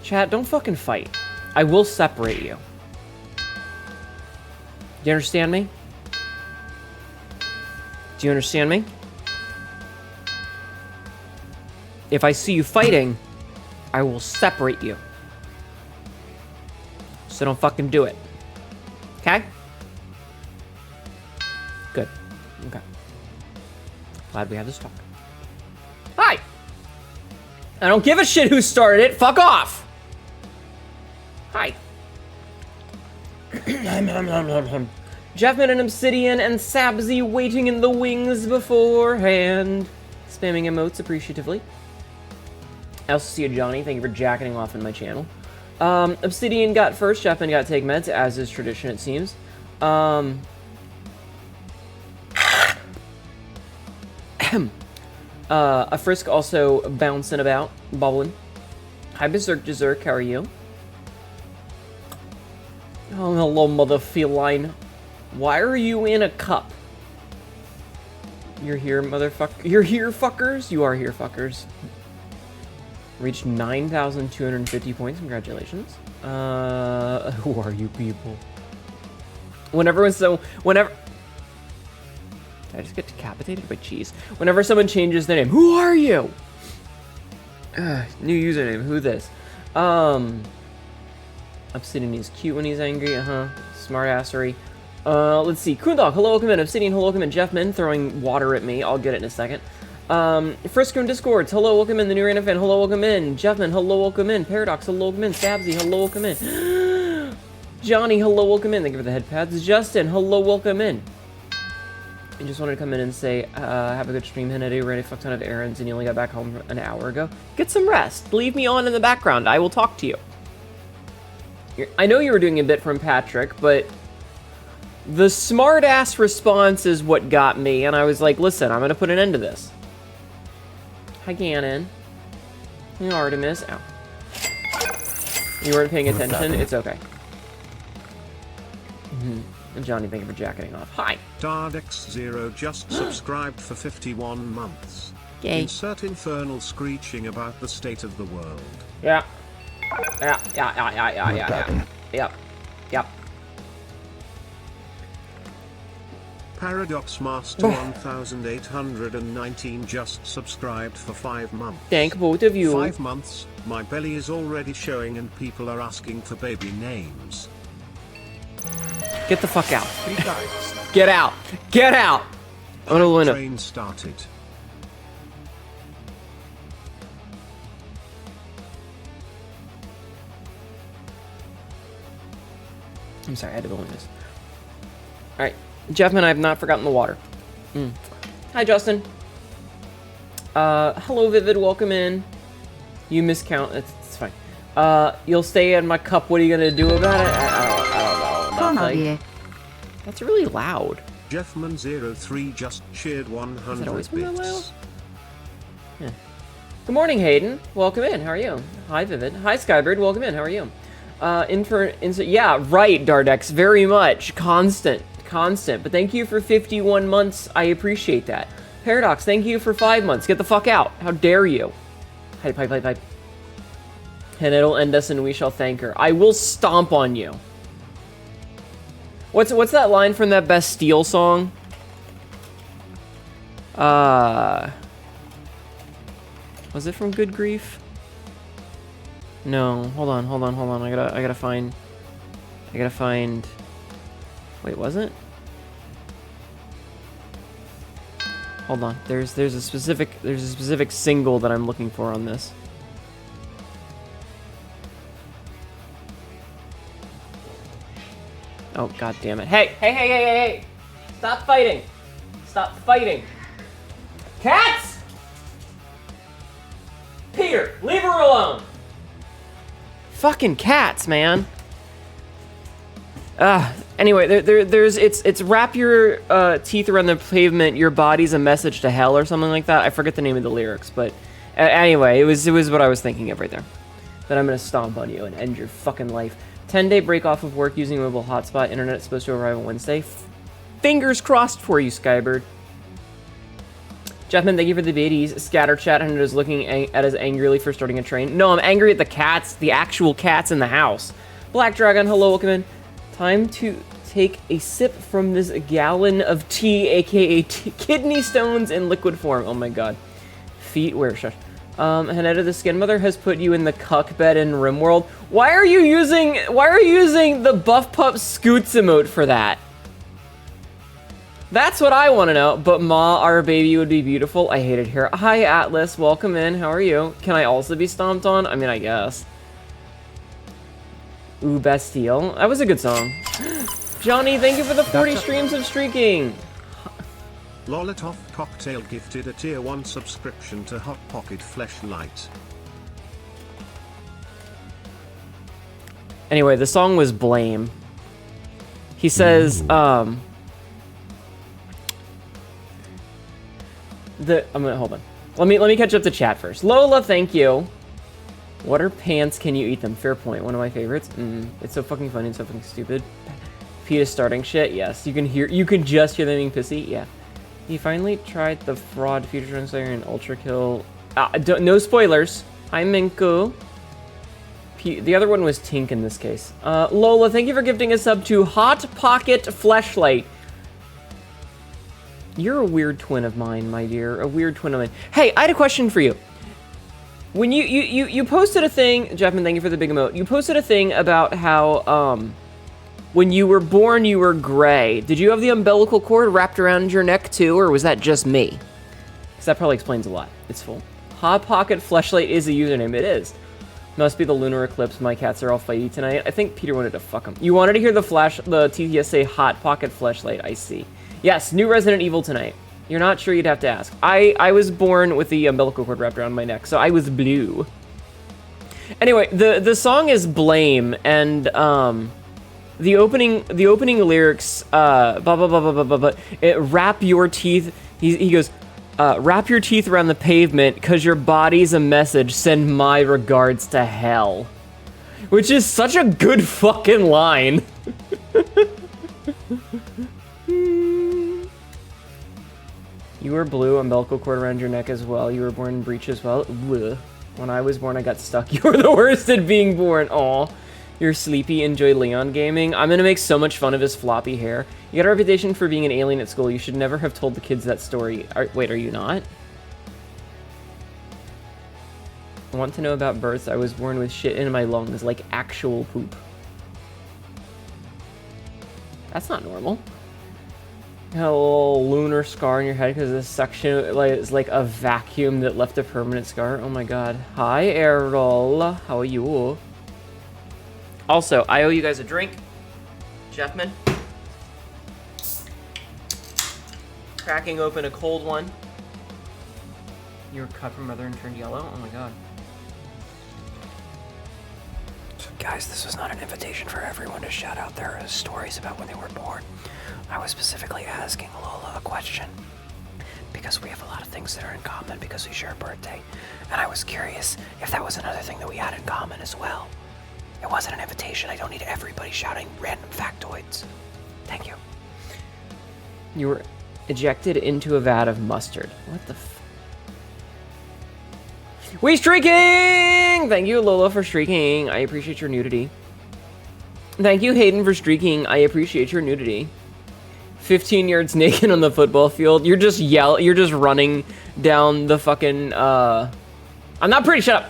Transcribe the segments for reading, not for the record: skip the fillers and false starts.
Chat, don't fucking fight. I will separate you. Do you understand me? Do you understand me? If I see you fighting, I will separate you. So don't fucking do it. Okay? Good. Okay. Glad we had this talk. Hi! I don't give a shit who started it. Fuck off! Hi. Jeffman and Obsidian and Sabzi waiting in the wings beforehand. Spamming emotes appreciatively. I also see a Johnny. Thank you for jacketing off in my channel. Obsidian got first. Jeffman got take meds, as is tradition, it seems. A Frisk also bouncing about, bubbling. Hi, Berserk, how are you? Oh, hello, mother feline. Why are you in a cup? You're here, motherfucker. You're here, fuckers. You are here, fuckers. Reached 9,250 points. Congratulations. Who are you people? Whenever. Did I just get decapitated by cheese? Whenever someone changes their name, who are you? New username. Who this? Obsidian is cute when he's angry. Smartassery. Let's see. Koondog, hello, welcome in. Obsidian, hello, welcome in. Jeffman throwing water at me. I'll get it in a second. Frisker Discords, hello, welcome in. The new Random Fan, hello, welcome in. Jeffman, hello, welcome in. Paradox, hello, welcome in. Sabzi, hello, welcome in. Johnny, hello, welcome in. Thank you for the head pads. Justin, hello, welcome in. I just wanted to come in and say, have a good stream, Hnetu. Ran a fuck ton of errands and you only got back home an hour ago. Get some rest. Leave me on in the background. I will talk to you. I know you were doing a bit from Patrick, but the smart-ass response is what got me, and I was like, listen, I'm gonna put an end to this. Hi, Ganon. Hi, Artemis. Ow. You weren't paying attention? It's okay. And Johnny, thank you for jacketing off. Hi. Dardex0 just subscribed for 51 months. Yay. Insert infernal screeching about the state of the world. Yeah. Yep. Paradox Master 1819 just subscribed for 5 months. Thank both of you. 5 months, my belly is already showing and people are asking for baby names. Get the fuck out. Get out. Get out. I'm gonna win it. Train started. I'm sorry, I had to balloon this. Alright. Jeffman, I have not forgotten the water. Hi, Justin. Hello, Vivid. Welcome in. You miscount. It's fine. You'll stay in my cup. What are you gonna do about it? I don't know. That's really loud. Jeffman03 just cheered 100 always been that loud? bits. Yeah. Good morning, Hayden. Welcome in. How are you? Hi, Vivid. Hi, Skybird. Welcome in. How are you? Yeah, right, Dardex. Very much. Constant. But thank you for 51 months. I appreciate that. Paradox, thank you for 5 months. Get the fuck out. How dare you? Hype. And it'll end us and we shall thank her. I will stomp on you. What's that line from that Bastille song? Was it from Good Grief? No, hold on. I gotta find. Wait, was it? Hold on. There's a specific single that I'm looking for on this. Oh, god damn it. Hey! Stop fighting! Cats! Peter, leave her alone! Fucking cats, man. Anyway, it's wrap your teeth around the pavement, your body's a message to hell or something like that. I forget the name of the lyrics, but anyway, it was what I was thinking of right there. That I'm gonna stomp on you and end your fucking life. 10-day break off of work using mobile hotspot. Internet's supposed to arrive on Wednesday. Fingers crossed for you, Skybird. Jeffman, thank you for the biddies. Scatter chat and is looking at us angrily for starting a train. No, I'm angry at the cats, the actual cats in the house. Black Dragon, hello, welcome in. Time to take a sip from this gallon of tea, aka kidney stones in liquid form. Oh my god. Feet, where? Shush. Hnetu, the Skin Mother has put you in the cuck bed in RimWorld. Why are you using the Buff Pup Scoots emote for that? That's what I want to know. But Ma, our baby would be beautiful. I hate it here. Hi, Atlas. Welcome in. How are you? Can I also be stomped on? I mean, I guess. Ooh, Bastille. That was a good song. Johnny, thank you for the 40 streams of streaking. Lolitoff Cocktail gifted a tier 1 subscription to Hot Pocket Fleshlight. Anyway, the song was Blame. He says, I'm gonna hold on. Let me catch up to chat first. Lola, thank you. What are pants? Can you eat them? Fair point. One of my favorites. It's so fucking funny and so fucking stupid. PETA starting shit. Yes, you can just hear them being pissy. Yeah. He finally tried the fraud Future Drunk Slayer and Ultra Kill. No spoilers. Hi, Minku. The other one was Tink in this case. Lola, thank you for gifting a sub to Hot Pocket Fleshlight. You're a weird twin of mine, my dear. A weird twin of mine. Hey, I had a question for you. When you posted a thing, Jeffman, thank you for the big emote. You posted a thing about how, when you were born, you were gray. Did you have the umbilical cord wrapped around your neck too, or was that just me? Because that probably explains a lot. It's full. Hot Pocket Fleshlight is a username. It is. Must be the lunar eclipse. My cats are all fighty tonight. I think Peter wanted to fuck them. You wanted to hear the TTS say Hot Pocket Fleshlight. I see. Yes, new Resident Evil tonight. You're not sure, you'd have to ask. I was born with the umbilical cord wrapped around my neck, so I was blue. Anyway, the song is Blame, and the opening lyrics, wrap your teeth. He goes, wrap your teeth around the pavement, cause your body's a message. Send my regards to hell, which is such a good fucking line. You were blue, umbilical cord around your neck as well. You were born in breech as well. Ugh. When I was born, I got stuck. You were the worst at being born. Aw. You're sleepy, enjoy Leon gaming. I'm gonna make so much fun of his floppy hair. You got a reputation for being an alien at school. You should never have told the kids that story. Wait, are you not? I want to know about births. I was born with shit in my lungs, like actual poop. That's not normal. You had a little lunar scar on your head because this section is like a vacuum that left a permanent scar. Oh my god. Hi, Errol. How are you? Also, I owe you guys a drink. Jeffman. Cracking open a cold one. You were cut from mother and turned yellow? Oh my god. Guys, this was not an invitation for everyone to shout out their stories about when they were born. I was specifically asking Lola a question because we have a lot of things that are in common because we share a birthday, and I was curious if that was another thing that we had in common as well. It wasn't an invitation. I don't need everybody shouting random factoids. Thank you. You were ejected into a vat of mustard. What the f... We streaking! Thank you, Lola, for streaking. I appreciate your nudity. Thank you, Hayden, for streaking. I appreciate your nudity. 15 yards naked on the football field. You're just you're just running down the fucking, I'm not pretty, shut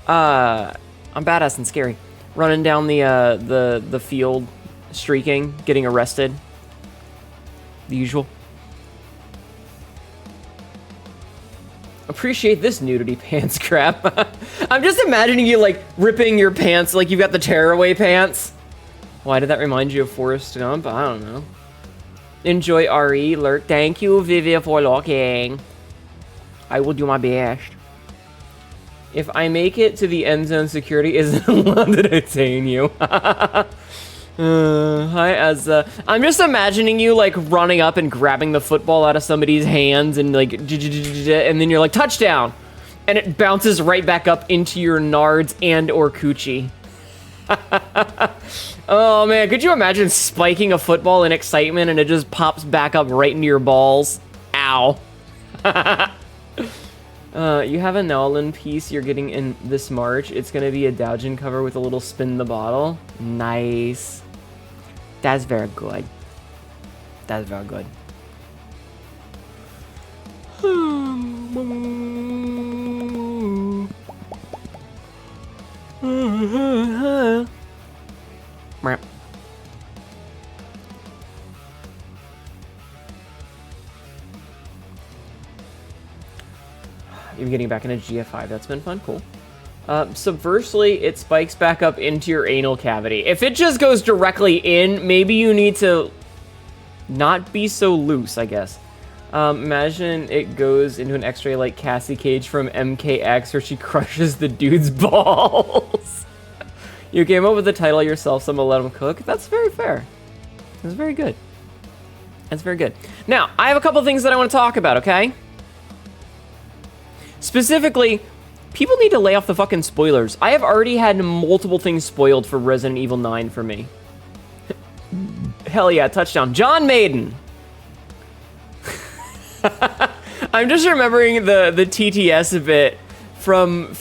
up. I'm badass and scary. Running down the field, streaking, getting arrested. The usual. Appreciate this nudity pants crap. I'm just imagining you, like, ripping your pants like you've got the tearaway pants. Why did that remind you of Forrest Gump? I don't know. Enjoy RE, lurk. Thank you, Vivi, for lurking. I will do my best. If I make it to the end zone, security isn't allowed to detain you. Hi, Azza. I'm just imagining you, like, running up and grabbing the football out of somebody's hands and, like, and then you're like, touchdown! And it bounces right back up into your nards and or coochie. Oh, man, could you imagine spiking a football in excitement and it just pops back up right into your balls? Ow. You have a Nowlin piece you're getting in this March. It's gonna be a Doujin cover with a little spin the bottle. Nice. That's very good. That's very good. You're getting back into GF5. That's been fun. Cool. Subversely, it spikes back up into your anal cavity. If it just goes directly in, maybe you need to not be so loose, I guess. Imagine it goes into an X-ray like Cassie Cage from MKX where she crushes the dude's balls. You came up with the title yourself, so I'm gonna let him cook. That's very fair. That's very good. That's very good. Now, I have a couple things that I want to talk about, okay? Specifically, people need to lay off the fucking spoilers. I have already had multiple things spoiled for Resident Evil 9 for me. Hell yeah, touchdown. John Maiden. I'm just remembering the TTS bit from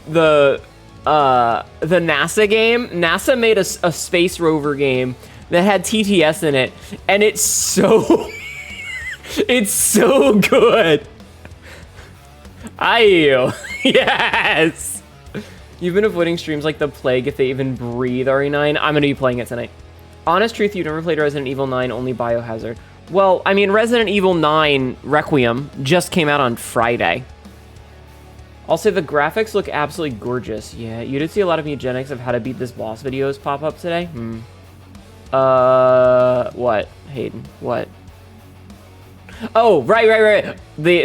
the NASA game. NASA made a space rover game that had TTS in it, and it's so it's so good. Yes. You've been avoiding streams like the plague if they even breathe, RE9. I'm gonna be playing it tonight. Honest truth, you never played Resident Evil 9, only Biohazard. Well, I mean, Resident Evil 9 Requiem just came out on Friday. I'll say the graphics look absolutely gorgeous. Yeah, you did see a lot of eugenics of how to beat this boss videos pop up today? What? Hayden, what? Oh, right. Yeah,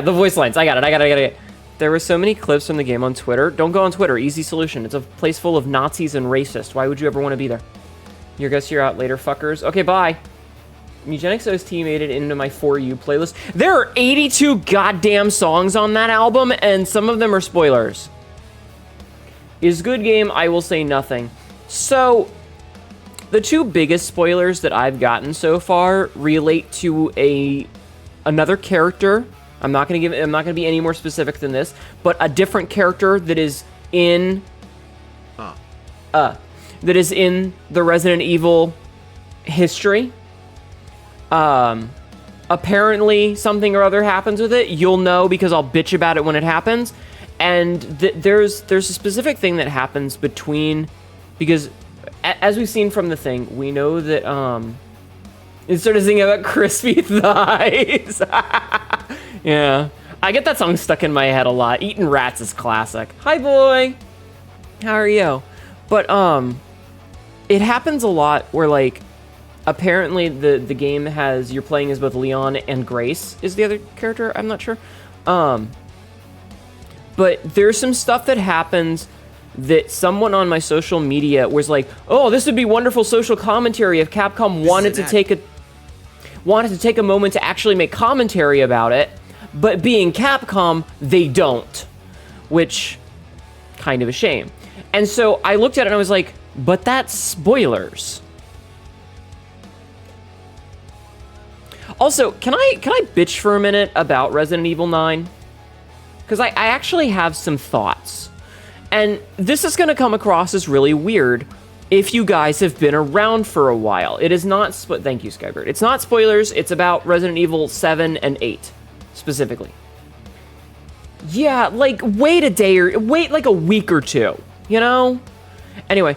the voice lines. I got it. There were so many clips from the game on Twitter. Don't go on Twitter. Easy solution. It's a place full of Nazis and racists. Why would you ever want to be there? Your guess you're out later, fuckers. Okay, bye. Eugenics OST made it into my For You playlist. There are 82 goddamn songs on that album, and some of them are spoilers. Is good game, I will say nothing. So, the two biggest spoilers that I've gotten so far relate to another character. I'm not gonna be any more specific than this, but a different character that is in the Resident Evil history. Apparently something or other happens with it. You'll know because I'll bitch about it when it happens. And there's a specific thing that happens because as we've seen from the thing, we know that instead of singing about crispy thighs. Yeah, I get that song stuck in my head a lot. Eating Rats is classic. Hi boy, how are you? But it happens a lot where like apparently the game has, you're playing as both Leon and Grace is the other character. I'm not sure. But there's some stuff that happens that someone on my social media was like, oh, this would be wonderful social commentary if Capcom wanted to take a moment to actually make commentary about it, but being Capcom, they don't, which kind of a shame. And so I looked at it and I was like, but that's spoilers. Also, can I bitch for a minute about Resident Evil 9? Because I actually have some thoughts. And this is going to come across as really weird if you guys have been around for a while. It is not... Thank you, Skybird. It's not spoilers. It's about Resident Evil 7 and 8, specifically. Yeah, like, wait like a week or two, you know? Anyway,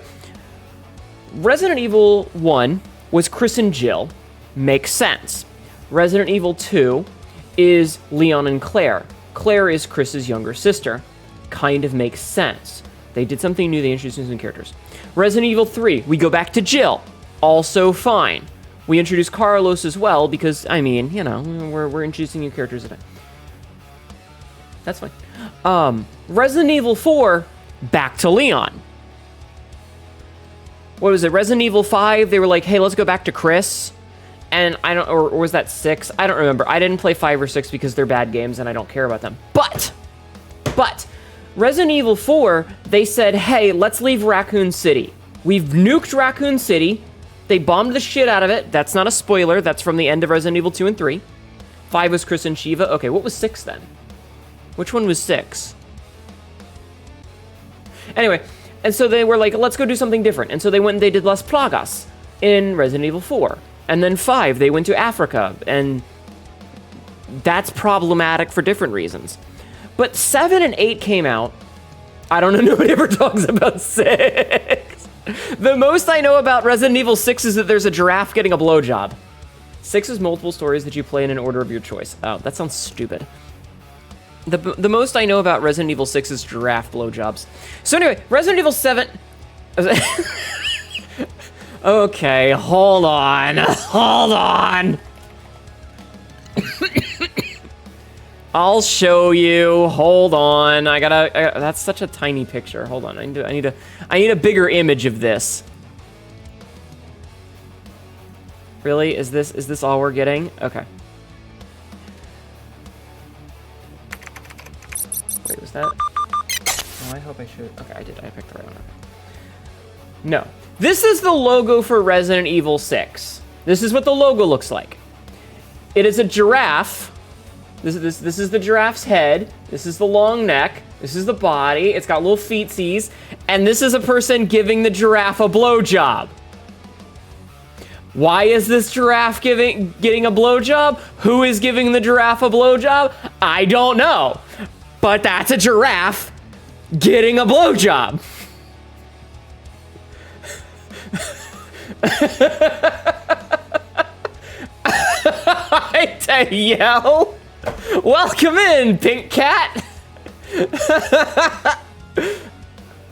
Resident Evil 1 was Chris and Jill. Makes sense. Resident Evil 2 is Leon and Claire. Claire is Chris's younger sister. Kind of makes sense. They did something new, they introduced new characters. Resident Evil 3, we go back to Jill. Also fine. We introduce Carlos as well because, I mean, you know, we're introducing new characters today. That's fine. Resident Evil 4, back to Leon. What was it? Resident Evil 5, they were like, hey, let's go back to Chris. And I don't, or was that 6? I don't remember. I didn't play 5 or 6 because they're bad games and I don't care about them. But, Resident Evil 4, they said, hey, let's leave Raccoon City. We've nuked Raccoon City. They bombed the shit out of it. That's not a spoiler. That's from the end of Resident Evil 2 and 3. 5 was Chris and Shiva. Okay, what was 6 then? Which one was 6? Anyway, and so they were like, let's go do something different. And so they went and they did Las Plagas in Resident Evil 4. And then 5, they went to Africa. And that's problematic for different reasons. But 7 and 8 came out. I don't know, nobody ever talks about 6. The most I know about Resident Evil 6 is that there's a giraffe getting a blowjob. 6 is multiple stories that you play in an order of your choice. Oh, that sounds stupid. The most I know about Resident Evil 6 is giraffe blowjobs. So anyway, Resident Evil 7... Okay, hold on. Hold on. I'll show you. Hold on. That's such a tiny picture. Hold on. I need a bigger image of this. Really? Is this all we're getting? Okay. Wait, was that? Oh, I hope I should. Okay, I did. I picked the right one. No. This is the logo for Resident Evil 6. This is what the logo looks like. It is a giraffe. This is the giraffe's head. This is the long neck. This is the body. It's got little feetsies. And this is a person giving the giraffe a blowjob. Why is this giraffe getting a blowjob? Who is giving the giraffe a blowjob? I don't know. But that's a giraffe getting a blowjob. I tell yo. Welcome in, pink cat.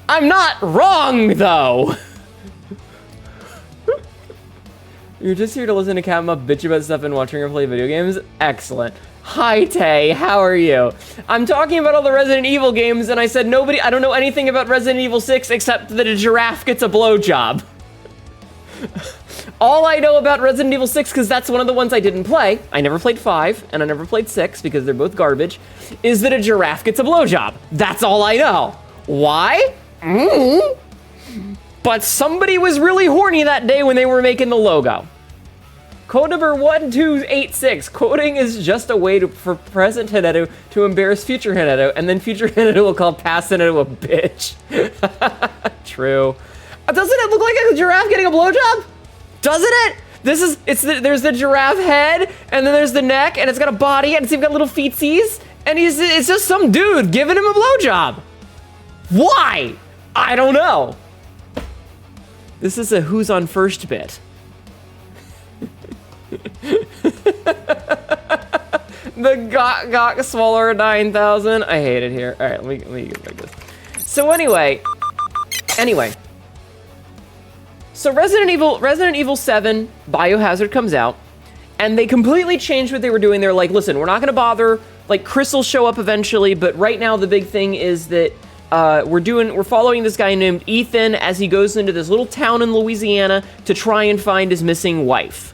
I'm not wrong, though. You're just here to listen to Cat Mup bitch about stuff and watching her play video games? Excellent. Hi, Tay. How are you? I'm talking about all the Resident Evil games, and I said I don't know anything about Resident Evil 6 except that a giraffe gets a blowjob. All I know about Resident Evil 6, because that's one of the ones I didn't play, I never played 5, and I never played 6, because they're both garbage, is that a giraffe gets a blowjob. That's all I know. Why? But somebody was really horny that day when they were making the logo. Code number 1286. Quoting is just a way for present Hnetu to embarrass future Hnetu, and then future Hnetu will call past Hnetu a bitch. True. Doesn't it look like a giraffe getting a blowjob? Doesn't it? There's the giraffe head, and then there's the neck, and it's got a body, and it's even got little feetsies, and it's just some dude giving him a blowjob. Why? I don't know. This is a who's on first bit. The Gok Swaller 9000. I hate it here. All right, let me get like this. So anyway. So Resident Evil 7 Biohazard comes out, and they completely changed what they were doing. They're like, listen, we're not gonna bother. Like, Chris will show up eventually, but right now the big thing is that we're following this guy named Ethan as he goes into this little town in Louisiana to try and find his missing wife.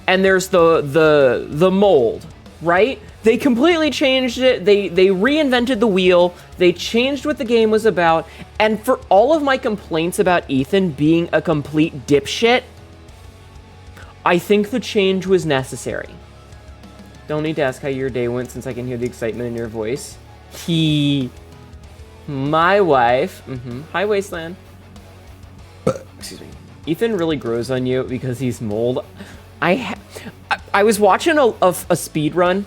And there's the mold, right? They completely changed it. They reinvented the wheel. They changed what the game was about. And for all of my complaints about Ethan being a complete dipshit, I think the change was necessary. Don't need to ask how your day went since I can hear the excitement in your voice. My wife. Hi, Wasteland. Excuse me. Ethan really grows on you because he's mold. I was watching a speed run.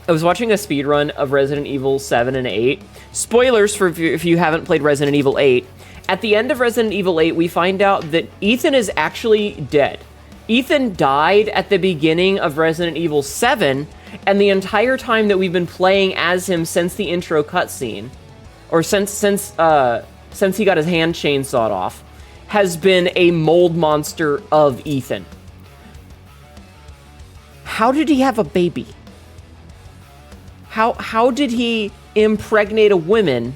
I was watching a speed run of Resident Evil 7 and 8. Spoilers for if you haven't played Resident Evil 8. At the end of Resident Evil 8, we find out that Ethan is actually dead. Ethan died at the beginning of Resident Evil 7, and the entire time that we've been playing as him since the intro cutscene, or since he got his hand chainsawed off, has been a mold monster of Ethan. How did he have a baby? How did he impregnate a woman?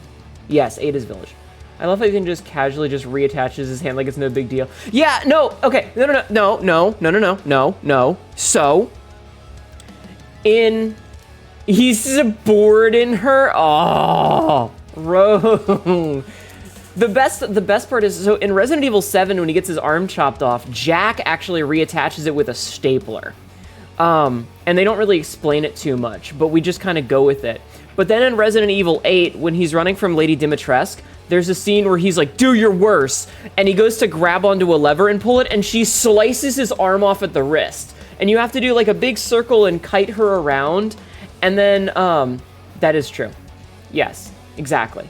Yes, Ada's village. I love how he can just casually just reattaches his hand like it's no big deal. Yeah, no, okay, no. So, he's bored in her. Oh, wrong. The best part is, so in Resident Evil 7, when he gets his arm chopped off, Jack actually reattaches it with a stapler. And they don't really explain it too much, but we just kind of go with it. But then in Resident Evil 8, when he's running from Lady Dimitrescu, there's a scene where he's like, do your worst, and he goes to grab onto a lever and pull it, and she slices his arm off at the wrist. And you have to do like a big circle and kite her around, and then, that is true. Yes, exactly.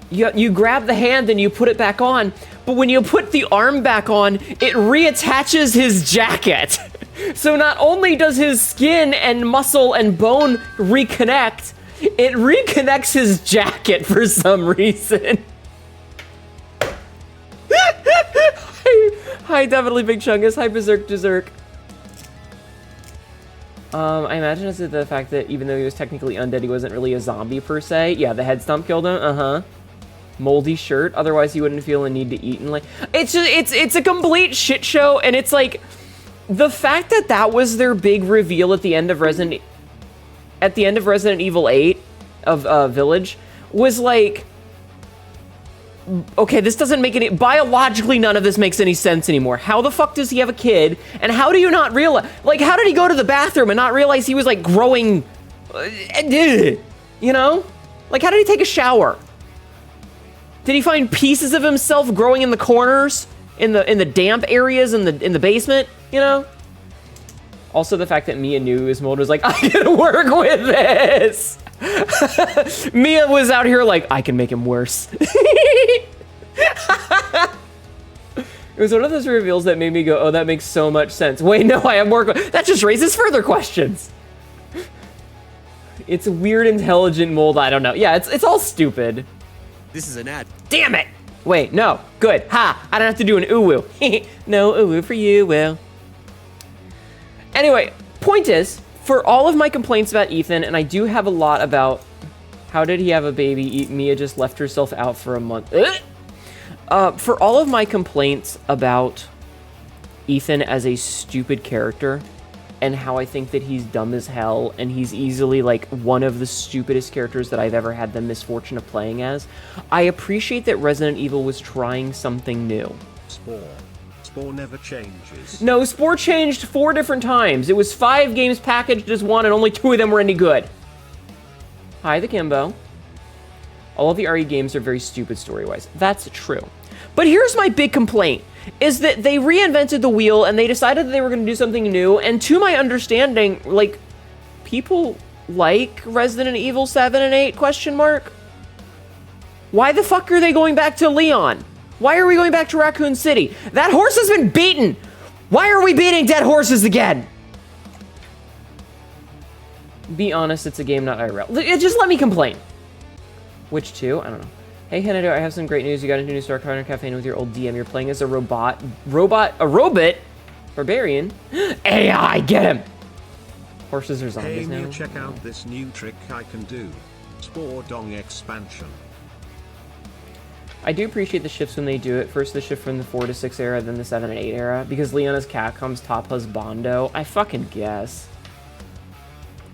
You grab the hand and you put it back on, but when you put the arm back on, it reattaches his jacket. So not only does his skin and muscle and bone reconnect, it reconnects his jacket for some reason. Hi, definitely Big Chungus. Hi, Berserk. I imagine it's the fact that even though he was technically undead, he wasn't really a zombie per se. Yeah, the head stomp killed him. Moldy shirt. Otherwise, he wouldn't feel a need to eat and like. It's just it's a complete shit show, and it's like the fact that was their big reveal at the end of Resident Evil 8 of Village was like, okay, this doesn't make any biologically, none of this makes any sense anymore. How the fuck does he have a kid, and how do you not realize, like, how did he go to the bathroom and not realize he was like growing, you know, like, how did he take a shower? Did he find pieces of himself growing in the corners, in the damp areas in the basement, you know? Also, the fact that Mia knew his mold was like, I can work with this. Mia was out here like, I can make him worse. It was one of those reveals that made me go, oh, that makes so much sense. Wait, no, I have more. That just raises further questions. It's a weird, intelligent mold. I don't know. Yeah, it's all stupid. This is an ad. Damn it. Wait, no. Good. Ha. I don't have to do an ooh-woo. No ooh-woo for you, Will. Anyway, point is, for all of my complaints about Ethan, and I do have a lot about how did he have a baby, Mia just left herself out for a month. For all of my complaints about Ethan as a stupid character, and how I think that he's dumb as hell, and he's easily like one of the stupidest characters that I've ever had the misfortune of playing as, I appreciate that Resident Evil was trying something new. Spore never changes. No, Spore changed 4 different times. It was 5 games packaged as one, and only 2 of them were any good. Hi, the Kimbo. All of the RE games are very stupid story-wise. That's true. But here's my big complaint, is that they reinvented the wheel, and they decided that they were going to do something new, and to my understanding, like, people like Resident Evil 7 and 8, question mark? Why the fuck are they going back to Leon? Why are we going back to Raccoon City? That horse has been beaten! Why are we beating dead horses again? Be honest, it's a game, not IRL. Just let me complain. Which two? I don't know. Hey, Hnetu, I have some great news. You got into New Star Corner Cafe with your old DM. You're playing as a robot, barbarian. AI, get him! Horses are zombies now. Hey, check out this new trick I can do. Spore Dong expansion. I do appreciate the shifts when they do it. First, the shift from the 4 to 6 era, then the 7 and 8 era. Because Leon is Capcom's top husbando. I fucking guess.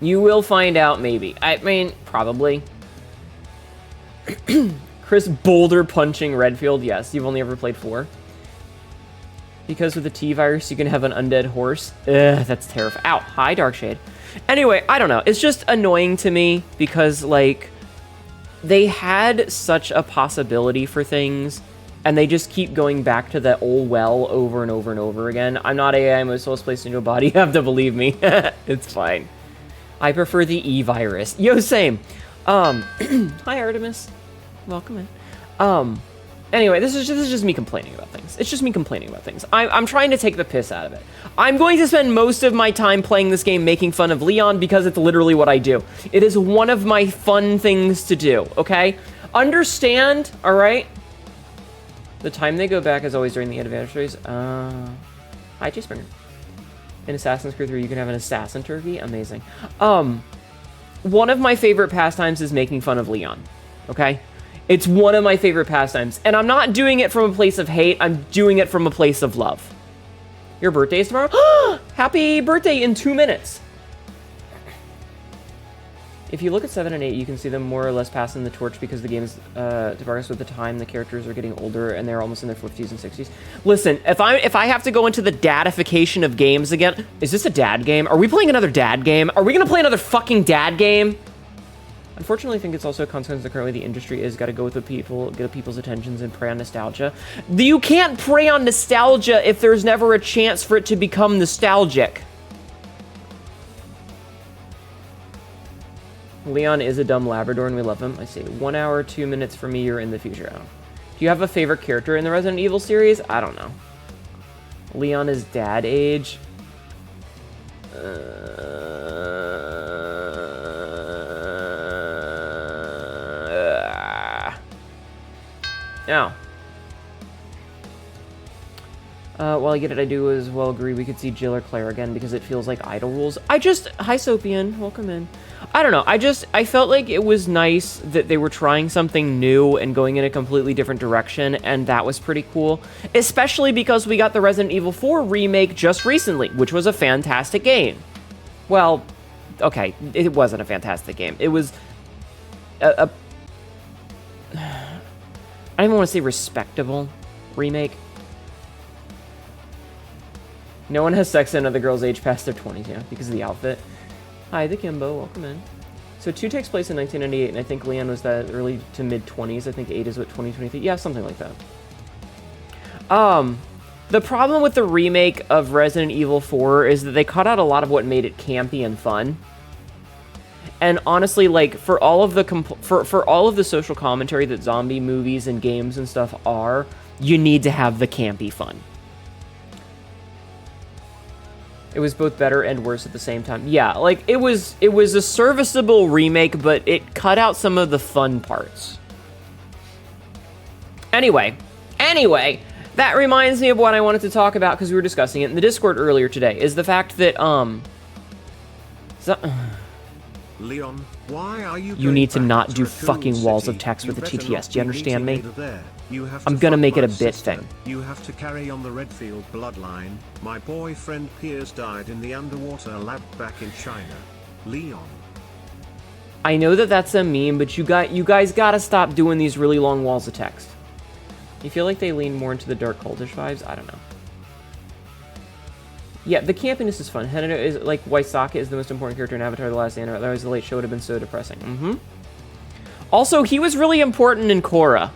You will find out, maybe. I mean, probably. Chris Boulder punching Redfield. Yes, you've only ever played 4. Because with the T-virus, you can have an undead horse. Ugh, that's terrifying. Ow. Hi, Darkshade. Anyway, I don't know. It's just annoying to me because, like, they had such a possibility for things, and they just keep going back to that old well over and over and over again. I'm not AI, I'm a soul's placed into a body. You have to believe me. It's fine. I prefer the E-virus. Yo, same. Hi, Artemis. Welcome in. Anyway, this is just me complaining about things. It's just me complaining about things. I'm trying to take the piss out of it. I'm going to spend most of my time playing this game making fun of Leon because it's literally what I do. It is one of my fun things to do, okay? Understand, all right? The time they go back is always during the anniversaries. Hi, Jay Springer. In Assassin's Creed 3, you can have an assassin turkey. Amazing. One of my favorite pastimes is making fun of Leon, okay? It's one of my favorite pastimes. And I'm not doing it from a place of hate. I'm doing it from a place of love. Your birthday is tomorrow? Happy birthday in 2 minutes. If you look at 7 and 8, you can see them more or less passing the torch because the game is to progress with the time. The characters are getting older and they're almost in their 50s and 60s. Listen, if I have to go into the dadification of games again, is this a dad game? Are we playing another dad game? Are we gonna play another fucking dad game? Unfortunately, I think it's also a consequence that currently the industry is got to go with the people, get people's attentions, and prey on nostalgia. You can't prey on nostalgia if there's never a chance for it to become nostalgic. Leon is a dumb Labrador, and we love him. I say 1 hour, 2 minutes for me. You're in the future. Oh. Do you have a favorite character in the Resident Evil series? I don't know. Leon is dad age. Now, while I get it, I do as well agree we could see Jill or Claire again because it feels like idol rules. Hi Sopian, welcome in. I don't know, I felt like it was nice that they were trying something new and going in a completely different direction, and that was pretty cool. Especially because we got the Resident Evil 4 remake just recently, which was a fantastic game. Well, okay, it wasn't a fantastic game. It was a I don't even want to say respectable remake. No one has sex in other girls age past their 20s, yeah, because of the outfit. Hi, the Kimbo, welcome in. So 2 takes place in 1998, and I think Leon was that early to mid-20s. I think 8 is what, 2023? Yeah, something like that. The problem with the remake of Resident Evil 4 is that they cut out a lot of what made it campy and fun. And honestly, like, for all of the for all of the social commentary that zombie movies and games and stuff are, you need to have the campy fun. It was both better and worse at the same time. Yeah, like, it was a serviceable remake, but it cut out some of the fun parts. Anyway, that reminds me of what I wanted to talk about, because we were discussing it in the Discord earlier today, is the fact that, Leon, why are you You need to not do fucking walls of text with the TTS. Do you understand me? I'm gonna make it a bit thing. You have to carry on the Redfield bloodline. My boyfriend Piers died in the underwater lab back in China. Leon. I know that that's a meme, but you guys gotta stop doing these really long walls of text. You feel like they lean more into the dark cultish vibes? I don't know. Yeah, the campiness is fun. Hnetu is like Waisaka is the most important character in Avatar: The Last Airbender. Otherwise, the late show would have been so depressing. Also, he was really important in Korra.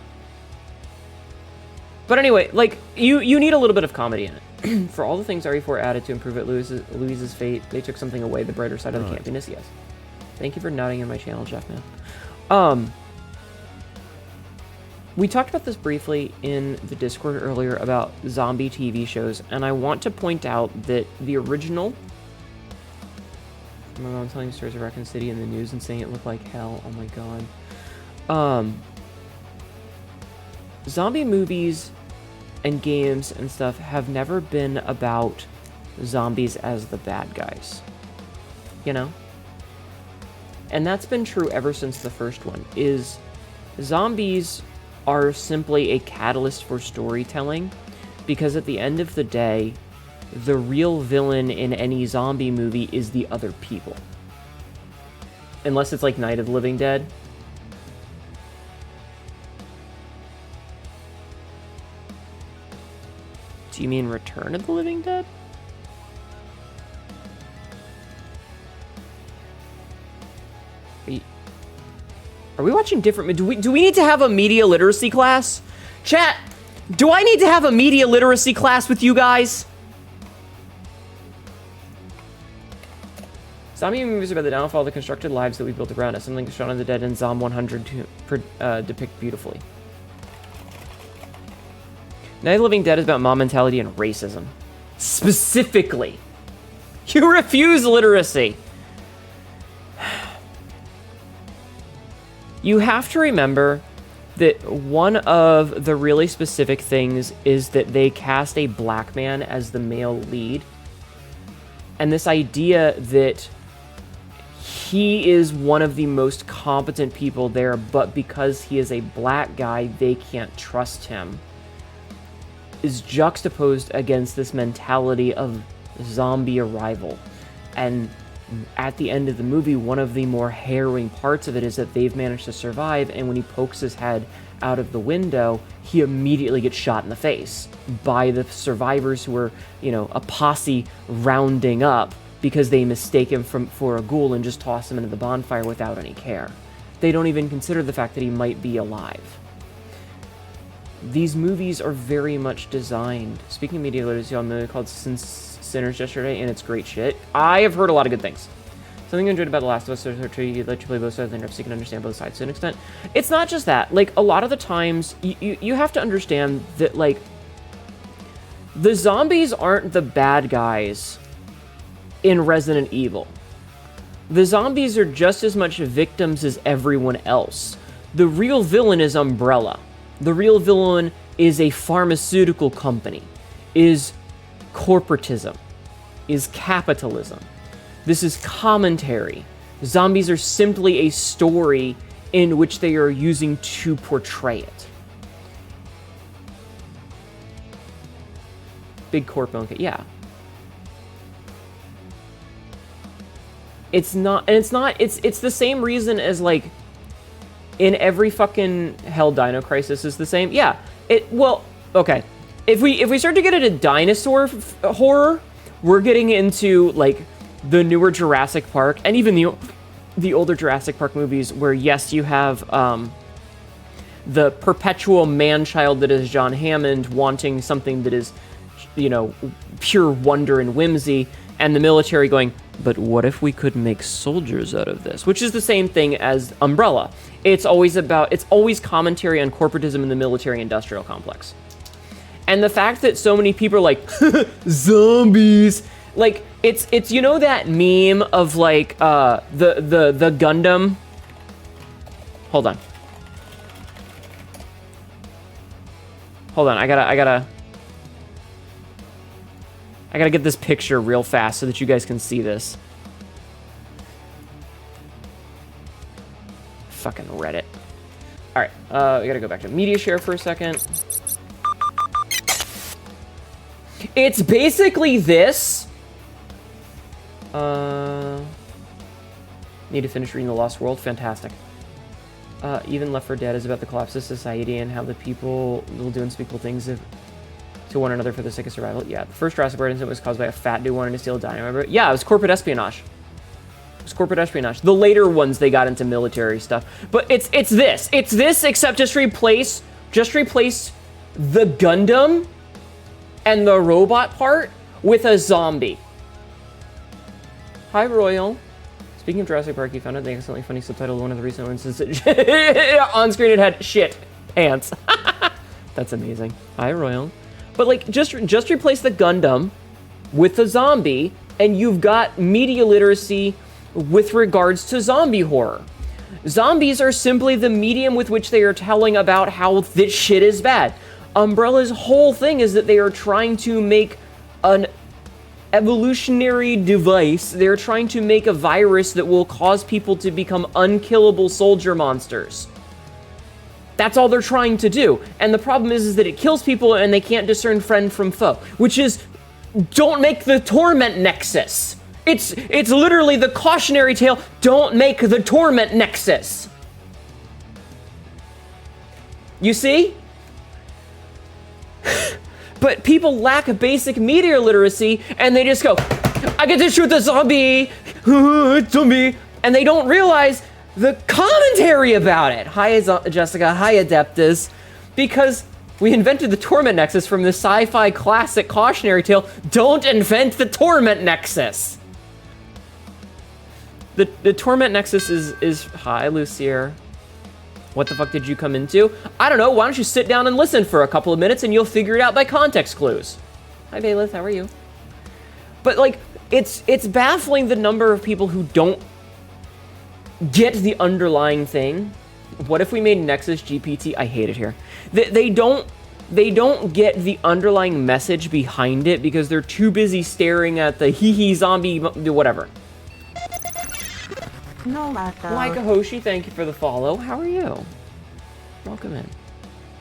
But anyway, like, you need a little bit of comedy in it. For all the things RE4 added to improve it, Louise's fate, they took something away, the brighter side of the campiness, yes. Thank you for nodding in my channel, Jeff, man. We talked about this briefly in the Discord earlier about zombie TV shows, and I want to point out that the original... My mom telling stories of Raccoon City in the news and saying it looked like hell. Oh my god. Zombie movies and games and stuff have never been about zombies as the bad guys. You know? And that's been true ever since the first one, is zombies are simply a catalyst for storytelling, because at the end of the day, the real villain in any zombie movie is the other people. Unless it's like Night of the Living Dead. Do you mean Return of the Living Dead? Are we watching different... Do we need to have a media literacy class? Chat, do I need to have a media literacy class with you guys? Zombie movies are about the downfall of the constructed lives that we built around us. Something Shaun of the Dead and Zom 100 depict beautifully. Night of the Living Dead is about mob mentality and racism. Specifically. You refuse literacy. You have to remember that one of the really specific things is that they cast a black man as the male lead. And this idea that he is one of the most competent people there, but because he is a black guy, they can't trust him, is juxtaposed against this mentality of zombie arrival. And at the end of the movie, one of the more harrowing parts of it is that they've managed to survive, and when he pokes his head out of the window, he immediately gets shot in the face by the survivors who are, a posse rounding up because they mistake him for a ghoul and just toss him into the bonfire without any care. They don't even consider the fact that he might be alive. These movies are very much designed. Speaking of media literacy, on the called Sinners yesterday, and it's great shit. I have heard a lot of good things. Something I enjoyed about The Last of Us is that you let you play both sides of the so you can understand both sides to an extent. It's not just that. Like, a lot of the times, you have to understand that, like, the zombies aren't the bad guys in Resident Evil. The zombies are just as much victims as everyone else. The real villain is Umbrella. The real villain is a pharmaceutical company, is corporatism, is capitalism. This is commentary. Zombies are simply a story in which they are using to portray it. Big corp, okay, yeah. It's the same reason as, like, in every fucking Hell Dino Crisis is the same. Yeah, okay. If we start to get into dinosaur horror, we're getting into, like, the newer Jurassic Park, and even the older Jurassic Park movies, where, yes, you have the perpetual man-child that is John Hammond wanting something that is, pure wonder and whimsy, and the military going, but what if we could make soldiers out of this? Which is the same thing as Umbrella. It's always commentary on corporatism in the military-industrial complex. And the fact that so many people are like, zombies, like, it's that meme of, like, the Gundam. Hold on, I gotta get this picture real fast so that you guys can see this. Fucking Reddit. Alright, we gotta go back to media share for a second. It's basically this. Need to finish reading The Lost World. Fantastic. Even Left 4 Dead is about the collapse of society and how the people will do unspeakable things to one another for the sake of survival. Yeah, the first Jurassic Park incident was caused by a fat dude wanting to steal a dino. Remember? Yeah, it was corporate espionage. The later ones, they got into military stuff. But it's this, except just replace the Gundam and the robot part with a zombie. Hi, Royal. Speaking of Jurassic Park, you found out the excellently funny subtitle of one of the recent ones. On screen it had shit pants. That's amazing. Hi, Royal. But, like, just replace the Gundam with the zombie, and you've got media literacy with regards to zombie horror. Zombies are simply the medium with which they are telling about how this shit is bad. Umbrella's whole thing is that they are trying to make an evolutionary device. They're trying to make a virus that will cause people to become unkillable soldier monsters. That's all they're trying to do. And the problem is that it kills people and they can't discern friend from foe, which is, don't make the torment nexus. It's literally the cautionary tale, don't make the torment nexus. You see? But people lack a basic media literacy, and they just go, I get to shoot the zombie, zombie, and they don't realize the commentary about it. Hi, Jessica. Hi, Adeptus. Because we invented the Torment Nexus from the sci-fi classic cautionary tale, don't invent the Torment Nexus. The Torment Nexus is hi, Lucier. What the fuck did you come into? I don't know. Why don't you sit down and listen for a couple of minutes and you'll figure it out by context clues. Hi, Baylith. How are you? But, like, it's baffling the number of people who don't get the underlying thing. What if we made Nexus GPT? I hate it here. They don't get the underlying message behind it because they're too busy staring at the hee zombie, whatever. No matter. Laika Hoshi, thank you for the follow. How are you? Welcome in.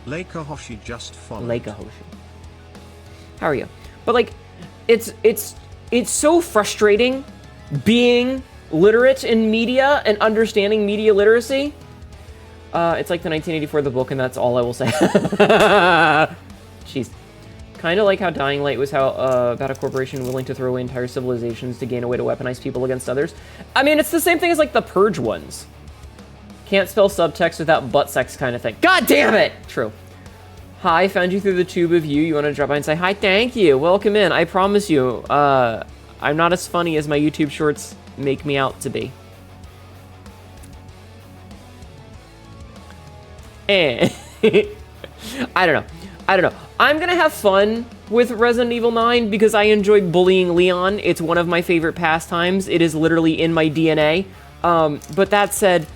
Laika Hoshi just followed. Laika Hoshi. How are you? But, like, it's so frustrating being literate in media and understanding media literacy. It's like the 1984 The Book, and that's all I will say. Jeez. Kind of like how Dying Light was about a corporation willing to throw away entire civilizations to gain a way to weaponize people against others. I mean, it's the same thing as like the Purge ones. Can't spell subtext without butt sex kind of thing. God damn it! True. Hi, found you through the tube of you. You want to drop by and say hi? Thank you. Welcome in. I promise you, I'm not as funny as my YouTube shorts make me out to be. And I don't know. I'm gonna have fun with Resident Evil 9 because I enjoy bullying Leon. It's one of my favorite pastimes. It is literally in my DNA. But that said,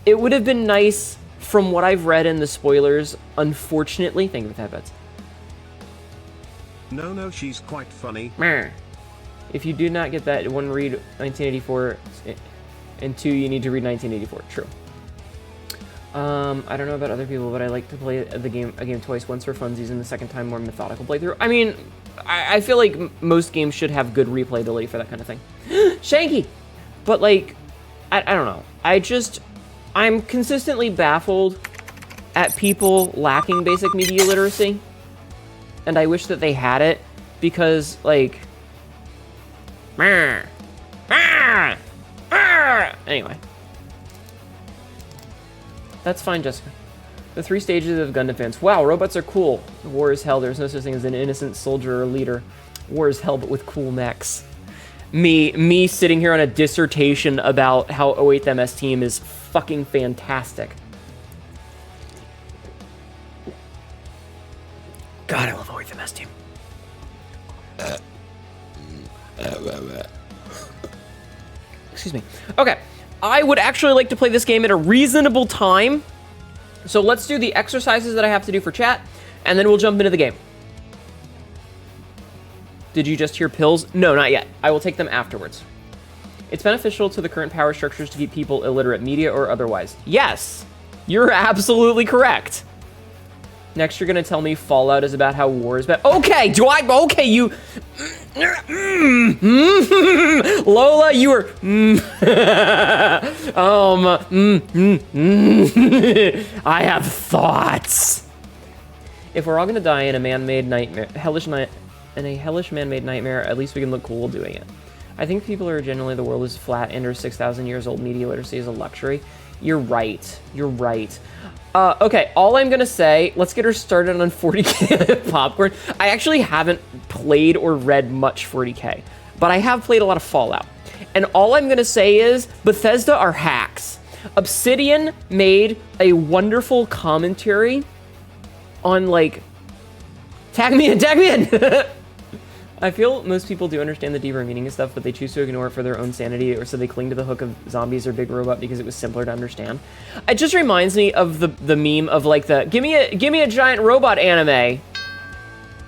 it would have been nice, from what I've read in the spoilers, unfortunately. Thank you for the headbutts. No, she's quite funny. If you do not get that, one, read 1984, and two, you need to read 1984. True. I don't know about other people, but I like to play a game twice, once for funsies and the second time more methodical playthrough. I mean, I feel like most games should have good replayability for that kind of thing. Shanky! But like, I don't know. I'm consistently baffled at people lacking basic media literacy. And I wish that they had it, because like, anyway. That's fine, Jessica. The 3 stages of gun defense. Wow, robots are cool. War is hell. There's no such thing as an innocent soldier or leader. War is hell, but with cool mechs. Me sitting here on a dissertation about how 08th MS Team is fucking fantastic. God, I love 08th MS Team. Excuse me. Okay. I would actually like to play this game at a reasonable time. So let's do the exercises that I have to do for chat, and then we'll jump into the game. Did you just hear pills? No, not yet. I will take them afterwards. It's beneficial to the current power structures to keep people illiterate, media or otherwise. Yes, you're absolutely correct. Next, you're going to tell me Fallout is about how war is bad. Okay, okay, you... Lola, you were... I have thoughts. If we're all going to die in a man-made nightmare, in a hellish man-made nightmare, at least we can look cool doing it. I think people are generally, the world is flat and our 6,000 years old media literacy is a luxury. You're right. You're right. Okay, all I'm gonna say, let's get her started on 40k popcorn. I actually haven't played or read much 40k, but I have played a lot of Fallout. And all I'm gonna say is, Bethesda are hacks. Obsidian made a wonderful commentary on, like, tag me in! I feel most people do understand the deeper meaning of stuff, but they choose to ignore it for their own sanity, or so they cling to the hook of zombies or Big Robot because it was simpler to understand. It just reminds me of the meme of like the give me a giant robot anime,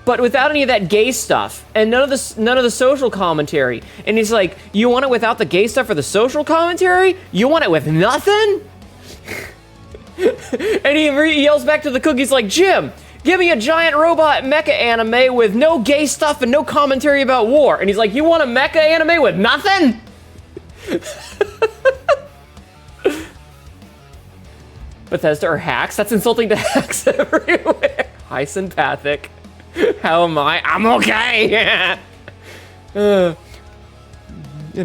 but without any of that gay stuff and none of the social commentary. And he's like, you want it without the gay stuff or the social commentary? You want it with nothing? And he yells back to the cookies like, Jim, give me a giant robot mecha anime with no gay stuff and no commentary about war. And he's like, you want a mecha anime with nothing? Bethesda are hacks? That's insulting to hacks everywhere. Hi, sympathic. How am I? I'm okay. And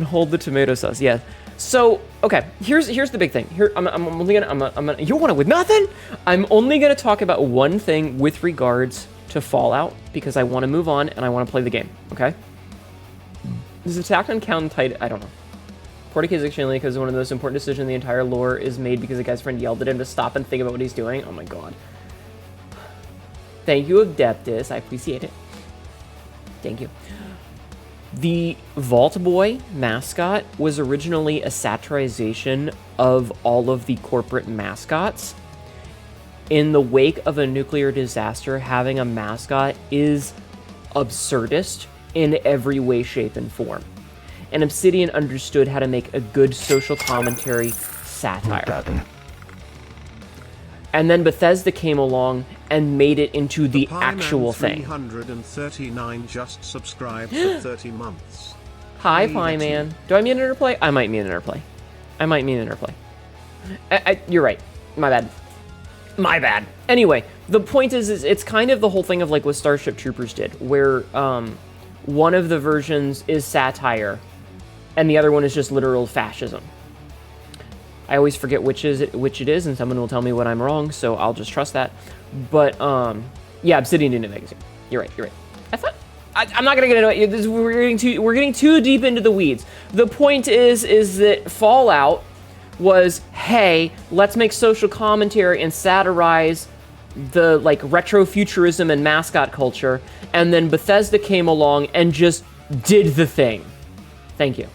hold the tomato sauce. Yeah. So, okay, here's the big thing. Here, I'm only gonna, you want it with nothing? I'm only gonna talk about one thing with regards to Fallout, because I want to move on and I want to play the game, okay? Does Attack on Titan, I don't know. 40k is extremely because one of the most important decisions in the entire lore is made because the guy's friend yelled at him to stop and think about what he's doing. Oh my god. Thank you, Adeptus. I appreciate it. Thank you. The Vault Boy mascot was originally a satirization of all of the corporate mascots. In the wake of a nuclear disaster, having a mascot is absurdist in every way, shape, and form. And Obsidian understood how to make a good social commentary satire. And then Bethesda came along and made it into the actual thing. 339 just subscribed for 30 months. Hi, Hey, Pie Hnetu. Man. Do I mean interplay? I might mean interplay. I might mean interplay. You're right. My bad. My bad. Anyway, the point is it's kind of the whole thing of like what Starship Troopers did, where one of the versions is satire, and the other one is just literal fascism. I always forget which it is, and someone will tell me when I'm wrong, so I'll just trust that. But yeah, Obsidian didn't make it. You're right. You're right. I thought I'm not gonna get into it. We're getting too deep into the weeds. The point is that Fallout was, hey, let's make social commentary and satirize the like retrofuturism and mascot culture, and then Bethesda came along and just did the thing. Thank you.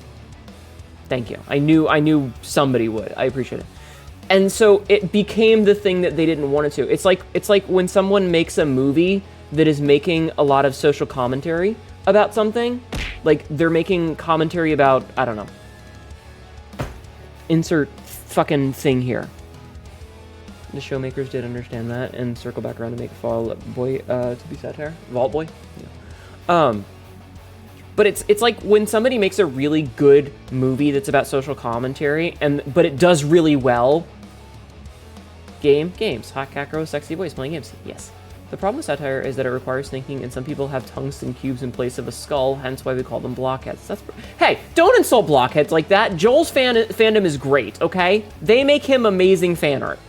Thank you. I knew somebody would. I appreciate it. And so it became the thing that they didn't want it to. It's like when someone makes a movie that is making a lot of social commentary about something, like they're making commentary about, I don't know, insert fucking thing here. The showmakers did understand that and circle back around to make Fall Boy to be satire. Vault Boy? Yeah. But it's like when somebody makes a really good movie that's about social commentary, but it does really well. Games. Hot cat girl, sexy boys playing games. Yes. The problem with satire is that it requires thinking, and some people have tungsten cubes in place of a skull, hence why we call them blockheads. Hey, don't insult blockheads like that. Joel's fandom is great, okay? They make him amazing fan art.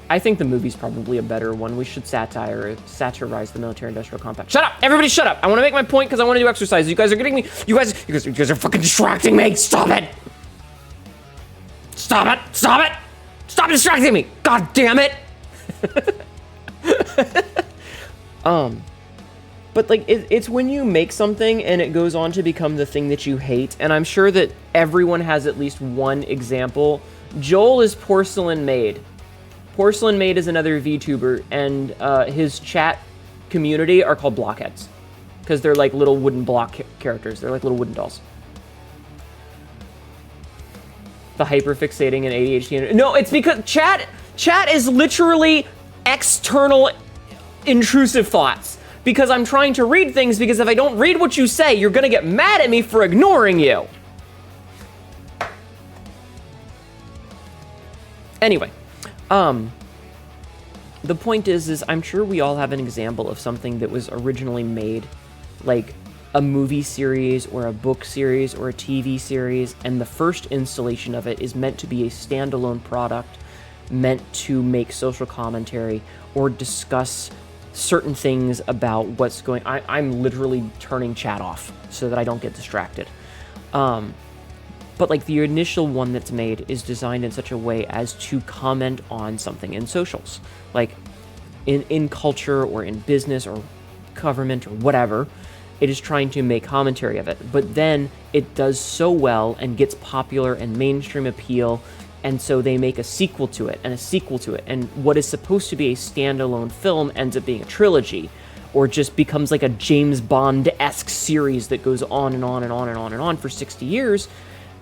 I think the movie's probably a better one. We should satirize the military-industrial complex. Shut up! Everybody shut up! I want to make my point because I want to do exercises. You guys are getting me... You guys are fucking distracting me! Stop it! Stop it! Stop it! Stop distracting me! God damn it! But like it's when you make something and it goes on to become the thing that you hate, and I'm sure that everyone has at least one example. Joel is Porcelain Maid. Porcelain Maid is another VTuber, and his chat community are called blockheads because they're like little wooden block characters. They're like little wooden dolls. The hyperfixating and ADHD. No, it's because chat is literally external intrusive thoughts. Because I'm trying to read things, because if I don't read what you say, you're gonna get mad at me for ignoring you. Anyway, the point is I'm sure we all have an example of something that was originally made, like a movie series or a book series or a TV series, and the first installation of it is meant to be a standalone product, meant to make social commentary or discuss certain things about what's going on. I'm literally turning chat off so that I don't get distracted. But like the initial one that's made is designed in such a way as to comment on something in socials, like in culture or in business or government or whatever. It is trying to make commentary of it, but then it does so well and gets popular and mainstream appeal, and so they make a sequel to it and a sequel to it, and what is supposed to be a standalone film ends up being a trilogy, or just becomes like a James Bond-esque series that goes on and on and on and on and on for 60 years,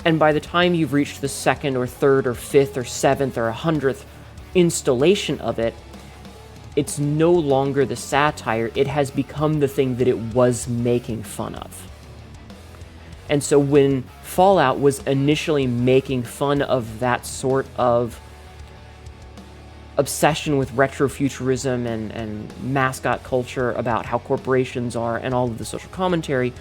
and by the time you've reached the second or third or fifth or seventh or 100th installation of it, it's no longer the satire. It has become the thing that it was making fun of. And so when Fallout was initially making fun of that sort of obsession with retrofuturism and mascot culture about how corporations are and all of the social commentary,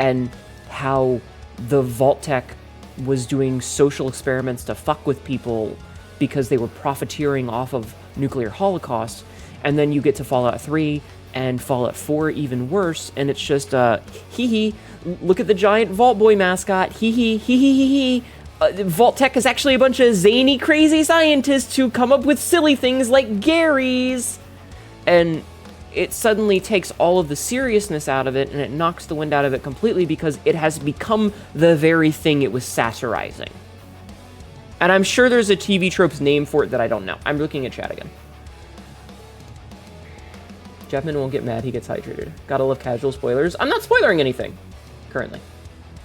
and how the Vault-Tec was doing social experiments to fuck with people because they were profiteering off of nuclear holocaust, and then you get to Fallout 3 and Fallout 4 even worse, and it's just hee look at the giant Vault Boy mascot, hee. Vault-Tec is actually a bunch of zany, crazy scientists who come up with silly things like Gary's, and it suddenly takes all of the seriousness out of it, and it knocks the wind out of it completely because it has become the very thing it was satirizing. And I'm sure there's a TV trope's name for it that I don't know. I'm looking at chat again. Jeffman won't get mad, he gets hydrated. Gotta love casual spoilers. I'm not spoiling anything, currently.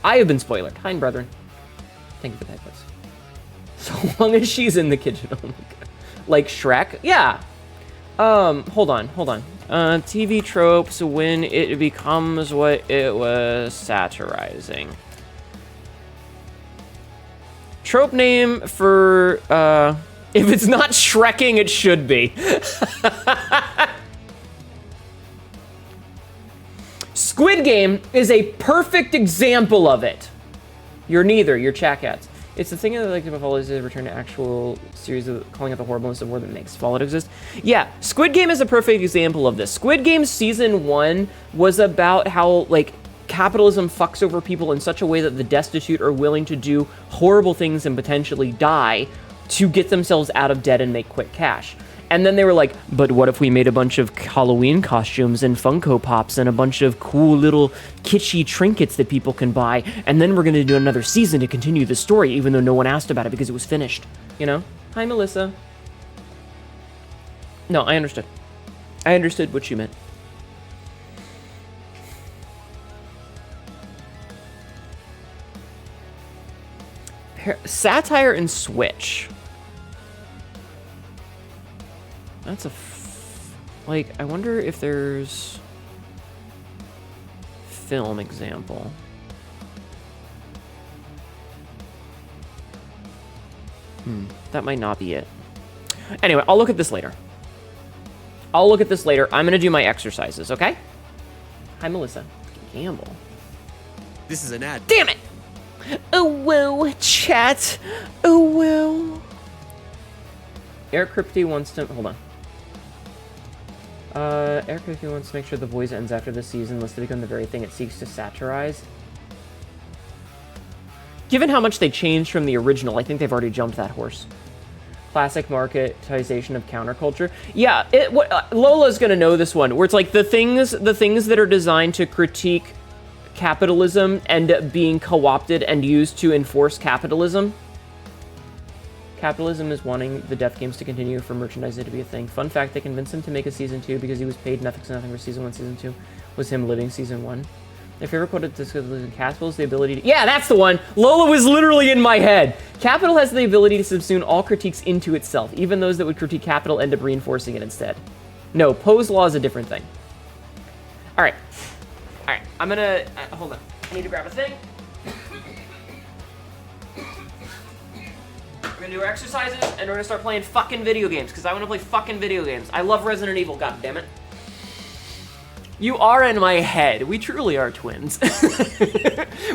I have been spoiled. Hi, brethren. Thank you for the headphones. So long as she's in the kitchen, oh my god. Like Shrek? Yeah. Hold on. TV tropes when it becomes what it was satirizing. Trope name for, if it's not Shrekking, it should be. Squid Game is a perfect example of it. You're neither, you're chat cats. It's the thing that I like about Fallout is to return to actual series of calling out the horribleness of war that makes Fallout exist. Yeah, Squid Game is a perfect example of this. Squid Game Season 1 was about how, like, capitalism fucks over people in such a way that the destitute are willing to do horrible things and potentially die to get themselves out of debt and make quick cash. And then they were like, but what if we made a bunch of Halloween costumes and Funko Pops and a bunch of cool little kitschy trinkets that people can buy, and then we're going to do another season to continue the story, even though no one asked about it because it was finished, you know? Hi, Melissa. No, I understood. I understood what you meant. Satire and Switch. That's a like, I wonder if there's film example. That might not be it. Anyway, I'll look at this later. I'm gonna do my exercises, okay? Hi, Melissa. Gamble. This is an ad. Damn it! Oh, whoa, chat. Oh, whoa. Eric Crypty wants to... Hold on. Eric Crypty wants to make sure the voice ends after the season, lest it become the very thing it seeks to satirize. Given how much they changed from the original, I think they've already jumped that horse. Classic marketization of counterculture. Yeah, Lola's gonna know this one, where it's like the things that are designed to critique capitalism end up being co-opted and used to enforce capitalism. Capitalism is wanting the death games to continue for merchandise to be a thing. Fun fact, they convinced him to make a season 2 because he was paid nothing for season 1. Season 2 was him living season 1. My favorite quote is Capital has the ability to... Yeah, that's the one! Lola was literally in my head! Capital has the ability to subsume all critiques into itself. Even those that would critique Capital end up reinforcing it instead. No, Poe's law is a different thing. Alright, I'm gonna... hold on. I need to grab a thing. We're gonna do our exercises, and we're gonna start playing fucking video games, because I want to play fucking video games. I love Resident Evil, goddammit. You are in my head. We truly are twins.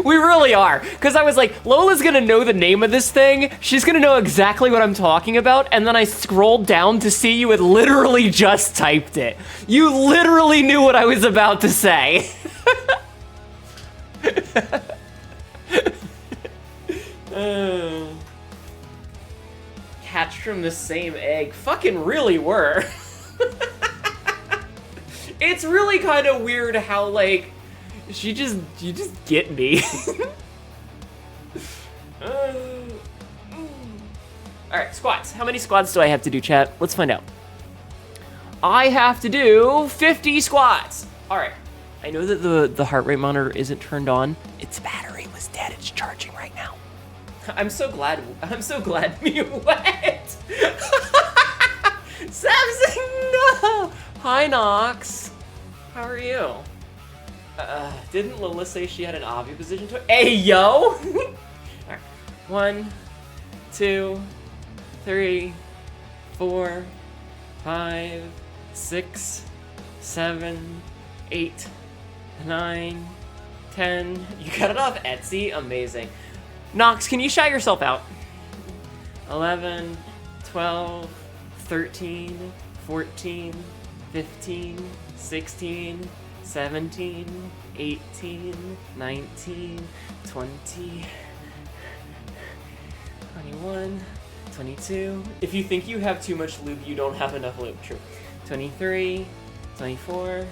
We really are. Because I was like, Lola's gonna know the name of this thing. She's gonna know exactly what I'm talking about. And then I scrolled down to see you had literally just typed it. You literally knew what I was about to say. Hatched from the same egg. Fucking really were. It's really kind of weird how, like, you just get me. Alright, squats. How many squats do I have to do, chat? Let's find out. I have to do 50 squats. Alright. I know that the heart rate monitor isn't turned on. Its battery was dead. It's charging right now. I'm so glad me wet. Samson, no! Hi, Nox. How are you? Didn't Lola say she had an oviposition to it? Hey, yo! Alright. 1, 2, 3, 4, 5, 6, 7, 8, 9, 10. You got it off Etsy? Amazing. Nox, can you shout yourself out? 11, 12, 13, 14, 15, 16, 17, 18, 19, 20, 21, 22. If you think you have too much lube, you don't have enough lube. True. 23, 24,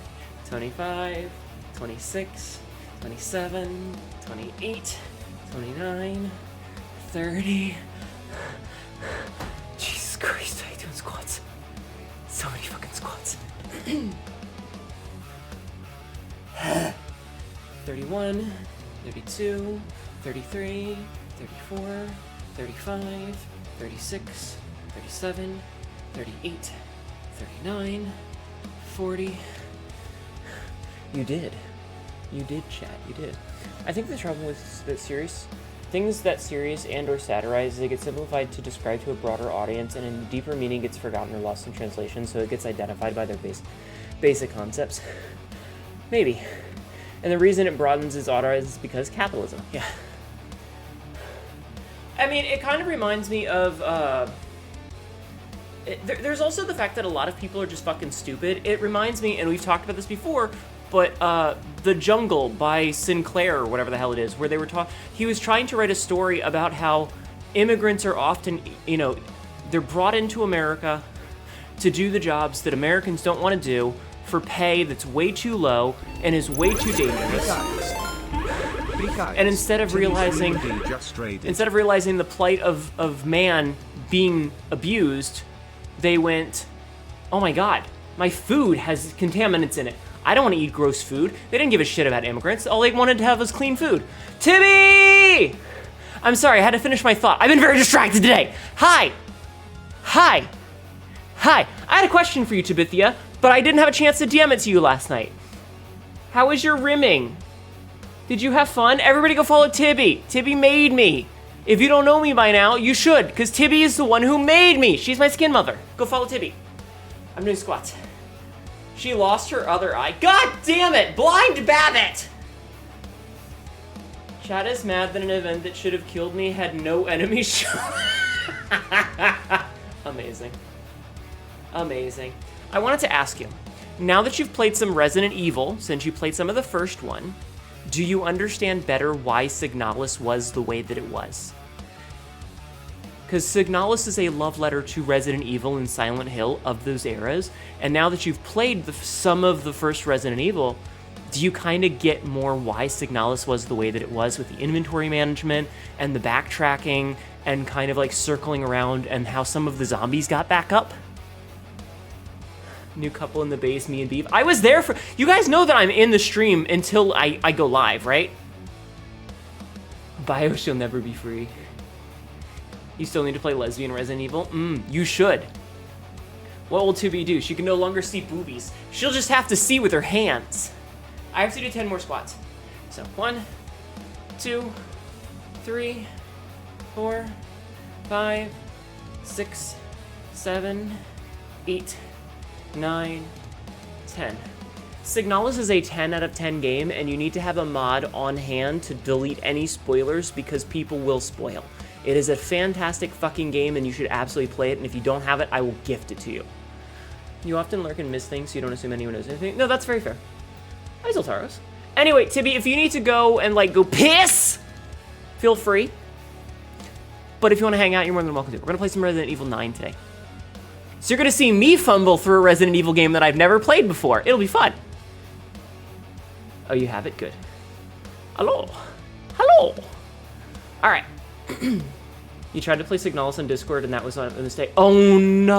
25, 26, 27, 28, 29, 30. Jesus Christ, I doing squats. So many fucking squats. 31, 32, 33, 34, 35, 36, 37, 38, 39, 40. You did. You did, chat. You did. I think the trouble with that series, things that serious and or satirize, they get simplified to describe to a broader audience, and in deeper meaning gets forgotten or lost in translation, so it gets identified by their basic concepts. Maybe. And the reason it broadens its audience is because capitalism. Yeah. I mean, it kind of reminds me of, there's also the fact that a lot of people are just fucking stupid. It reminds me, and we've talked about this before, but The Jungle by Sinclair, or whatever the hell it is, where they were he was trying to write a story about how immigrants are often, you know, they're brought into America to do the jobs that Americans don't want to do for pay that's way too low and is way too dangerous. And instead of realizing the plight of man being abused, they went, oh my god, my food has contaminants in it. I don't want to eat gross food. They didn't give a shit about immigrants. All they wanted to have was clean food. Tibby! I'm sorry, I had to finish my thought. I've been very distracted today. Hi! I had a question for you, Tabithia, but I didn't have a chance to DM it to you last night. How was your rimming? Did you have fun? Everybody go follow Tibby. Tibby made me. If you don't know me by now, you should, because Tibby is the one who made me. She's my skin mother. Go follow Tibby. I'm doing squats. She lost her other eye. God damn it! Blind Babbitt! Chad is mad that an event that should have killed me had no enemy show. Amazing. Amazing. I wanted to ask you, now that you've played some Resident Evil, since you played some of the first one, do you understand better why Signalis was the way that it was? Because Signalis is a love letter to Resident Evil and Silent Hill of those eras, and now that you've played some of the first Resident Evil, do you kind of get more why Signalis was the way that it was with the inventory management and the backtracking and kind of like circling around and how some of the zombies got back up? New couple in the base, me and Beef. I was there for... You guys know that I'm in the stream until I go live, right? Bio shall never be free. You still need to play lesbian Resident Evil? You should. What will 2B do? She can no longer see boobies. She'll just have to see with her hands. I have to do 10 more squats. So 1, 2, 3, 4, 5, 6, 7, 8, 9, 10. Signalis is a 10 out of 10 game, and you need to have a mod on hand to delete any spoilers because people will spoil. It is a fantastic fucking game, and you should absolutely play it, and if you don't have it, I will gift it to you. You often lurk and miss things, so you don't assume anyone knows anything. No, that's very fair. Hi, Zoltaros. Anyway, Tibby, if you need to go and, like, go piss, feel free. But if you want to hang out, you're more than welcome to. We're going to play some Resident Evil 9 today. So you're going to see me fumble through a Resident Evil game that I've never played before. It'll be fun. Oh, you have it? Good. Hello. Hello. All right. You tried to play Signalis on Discord, and that was a mistake. Oh, no.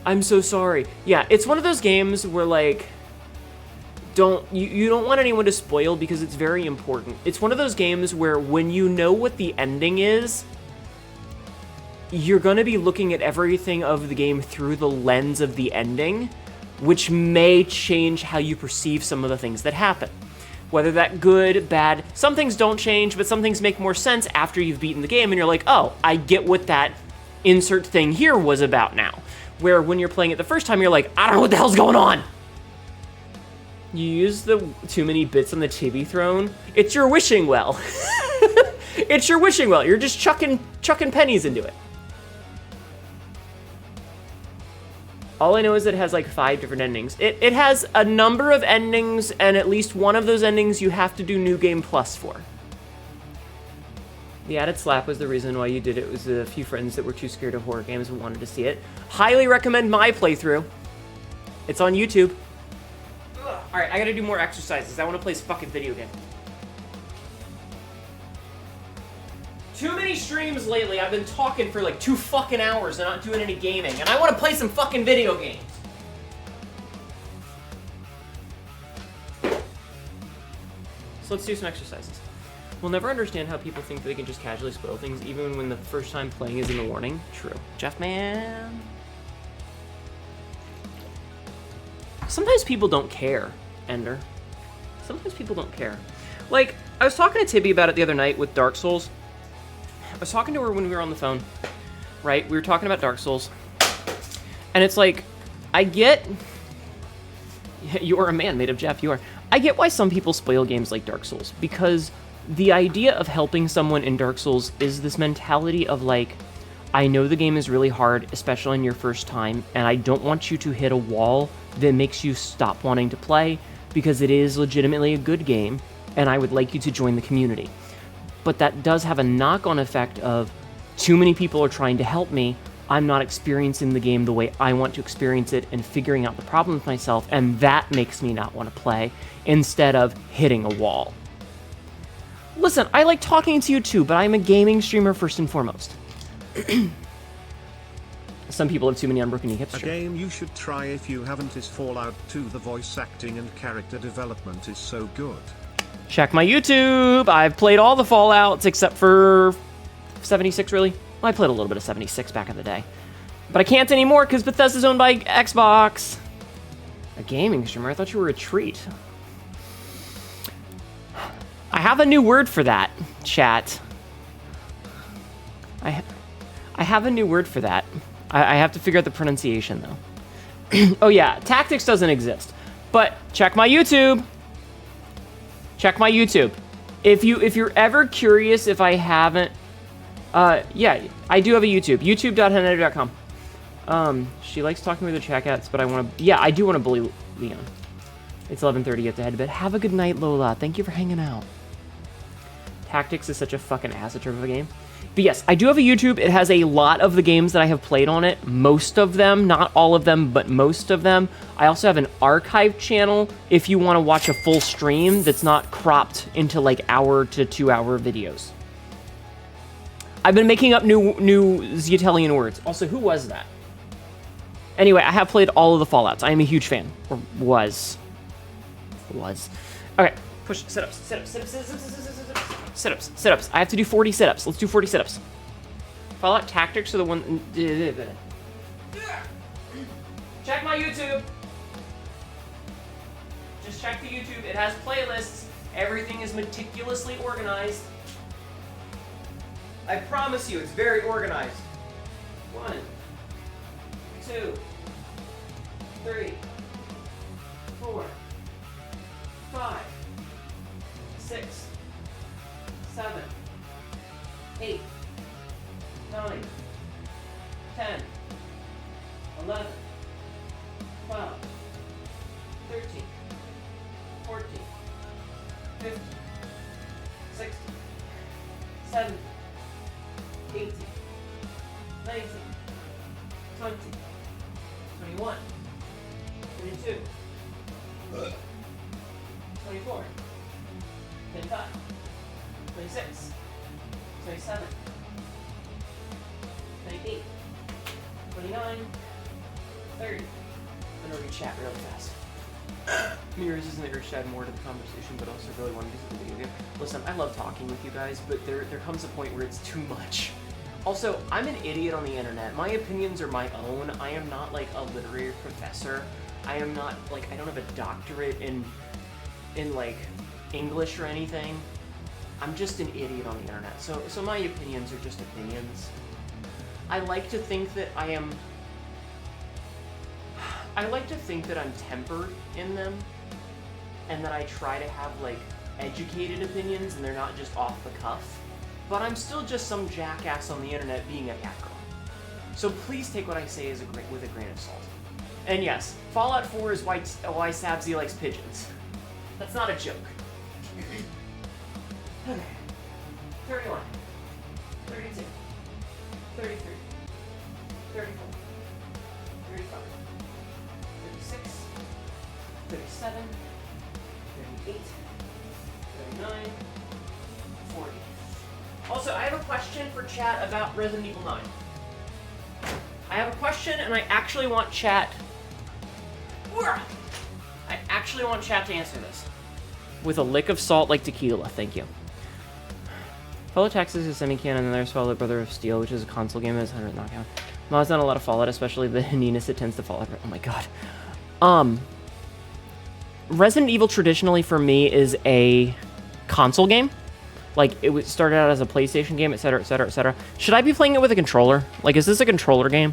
I'm so sorry. Yeah, it's one of those games where, like, you don't want anyone to spoil because it's very important. It's one of those games where when you know what the ending is, you're going to be looking at everything of the game through the lens of the ending, which may change how you perceive some of the things that happen. Whether that good, bad, some things don't change, but some things make more sense after you've beaten the game and you're like, oh, I get what that insert thing here was about now. Where when you're playing it the first time, you're like, I don't know what the hell's going on. You use the too many bits on the Tibby throne. It's your wishing well. It's your wishing well. You're just chucking pennies into it. All I know is that it has like 5 different endings. It has a number of endings, and at least one of those endings you have to do New Game Plus for. The added slap was the reason why you did it. It was a few friends that were too scared of horror games and wanted to see it. Highly recommend my playthrough. It's on YouTube. Ugh. All right, I gotta do more exercises. I want to play this fucking video game. Too many streams lately. I've been talking for like 2 fucking hours and not doing any gaming, and I want to play some fucking video games. So let's do some exercises. We'll never understand how people think that they can just casually spoil things, even when the first time playing is in the warning. True. Jeff, man. Sometimes people don't care, Ender. Sometimes people don't care. Like, I was talking to Tibby about it the other night with Dark Souls. I was talking to her when we were on the phone, right? We were talking about Dark Souls. And it's like, I get... You are a man made of Jeff, you are. I get why some people spoil games like Dark Souls, because the idea of helping someone in Dark Souls is this mentality of like, I know the game is really hard, especially on your first time, and I don't want you to hit a wall that makes you stop wanting to play, because it is legitimately a good game, and I would like you to join the community. But that does have a knock-on effect of, too many people are trying to help me, I'm not experiencing the game the way I want to experience it and figuring out the problems myself, and that makes me not want to play, instead of hitting a wall. Listen, I like talking to you too, but I'm a gaming streamer first and foremost. Some people have too many unbroken kneecaps. A game you should try if you haven't is Fallout 2. The voice acting and character development is so good. Check my YouTube. I've played all the Fallouts except for 76, really. Well, I played a little bit of 76 back in the day. But I can't anymore because Bethesda's owned by Xbox. A gaming streamer? I thought you were a treat. I have a new word for that, chat. I have a new word for that. I have to figure out the pronunciation, though. Oh, yeah. Tactics doesn't exist. But check my YouTube. Check my YouTube. If you're ever curious if I haven't... yeah, I do have a YouTube. youtube.hnetu.com. She likes talking with the chat cats, but I want to... Yeah, I do want to bully Leon. It's 11:30, you have to head to bed. Have a good night, Lola. Thank you for hanging out. Tactics is such a fucking asset of a game. But yes, I do have a YouTube. It has a lot of the games that I have played on it. Most of them, not all of them, but most of them. I also have an archive channel if you want to watch a full stream that's not cropped into like hour to 2 hour videos. I've been making up new Zeatelian words. Also, who was that? Anyway, I have played all of the Fallouts. I am a huge fan. Or was. Okay, push, sit-ups. Sit-ups. I have to do 40 sit-ups. Let's do 40 sit-ups. Fallout Tactics are the one... Check my YouTube. Just check the YouTube. It has playlists. Everything is meticulously organized. I promise you, it's very organized. 1, 2, 3, 4, 5, 6, 7, 8, 9, 10, 11, 12, 13, 14, 15, 16, 17, 18, 19, 20, 21, 22, 24, 25, 26, 27, 28, 29, 30. I'm gonna read chat really fast. Mirrors isn't there to add more to the conversation, but also really want to visit the video game. Listen, I love talking with you guys, but there comes a point where it's too much. Also, I'm an idiot on the internet. My opinions are my own. I am not like a literary professor. I am not like, I don't have a doctorate in like English or anything. I'm just an idiot on the internet. So my opinions are just opinions. I like to think that I'm tempered in them, and that I try to have like educated opinions and they're not just off the cuff. But I'm still just some jackass on the internet being a catgirl. So please take what I say with a grain of salt. And yes, Fallout 4 is why Sabzi likes pigeons. That's not a joke. Okay. 31, 32, 33, 34, 35, 36, 37, 38, 39, 40. Also, I have a question for chat about Resident Evil 9. I have a question, and I actually want chat... I actually want chat to answer this. With a lick of salt like tequila, thank you. Fallout Tactics is a semi-canon, and there's Fallout Brother of Steel, which is a console game that has 100 knockout. Mod's not a lot of Fallout, especially the Hnetus it tends to fall over. Oh my god. Resident Evil traditionally for me is a console game. Like, started out as a PlayStation game, etc., etc., etc. Should I be playing it with a controller? Like, is this a controller game?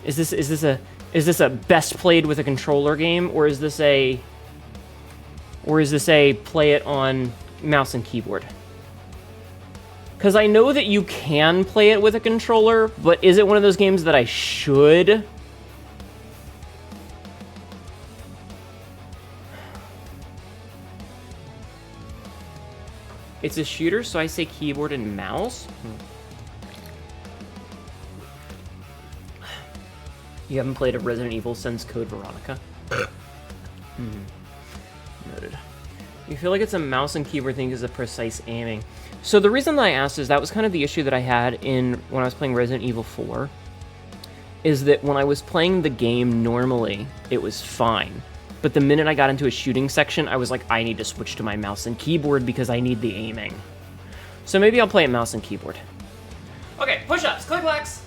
Is this a best played with a controller game, or is this a play it on mouse and keyboard? Because I know that you can play it with a controller, but is it one of those games that I should? It's a shooter, so I say keyboard and mouse. You haven't played a Resident Evil since Code Veronica? Noted. You feel like it's a mouse and keyboard thing because of precise aiming. So the reason that I asked is that was kind of the issue that I had when I was playing Resident Evil 4, is that when I was playing the game normally, it was fine. But the minute I got into a shooting section, I was like, I need to switch to my mouse and keyboard because I need the aiming. So maybe I'll play it mouse and keyboard. Okay, push-ups, click-clacks.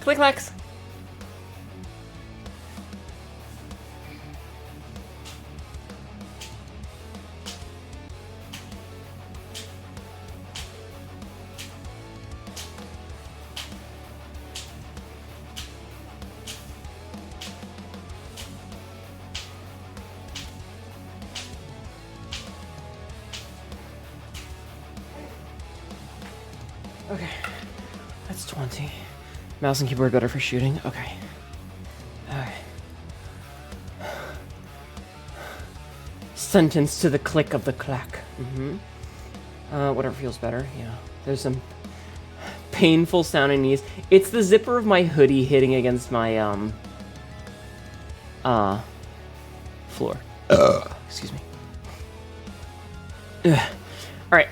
Click-clacks. Okay, that's 20. Mouse and keyboard better for shooting? Okay. Okay. Sentence to the click of the clack. Whatever feels better, yeah. There's some painful sounding knees. It's the zipper of my hoodie hitting against my, floor. Excuse me. Alright,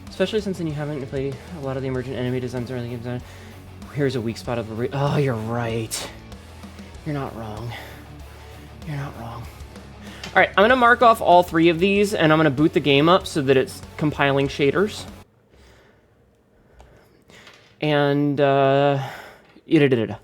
especially since then you haven't played a lot of the emergent enemy designs or anything design. Here's a weak spot of the oh, you're right. You're not wrong. You're not wrong. Alright, I'm gonna mark off all 3 of these, and I'm gonna boot the game up so that it's compiling shaders. And, da-da-da-da.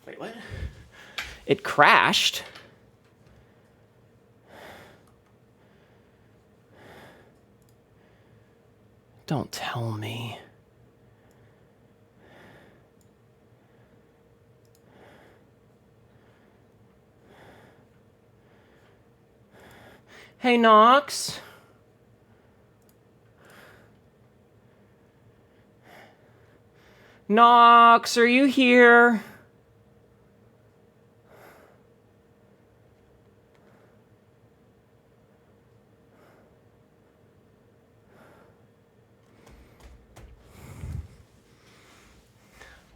Wait, what? It crashed. Don't tell me. Hey, Nox. Nox, are you here?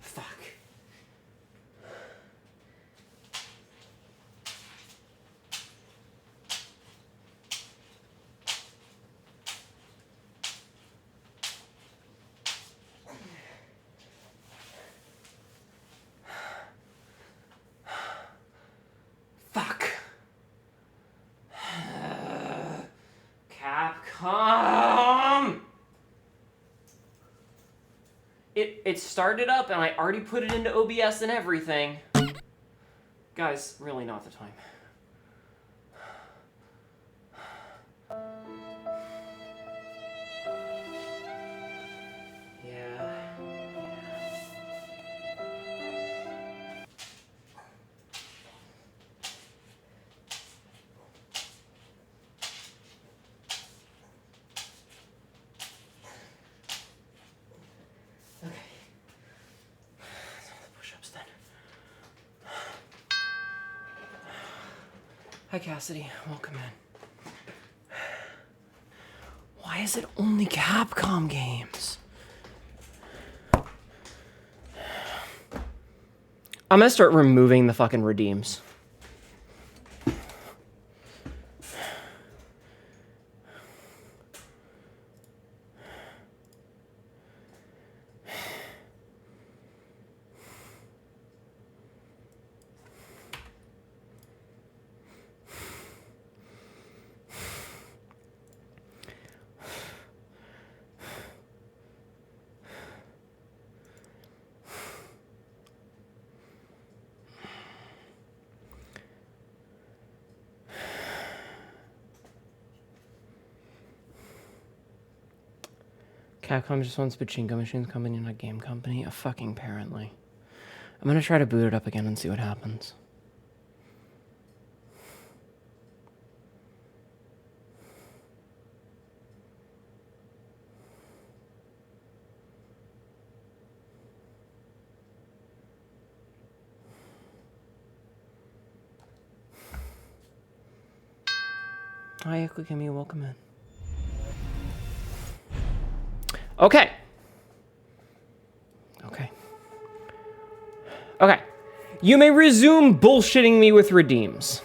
Fuck. Fuck. Capcom! It started up and I already put it into OBS and everything. Guys, really not the time. Yeah. Okay. Some of the push-ups then. Hi, Cassidy. Welcome in. Why is it only Capcom games? I'm gonna start removing the fucking redeems. Capcom just wants Pachinko Machines Company, not Game Company. A fucking apparently. I'm gonna try to boot it up again and see what happens. Hi, Ekukemi, welcome in. Okay. Okay. You may resume bullshitting me with redeems.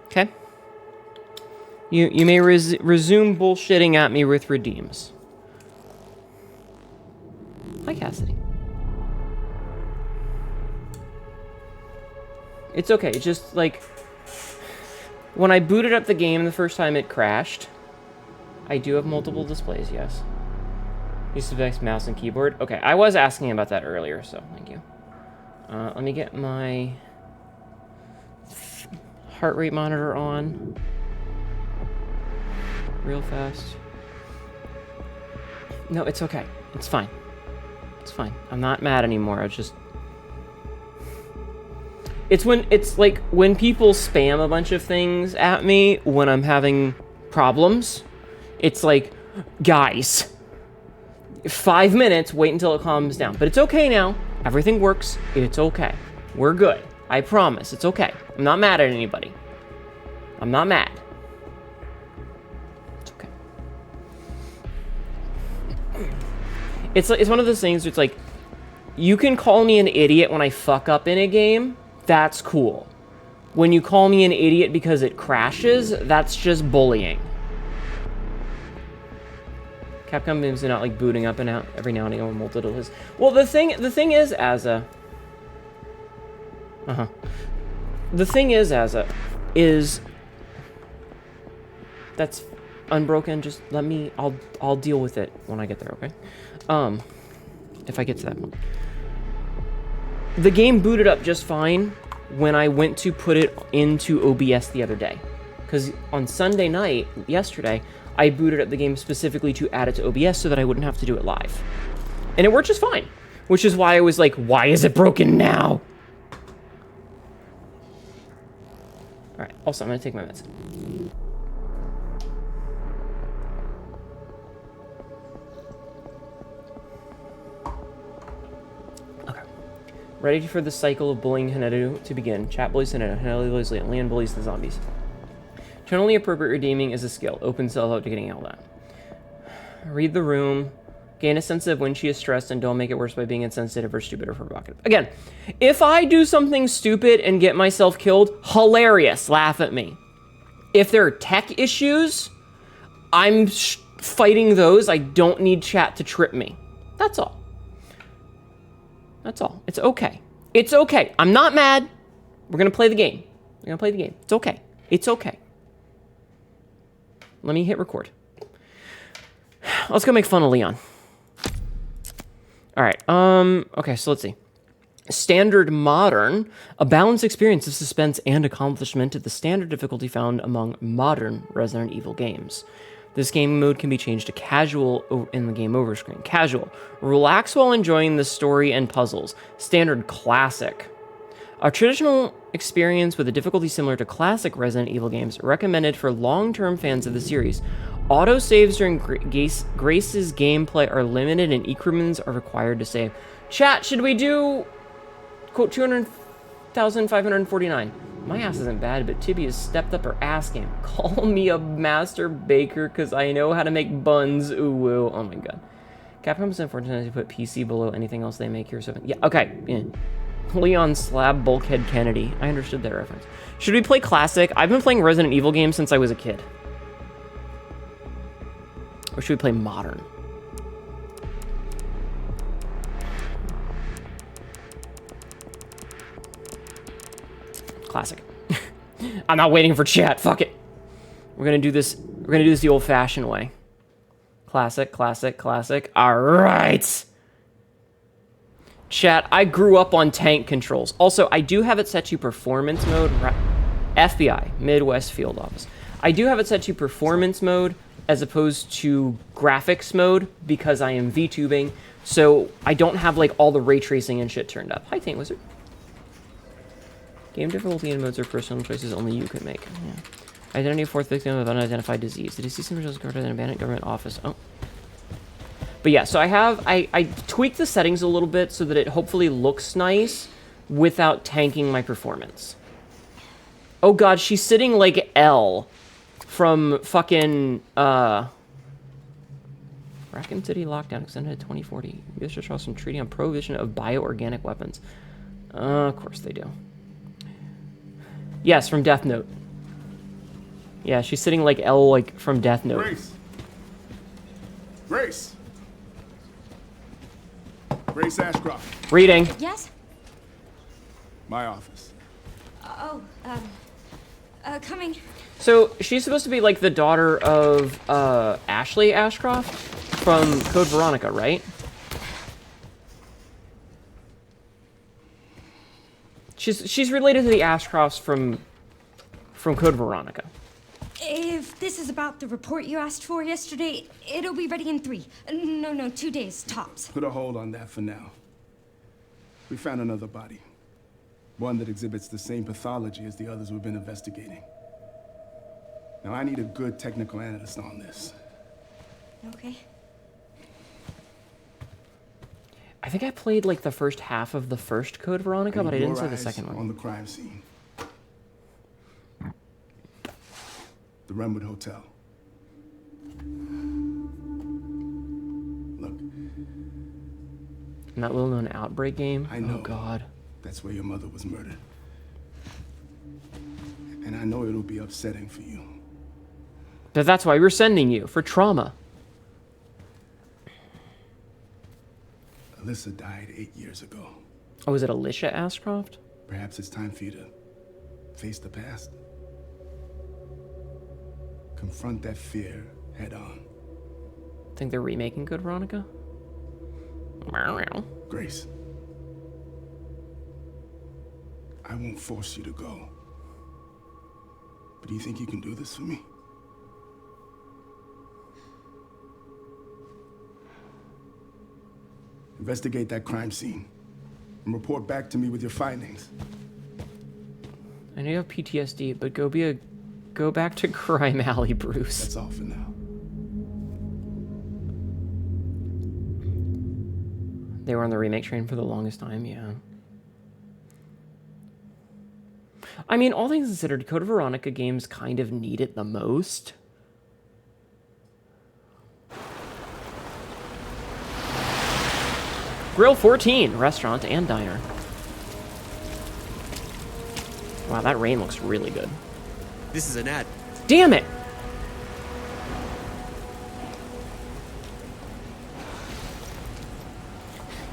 Okay? You may resume bullshitting at me with redeems. Hi, Cassidy. It's okay. It's just, like... When I booted up the game the first time, it crashed. I do have multiple displays, yes. Use of mouse and keyboard. Okay, I was asking about that earlier, so thank you. Let me get my heart rate monitor on real fast. No, it's okay. It's fine. It's fine. I'm not mad anymore. It's like when people spam a bunch of things at me when I'm having problems. It's like, guys, 5 minutes, wait until it calms down. But it's okay now. Everything works. It's okay. We're good. I promise. It's okay. I'm not mad at anybody. I'm not mad. It's okay. It's one of those things where it's like, you can call me an idiot when I fuck up in a game. That's cool. When you call me an idiot because it crashes, that's just bullying. Capcom games are not like booting up and out every now and again with multiple hits. Well, the thing is, Azza. The thing is, Azza, is that's unbroken. Just let me. I'll deal with it when I get there. Okay. If I get to that point. The game booted up just fine when I went to put it into OBS the other day. Because on Sunday night, yesterday, I booted up the game specifically to add it to OBS so that I wouldn't have to do it live. And it worked just fine. Which is why I was like, why is it broken now? Alright, also, I'm going to take my meds. Ready for the cycle of bullying Hnetu to begin. Chat bullies Hnetu, Hnetu bullies Leon, Leon bullies the zombies. Tonally appropriate redeeming is a skill. Open cell out to getting yelled at. Read the room. Gain a sense of when she is stressed and don't make it worse by being insensitive or stupid or provocative. Again, if I do something stupid and get myself killed, hilarious. Laugh at me. If there are tech issues, I'm fighting those. I don't need chat to trip me. That's all. That's all. It's okay. It's okay. I'm not mad. We're going to play the game. We're going to play the game. It's okay. It's okay. Let me hit record. Let's go make fun of Leon. All right. Okay, so let's see. Standard Modern, a balanced experience of suspense and accomplishment at the standard difficulty found among modern Resident Evil games. This game mode can be changed to casual in the game over screen. Casual. Relax while enjoying the story and puzzles. Standard Classic. A traditional experience with a difficulty similar to classic Resident Evil games, recommended for long-term fans of the series. Auto-saves during Grace's gameplay are limited and increments are required to save. Chat, should we do... quote 200,549. My ass isn't bad, but Tibby has stepped up her ass game. Call me a master baker, because I know how to make buns. Ooh, woo. Oh my god. Capcom's unfortunate to put PC below anything else they make here. So yeah, okay. Yeah. Leon Slab Bulkhead Kennedy. I understood that reference. Should we play Classic? I've been playing Resident Evil games since I was a kid. Or should we play Modern? Classic. I'm not waiting for chat. Fuck it. We're gonna do this. We're gonna do this the old-fashioned way. Classic, classic, classic. All right. Chat, I grew up on tank controls. Also, I do have it set to performance mode. FBI, Midwest Field Office. I do have it set to performance mode as opposed to graphics mode because I am VTubing, so I don't have like all the ray tracing and shit turned up. Hi, Taint Wizard. Game difficulty and modes are personal choices only you can make. Yeah. Identity of fourth victim of unidentified disease. The deceased individual is guarded in an abandoned government office. Oh. But yeah, so I tweaked the settings a little bit so that it hopefully looks nice without tanking my performance. Oh god, she's sitting like L from fucking, Raccoon City lockdown extended to 2040. U.S. just some treaty on prohibition of bioorganic weapons. Of course they do. Yes, from Death Note. Yeah, she's sitting like L, like from Death Note. Grace. Grace. Grace Ashcroft. Reading. Yes? My office. Coming. So she's supposed to be like the daughter of Ashley Ashcroft from Code Veronica, right? She's related to the Ashcrofts from Code Veronica. If this is about the report you asked for yesterday, it'll be ready in 3. No, 2 days, tops. Put a hold on that for now. We found another body. One that exhibits the same pathology as the others we've been investigating. Now, I need a good technical analyst on this. Okay. I think I played like the first half of the first Code Veronica, but I didn't play the second one. On the crime scene. The Renwood Hotel. Look. And that little known Outbreak game? I know. Oh god. That's where your mother was murdered. And I know it'll be upsetting for you. But that's why we're sending you, for trauma. Alyssa died 8 years ago. Oh, is it Alicia Ashcroft? Perhaps it's time for you to face the past. Confront that fear head on. Think they're remaking Code Veronica? Grace. I won't force you to go. But do you think you can do this for me? Investigate that crime scene and report back to me with your findings. I know you have PTSD, but go back to Crime Alley, Bruce. That's all for now. They were on the remake train for the longest time, yeah. I mean, all things considered, Code Veronica games kind of need it the most. Grill 14, restaurant and diner. Wow, that rain looks really good. This is an ad. Damn it!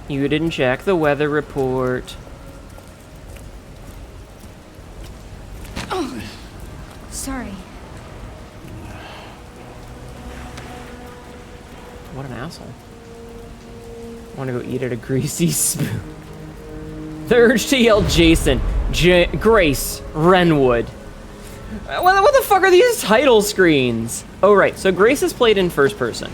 You didn't check the weather report. Oh, sorry. What an asshole. I want to go eat at a greasy spoon. The urge to yell Jason, Grace, Renwood. What the fuck are these title screens? Oh, right. So Grace is played in first person.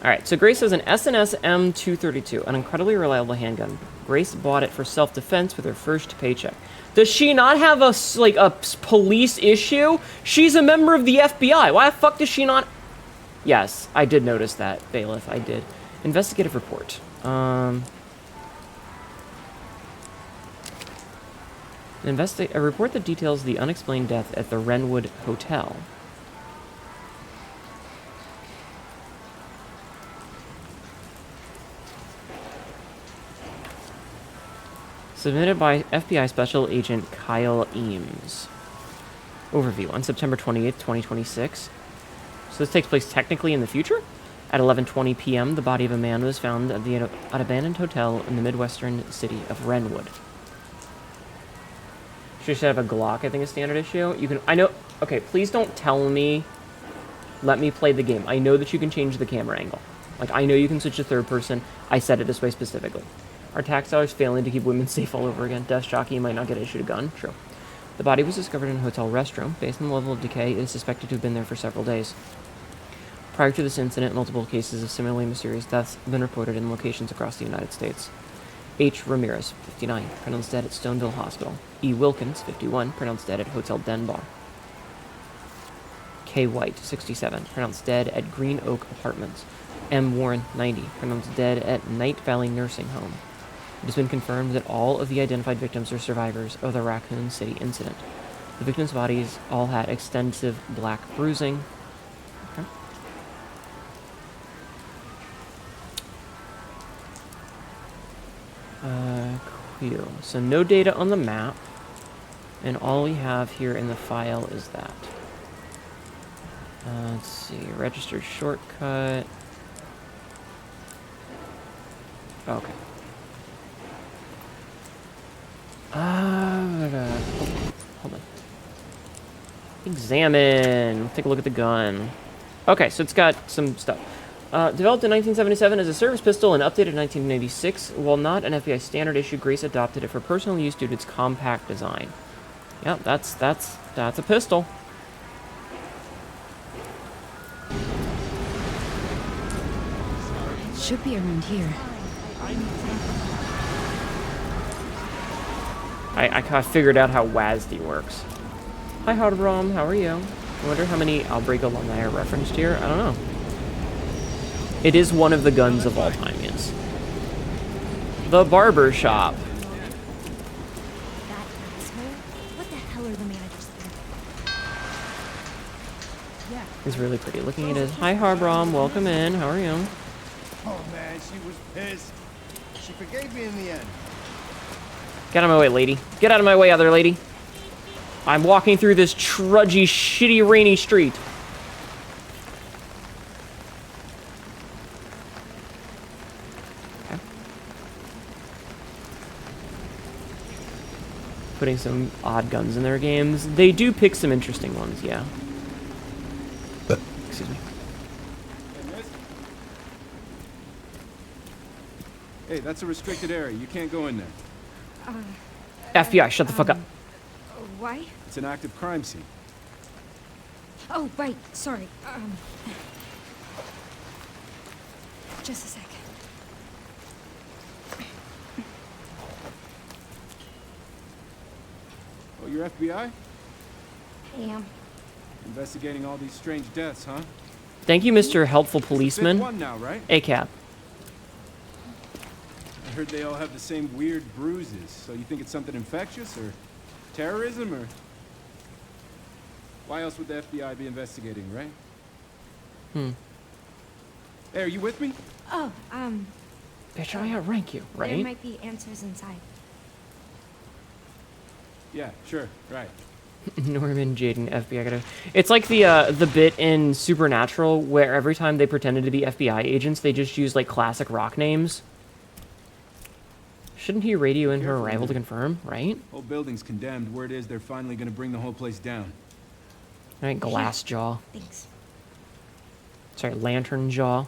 All right. So Grace has an SNS M232, an incredibly reliable handgun. Grace bought it for self-defense with her first paycheck. Does she not have a police issue? She's a member of the FBI. Why the fuck does she not? Yes, I did notice that, Bailiff. I did. Investigative report. A report that details the unexplained death at the Renwood Hotel. Submitted by FBI Special Agent Kyle Eames. Overview. On September 28th, 2026. So this takes place technically in the future? At 11:20 p.m., the body of a man was found at an abandoned hotel in the midwestern city of Renwood. Should have a Glock, I think, a standard issue. You can, I know, okay, please don't tell me, let me play the game. I know that you can change the camera angle. Like, I know you can switch to third person. I said it this way specifically. Our tax dollars failing to keep women safe all over again. Desk jockey, you might not get issued a gun. True. The body was discovered in a hotel restroom. Based on the level of decay, it is suspected to have been there for several days. Prior to this incident, multiple cases of similarly mysterious deaths have been reported in locations across the United States. H. Ramirez, 59, pronounced dead at Stoneville Hospital. E. Wilkins, 51, pronounced dead at Hotel Denbar. K. White, 67, pronounced dead at Green Oak Apartments. M. Warren, 90, pronounced dead at Night Valley Nursing Home. It has been confirmed that all of the identified victims are survivors of the Raccoon City incident. The victims' bodies all had extensive black bruising. Okay. Cool. So no data on the map, and all we have here in the file is that. Let's see, registered shortcut. Okay. Hold on. Examine. Take a look at the gun. Okay, so it's got some stuff. Developed in 1977 as a service pistol and updated in 1986. While not an FBI standard issue, Grace adopted it for personal use due to its compact design. Yep, that's a pistol. It should be around here. I figured out how WASD works. Hi, Hardbrom, how are you? I wonder how many Outbreak alumni are referenced here. I don't know. It is one of the guns of all time, yes. The barber shop. That asshole? What the hell are the managers doing? He's really pretty. Looking at his... Hi, Harbrom. Welcome in. How are you? Oh man, she was pissed. She forgave me in the end. Get out of my way, lady. Get out of my way, other lady. I'm walking through this trudgy, shitty, rainy street. Okay. Putting some odd guns in their games. They do pick some interesting ones, yeah. Excuse me. Hey, that's a restricted area. You can't go in there. FBI, shut the fuck up. Why? It's an active crime scene. Oh, right. Sorry. Just a second. Oh, you're FBI? I am. Investigating all these strange deaths, huh? Thank you, Mr. Helpful Fifth Policeman. one now, right? ACAB. I heard they all have the same weird bruises. So you think it's something infectious or terrorism or... Why else would the FBI be investigating, right? Hey, are you with me? Oh, Bitch, I outrank you, there right? might be answers inside. Yeah, sure, right. Norman, Jaden, FBI gotta... It's like the bit in Supernatural where every time they pretended to be FBI agents, they just used, like, classic rock names. Shouldn't he radio in her Careful, arrival to man. confirm, right? Whole building's condemned. Word is they're finally gonna bring the whole place down. Right, glass jaw. Thanks. Sorry, lantern jaw.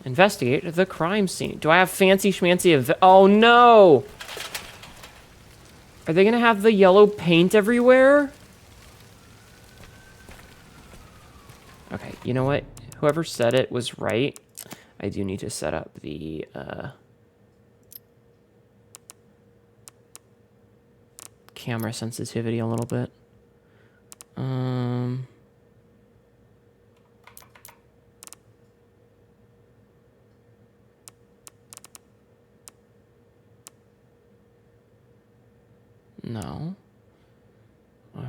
Investigate the crime scene. Do I have fancy schmancy oh no! Are they gonna have the yellow paint everywhere? Okay, you know what? Whoever said it was right. I do need to set up the, camera sensitivity a little bit. No. I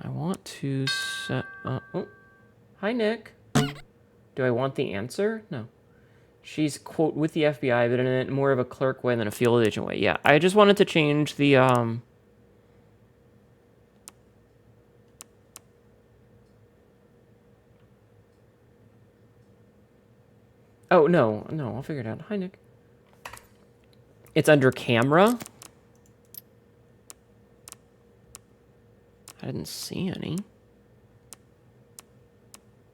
want to set up... Oh. Hi, Nick. Do I want the answer? No. She's, quote, with the FBI, but in a more of a clerk way than a field agent way. Yeah, I just wanted to change the, Oh, no, I'll figure it out. Hi, Nick. It's under camera. I didn't see any.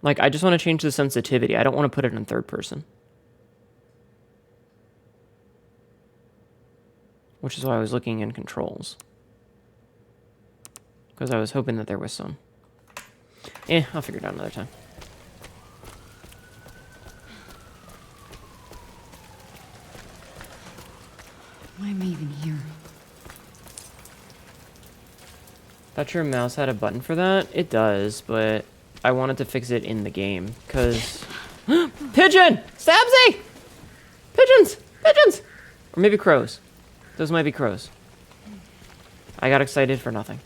Like, I just want to change the sensitivity. I don't want to put it in third person. Which is why I was looking in controls. Because I was hoping that there was some. I'll figure it out another time. Why am I even here? Thought your mouse had a button for that? It does, but I wanted to fix it in the game, because... Pigeon! Stabsy! Pigeons! Pigeons! Or maybe crows. Those might be crows. I got excited for nothing.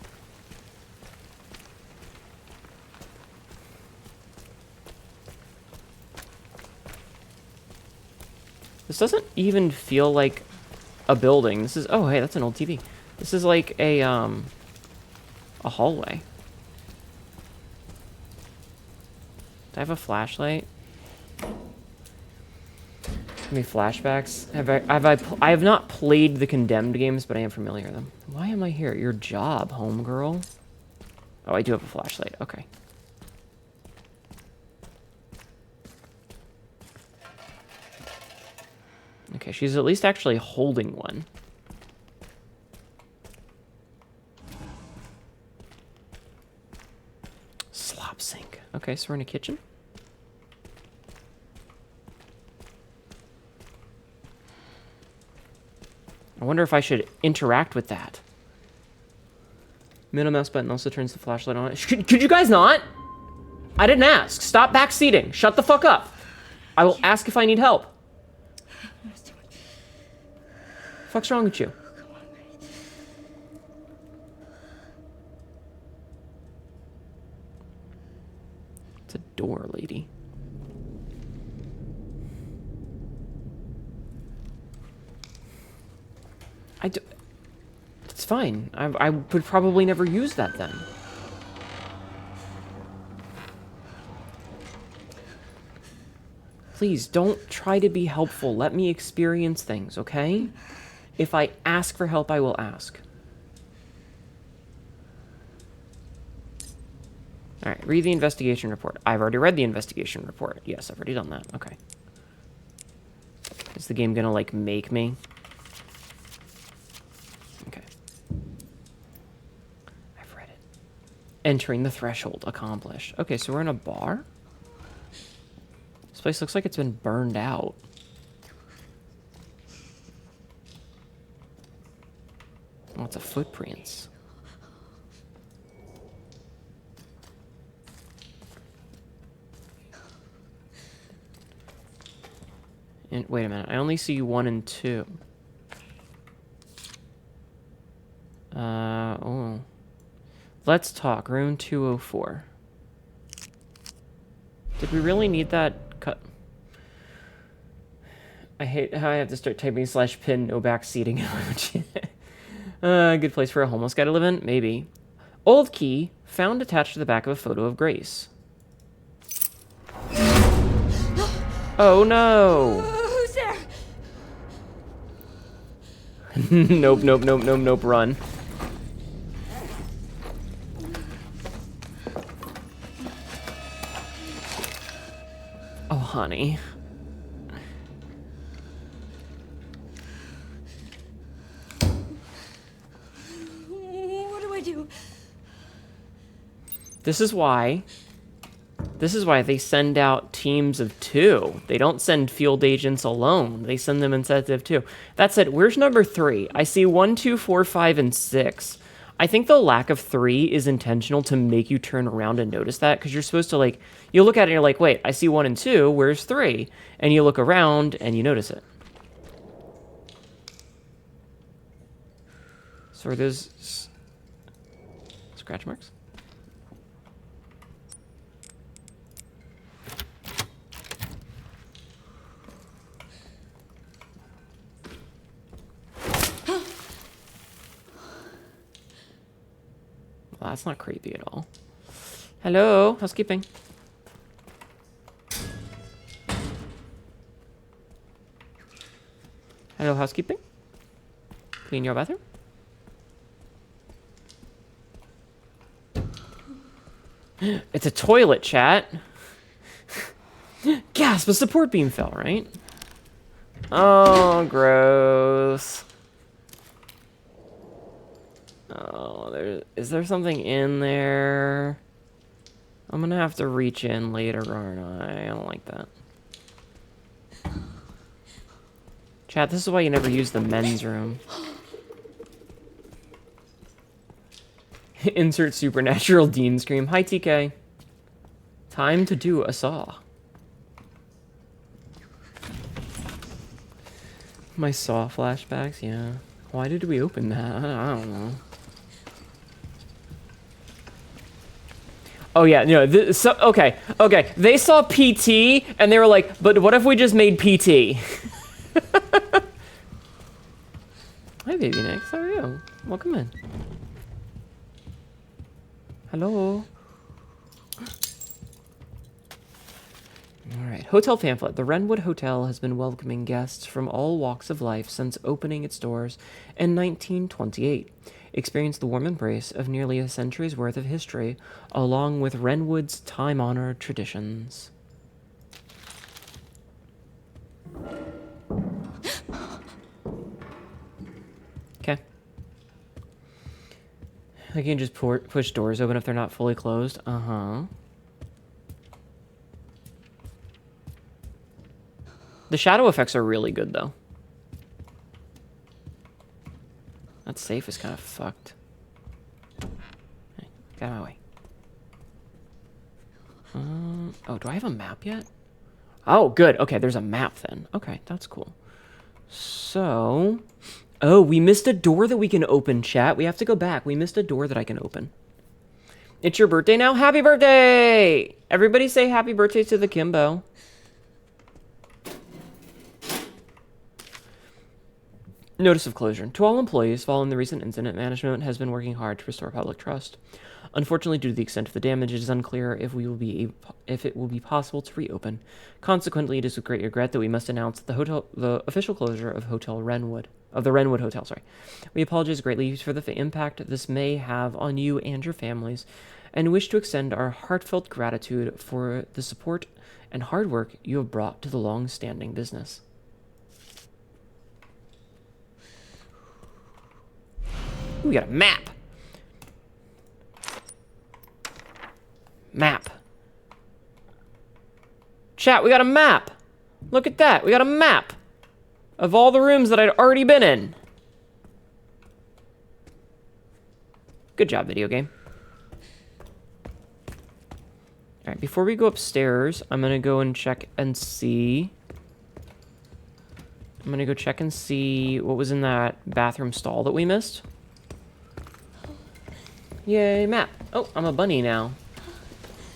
This doesn't even feel like a building. This is... Oh, hey, that's an old TV. This is like a hallway. Do I have a flashlight? Any flashbacks? I have not played the Condemned games, but I am familiar with them. Why am I here? Your job, homegirl. Oh, I do have a flashlight. Okay. Okay, she's at least actually holding one. Slop sink. Okay, so we're in a kitchen. I wonder if I should interact with that. Middle mouse button also turns the flashlight on. Could you guys not? I didn't ask. Stop backseating. Shut the fuck up. I will ask if I need help. Fuck's wrong with you? It's a door, lady. It's fine. I would probably never use that then. Please, don't try to be helpful. Let me experience things, okay? If I ask for help, I will ask. Alright, read the investigation report. I've already read the investigation report. Yes, I've already done that. Okay. Is the game gonna, like, make me? Okay. I've read it. Entering the threshold. Accomplished. Okay, so we're in a bar? This place looks like it's been burned out. Lots of footprints. And wait a minute, I only see 1 and 2. Oh. Let's talk. Room 204. Did we really need that cut? I hate how I have to start typing /pin, no backseating emoji. Good place for a homeless guy to live in? Maybe. Old key found attached to the back of a photo of Grace. Oh no! Who's there? Nope, nope, nope, nope, nope, run. Oh, honey. What do I do? This is why they send out teams of 2. They don't send field agents alone. They send them in sets of 2. That said, where's number 3? I see 1, 2, 4, 5, and 6. I think the lack of 3 is intentional to make you turn around and notice that, because you're supposed to, like, you look at it and you're like, wait, I see 1 and 2, where's 3? And you look around and you notice it. So are those scratch marks? Well, that's not creepy at all. Hello, housekeeping. Hello, housekeeping. Clean your bathroom. It's a toilet, chat. Gasp, a support beam fell, right? Oh, gross. Is there something in there? I'm gonna have to reach in later, aren't I? I don't like that. Chat, this is why you never use the men's room. Insert supernatural Dean scream. Hi, TK. Time to do a saw. My saw flashbacks, yeah. Why did we open that? I don't know. Oh yeah, no. Okay. They saw PT and they were like, "But what if we just made PT?" Hi, baby Nix. How are you? Welcome in. Hello. All right. Hotel pamphlet. The Wrenwood Hotel has been welcoming guests from all walks of life since opening its doors in 1928. Experience the warm embrace of nearly a century's worth of history, along with Wrenwood's time-honored traditions. Okay. I can just push doors open if they're not fully closed. Uh-huh. The shadow effects are really good, though. That safe is kind of fucked. Hey, get out of my way. Oh, do I have a map yet? Oh, good. Okay, there's a map then. Okay, that's cool. So... Oh, we missed a door that we can open, chat. We have to go back. We missed a door that I can open. It's your birthday now? Happy birthday! Everybody say happy birthday to the Kimbo. Notice of closure. To all employees, following the recent incident, management has been working hard to restore public trust. Unfortunately, due to the extent of the damage, it is unclear if it will be possible to reopen. Consequently, it is with great regret that we must announce the official closure of the Wrenwood Hotel. We apologize greatly for the impact this may have on you and your families, and wish to extend our heartfelt gratitude for the support and hard work you have brought to the long-standing business. We got a map. Map. Chat, we got a map. Look at that. We got a map of all the rooms that I'd already been in. Good job, video game. All right, before we go upstairs, I'm going to go and check and see. I'm going to go check and see what was in that bathroom stall that we missed. Yay, map. Oh, I'm a bunny now.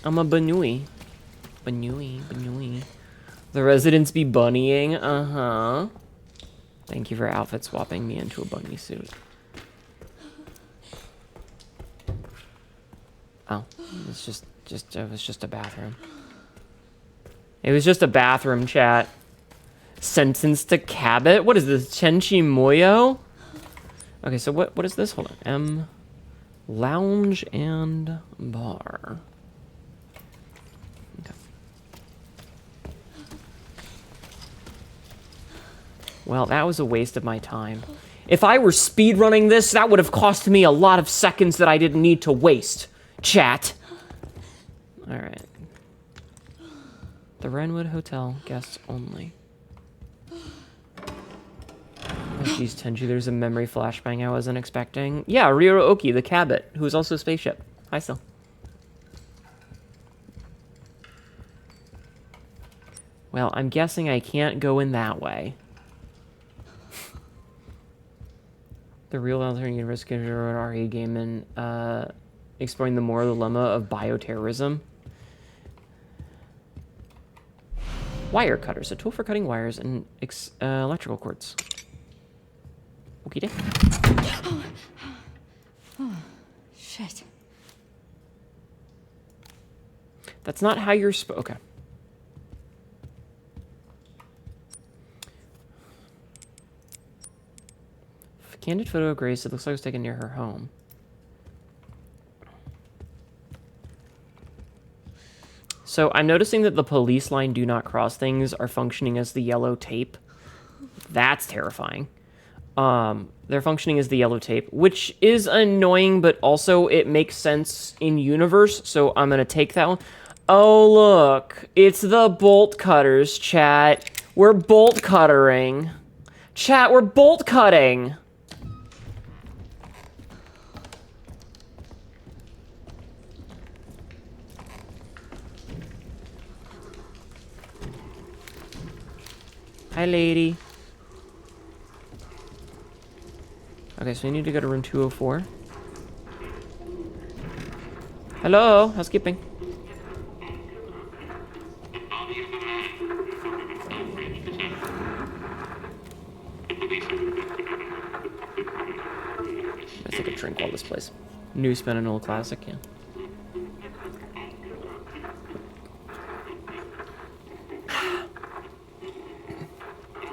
I'm a banui. Banui. The residents be bunnying. Uh-huh. Thank you for outfit swapping me into a bunny suit. Oh, it was just a bathroom. It was just a bathroom, chat. Sentenced to Cabot? What is this? Chenchi Moyo? Okay, so what is this? Hold on. M. Lounge and bar. Okay. Well, that was a waste of my time. If I were speedrunning this, that would have cost me a lot of seconds that I didn't need to waste. Chat. Alright. The Wrenwood Hotel, guests only. Oh, jeez, Tenji, there's a memory flashbang I wasn't expecting. Yeah, Ryoro Oki, the Cabot, who is also a spaceship. Hi, Sil. Well, I'm guessing I can't go in that way. The real alternate universe an RE game and exploring the moral dilemma of bioterrorism. Wire cutters, a tool for cutting wires and electrical cords. Okay. Oh, shit. That's not how you're okay. Candid photo of Grace. It looks like it was taken near her home. So I'm noticing that the police line do not cross things are functioning as the yellow tape. That's terrifying. They're functioning as the yellow tape, which is annoying, but also it makes sense in universe, so I'm gonna take that one. Oh, look. It's the bolt cutters, chat. We're bolt cuttering. Chat, we're bolt cutting. Hi, lady. Okay, so we need to go to room 204. Hello, housekeeping. Let's take a drink while this plays. New spin and old classic, yeah.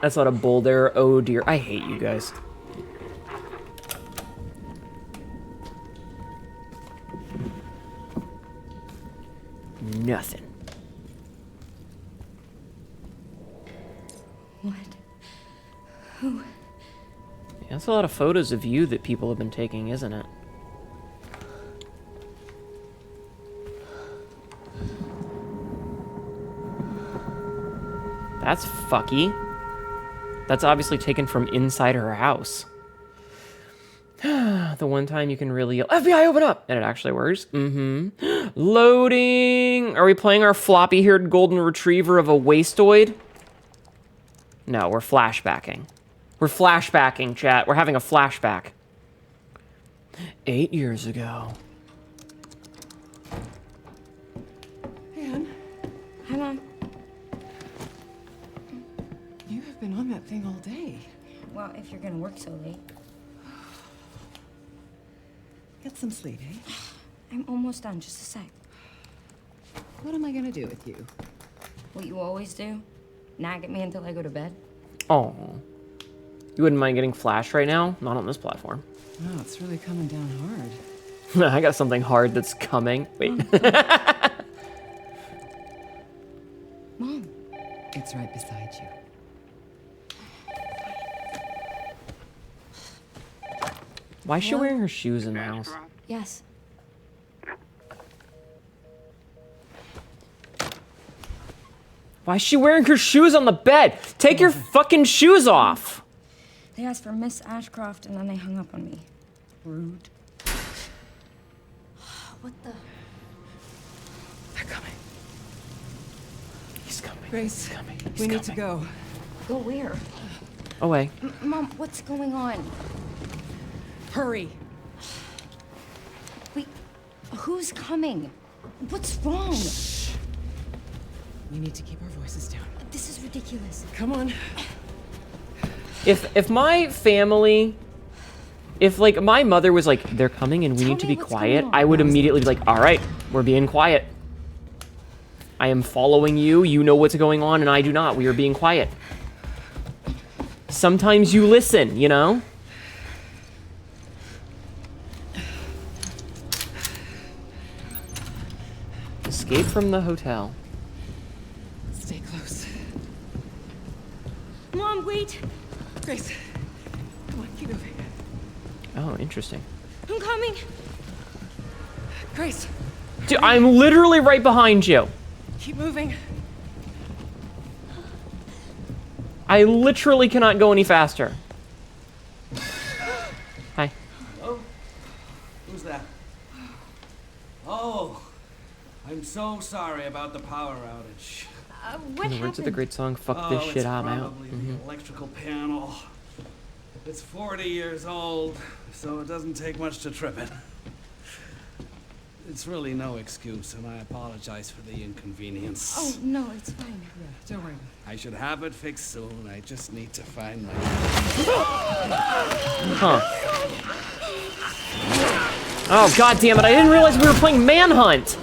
That's not a boulder. Oh dear, I hate you guys. Nothing. What? Who? Yeah, that's a lot of photos of you that people have been taking, isn't it? That's fucky. That's obviously taken from inside her house. The one time you can really yell, FBI, open up! And it actually works. Mm-hmm. Loading! Are we playing our floppy-haired golden retriever of a wastoid? No, we're flashbacking. We're flashbacking, chat. We're having a flashback. 8 years ago. Anne, Hi, Mom. you have been on that thing all day. Well, if you're gonna work so late. Get some sleep, eh? I'm almost done, just a sec. What am I gonna do with you? What you always do? Nag at me until I go to bed? Oh. You wouldn't mind getting flashed right now? Not on this platform. Oh, it's really coming down hard. I got something hard that's coming. Wait. Mom. It's right beside you. Why is she wearing her shoes in the house? Yes. Why is she wearing her shoes on the bed? Take your fucking shoes off! They asked for Miss Ashcroft and then they hung up on me. Rude. What the? They're coming. He's coming. Grace, coming. we need to go. Go where? Away. Mom, what's going on? Hurry. Wait, who's coming? What's wrong? We need to keep our voices down. This is ridiculous. Come on. If my family, if like my mother was like, they're coming and we Tell need to me be what's quiet, going on. I would immediately be like, all right, we're being quiet. I am following you. You know what's going on and I do not. We are being quiet. Sometimes you listen, you know? Escape from the hotel. Stay close. Mom, wait! Grace, come on, keep moving. Oh, interesting. I'm coming! Grace, Dude, I'm literally right behind you. keep moving. I literally cannot go any faster. Hi. Hello? Who's that? Oh, I'm so sorry about the power outage. What In the words of the happened? great song, fuck this shit, it's I'm out. probably the electrical panel. It's 40 years old, so it doesn't take much to trip it. It's really no excuse, and I apologize for the inconvenience. Oh, no, it's fine. Yeah, don't worry. I should have it fixed soon. I just need to find my... Huh. Oh, god damn it, I didn't realize we were playing Manhunt!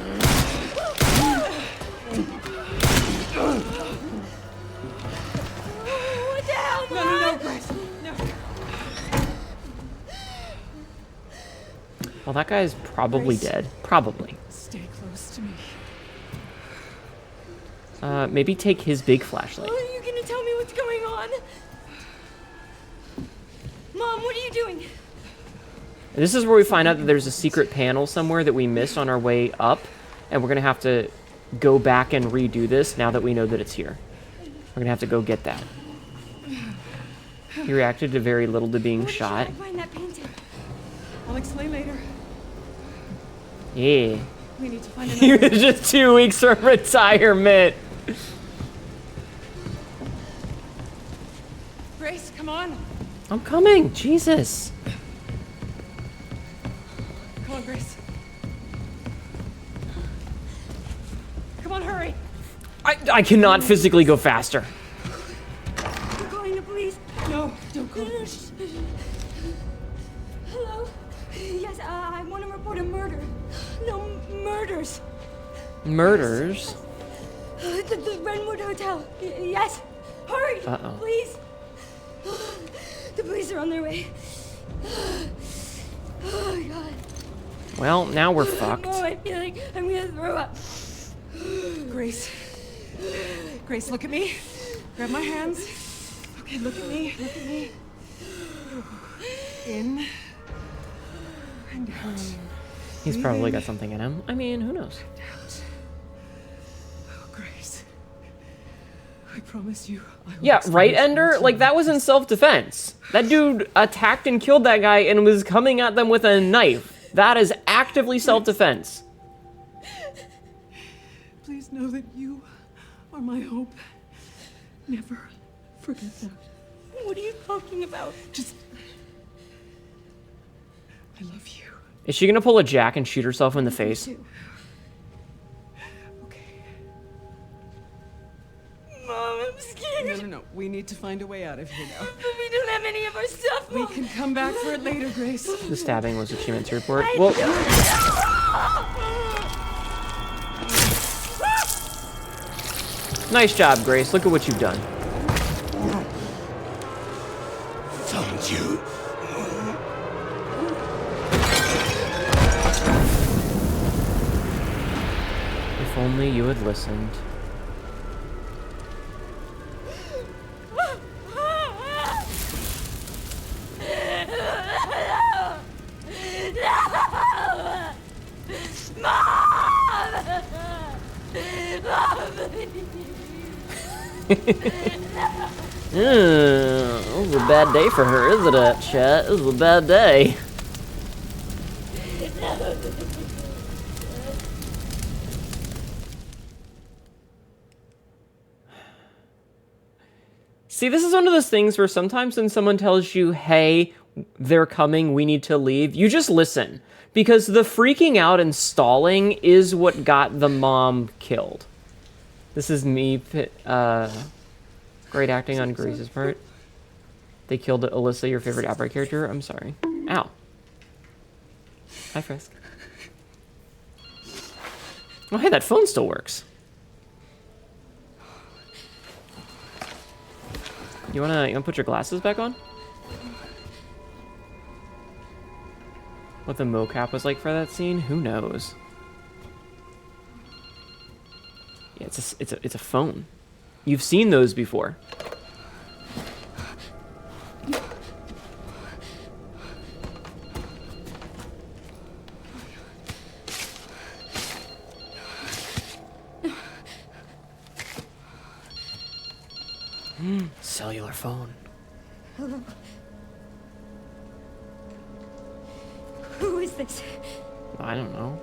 What the hell, Mom? No, Grace, no. Well, that guy's probably Grace. dead. Probably. Stay close to me. Maybe take his big flashlight. Are you gonna tell me what's going on? Mom, what are you doing? This is where we find out that there's a secret panel somewhere that we missed on our way up, and we're gonna have to go back and redo this now that we know that it's here. We're gonna have to go get that. He reacted to very little to being shot. I find that painting. I'll explain later. Yeah. We need to find He another. was just 2 weeks from retirement. Grace, come on. I'm coming. Jesus. Come on, Grace. Come on, hurry. I cannot physically go faster. We're calling the police. No, don't go. Hello? Yes, I want to report a murder. No, murders. Murders? The Renwood Hotel. Yes. Hurry. Uh-oh. Please. The police are on their way. Oh, God. Well, now we're fucked. Oh, I feel like I'm gonna throw up. Grace. Grace, look at me. Grab my hands. Okay, look at me. Look at me. In. And out. He's probably got something in him. I mean, who knows? Out. Oh, Grace. I promise you. I will Yeah, explain right, this Ender? all Like, to that you. was in self-defense. That dude attacked and killed that guy and was coming at them with a knife. That is actively self-defense. Please know that you are my hope. Never forget that. What are you talking about? Just. I love you. Is she gonna pull a Jack and shoot herself in the face? Too. Okay. Mom, I'm scared. No. We need to find a way out of here now. But we don't have any of our stuff, We Mom. can come back for it later, Grace. The stabbing was achievement to report. Well, nice job, Grace. Look at what you've done. Found you. If only you had listened. This was a bad day for her, isn't it, chat? This was a bad day. See, this is one of those things where sometimes when someone tells you, hey, they're coming, we need to leave, you just listen. Because the freaking out and stalling is what got the mom killed. This is me, great acting on Grace's part. They killed Alyssa, your favorite Outbreak character? I'm sorry. Ow. Hi, Frisk. Oh, hey, that phone still works. You wanna put your glasses back on? What the mocap was like for that scene? Who knows? Yeah, it's a phone. You've seen those before. Cellular phone. Hello. Who is this? I don't know.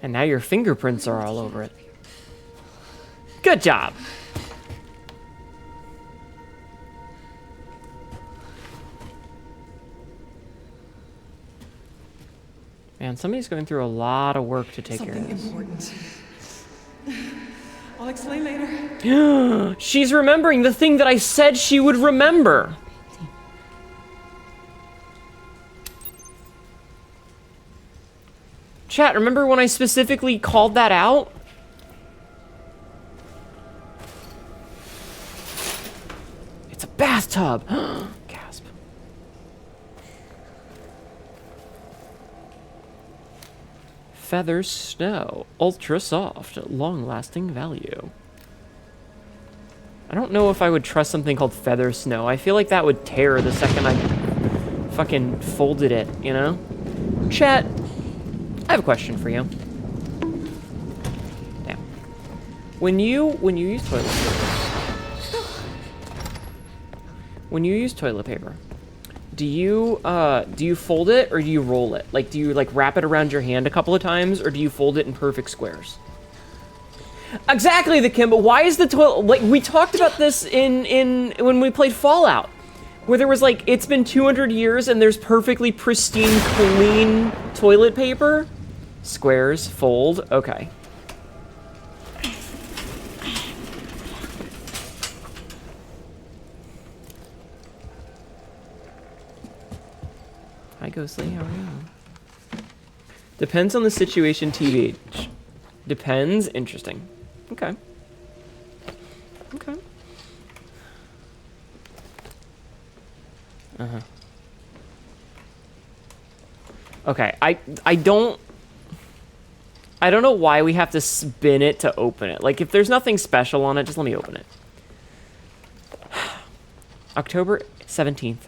And now your fingerprints are all over it. Good job. Man, somebody's going through a lot of work to take care Something of this. important. I'll explain later. She's remembering the thing that I said she would remember. Chat, remember when I specifically called that out? It's a bathtub. Gasp. Feather snow. Ultra soft. Long-lasting value. I don't know if I would trust something called feather snow. I feel like that would tear the second I fucking folded it, you know? Chat, I have a question for you. Damn. When you use toilet paper, do you fold it or do you roll it? Like, do you like wrap it around your hand a couple of times, or do you fold it in perfect squares? Exactly, the Kim. But why is the toilet like we talked about this in when we played Fallout, where there was like it's been 200 years and there's perfectly pristine, clean toilet paper. Squares, fold. Okay. Hi, Ghostly. How are you? Depends on the situation, TBH. Depends. Interesting. Okay. Okay. Uh-huh. Okay, I don't know why we have to spin it to open it. Like, if there's nothing special on it, just let me open it. October 17th,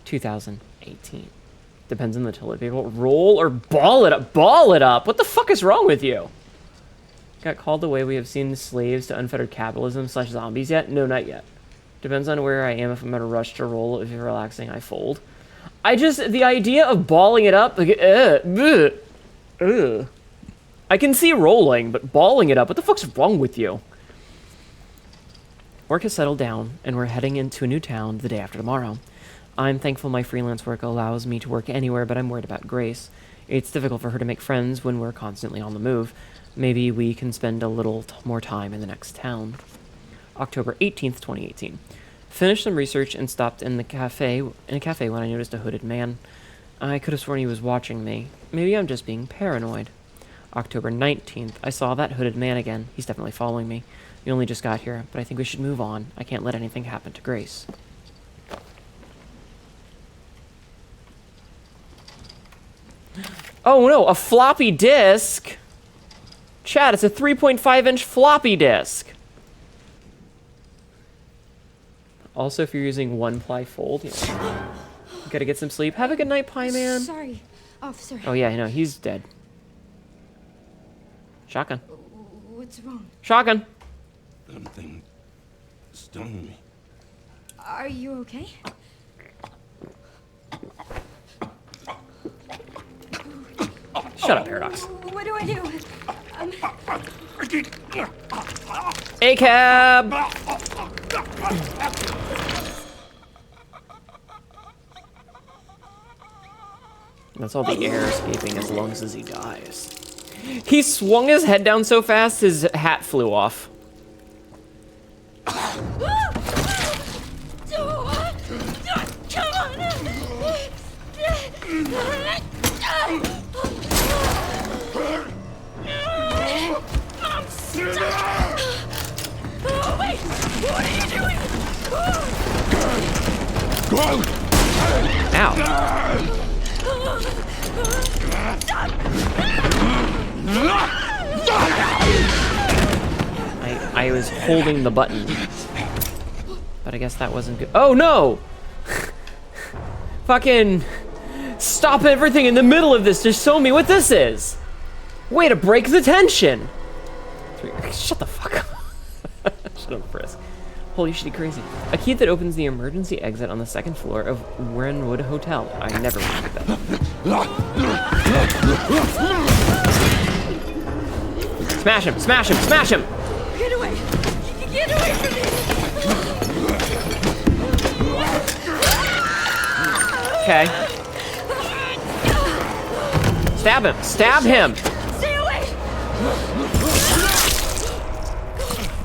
2018. Depends on the toilet paper. Roll or ball it up. Ball it up! What the fuck is wrong with you? Got called away. We have seen slaves to unfettered capitalism / zombies yet? No, not yet. Depends on where I am. If I'm in a rush to roll, if you're relaxing, I fold. The idea of balling it up, like, I can see rolling, but balling it up, what the fuck's wrong with you? Work has settled down, and we're heading into a new town the day after tomorrow. I'm thankful my freelance work allows me to work anywhere, but I'm worried about Grace. It's difficult for her to make friends when we're constantly on the move. Maybe we can spend a little more time in the next town. October 18th, 2018. Finished some research and stopped in a cafe when I noticed a hooded man. I could have sworn he was watching me. Maybe I'm just being paranoid. October 19th. I saw that hooded man again. He's definitely following me. We only just got here, but I think we should move on. I can't let anything happen to Grace. Oh no, a floppy disk! Chat, it's a 3.5-inch floppy disk. Also, if you're using one-ply fold, you gotta get some sleep. Have a good night, Pie Man. Sorry, officer. Oh yeah, I know, he's dead. Shotgun. What's wrong? Shotgun. Something stung me. Are you okay? Shut up, Paradox. What do I do? A-cab! That's all the air escaping as long as he dies. He swung his head down so fast, his hat flew off. Come on! I'm stuck! Oh, wait! What are you doing? Ow. I was holding the button. But I guess that wasn't good. Oh, no! Fucking stop everything in the middle of this to show me what this is. Way to break the tension. Shut the fuck up. Shut up, Frisk. Holy shit, crazy. A key that opens the emergency exit on the second floor of Wrenwood Hotel. I never remembered that. Smash him, smash him, smash him! Get away! Get away from me! Okay. Stab him, stab him! Stay away!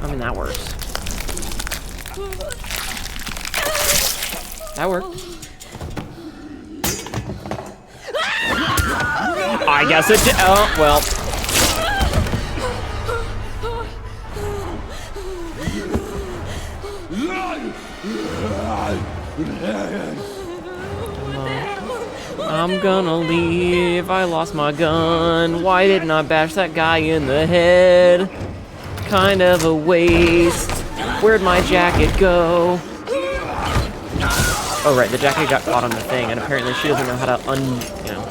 I mean, that works. That worked. I guess it did. Oh, well. I'm gonna leave. I lost my gun. Why didn't I bash that guy in the head? Kind of a waste. Where'd my jacket go? Oh, right, the jacket got caught on the thing, and apparently she doesn't know how to you know.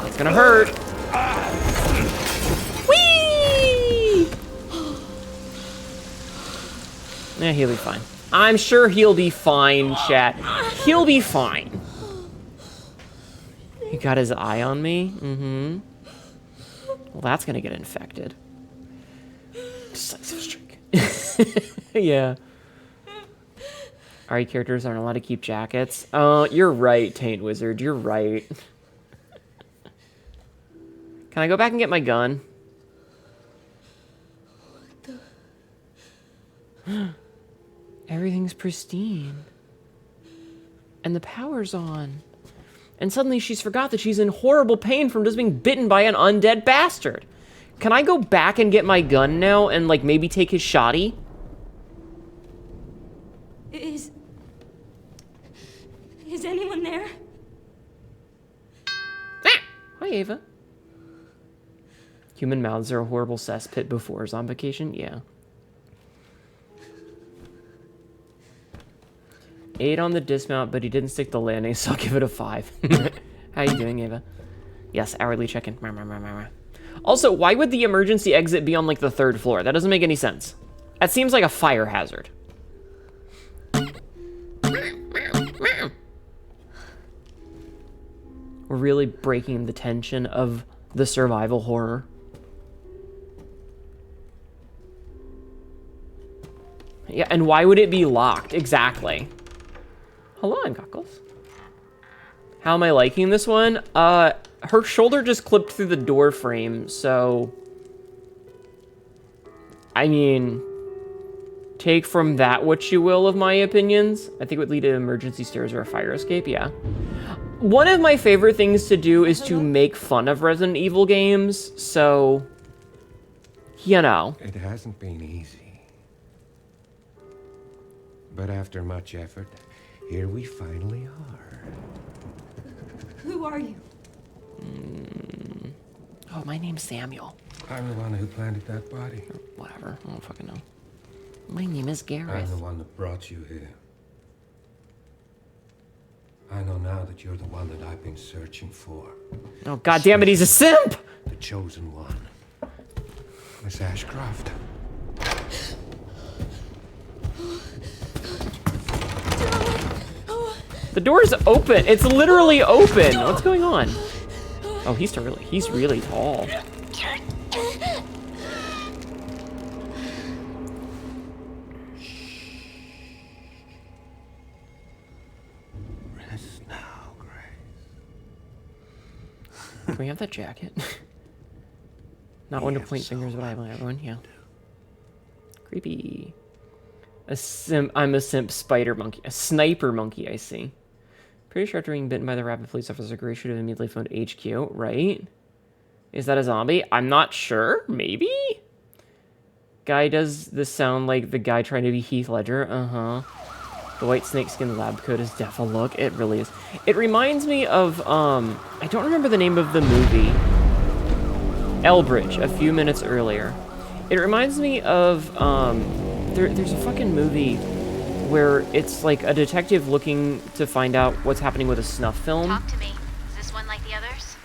It's gonna hurt. Whee! Yeah, he'll be fine. I'm sure he'll be fine, chat. He'll be fine. He got his eye on me? Mm-hmm. Well, that's gonna get infected. Yeah. RE characters aren't allowed to keep jackets. Oh, you're right, Taint Wizard. You're right. Can I go back and get my gun? Everything's pristine. And the power's on. And suddenly she's forgot that she's in horrible pain from just being bitten by an undead bastard. Can I go back and get my gun now and, like, maybe take his shotty? Is anyone there? Ah! Hi, Ava. Human mouths are a horrible cesspit before zombification? Yeah. 8 on the dismount, but he didn't stick the landing, so I'll give it a 5. How you doing, Ava? Yes, hourly check-in. Also, why would the emergency exit be on, like, the 3rd floor? That doesn't make any sense. That seems like a fire hazard. We're really breaking the tension of the survival horror. Yeah, and why would it be locked? Exactly. Hello, I'm Cockles. How am I liking this one? Her shoulder just clipped through the door frame, so... I mean... Take from that what you will of my opinions. I think it would lead to emergency stairs or a fire escape, yeah. One of my favorite things to do is to make fun of Resident Evil games, so... You know. It hasn't been easy. But after much effort, here we finally are. Who are you? Oh, my name's Samuel. I'm the one who planted that body. Whatever, I don't fucking know. My name is I'm Gareth. the one that brought you here. I know now that you're the one that I've been searching for. Oh, god damn it, he's a simp! The chosen one. Miss Ashcroft. The door's open. It's literally open. What's going on? Oh, he's really tall. Rest now, Grace. Can we have that jacket? Not one to point fingers, but I have everyone. Yeah. Creepy. I'm a simp spider monkey. A sniper monkey, I see. Pretty sure after being bitten by the rabid police officer, Grace should have immediately phoned HQ, right? Is that a zombie? I'm not sure. Maybe? Guy, does this sound like the guy trying to be Heath Ledger? Uh-huh. The white snakeskin lab coat is def a look. It really is. It reminds me of, I don't remember the name of the movie. Elbridge, a few minutes earlier. It reminds me of, there's a fucking movie where it's like a detective looking to find out what's happening with a snuff film. Talk to me. Is this one like the others?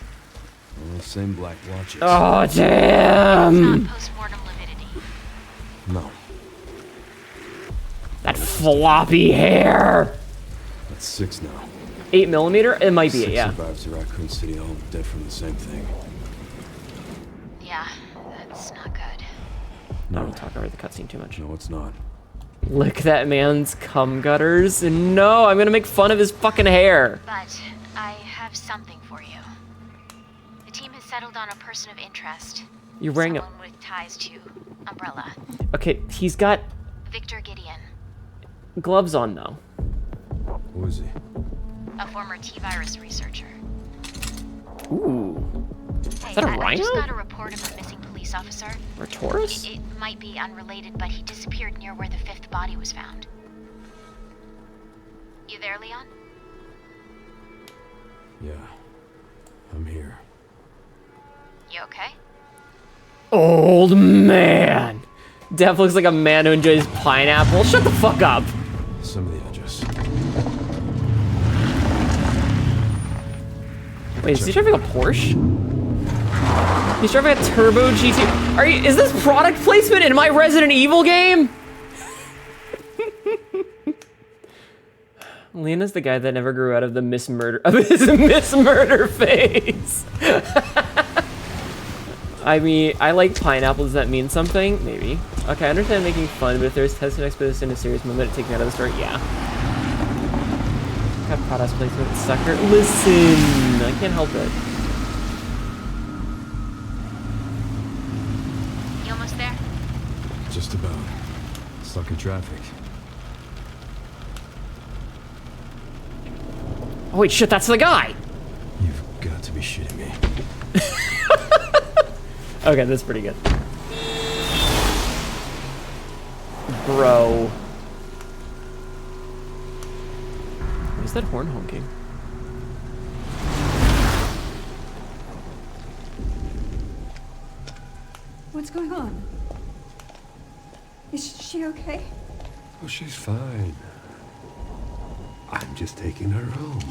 Same black watches. Oh, damn! It's not post-mortem lividity. No. That floppy hair! That's 6 now. 8mm? It might be it, yeah. Survives to Raccoon City, all dead from the same thing. Yeah, that's not good. No. I don't talk over the cutscene too much. No, it's not. Lick that man's cum gutters. No, I'm gonna make fun of his fucking hair. But I have something for you. The team has settled on a person of interest. You're wearing someone with ties to Umbrella. Okay, he's got Victor Gideon. gloves on though. Who is he? A former T-virus researcher. Ooh. Hey, Is that a I rhino? just got a report of a missing police officer. Or a Taurus? It might be unrelated, but he disappeared near where the 5th body was found. You there, Leon? Yeah. I'm here. You okay? Old man! Dev looks like a man who enjoys pineapple. Shut the fuck up. Some of the edges. Wait, is he driving a Porsche? He's driving a Turbo GT. Is this product placement in my Resident Evil game? Lena's the guy that never grew out of the Miss Murder phase. I mean, I like pineapple. Does that mean something? Maybe. Okay, I understand making fun, but if there's tested expedition in a serious moment, it takes me out of the story. Yeah. Got product placement, sucker. Listen, I can't help it. You almost there? Just about. Stuck in traffic. Oh wait, shit, that's the guy! You've got to be shitting me. Okay, that's pretty good. Bro. Where's that horn honking? What's going on? Is she okay? Oh, she's fine. I'm just taking her home.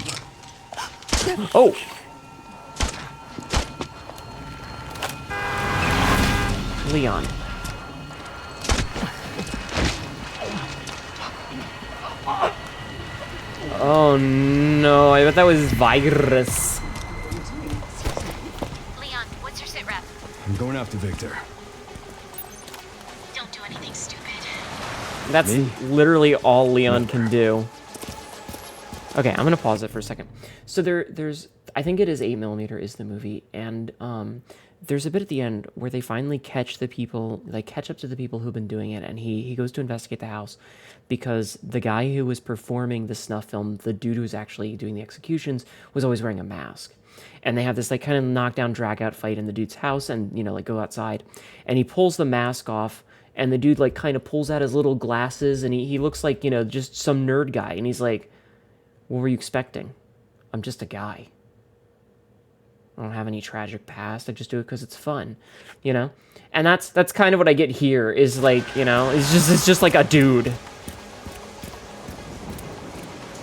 Oh! Leon. Oh no, I bet that was virus. Leon, what's your sit rep? I'm going after Victor. Don't do anything stupid. That's literally all Leon can do. Okay, I'm gonna pause it for a second. So there's, I think it is 8mm is the movie, and there's a bit at the end where they finally catch the people, like catch up to the people who've been doing it, and he goes to investigate the house because the guy who was performing the snuff film, the dude who was actually doing the executions, was always wearing a mask. And they have this like kind of knockdown, drag out fight in the dude's house, and like go outside, and he pulls the mask off, and the dude like kind of pulls out his little glasses, and he looks like, just some nerd guy, and he's like, what were you expecting? I'm just a guy. I don't have any tragic past. I just do it because it's fun, And that's kind of what I get here. Is like, it's just like a dude.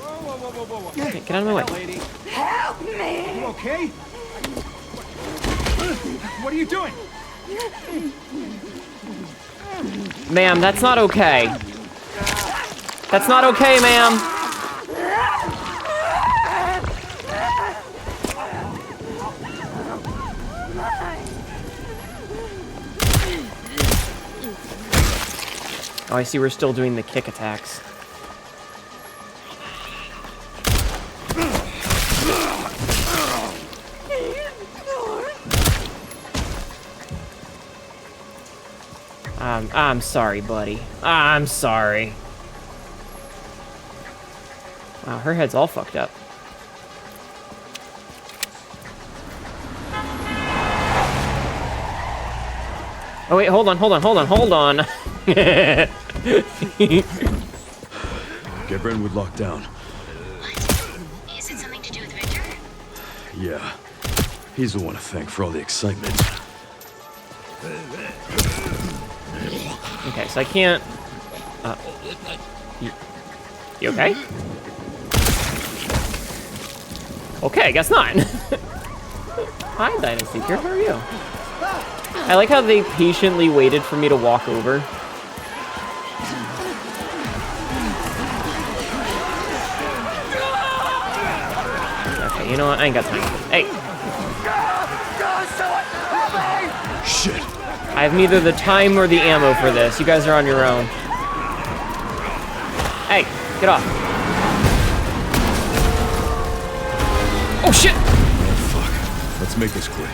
Whoa. Okay, get out of my way. Lady. Help me! You okay? What are you doing? Ma'am, that's not okay. That's not okay, ma'am. Oh, I see we're still doing the kick attacks. I'm sorry, buddy. I'm sorry. Wow, her head's all fucked up. Oh wait, hold on. Get Brentwood locked down. What? Is it something to do with Victor? Yeah. He's the one to thank for all the excitement. Okay, so I can't... You okay? Okay, I guess not. Hi, Dynasty Seeker, how are you? I like how they patiently waited for me to walk over. Okay, you know what? I ain't got time. Hey! Shit! I have neither the time or the ammo for this. You guys are on your own. Hey, get off. Oh shit! Oh fuck. Let's make this quick.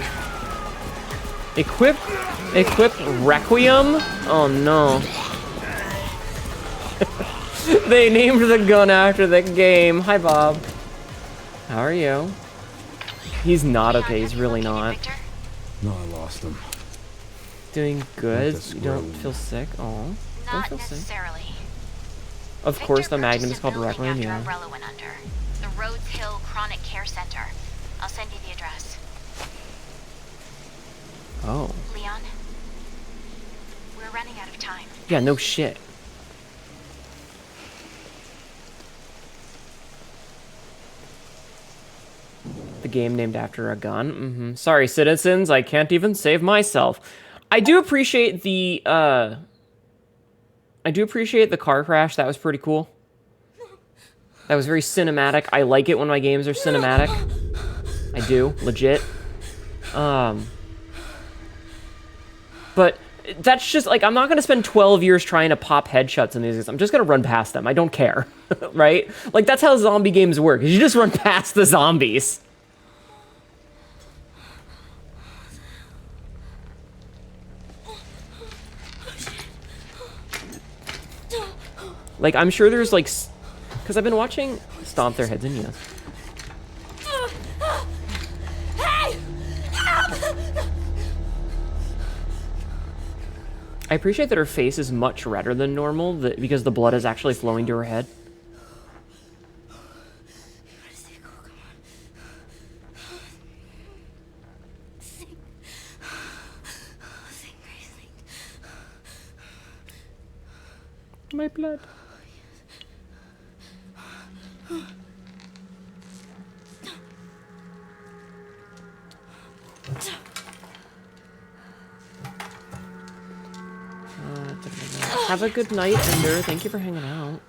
Equip requiem? Oh no. They named the gun after the game. Hi, Bob. How are you? He's not okay. He's really not. No, I lost him. Doing good. Like You don't feel sick? Oh, don't Not feel sick. necessarily. Of course, the Magnum is called Victor purchased a building Requiem. after Yeah. Umbrella went under. The Rhodes Hill Chronic Care Center. I'll send you the address. Oh. Leon, we're running out of time. Yeah, no shit. The game named after a gun. Sorry, citizens, I can't even save myself. I do appreciate the car crash. That was pretty cool. That was very cinematic. I like it when my games are cinematic. I do, legit. But that's just, like, I'm not going to spend 12 years trying to pop headshots in these. I'm just going to run past them. I don't care, right? Like, that's how zombie games work. You just run past the zombies. Like, I'm sure there's, like... Because I've been watching Stomp Their Heads in, yes. Hey! I appreciate that her face is much redder than normal because the blood is actually flowing to her head. My blood. Have a good night, Ender. Thank you for hanging out.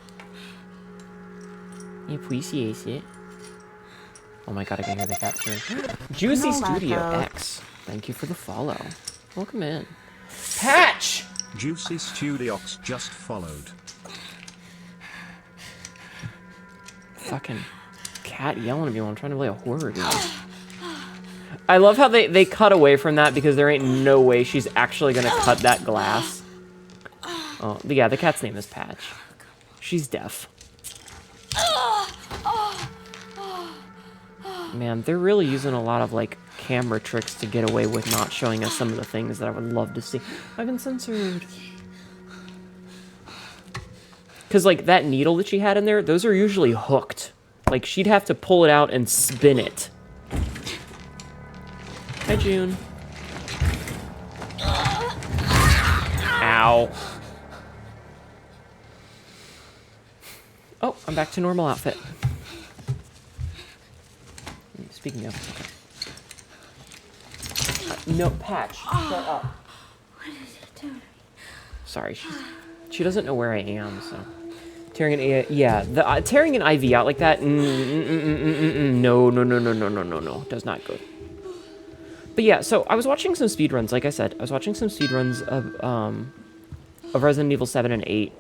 I appreciate it. Oh my god, I can hear the cat purring. Juicy Studio X. Thank you for the follow. Welcome in. Patch! Juicy Studiox just followed. Fucking cat yelling at me while I'm trying to play a horror game. I love how they cut away from that because there ain't no way she's actually gonna cut that glass. Oh, yeah, the cat's name is Patch. She's deaf. Man, they're really using a lot of, like, camera tricks to get away with not showing us some of the things that I would love to see. I've been censored. Because, like, that needle that she had in there, those are usually hooked. Like, she'd have to pull it out and spin it. Hi, June. Ow. Oh, I'm back to normal outfit. Speaking of, okay. No, Patch, shut up. What is it doing? Sorry, she doesn't know where I am, so. Tearing an tearing an IV out like that, no, does not good. But yeah, so I was watching some speedruns, like I said, I was watching some speedruns of Resident Evil 7 and 8.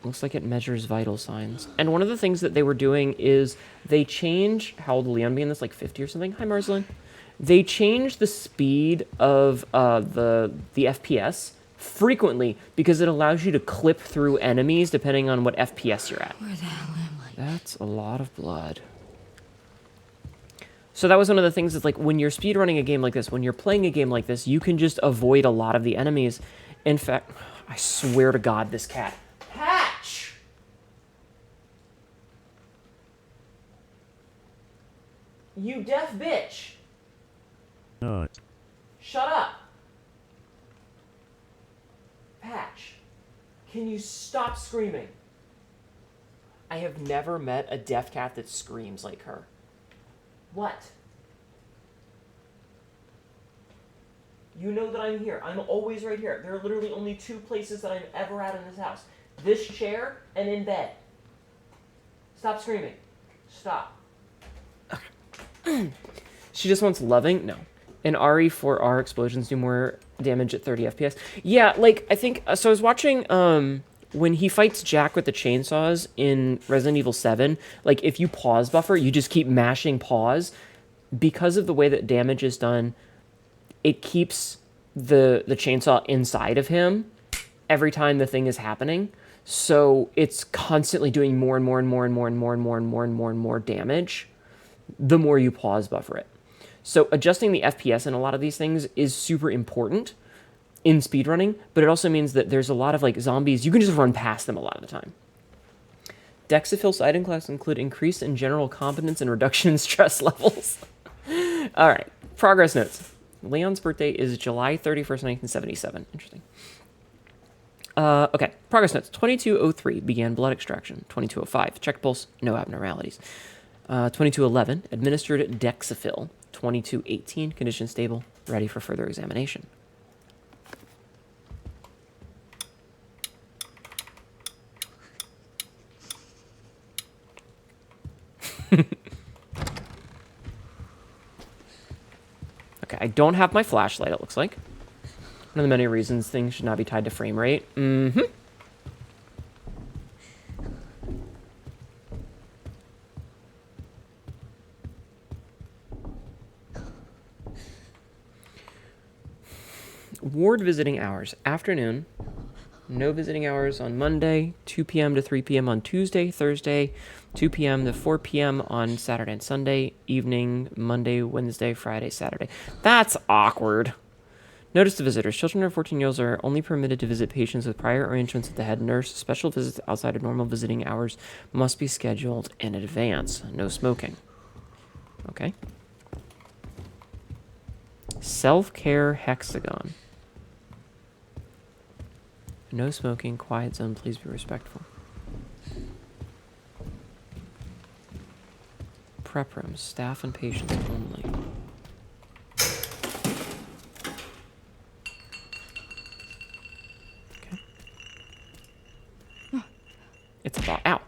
Looks like it measures vital signs. And one of the things that they were doing is they change, how old will Leon be in this, like 50 or something? Hi, Marslin. They change the speed of the FPS frequently because it allows you to clip through enemies depending on what FPS you're at. Where the hell am I? That's a lot of blood. So that was one of the things that's like when you're speedrunning a game like this, when you're playing a game like this, you can just avoid a lot of the enemies. In fact, I swear to God, this cat. Patch! You deaf bitch! Not. Shut up! Patch, can you stop screaming? I have never met a deaf cat that screams like her. What? You know that I'm here. I'm always right here. There are literally only two places that I'm ever at in this house. This chair and in bed. Stop screaming. Stop. She just wants loving? No. And RE4R explosions do more damage at 30 FPS. Yeah, like, I think... So I was watching... when he fights Jack with the chainsaws in Resident Evil 7, like, if you pause buffer, you just keep mashing pause. Because of the way that damage is done, it keeps the chainsaw inside of him every time the thing is happening. So it's constantly doing more and more and more and more and more and more and more and more and more damage the more you pause buffer it. So adjusting the FPS in a lot of these things is super important in speedrunning, but it also means that there's a lot of, like, zombies. You can just run past them a lot of the time. Dexafil side and class include increase in general competence and reduction in stress levels. All right, progress notes. Leon's birthday is July 31st, 1977. Interesting. Okay, progress notes. 2203 began blood extraction. 2205 checked pulse, no abnormalities. 2211 administered Dexafil. 2218 condition stable, ready for further examination. Okay, I don't have my flashlight, it looks like. One of the many reasons things should not be tied to frame rate. Mm-hmm. Ward visiting hours. Afternoon. No visiting hours on Monday. 2 p.m. to 3 p.m. on Tuesday, Thursday. 2 p.m. to 4 p.m. on Saturday and Sunday. Evening, Monday, Wednesday, Friday, Saturday. That's awkward. Notice to visitors. Children under 14 years are only permitted to visit patients with prior arrangements with the head nurse. Special visits outside of normal visiting hours must be scheduled in advance. No smoking. Okay. Self-care hexagon. No smoking, quiet zone, please be respectful. Prep rooms, staff and patients only. Okay. It's about, ow,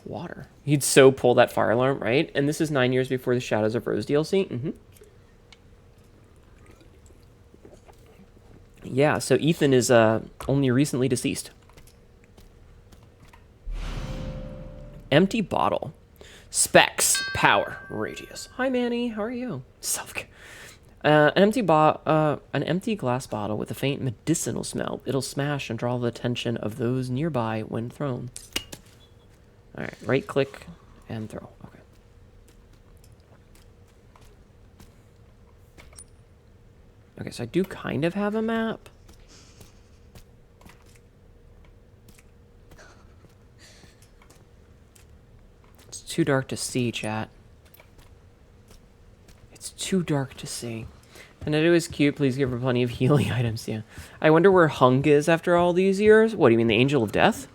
water. You'd so pull that fire alarm, right? And this is 9 years before the Shadows of Rose DLC. Mm-hmm. Yeah, so Ethan is only recently deceased. Empty bottle. Specs. Power. Radius. Hi, Manny. How are you? Self-care. An empty glass bottle with a faint medicinal smell. It'll smash and draw the attention of those nearby when thrown. All right, right-click and throw. Okay. Okay, so I do kind of have a map. It's too dark to see, chat. It's too dark to see. Hnetu is cute. Please give her plenty of healing items. Yeah. I wonder where Hunk is after all these years. What, do you mean the Angel of Death?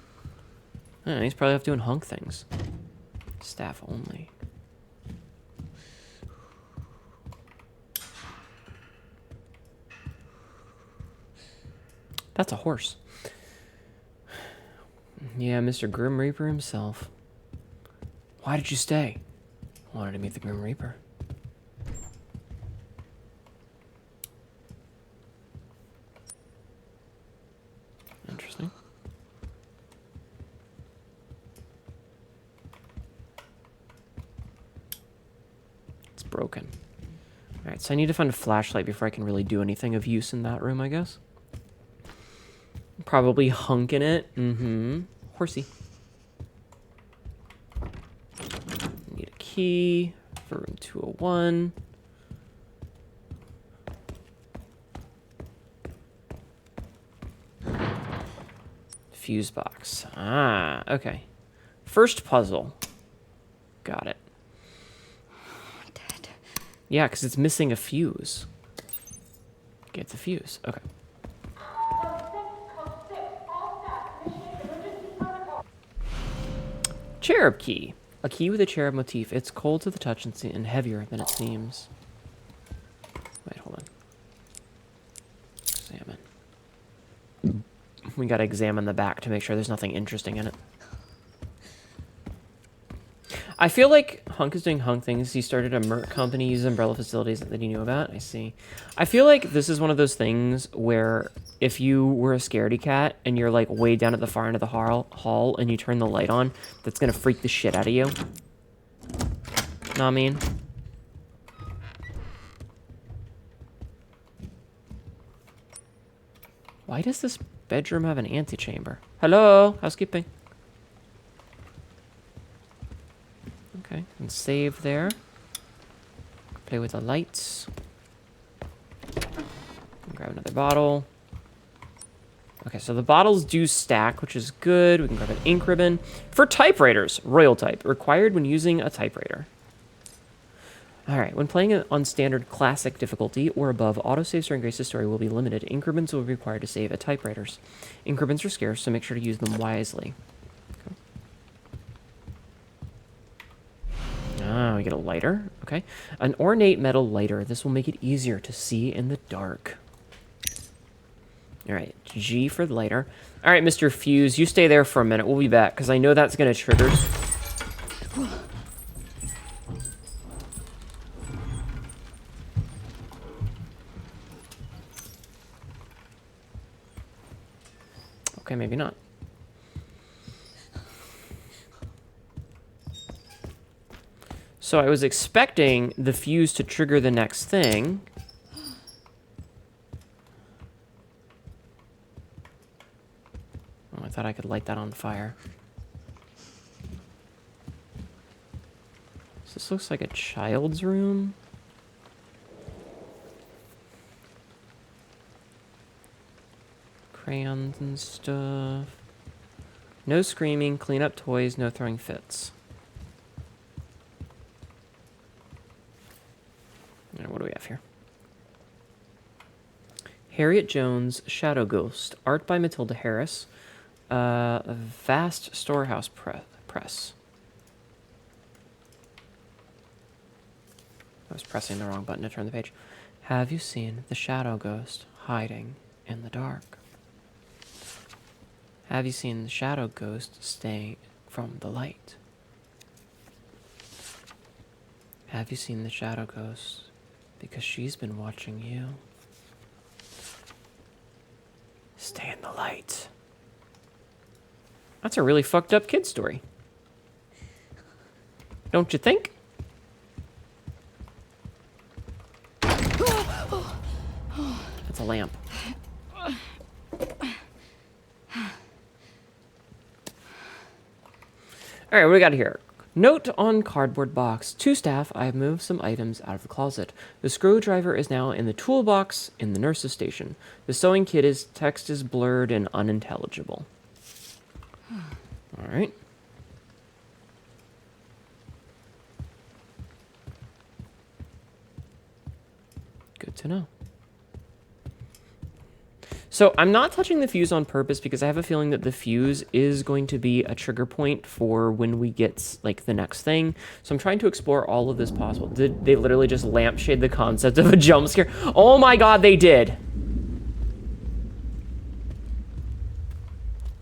I don't know, he's probably off doing Hunk things. Staff only. That's a horse. Yeah, Mr. Grim Reaper himself. Why did you stay? Wanted to meet the Grim Reaper. Interesting. It's broken. Alright, so I need to find a flashlight before I can really do anything of use in that room, I guess. Probably Hunk in it. Mm-hmm. Horsey. Need a key for room 201. Fuse box. Ah, okay. First puzzle. Got it. Dead. Yeah, because it's missing a fuse. Get the fuse. Okay. Cherub key. A key with a cherub motif. It's cold to the touch and heavier than it seems. Wait, hold on. Examine. We gotta examine the back to make sure there's nothing interesting in it. I feel like Hunk is doing Hunk things. He started a merc company, uses umbrella facilities that he knew about. I see. I feel like this is one of those things where if you were a scaredy cat and you're like way down at the far end of the hall and you turn the light on, that's gonna freak the shit out of you. Know what I mean? Why does this bedroom have an antechamber? Hello? Housekeeping. Okay, and save there. Play with the lights. Grab another bottle. Okay, so the bottles do stack, which is good. We can grab an ink ribbon. For typewriters, royal type, required when using a typewriter. Alright, when playing on standard classic difficulty or above, autosaves during Grace's story will be limited. Increments will be required to save at typewriters. Increments are scarce, so make sure to use them wisely. Okay. Ah, we get a lighter. Okay. An ornate metal lighter. This will make it easier to see in the dark. Alright, G for the lighter. Alright, Mr. Fuse, you stay there for a minute. We'll be back, because I know that's going to trigger... Okay, maybe not. So I was expecting the fuse to trigger the next thing. Oh, I thought I could light that on fire. So this looks like a child's room. Crayons and stuff. No screaming, clean up toys, no throwing fits. Alright, what do we have here? Harriet Jones, Shadow Ghost. Art by Matilda Harris. A Vast Storehouse Press. I was pressing the wrong button to turn the page. Have you seen the Shadow Ghost hiding in the dark? Have you seen the Shadow Ghost staying from the light? Have you seen the Shadow Ghost? Because she's been watching you. Stay in the light. That's a really fucked up kid story. Don't you think? That's a lamp. Alright, what do we got here? Note on cardboard box. To staff, I have moved some items out of the closet. The screwdriver is now in the toolbox in the nurse's station. The sewing kit text is blurred and unintelligible. Alright. Good to know. So I'm not touching the fuse on purpose because I have a feeling that the fuse is going to be a trigger point for when we get like the next thing. So I'm trying to explore all of this possible. Did they literally just lampshade the concept of a jump scare? Oh my god, they did.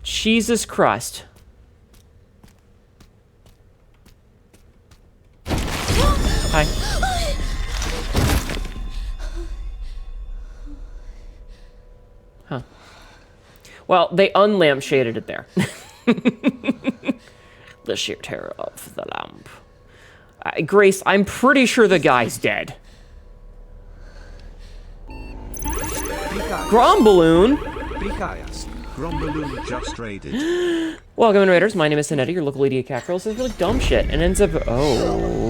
Jesus Christ. Hi. Huh. Well, they unlampshaded it there. The sheer terror of the lamp. Grace, I'm pretty sure the guy's dead. Gromballoon? Gromballoon just raided. Welcome, Raiders. My name is Hnetu, your local idiot cat girl says really dumb shit and ends up... Oh.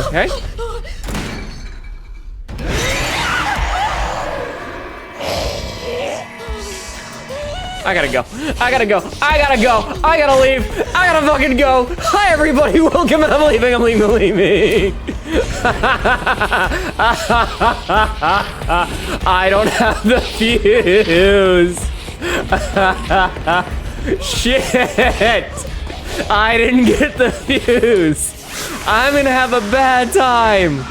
Okay. I gotta go. I gotta go. I gotta go. I gotta leave. I gotta fucking go. Hi, everybody. Welcome. I'm leaving. I'm leaving. I'm leaving. I don't have the fuse. Shit. I didn't get the fuse. I'm gonna have a bad time.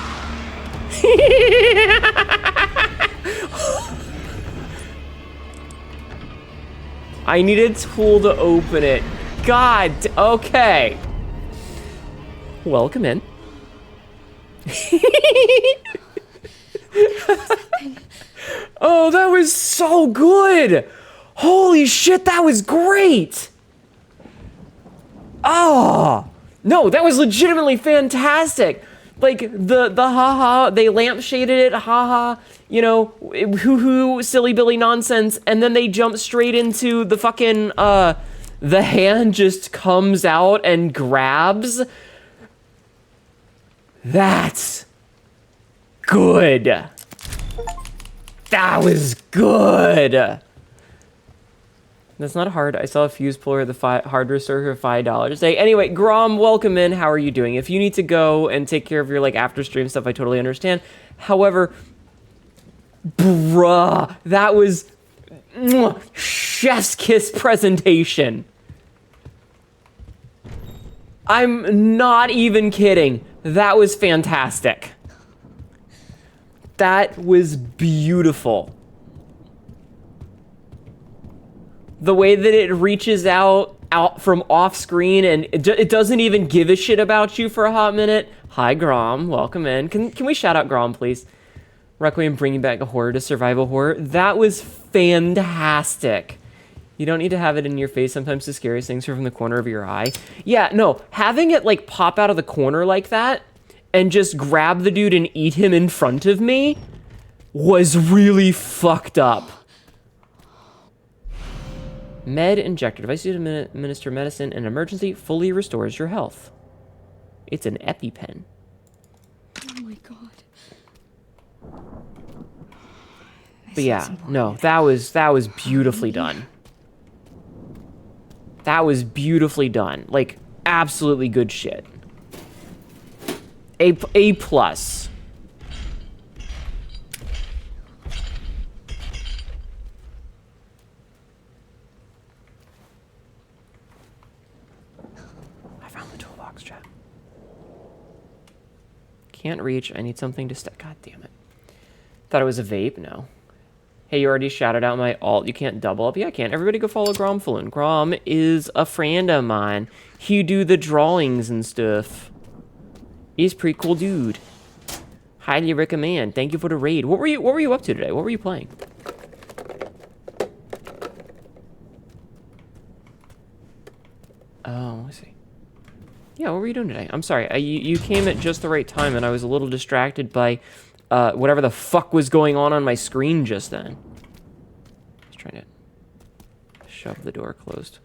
I need a tool to open it. God, okay. Welcome in. Oh, that was so good. Holy shit, that was great. Oh, no, that was legitimately fantastic. Like, the haha, they lampshaded it, haha, you know, hoo-hoo, silly Billy nonsense, and then they jump straight into the fucking, the hand just comes out and grabs. That's good. That was good. That's not hard. I saw a fuse puller at the hardware store for $5. Hey, anyway, Grom, welcome in. How are you doing? If you need to go and take care of your like after stream stuff, I totally understand. However, bruh, that was chef's kiss presentation. I'm not even kidding. That was fantastic. That was beautiful. The way that it reaches out from off screen and it doesn't even give a shit about you for a hot minute. Hi, Grom. Welcome in. Can we shout out Grom, please? Requiem bringing back a horror to survival horror. That was fantastic. You don't need to have it in your face. Sometimes the scariest things are from the corner of your eye. Yeah, no. Having it, like, pop out of the corner like that and just grab the dude and eat him in front of me was really fucked up. Med injector. Device used to administer medicine in emergency fully restores your health. It's an EpiPen. Oh my god. But yeah, no, that was beautifully done. That was beautifully done. Like, absolutely good shit. A plus. I found the toolbox, chat. Can't reach. I need something to stick. God damn it. Thought it was a vape? No. Hey, you already shouted out my alt. You can't double up? Yeah, I can. Everybody go follow Gromfaloon. Grom is a friend of mine. He do the drawings and stuff. He's a pretty cool dude. Highly recommend. Thank you for the raid. What were you up to today? What were you playing? Oh, I see. Yeah, what were you doing today? I'm sorry. You came at just the right time, and I was a little distracted by whatever the fuck was going on my screen just then. I was trying to shove the door closed.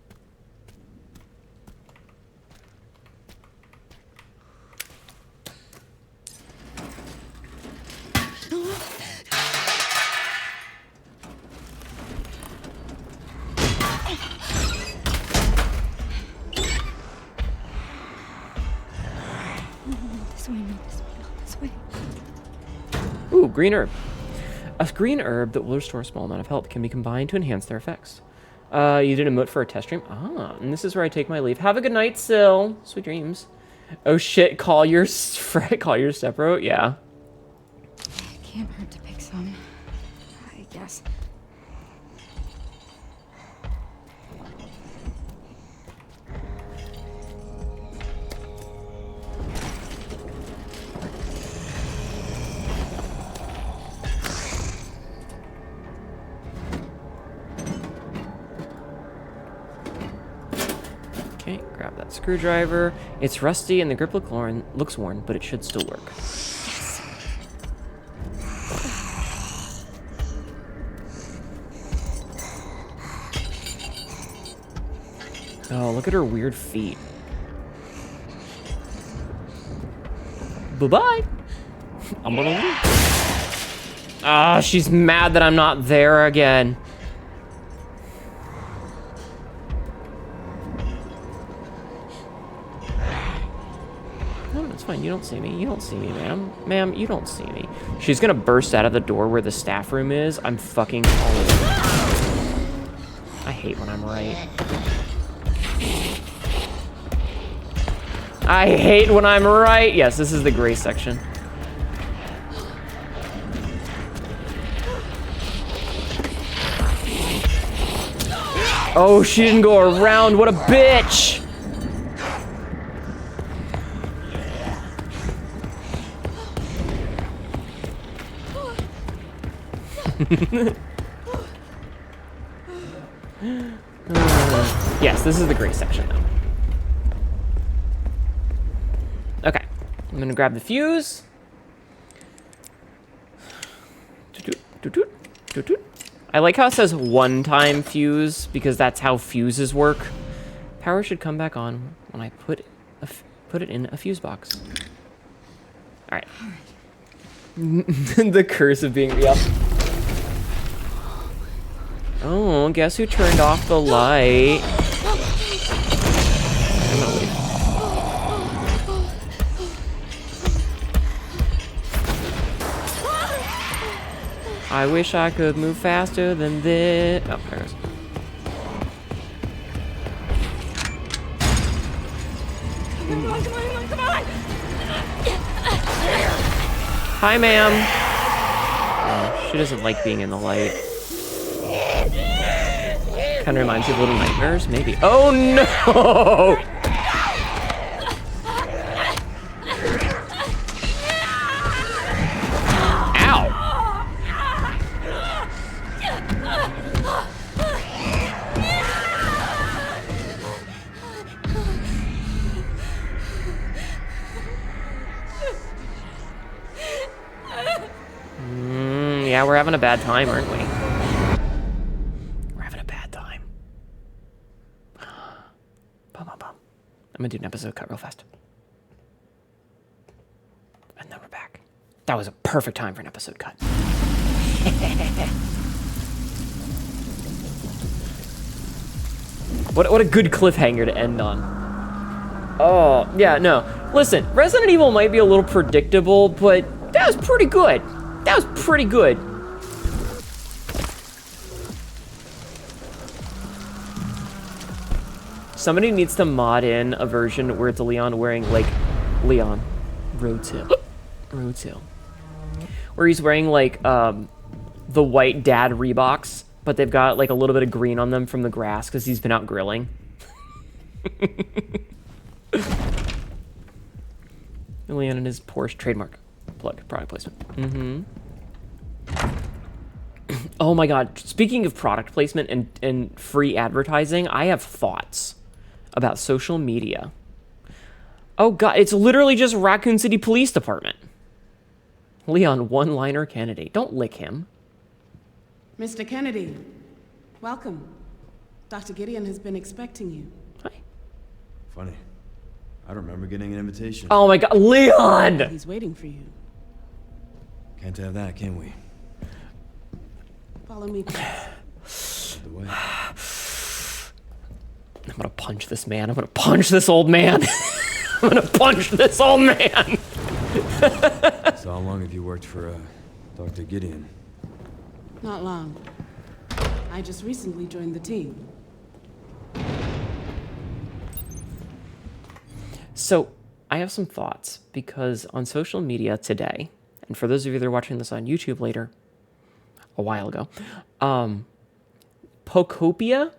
Ooh, green herb. A green herb that will restore a small amount of health can be combined to enhance their effects. You did a emote for a test stream? Ah, and this is where I take my leave. Have a good night, Sil. Sweet dreams. Oh shit, call your stepbro? Yeah. Can't hurt to pick some, I guess. Okay, grab that screwdriver. It's rusty and the grip looks worn, but it should still work. Yes. Oh, look at her weird feet. Bye-bye. I'm gonna leave. Ah, she's mad that I'm not there again. No, it's fine. You don't see me. You don't see me, ma'am. Ma'am, you don't see me. She's gonna burst out of the door where the staff room is. I'm fucking calling it. I hate when I'm right. I hate when I'm right. Yes, this is the gray section. Oh, she didn't go around. What a bitch. Yes, this is the gray section, though. Okay, I'm gonna grab the fuse. I like how it says one-time fuse, because that's how fuses work. Power should come back on when I put it in a fuse box. All right. The curse of being yep. Oh, guess who turned off the light? I'm gonna leave. I wish I could move faster than this. Oh, there it is. Come on, come on, come on! Hi, ma'am. Oh, she doesn't like being in the light. Kind of reminds you of Little Nightmares, maybe. Oh no! Yeah, we're having a bad time, aren't we? We're having a bad time. Bum, bum, bum. I'm gonna do an episode cut real fast. And then we're back. That was a perfect time for an episode cut. What a good cliffhanger to end on. Oh, yeah, no. Listen, Resident Evil might be a little predictable, but that was pretty good. That was pretty good. Somebody needs to mod in a version where it's Leon wearing, like, Leon. Roadtail. Roadtail. Where he's wearing, like, the white dad Reeboks, but they've got, like, a little bit of green on them from the grass because he's been out grilling. Leon and his Porsche trademark. Plug. Product placement. Mm-hmm. Oh my god. Speaking of product placement and free advertising, I have thoughts about social media. Oh god, it's literally just Raccoon City Police Department. Leon, one-liner Kennedy. Don't lick him. Mr. Kennedy, welcome. Dr. Gideon has been expecting you. Hi. Funny. I don't remember getting an invitation. Oh my god, Leon! He's waiting for you. Can't have that, can we? Follow me, please. The way. I'm gonna punch this man. I'm gonna punch this old man. I'm gonna punch this old man. So how long have you worked for Dr. Gideon? Not long. I just recently joined the team. So, I have some thoughts, because on social media today, and for those of you that are watching this on YouTube later, a while ago, Pocopia,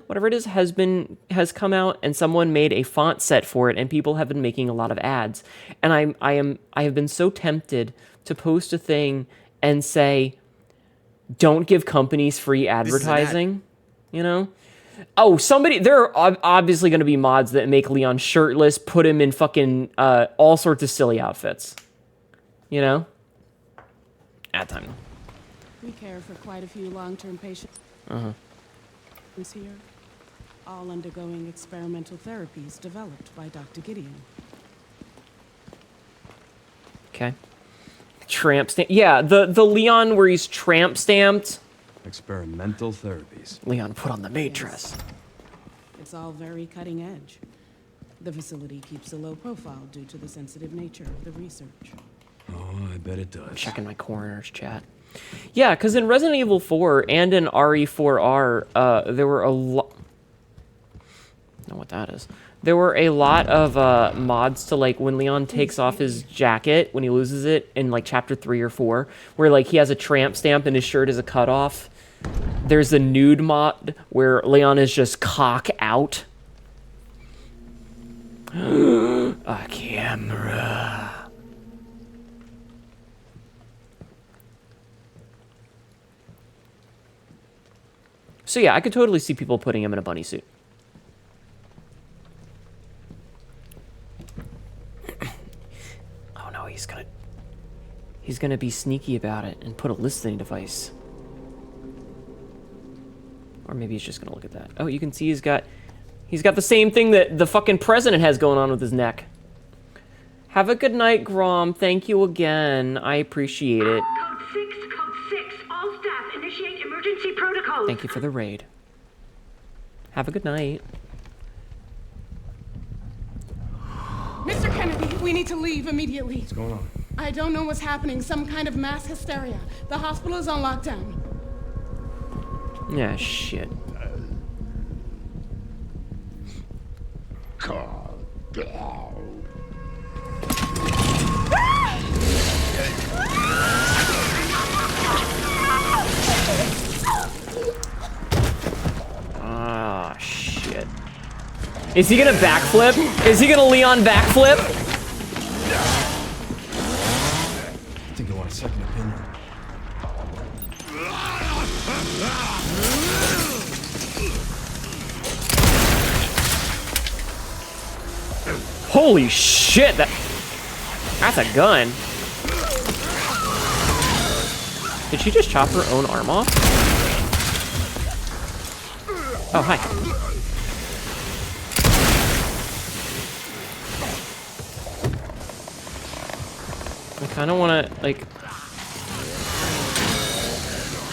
whatever it is, has come out, and someone made a font set for it, and people have been making a lot of ads. And I have been so tempted to post a thing and say, don't give companies free advertising, you know? Oh, there are obviously going to be mods that make Leon shirtless, put him in fucking all sorts of silly outfits. You know? At time. We care for quite a few long-term patients here, all undergoing experimental therapies developed by Dr. Gideon. Okay. Tramp stamp. Yeah, the Leon where he's tramp stamped. Experimental therapies. Leon put on the matrix. Yes. It's all very cutting edge. The facility keeps a low profile due to the sensitive nature of the research. Oh, I bet it does. I'm checking my coroner's chat. Yeah, because in Resident Evil 4 and in RE4R, there were a lot... I don't know what that is. There were a lot of mods to, like, when Leon takes off his jacket, when he loses it, in, like, Chapter 3 or 4, where, like, he has a tramp stamp and his shirt is a cutoff. There's a nude mod where Leon is just cock out. A camera. So yeah, I could totally see people putting him in a bunny suit. Oh no, he's gonna be sneaky about it and put a listening device. Or maybe he's just gonna look at that. Oh, you can see he's got the same thing that the fucking president has going on with his neck. Have a good night, Grom. Thank you again. I appreciate it. Code 6, all staff initiate emergency protocols. Thank you for the raid. Have a good night. Mr. Kennedy, we need to leave immediately. What's going on? I don't know what's happening. Some kind of mass hysteria. The hospital is on lockdown. Yeah, shit. Ah, shit. Is he gonna backflip? Is he gonna Leon backflip? I think I want a second opinion. Holy shit, that's a gun. Did she just chop her own arm off? Oh, hi. I kind of want to, like...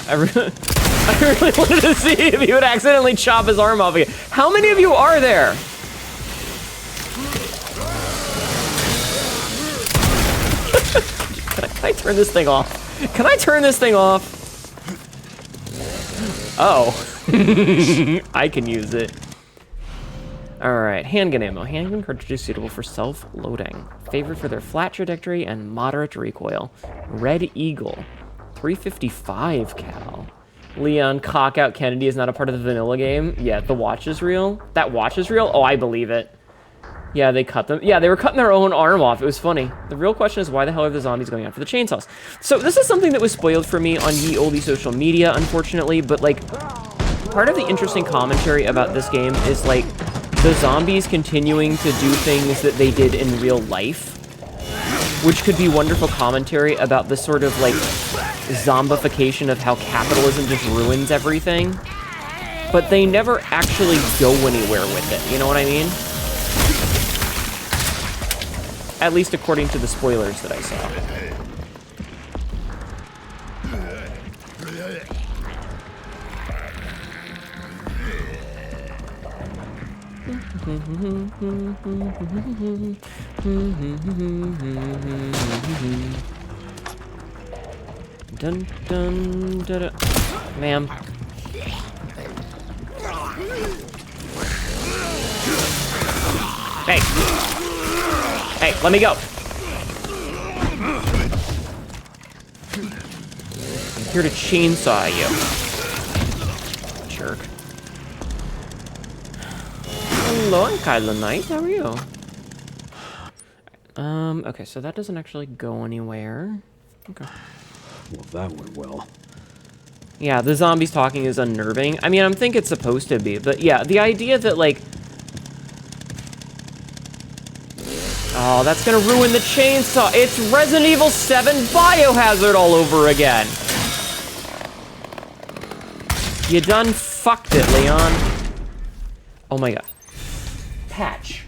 I really wanted to see if he would accidentally chop his arm off again. How many of you are there? Can I turn this thing off? Can I turn this thing off? Oh. I can use it. Alright, handgun ammo. Handgun cartridges suitable for self-loading. Favored for their flat trajectory and moderate recoil. Red Eagle. 355 cal. Leon, cock out Kennedy is not a part of the vanilla game. Yeah, the watch is real. That watch is real? Oh, I believe it. Yeah, they cut them. Yeah, they were cutting their own arm off. It was funny. The real question is, why the hell are the zombies going after the chainsaws? So this is something that was spoiled for me on ye olde social media, unfortunately, but like, part of the interesting commentary about this game is like, the zombies continuing to do things that they did in real life, which could be wonderful commentary about the sort of like, zombification of how capitalism just ruins everything. But they never actually go anywhere with it, you know what I mean? At least according to the spoilers that I saw. Dun dun da da. Ma'am. Hey. Hey, let me go. I'm here to chainsaw you. Jerk. Hello, I'm Kyla Knight. How are you? Okay, so that doesn't actually go anywhere. Okay. Well, that went well. Yeah, the zombies talking is unnerving. I mean, I think it's supposed to be, but yeah, the idea that, like... Oh, that's gonna ruin the chainsaw. It's Resident Evil 7 Biohazard all over again. You done fucked it, Leon. Oh my god. Patch.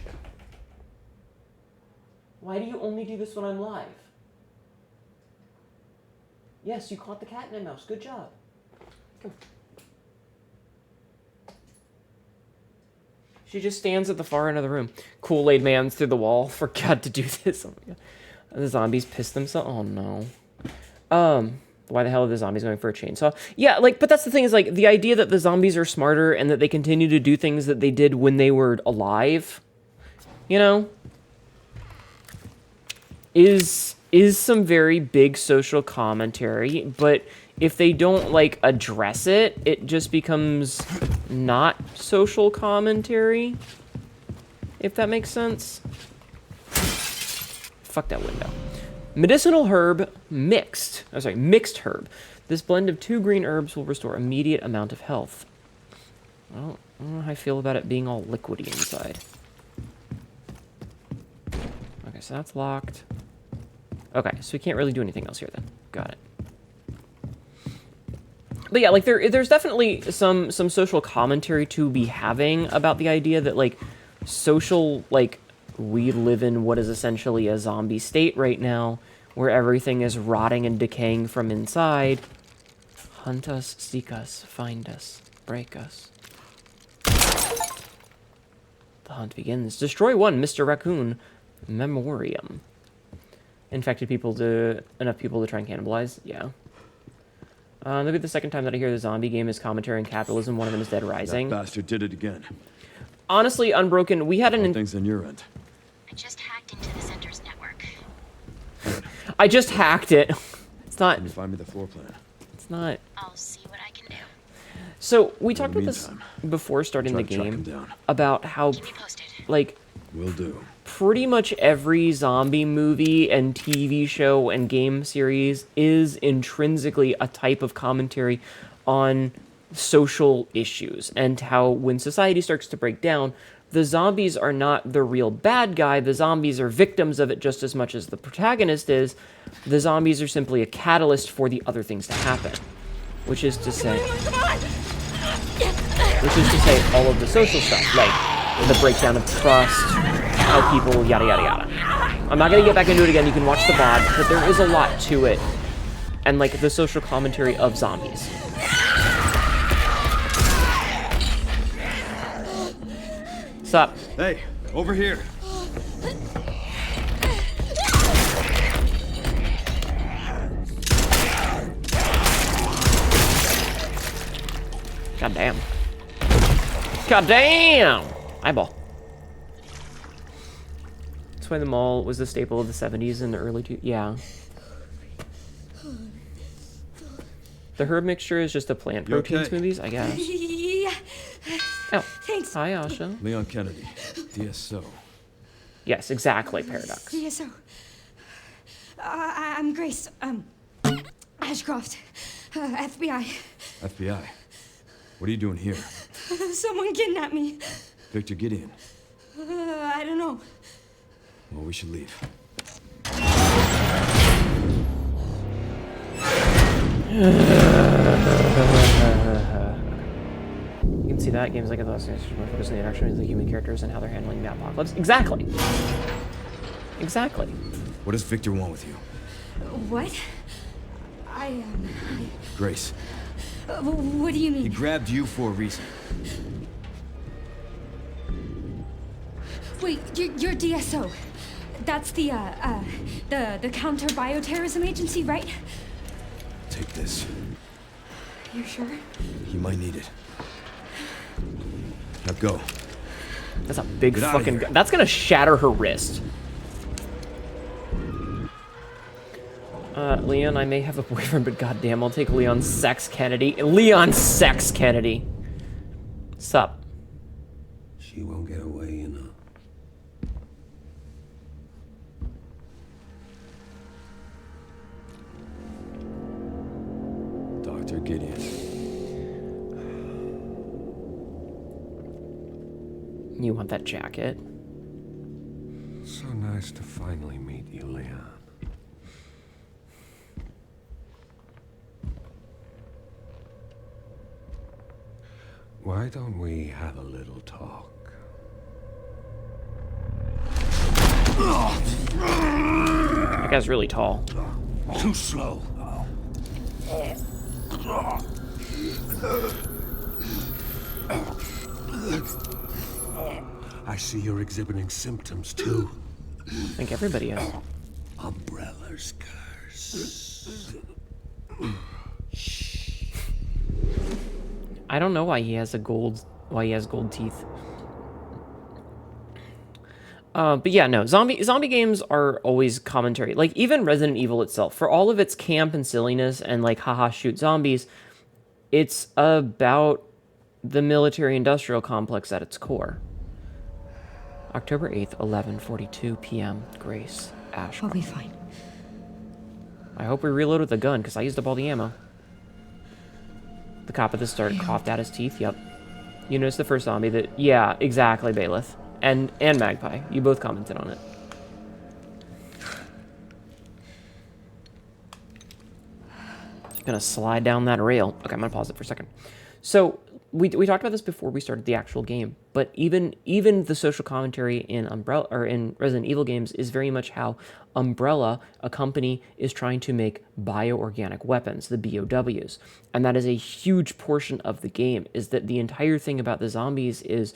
Why do you only do this when I'm live? Yes, you caught the cat and the mouse. Good job. Come. She just stands at the far end of the room. Kool-Aid Man's through the wall. Forgot to do this. Oh my god. The zombies pissed themselves. Oh no. Why the hell are the zombies going for a chainsaw? Yeah, like, but that's the thing is, like, the idea that the zombies are smarter and that they continue to do things that they did when they were alive, you know, is some very big social commentary, but if they don't, like, address it, it just becomes not social commentary, if that makes sense. Fuck that window. Medicinal herb mixed. Oh, sorry, mixed herb. This blend of 2 green herbs will restore immediate amount of health. Well, I don't know how I feel about it being all liquidy inside. Okay, so that's locked. Okay, so we can't really do anything else here then. Got it. But yeah, like there's definitely some social commentary to be having about the idea that like social, like, we live in what is essentially a zombie state right now, where everything is rotting and decaying from inside. Hunt us, seek us, find us, break us. The hunt begins. Destroy one, Mr. Raccoon. Memoriam. Infected people enough people to try and cannibalize? Yeah. Maybe the second time that I hear the zombie game is commentary on capitalism. One of them is Dead Rising. That bastard did it again. Honestly, Unbroken, we had an... things on your end. I just hacked into the center's network. I just hacked it. It's not... Can you find me the floor plan? It's not... I'll see what I can do. So, we talked about this before starting the game, about how, like... Will do. Pretty much every zombie movie and TV show and game series is intrinsically a type of commentary on social issues, and how when society starts to break down, the zombies are not the real bad guy. The zombies are victims of it just as much as the protagonist is. The zombies are simply a catalyst for the other things to happen, which is to say all of the social stuff, like the breakdown of trust, how people yada yada yada. I'm not gonna get back into it again. You can watch the VOD, but there is a lot to it, and like the social commentary of zombies. Sup? Hey, over here. God damn. God damn! Eyeball. That's why the mall was the staple of the 70s and the early Yeah. The herb mixture is just a plant protein smoothies, I guess. Yeah. Oh, thanks. Hi, Asha. Leon Kennedy, DSO. Yes, exactly, Paradox. DSO. I'm Grace. Ashcroft. FBI. FBI? What are you doing here? Someone kidnapped me. Victor Gideon. I don't know. Well, we should leave. You can see that games like those more focus on the interaction of the human characters and how they're handling the apocalypse. Exactly. Exactly. What does Victor want with you? What? Grace. What do you mean? He grabbed you for a reason. Wait, you're DSO. That's the counter bioterrorism agency, right? Take this. You sure? You might need it. Now go. That's a big fucking... That's gonna shatter her wrist. Leon, I may have a boyfriend, but goddamn, I'll take Leon Sex Kennedy. Leon Sex Kennedy. Sup? She won't get away, you know. Dr. Gideon. You want that jacket? So nice to finally meet you, Leon. Why don't we have a little talk? That guy's really tall. Too slow. I see you're exhibiting symptoms too. I think everybody is. Umbrella's curse. I don't know why he has gold teeth. But yeah, no, zombie games are always commentary. Like, even Resident Evil itself, for all of its camp and silliness and like, haha, shoot zombies, it's about the military-industrial complex at its core. October 8th, 11:42 p.m. Grace, Ashcroft. I'll be fine. I hope we reload with a gun, because I used up all the ammo. The cop at the start coughed out his teeth, yep. You noticed the first zombie that... Yeah, exactly, Bailiff. And Magpie. You both commented on it. Gonna slide down that rail. Okay, I'm gonna pause it for a second. So we talked about this before we started the actual game, but even the social commentary in Umbrella or in Resident Evil games is very much how Umbrella, a company, is trying to make bioorganic weapons, the BOWs, and that is a huge portion of the game. Is that the entire thing about the zombies is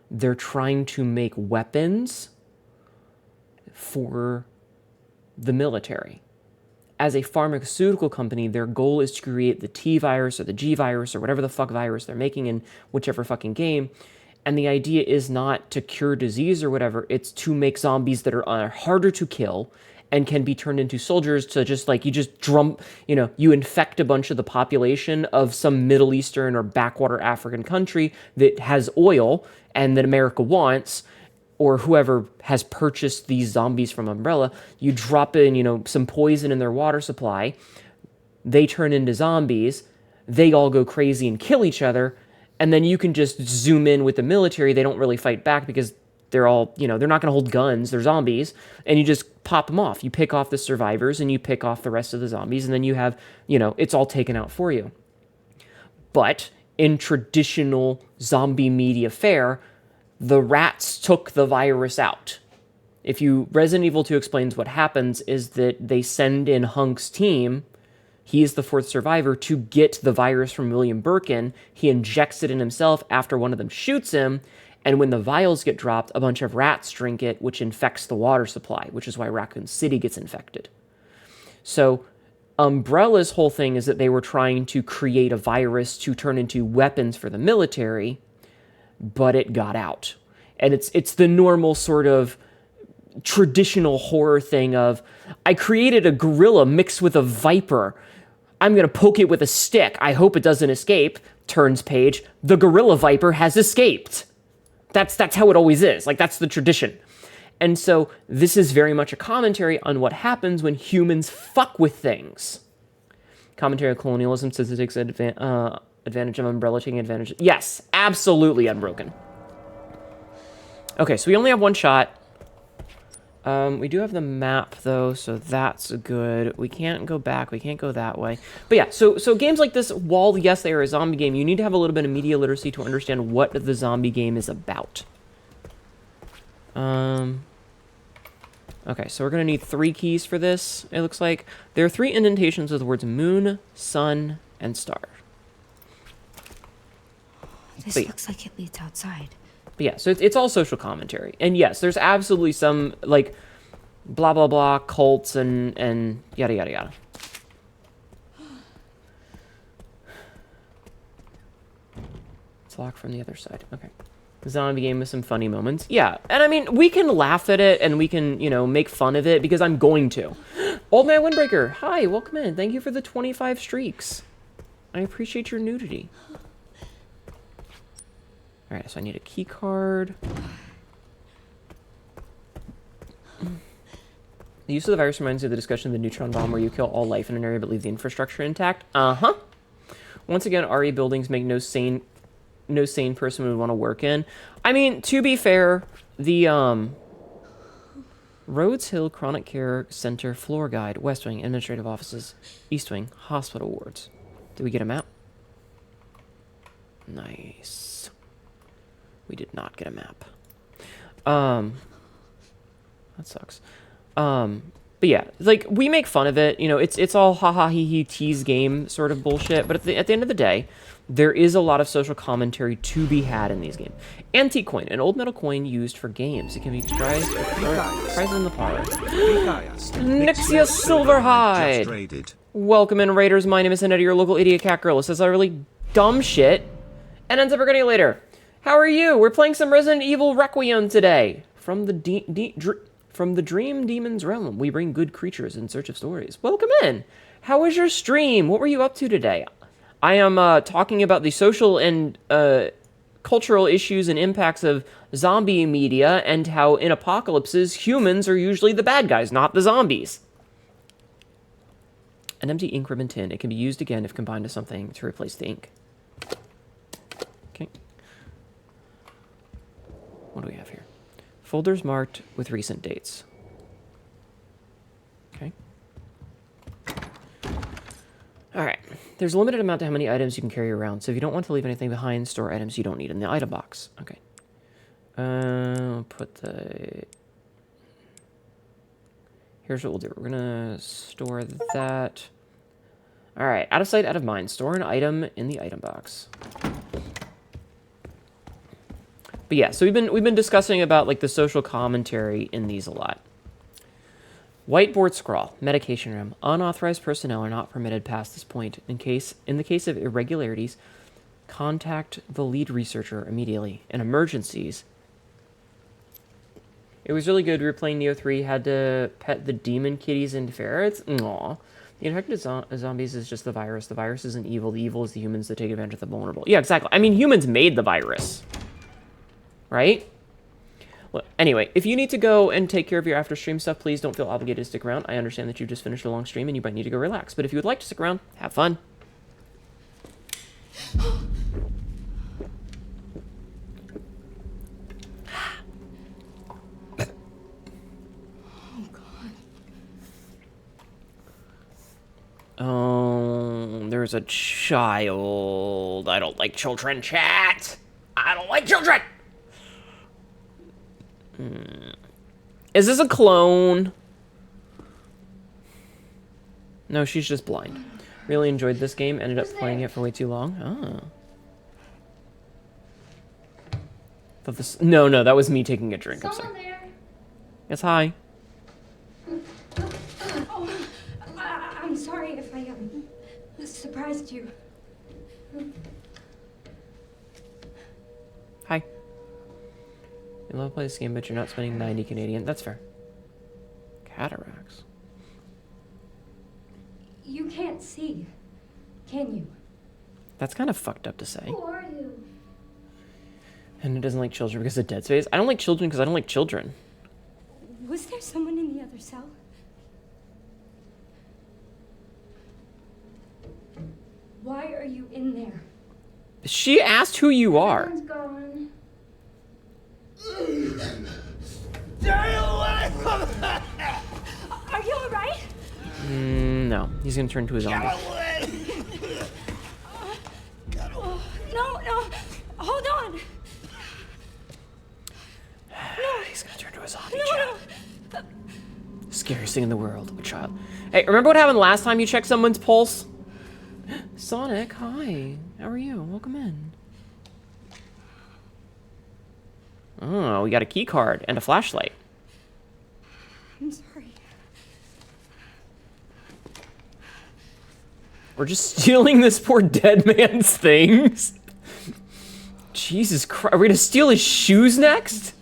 they're trying to make weapons for the military. As a pharmaceutical company, their goal is to create the T virus or the G virus or whatever the fuck virus they're making in whichever fucking game. And the idea is not to cure disease or whatever, it's to make zombies that are harder to kill and can be turned into soldiers to just like, you infect a bunch of the population of some Middle Eastern or backwater African country that has oil and that America wants, or whoever has purchased these zombies from Umbrella. You drop in, some poison in their water supply, they turn into zombies, they all go crazy and kill each other, and then you can just zoom in with the military. They don't really fight back because they're all, they're not going to hold guns, they're zombies, and you just pop them off. You pick off the survivors and you pick off the rest of the zombies, and then you have, it's all taken out for you. But in traditional zombie media fare, the rats took the virus out. Resident Evil 2 explains what happens is that they send in Hunk's team, he is the fourth survivor, to get the virus from William Birkin. He injects it in himself after one of them shoots him, and when the vials get dropped, a bunch of rats drink it, which infects the water supply, which is why Raccoon City gets infected. So Umbrella's whole thing is that they were trying to create a virus to turn into weapons for the military, but it got out. And it's the normal sort of traditional horror thing of, I created a gorilla mixed with a viper. I'm going to poke it with a stick. I hope it doesn't escape. Turns page. The gorilla viper has escaped. That's how it always is. Like, that's the tradition. And so this is very much a commentary on what happens when humans fuck with things. Commentary on colonialism, statistics, advantage of Umbrella taking advantage. Yes, absolutely unbroken. Okay, so we only have one shot. We do have the map, though, so that's good. We can't go back. We can't go that way. But yeah, so games like this, while, yes, they are a zombie game, you need to have a little bit of media literacy to understand what the zombie game is about. Okay, so we're going to need 3 keys for this, it looks like. There are 3 indentations of the words moon, sun, and star. This looks like it leads outside. But yeah, so it's all social commentary. And yes, there's absolutely some, like, blah, blah, blah, cults and yada, yada, yada. It's locked from the other side. Okay. Zombie game with some funny moments. Yeah, and I mean, we can laugh at it and we can, make fun of it because I'm going to. Old Man Windbreaker, hi, welcome in. Thank you for the 25 streaks. I appreciate your nudity. Alright, so I need a key card. The use of the virus reminds me of the discussion of the neutron bomb where you kill all life in an area but leave the infrastructure intact. Uh-huh. Once again, RE buildings make no sane person would want to work in. I mean, to be fair, the Rhodes Hill Chronic Care Center Floor Guide, West Wing, Administrative Offices, East Wing, Hospital Wards. Did we get a map? Nice. We did not get a map. That sucks. But yeah, like, we make fun of it. It's all ha-ha, hee-hee, tease game sort of bullshit. But at the end of the day, there is a lot of social commentary to be had in these games. Antique coin, an old metal coin used for games. It can be prized in the parlor. Nixia Silverhide! Welcome in, Raiders. My name is Hnetu, your local idiot cat girl. It says a really dumb shit and ends up regretting it later. How are you? We're playing some Resident Evil Requiem today. From the Dream Demon's Realm, we bring good creatures in search of stories. Welcome in. How was your stream? What were you up to today? I am talking about the social and cultural issues and impacts of zombie media and how in apocalypses, humans are usually the bad guys, not the zombies. An empty ink ribbon tin. It can be used again if combined with something to replace the ink. Okay. What do we have here? Folders marked with recent dates. Okay. Alright. There's a limited amount to how many items you can carry around, so if you don't want to leave anything behind, store items you don't need in the item box. Okay. Put the... Here's what we'll do. We're gonna store that. Alright, out of sight, out of mind. Store an item in the item box. But yeah, so we've been discussing about like the social commentary in these a lot. Whiteboard scrawl, medication room. Unauthorized personnel are not permitted past this point. In the case of irregularities, contact the lead researcher immediately. In emergencies, it was really good. We were playing Neo 3, had to pet the demon kitties and ferrets. Aww. The infected zombies is just the virus. The virus isn't evil. The evil is the humans that take advantage of the vulnerable. Yeah, exactly. I mean, humans made the virus. Right? Well, anyway, if you need to go and take care of your after-stream stuff, please don't feel obligated to stick around. I understand that you just finished a long stream and you might need to go relax. But if you would like to stick around, have fun. Oh, there's a child. I don't like children, chat. I don't like children. Is this a clone? No, she's just blind. Really enjoyed this game. Ended up playing it for way too long. Oh. No, that was me taking a drink. I'm sorry. There. Yes, hi. Oh, I'm sorry if I surprised you. Hi. You love to play this game, but you're not spending 90 Canadian. That's fair. Cataracts. You can't see, can you? That's kind of fucked up to say. Who are you? And it doesn't like children because of Dead Space. I don't like children because I don't like children. Was there someone in the other cell? Why are you in there? She asked who you are. Everyone's gone. Stay away from that! Are you alright? No, he's gonna turn into a zombie. No, hold on. No, he's gonna turn into a zombie. No. Scariest thing in the world, a child. Hey, remember what happened last time you checked someone's pulse? Sonic, hi. How are you? Welcome in. Oh, we got a key card and a flashlight. I'm sorry. We're just stealing this poor dead man's things. Jesus Christ. Are we gonna steal his shoes next?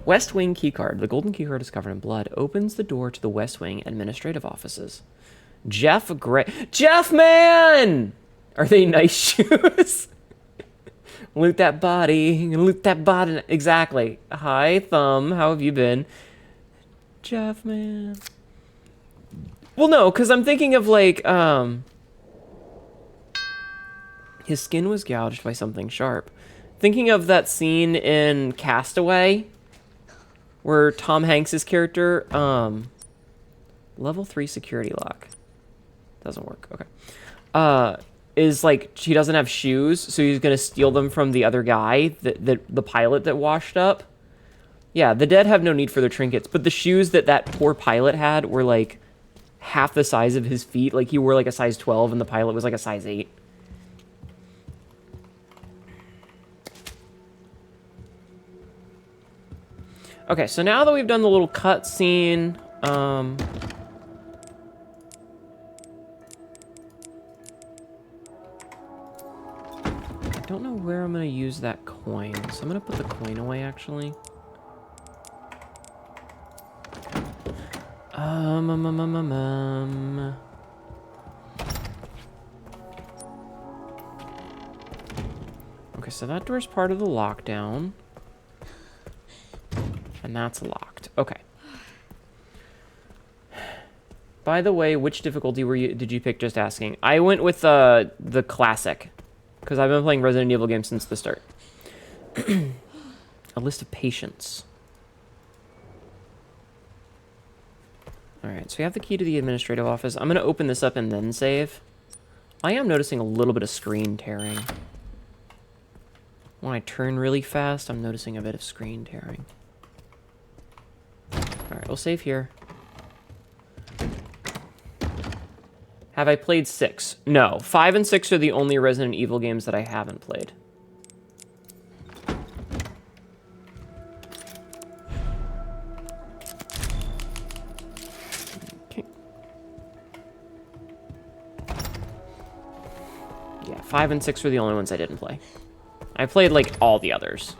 West Wing keycard. The golden keycard is covered in blood. Opens the door to the West Wing administrative offices. Jeff Gray. Jeff, man! Are they nice shoes? Loot that body. Loot that body. Exactly. Hi, Thumb. How have you been? Jeff, man. Well, no, because I'm thinking of, like, his skin was gouged by something sharp. Thinking of that scene in Castaway, where Tom Hanks' character, level 3 security lock. Doesn't work, okay. Is, like, he doesn't have shoes, so he's gonna steal them from the other guy, the pilot that washed up. Yeah, the dead have no need for their trinkets, but the shoes that poor pilot had were, like, half the size of his feet. Like, he wore, like, a size 12, and the pilot was, like, a size 8. Okay, so now that we've done the little cut scene, I don't know where I'm gonna use that coin, so I'm gonna put the coin away, actually. Okay, so that door's part of the lockdown. And that's locked. Okay. By the way, which difficulty did you pick, just asking? I went with the classic, because I've been playing Resident Evil games since the start. A list of patients. Alright, so we have the key to the administrative office. I'm going to open this up and then save. I am noticing a little bit of screen tearing. When I turn really fast, I'm noticing a bit of screen tearing. Alright, we'll save here. Have I played 6? No. 5 and 6 are the only Resident Evil games that I haven't played. Okay. Yeah, 5 and 6 were the only ones I didn't play. I played, like, all the others.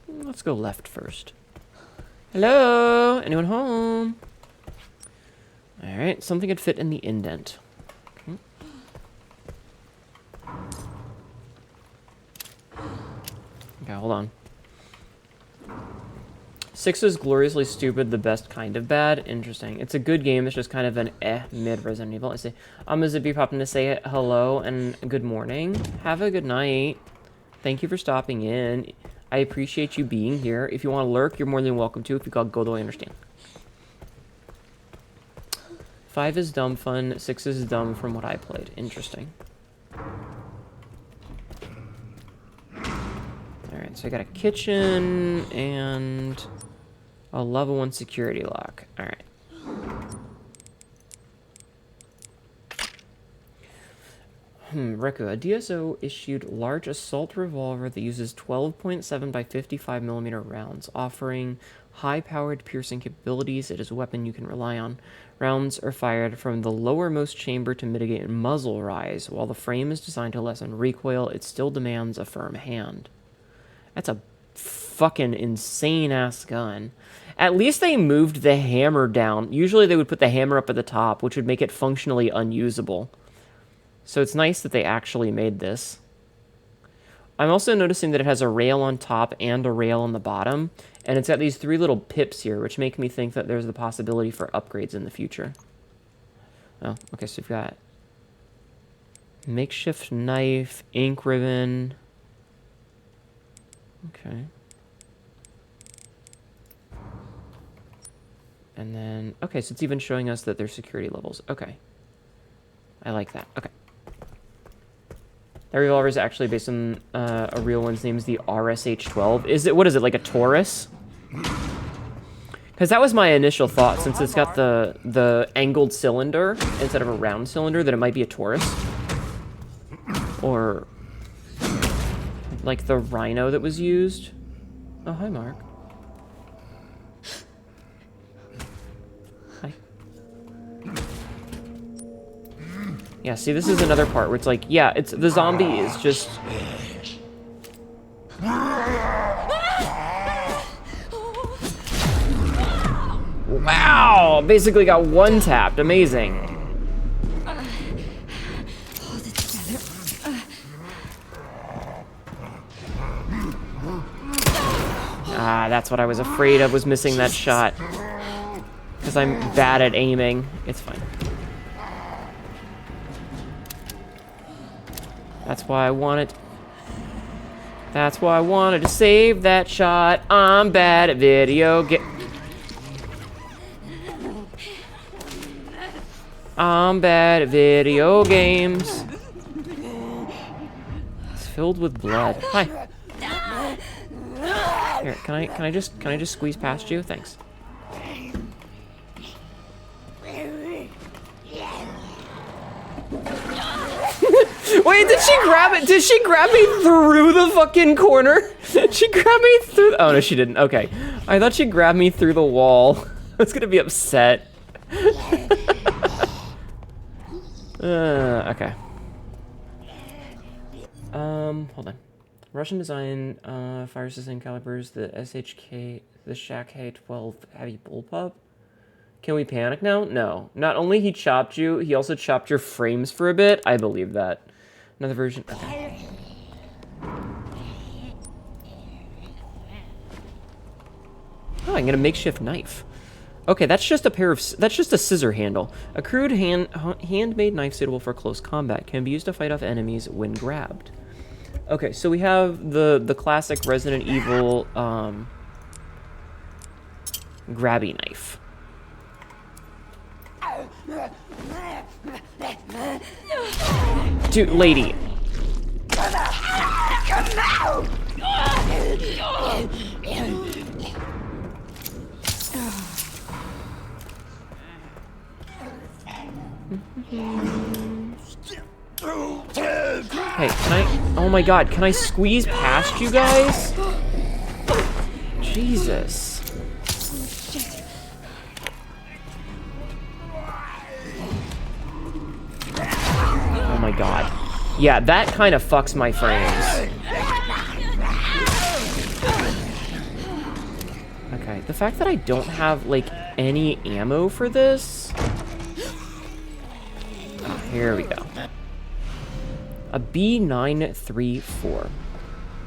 Let's go left first. Hello? Anyone home? Alright, something could fit in the indent. Okay. Okay, hold on. 6 is gloriously stupid, the best kind of bad. Interesting. It's a good game, it's just kind of an mid Resident Evil. I say, I'm a Zippy popping to say hello and good morning. Have a good night. Thank you for stopping in. I appreciate you being here. If you want to lurk, you're more than welcome to. If you got Godo, I understand. 5 is dumb fun. 6 is dumb from what I played. Interesting. Alright, so I got a kitchen and a level 1 security lock. Alright. Reku, a DSO issued large assault revolver that uses 12.7 by 55 millimeter rounds, offering high-powered piercing capabilities. It is a weapon you can rely on. Rounds are fired from the lowermost chamber to mitigate muzzle rise. While the frame is designed to lessen recoil, it still demands a firm hand. That's a fucking insane-ass gun. At least they moved the hammer down. Usually they would put the hammer up at the top, which would make it functionally unusable. So it's nice that they actually made this. I'm also noticing that it has a rail on top and a rail on the bottom. And it's got these 3 little pips here, which make me think that there's the possibility for upgrades in the future. Oh, okay, so we've got makeshift knife, ink ribbon. Okay. And then, okay, so it's even showing us that there's security levels. Okay. I like that. Okay. That revolver is actually based on a real one's name is the RSH-12. Is it, what is it, like a Taurus? Because that was my initial thought, since it's got the angled cylinder instead of a round cylinder, that it might be a Taurus. Or like the Rhino that was used. Oh, hi, Mark. Hi. Yeah, see, this is another part where it's like, yeah, it's the zombie is just... Wow! Basically got one-tapped. Amazing. Ah, that's what I was afraid of, was missing that shot. Because I'm bad at aiming. It's fine. That's why I wanted... That's why I wanted to save that shot. I'm bad at video I'm bad at video games. It's filled with blood. Hi. Here, can I just squeeze past you? Thanks. Wait, did she grab it? Did she grab me through the fucking corner? She grabbed me through... Oh, no, she didn't. Okay. I thought she grabbed me through the wall. I was gonna be upset. Okay. Hold on. Russian design, fire system calibers, the SHK, the Shak-K-12 heavy bullpup. Can we panic now? No. Not only he chopped you, he also chopped your frames for a bit. I believe that. Another version. Okay. Oh, I can get a makeshift knife. Okay, that's just a pair of... That's just a scissor handle. A crude handmade knife suitable for close combat can be used to fight off enemies when grabbed. Okay, so we have the classic Resident Evil grabby knife. Dude, lady. Hey, can I... Oh my god, can I squeeze past you guys? Jesus. Oh my god. Yeah, that kind of fucks my frames. Okay, the fact that I don't have, like, any ammo for this... Oh, here we go. A B934.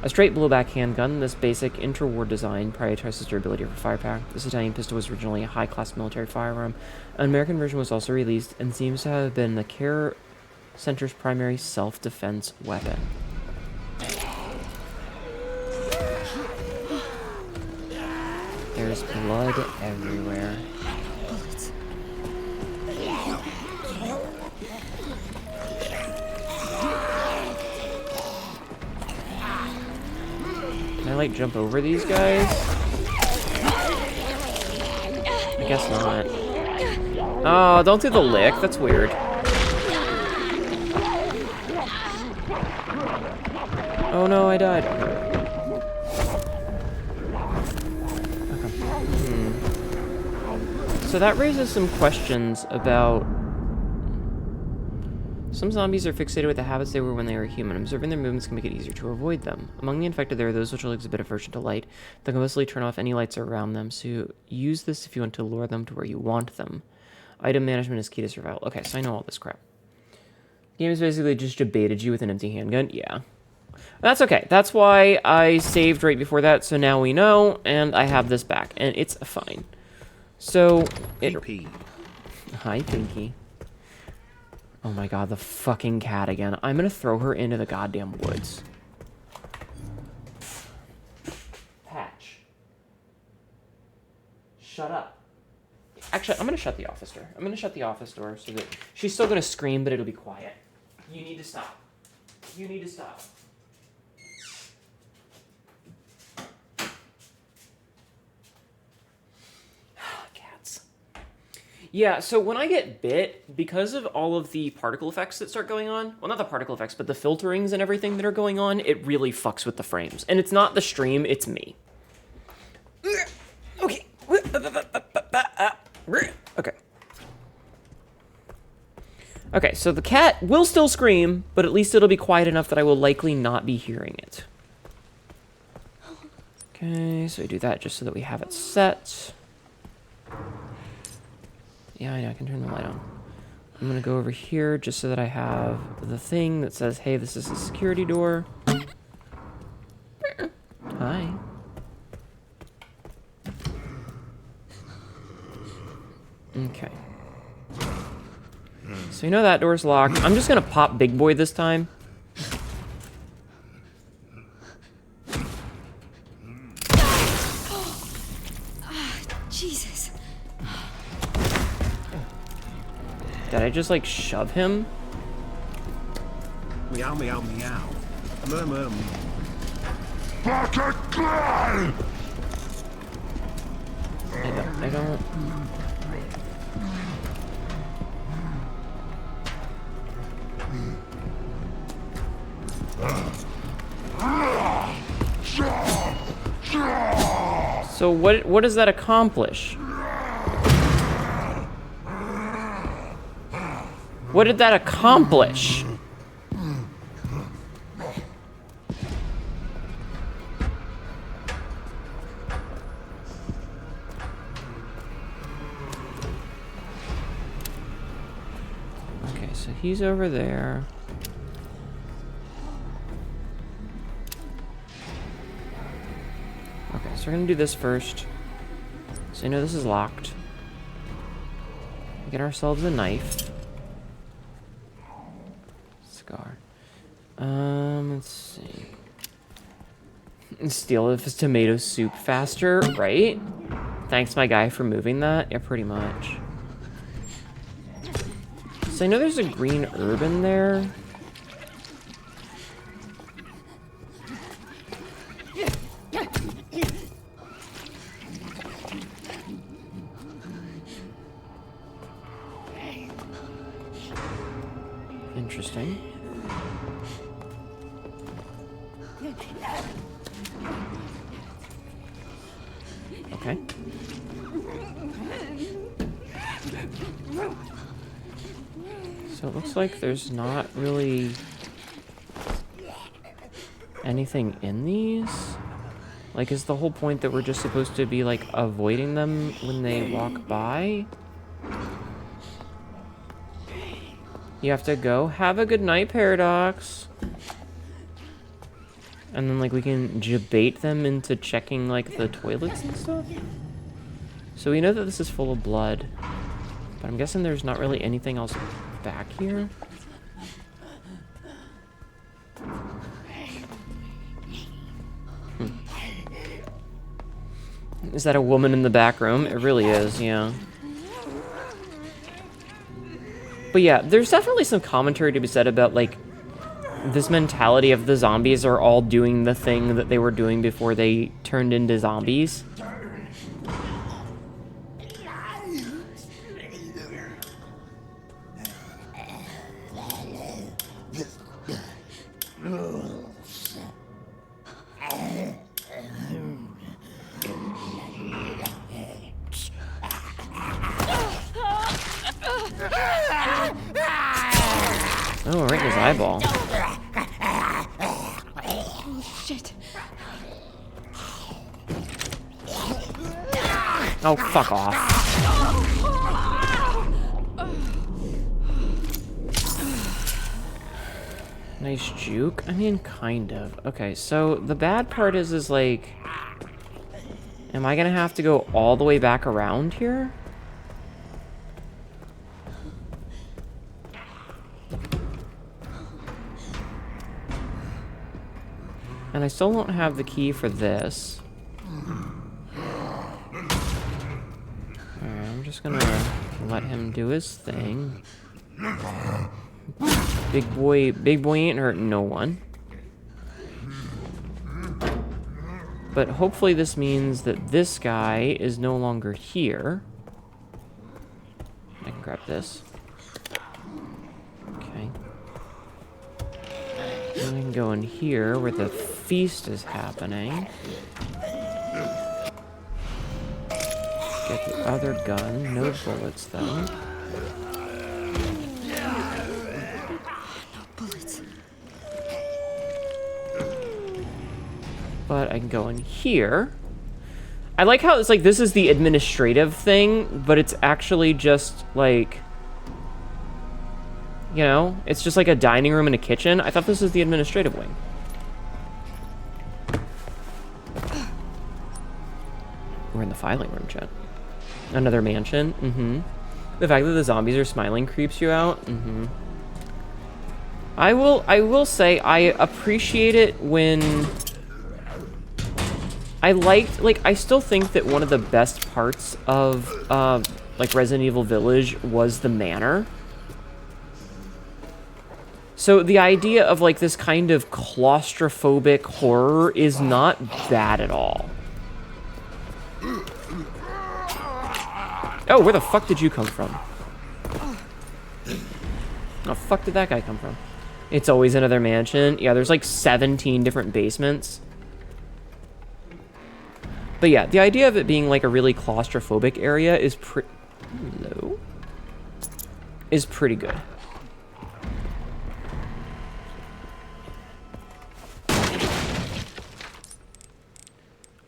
A straight blowback handgun. This basic intra-war design prioritizes durability over firepower. This Italian pistol was originally a high-class military firearm. An American version was also released and seems to have been the Care Center's primary self-defense weapon. There's blood everywhere. Can I, like, jump over these guys? I guess not. Oh, don't do the lick. That's weird. Oh no, I died. Okay. So that raises some questions about... Some zombies are fixated with the habits they were when they were human. Observing their movements can make it easier to avoid them. Among the infected, there are those which will exhibit aversion to light. They can mostly turn off any lights around them, so use this if you want to lure them to where you want them. Item management is key to survival. Okay, so I know all this crap. The game is basically just baited you with an empty handgun. Yeah. That's okay. That's why I saved right before that, so now we know, and I have this back, and it's fine. So, Hi, Pinky. Oh my god, the fucking cat again. I'm gonna throw her into the goddamn woods. Patch. Shut up. Actually, I'm gonna shut the office door. I'm gonna shut the office door so that she's still gonna scream, but it'll be quiet. You need to stop. You need to stop. Yeah, so when I get bit, because of all of the particle effects that start going on, well, not the particle effects, but the filterings and everything that are going on, it really fucks with the frames. And it's not the stream, it's me. Okay. Okay. Okay, so the cat will still scream, but at least it'll be quiet enough that I will likely not be hearing it. Okay, so I do that just so that we have it set. Yeah, I know, I can turn the light on. I'm gonna go over here just so that I have the thing that says, hey, this is a security door. Hi. Okay. So you know that door's locked. I'm just gonna pop Big Boy this time. Jesus. Did I just, like, shove him? Meow meow meow. Murmur. I don't... So what does that accomplish? What did that accomplish? Okay, so he's over there. Okay, so we're gonna do this first. So you know this is locked. Get ourselves a knife. Scar. Let's see. Steal his tomato soup faster, right? Thanks, my guy, for moving that. Yeah, pretty much. So I know there's a green herb in there. Interesting. Okay. So it looks like there's not really anything in these. Like, is the whole point that we're just supposed to be, like, avoiding them when they walk by? You have to go. Have a good night, Paradox. And then, like, we can debate them into checking, like, the toilets and stuff. So we know that this is full of blood. But I'm guessing there's not really anything else back here. Is that a woman in the back room? It really is, yeah. But yeah, there's definitely some commentary to be said about, like, this mentality of the zombies are all doing the thing that they were doing before they turned into zombies. Oh, right in his eyeball. Oh, shit. Oh, fuck off. Nice juke. I mean, kind of. Okay, so the bad part is like... Am I gonna have to go all the way back around here? And I still don't have the key for this. Alright, I'm just gonna let him do his thing. Big boy ain't hurting no one. But hopefully this means that this guy is no longer here. I can grab this. Okay. And I can go in here where the feast is happening. Get the other gun. No bullets, though. But I can go in here. I like how it's like this is the administrative thing, but it's actually just like, you know, it's just like a dining room and a kitchen. I thought this was the administrative wing. We're in the filing room, chat. Another mansion. Mm-hmm. The fact that the zombies are smiling creeps you out. Mm-hmm. I will say I appreciate it when I still think that one of the best parts of like Resident Evil Village was the manor. So the idea of like this kind of claustrophobic horror is not bad at all. Oh, where the fuck did you come from? Where the fuck did that guy come from? It's always another mansion. Yeah, there's like 17 different basements. But yeah, the idea of it being like a really claustrophobic area is pretty good.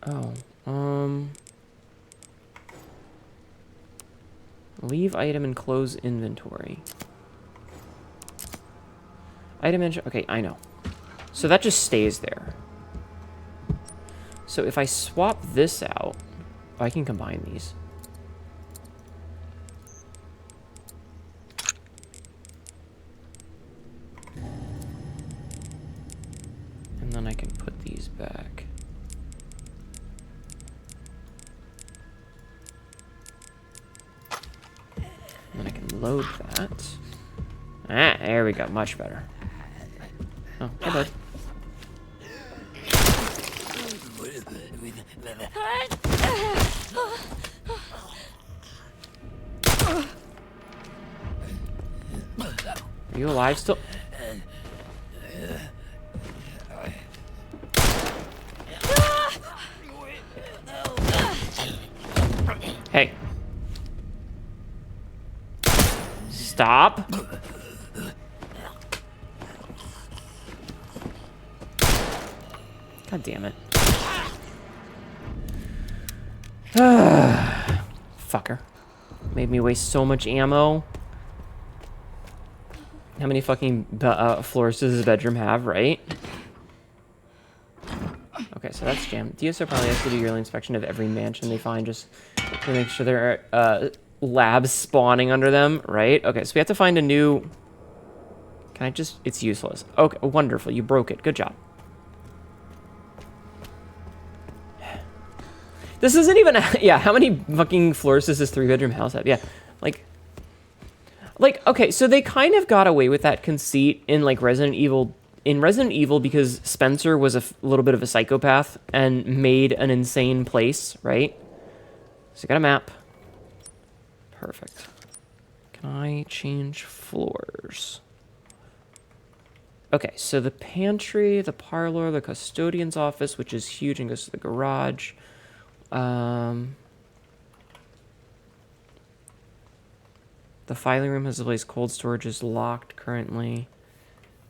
Oh, leave item and close inventory. Item entry, okay, I know. So that just stays there. So if I swap this out, I can combine these. reload that. Ah, there we go. Much better. Oh, hey, bud. Are you alive still? Hey. Stop. God damn it. Fucker. Made me waste so much ammo. How many fucking floors does his bedroom have, right? Okay, so that's jammed. DSO probably has to do yearly inspection of every mansion they find just to make sure there are labs spawning under them, right? Okay, so we have to find a new... Can I just... It's useless. Okay, wonderful. You broke it. Good job. This isn't even... Yeah, how many fucking floors does this 3-bedroom house have? Yeah, like, okay, so they kind of got away with that conceit in, like, Resident Evil... In Resident Evil, because Spencer was a little bit of a psychopath and made an insane place, right? So got a map. Perfect. Can I change floors? Okay, so the pantry, the parlor, the custodian's office, which is huge and goes to the garage. The filing room has a place. Cold storage is locked currently.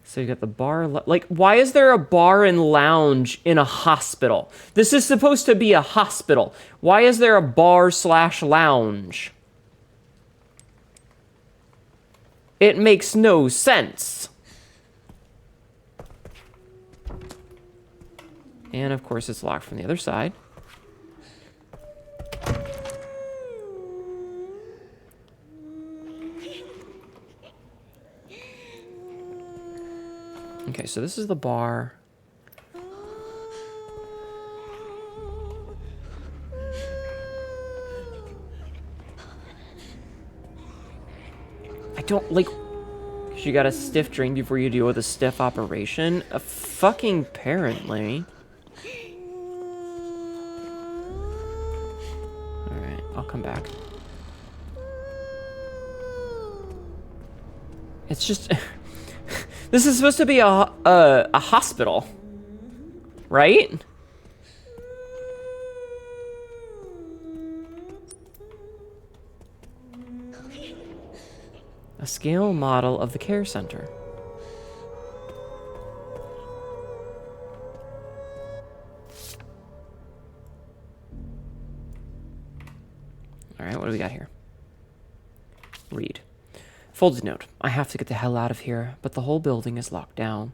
So you got the bar. Like, why is there a bar and lounge in a hospital? This is supposed to be a hospital. Why is there a bar/lounge? It makes no sense. And of course, it's locked from the other side. Okay, so this is the bar. I don't, like... You got a stiff drink before you deal with a stiff operation? Fucking apparently. Alright, I'll come back. It's just... This is supposed to be a hospital, right? A scale model of the care center. All right, what do we got here? Read. Folded note. I have to get the hell out of here, but the whole building is locked down.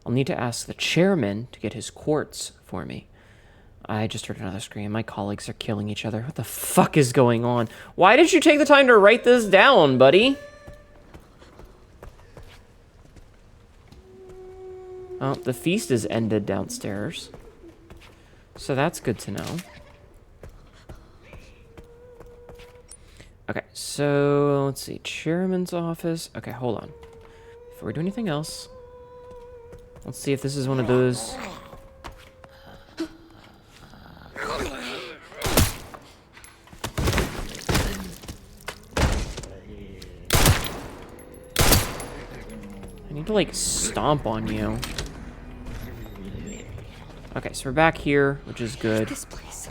I'll need to ask the chairman to get his quartz for me. I just heard another scream. My colleagues are killing each other. What the fuck is going on? Why did you take the time to write this down, buddy? Oh, the feast is ended downstairs. So that's good to know. Okay, so let's see. Chairman's office. Okay, hold on. Before we do anything else, let's see if this is one of those. I need to, like, stomp on you. Okay, so we're back here, which is good. This place.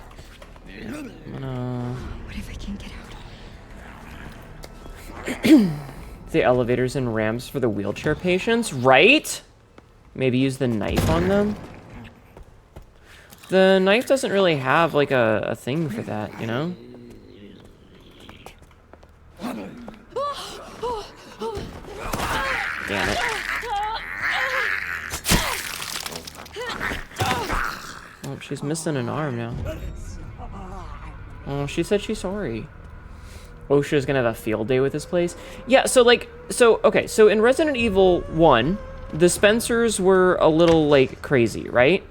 I'm gonna... What if I can't get out? The elevators and ramps for the wheelchair patients, right? Maybe use the knife on them? The knife doesn't really have, like, a thing for that, you know? Damn it. Oh, she's missing an arm now. Oh, she said she's sorry. OSHA's gonna have a field day with this place. Yeah, so, like, okay, so in Resident Evil 1, the Spencers were a little, like, crazy, right?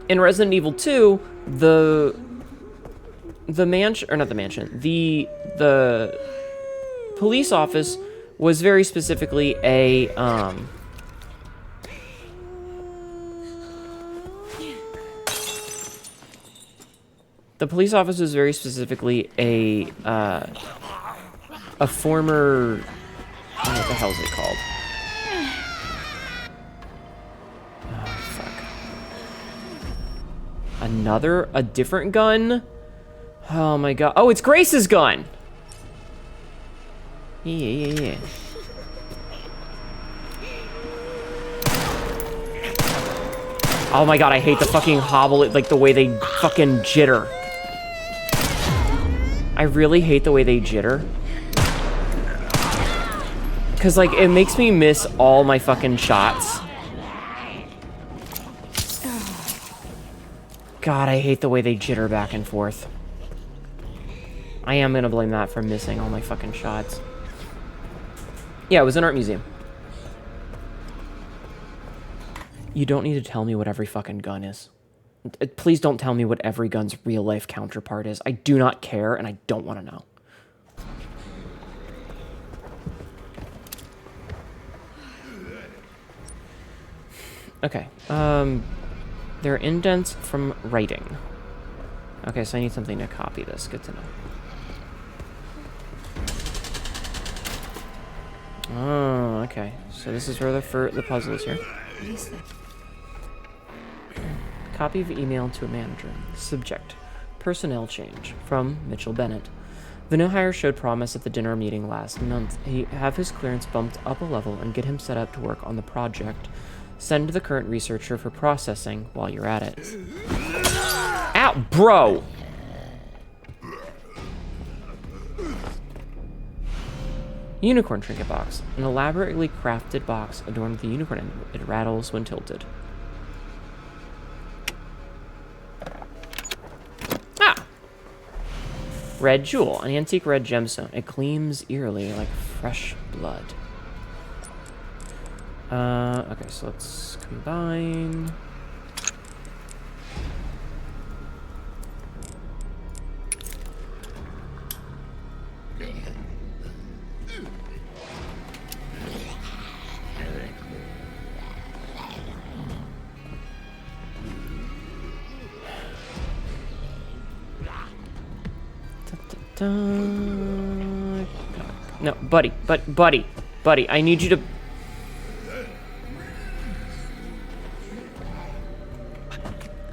In Resident Evil 2, the mansion, or not the mansion, the police office was very specifically a, the police office was very specifically a former, what the hell is it called? Oh, fuck. A different gun? Oh my god. Oh, it's Grace's gun! Yeah. Oh my god, I hate the fucking hobble, like the way they fucking jitter. I really hate the way they jitter. Cause like, it makes me miss all my fucking shots. God, I hate the way they jitter back and forth. I am gonna blame that for missing all my fucking shots. Yeah, it was an art museum. You don't need to tell me what every fucking gun is. Please don't tell me what every gun's real-life counterpart is. I do not care, and I don't want to know. Okay, there are indents from writing. Okay, so I need something to copy this. Good to know. Oh, okay. So this is where the puzzle is here. What is that? Copy of email to a manager. Subject: personnel change. From Mitchell Bennett. The new hire showed promise at the dinner meeting last month. He have his clearance bumped up a level and get him set up to work on the project. Send the current researcher for processing while you're at it. Ow, bro! Unicorn trinket box. An elaborately crafted box adorned with the unicorn end. It rattles when tilted. Ah! Red jewel. An antique red gemstone. It gleams eerily like fresh blood. Okay, so let's combine. No, buddy, I need you to...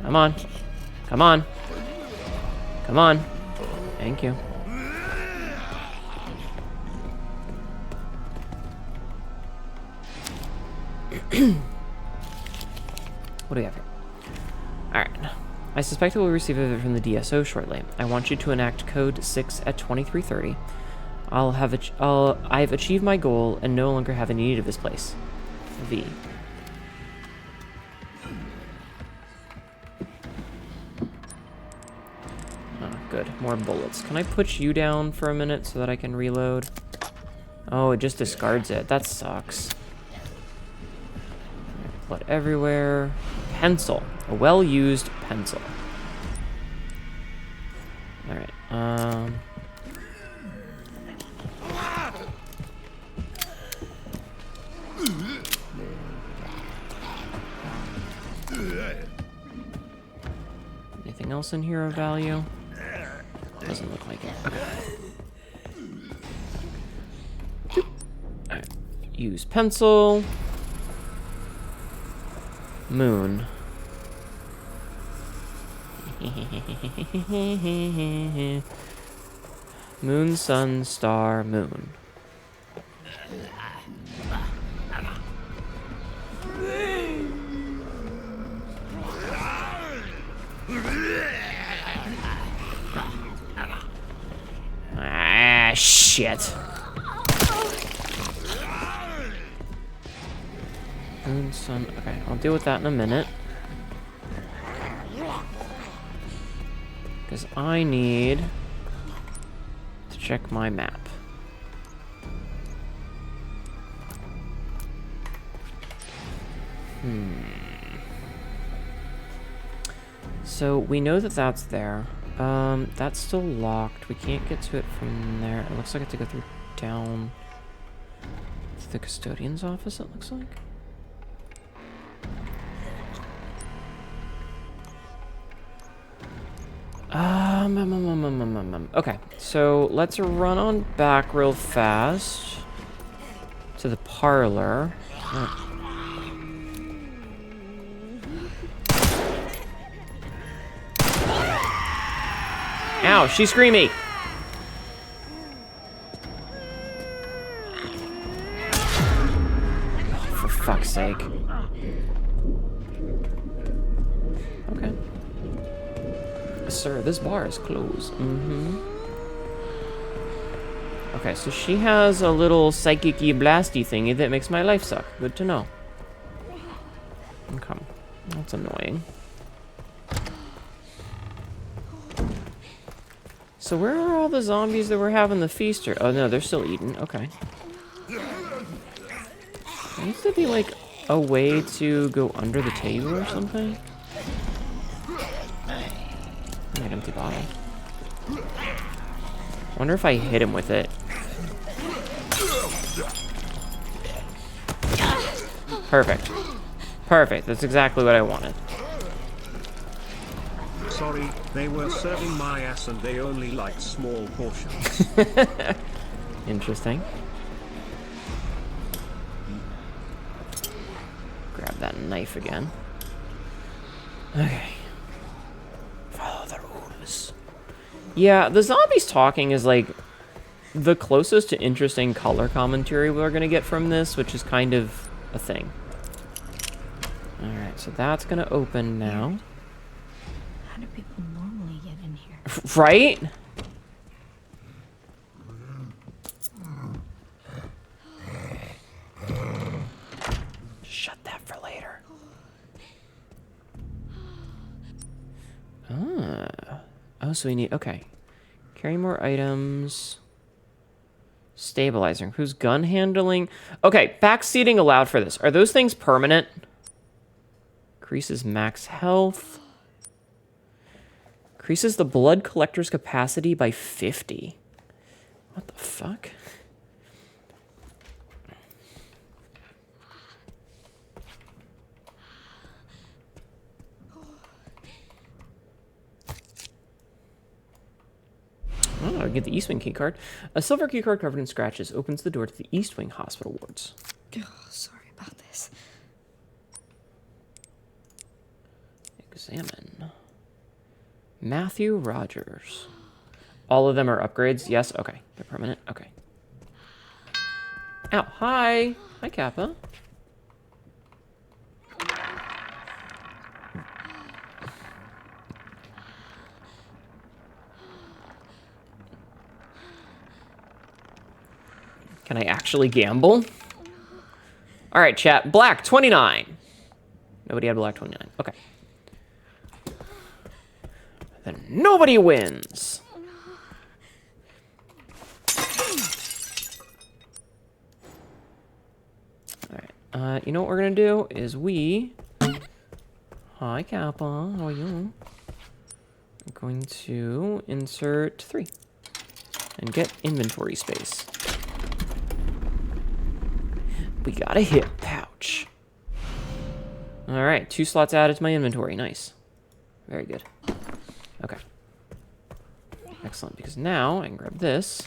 Come on. Come on. Come on. Thank you. What do we have here? Alright. I suspect that we'll receive a visit from the DSO shortly. I want you to enact code 6 at 2330. I've achieved my goal and no longer have any need of this place. V. Oh, good. More bullets. Can I put you down for a minute so that I can reload? Oh, it just discards it. That sucks. Blood everywhere. Pencil. A well-used pencil. Alright, anything else in here of value? Doesn't look like it. Okay. Alright. Use pencil. Moon. Moon, sun, star, moon. Ah, shit. Moon, sun. Okay, I'll deal with that in a minute. Because I need to check my map. So we know that that's there. That's still locked. We can't get to it from there. It looks like I have to go through down to the custodian's office, it looks like. Okay, so let's run on back real fast to the parlor. Ow, she's screaming! Oh, for fuck's sake. Okay. Sir, this bar is closed. Okay, so she has a little psychic-y blasty thingy that makes my life suck. Good to know. Okay. That's annoying. So where are all the zombies that were having the feast? Oh no, they're still eating. Okay. There needs to be like a way to go under the table or something. An empty bottle. Wonder if I hit him with it. Perfect. Perfect. That's exactly what I wanted. Sorry, they were serving my ass and they only liked small portions. Interesting. Grab that knife again. Okay. Follow the rules. Yeah, the zombies talking is like the closest to interesting color commentary we're gonna get from this, which is kind of a thing. Alright, so that's gonna open now. How do people normally get in here? Right? Shut that for later. Oh, so we need... Okay. Carry more items. Stabilizer. Who's gun handling? Okay, back seating allowed for this. Are those things permanent? Increases max health. Increases the blood collector's capacity by 50. What the fuck? Oh, I get the East Wing keycard. A silver keycard covered in scratches opens the door to the East Wing hospital wards. Oh, sorry about this. Examine. Matthew Rogers. All of them are upgrades? Yes? Okay. They're permanent? Okay. Ow. Hi. Hi, Kappa. Can I actually gamble? All right, chat. Black 29. Nobody had black 29. Okay. Then nobody wins. All right. You know what we're gonna do is we. Hi, Kappa. How are you? I'm going to insert 3 and get inventory space. We got a hip pouch. All right, 2 slots added to my inventory. Nice. Very good. Okay. Excellent, because now I can grab this.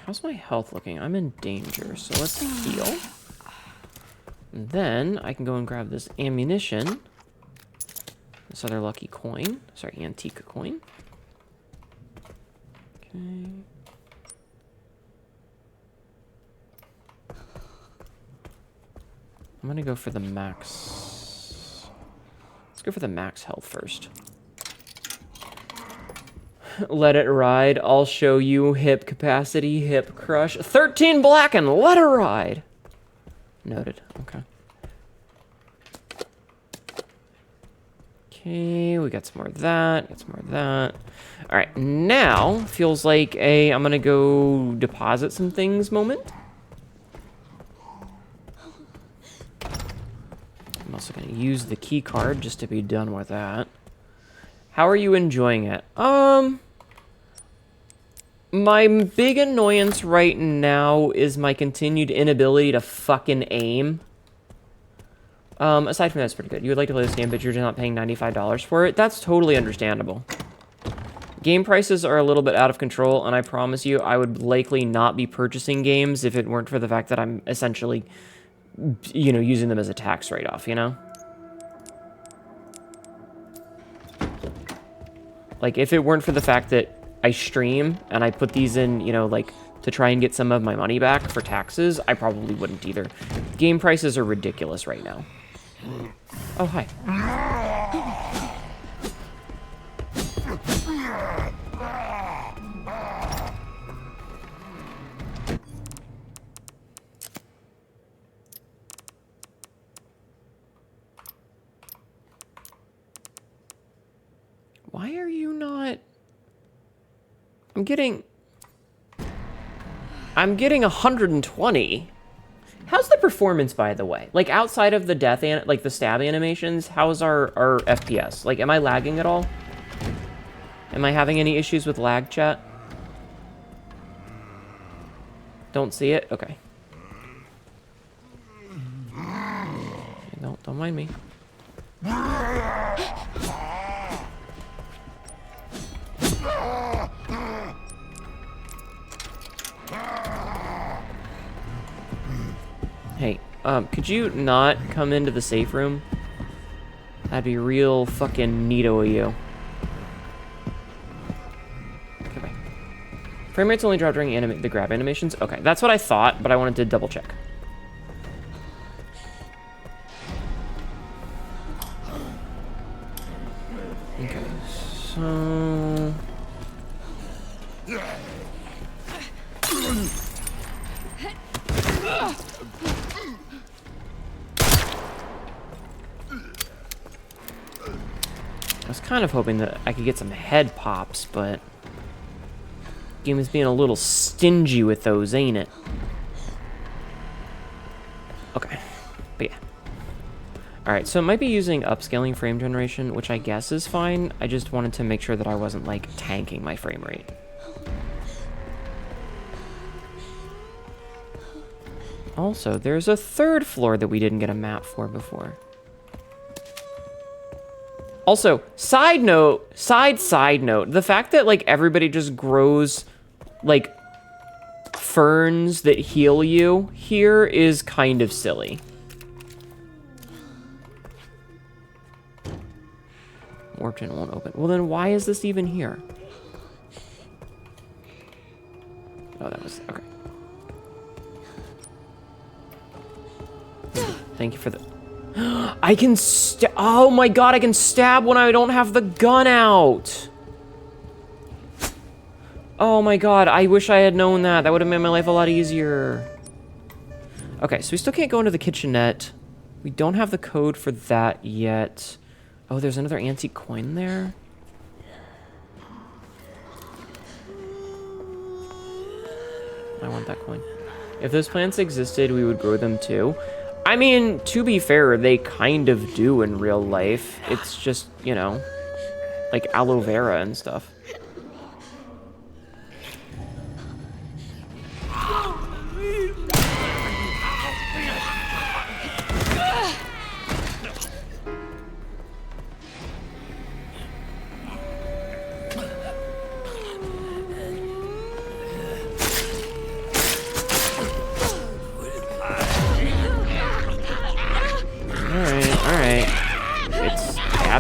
How's my health looking? I'm in danger, so let's heal. And then I can go and grab this ammunition. This other lucky coin. Sorry, antique coin. Okay. I'm gonna go for the max. Let's go for the max health first. Let it ride. I'll show you hip capacity, hip crush. 13 black and let it ride. Noted. Okay. Okay, we got some more of that. Got some more of that. All right, now feels like a I'm gonna go deposit some things moment. I'm also going to use the key card just to be done with that. How are you enjoying it? My big annoyance right now is my continued inability to fucking aim. Aside from that, it's pretty good. You would like to play this game, but you're just not paying $95 for it. That's totally understandable. Game prices are a little bit out of control, and I promise you, I would likely not be purchasing games if it weren't for the fact that I'm essentially, you know, using them as a tax write-off, you know? Like, if it weren't for the fact that I stream and I put these in, you know, like, to try and get some of my money back for taxes, I probably wouldn't either. Game prices are ridiculous right now. Oh, hi. Why are you not... I'm getting 120. How's the performance, by the way? Like, outside of the like the stab animations, how's our FPS? Like, am I lagging at all? Am I having any issues with lag, chat? Don't see it? Okay. No, don't mind me. Hey, could you not come into the safe room? That'd be real fucking neato of you. Okay. Frame rates only drop during the grab animations? Okay, that's what I thought, but I wanted to double check. Okay, so... I was kind of hoping that I could get some head pops, but... the game is being a little stingy with those, ain't it? Okay. But yeah. Alright, so it might be using upscaling frame generation, which I guess is fine. I just wanted to make sure that I wasn't, like, tanking my frame rate. Also, there's a third floor that we didn't get a map for before. Also, side note, the fact that, like, everybody just grows, like, ferns that heal you here is kind of silly. Warpton won't open. Well, then why is this even here? Oh, that was... okay. Thank you for the... I can oh my god, I can stab when I don't have the gun out! Oh my god, I wish I had known that. That would have made my life a lot easier. Okay, so we still can't go into the kitchenette. We don't have the code for that yet. Oh, there's another antique coin there? I want that coin. If those plants existed, we would grow them too. I mean, to be fair, they kind of do in real life. It's just, you know, like aloe vera and stuff.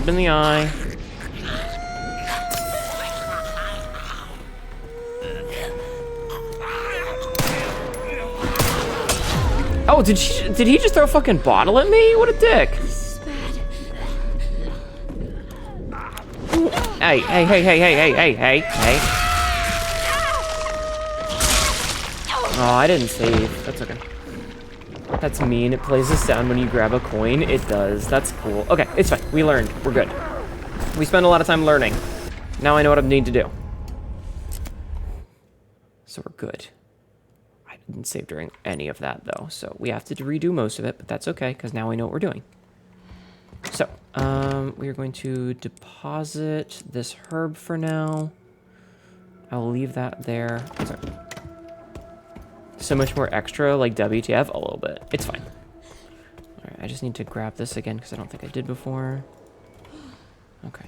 In the eye. Oh, did he just throw a fucking bottle at me? What a dick. This is bad. Hey. Oh, I didn't save. That's okay. That's mean. It plays a sound when you grab a coin. It does. That's cool. Okay, it's fine. We learned. We're good. We spent a lot of time learning. Now I know what I need to do. So we're good. I didn't save during any of that, though. So we have to redo most of it, but that's okay, because now I know what we're doing. So, we are going to deposit this herb for now. I'll leave that there. Sorry. So much more extra, like WTF, a little bit. It's fine. Alright, I just need to grab this again because I don't think I did before. Okay.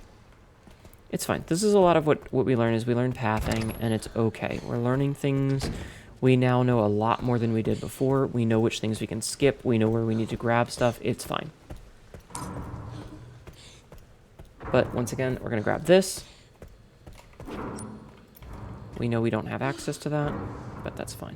It's fine. This is a lot of what we learn is we learn pathing, and it's okay. We're learning things. We now know a lot more than we did before. We know which things we can skip. We know where we need to grab stuff. It's fine. But once again, we're going to grab this. We know we don't have access to that, but that's fine.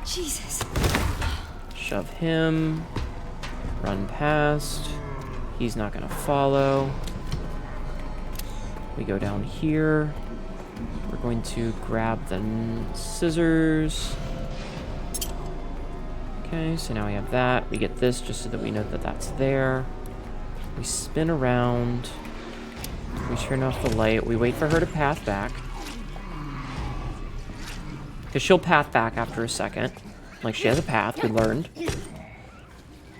Jesus. Shove him. Run past. He's not going to follow. We go down here. We're going to grab the scissors. Okay, so now we have that. We get this just so that we know that that's there. We spin around. We turn off the light. We wait for her to path back. Because she'll path back after a second. Like, she has a path, we learned.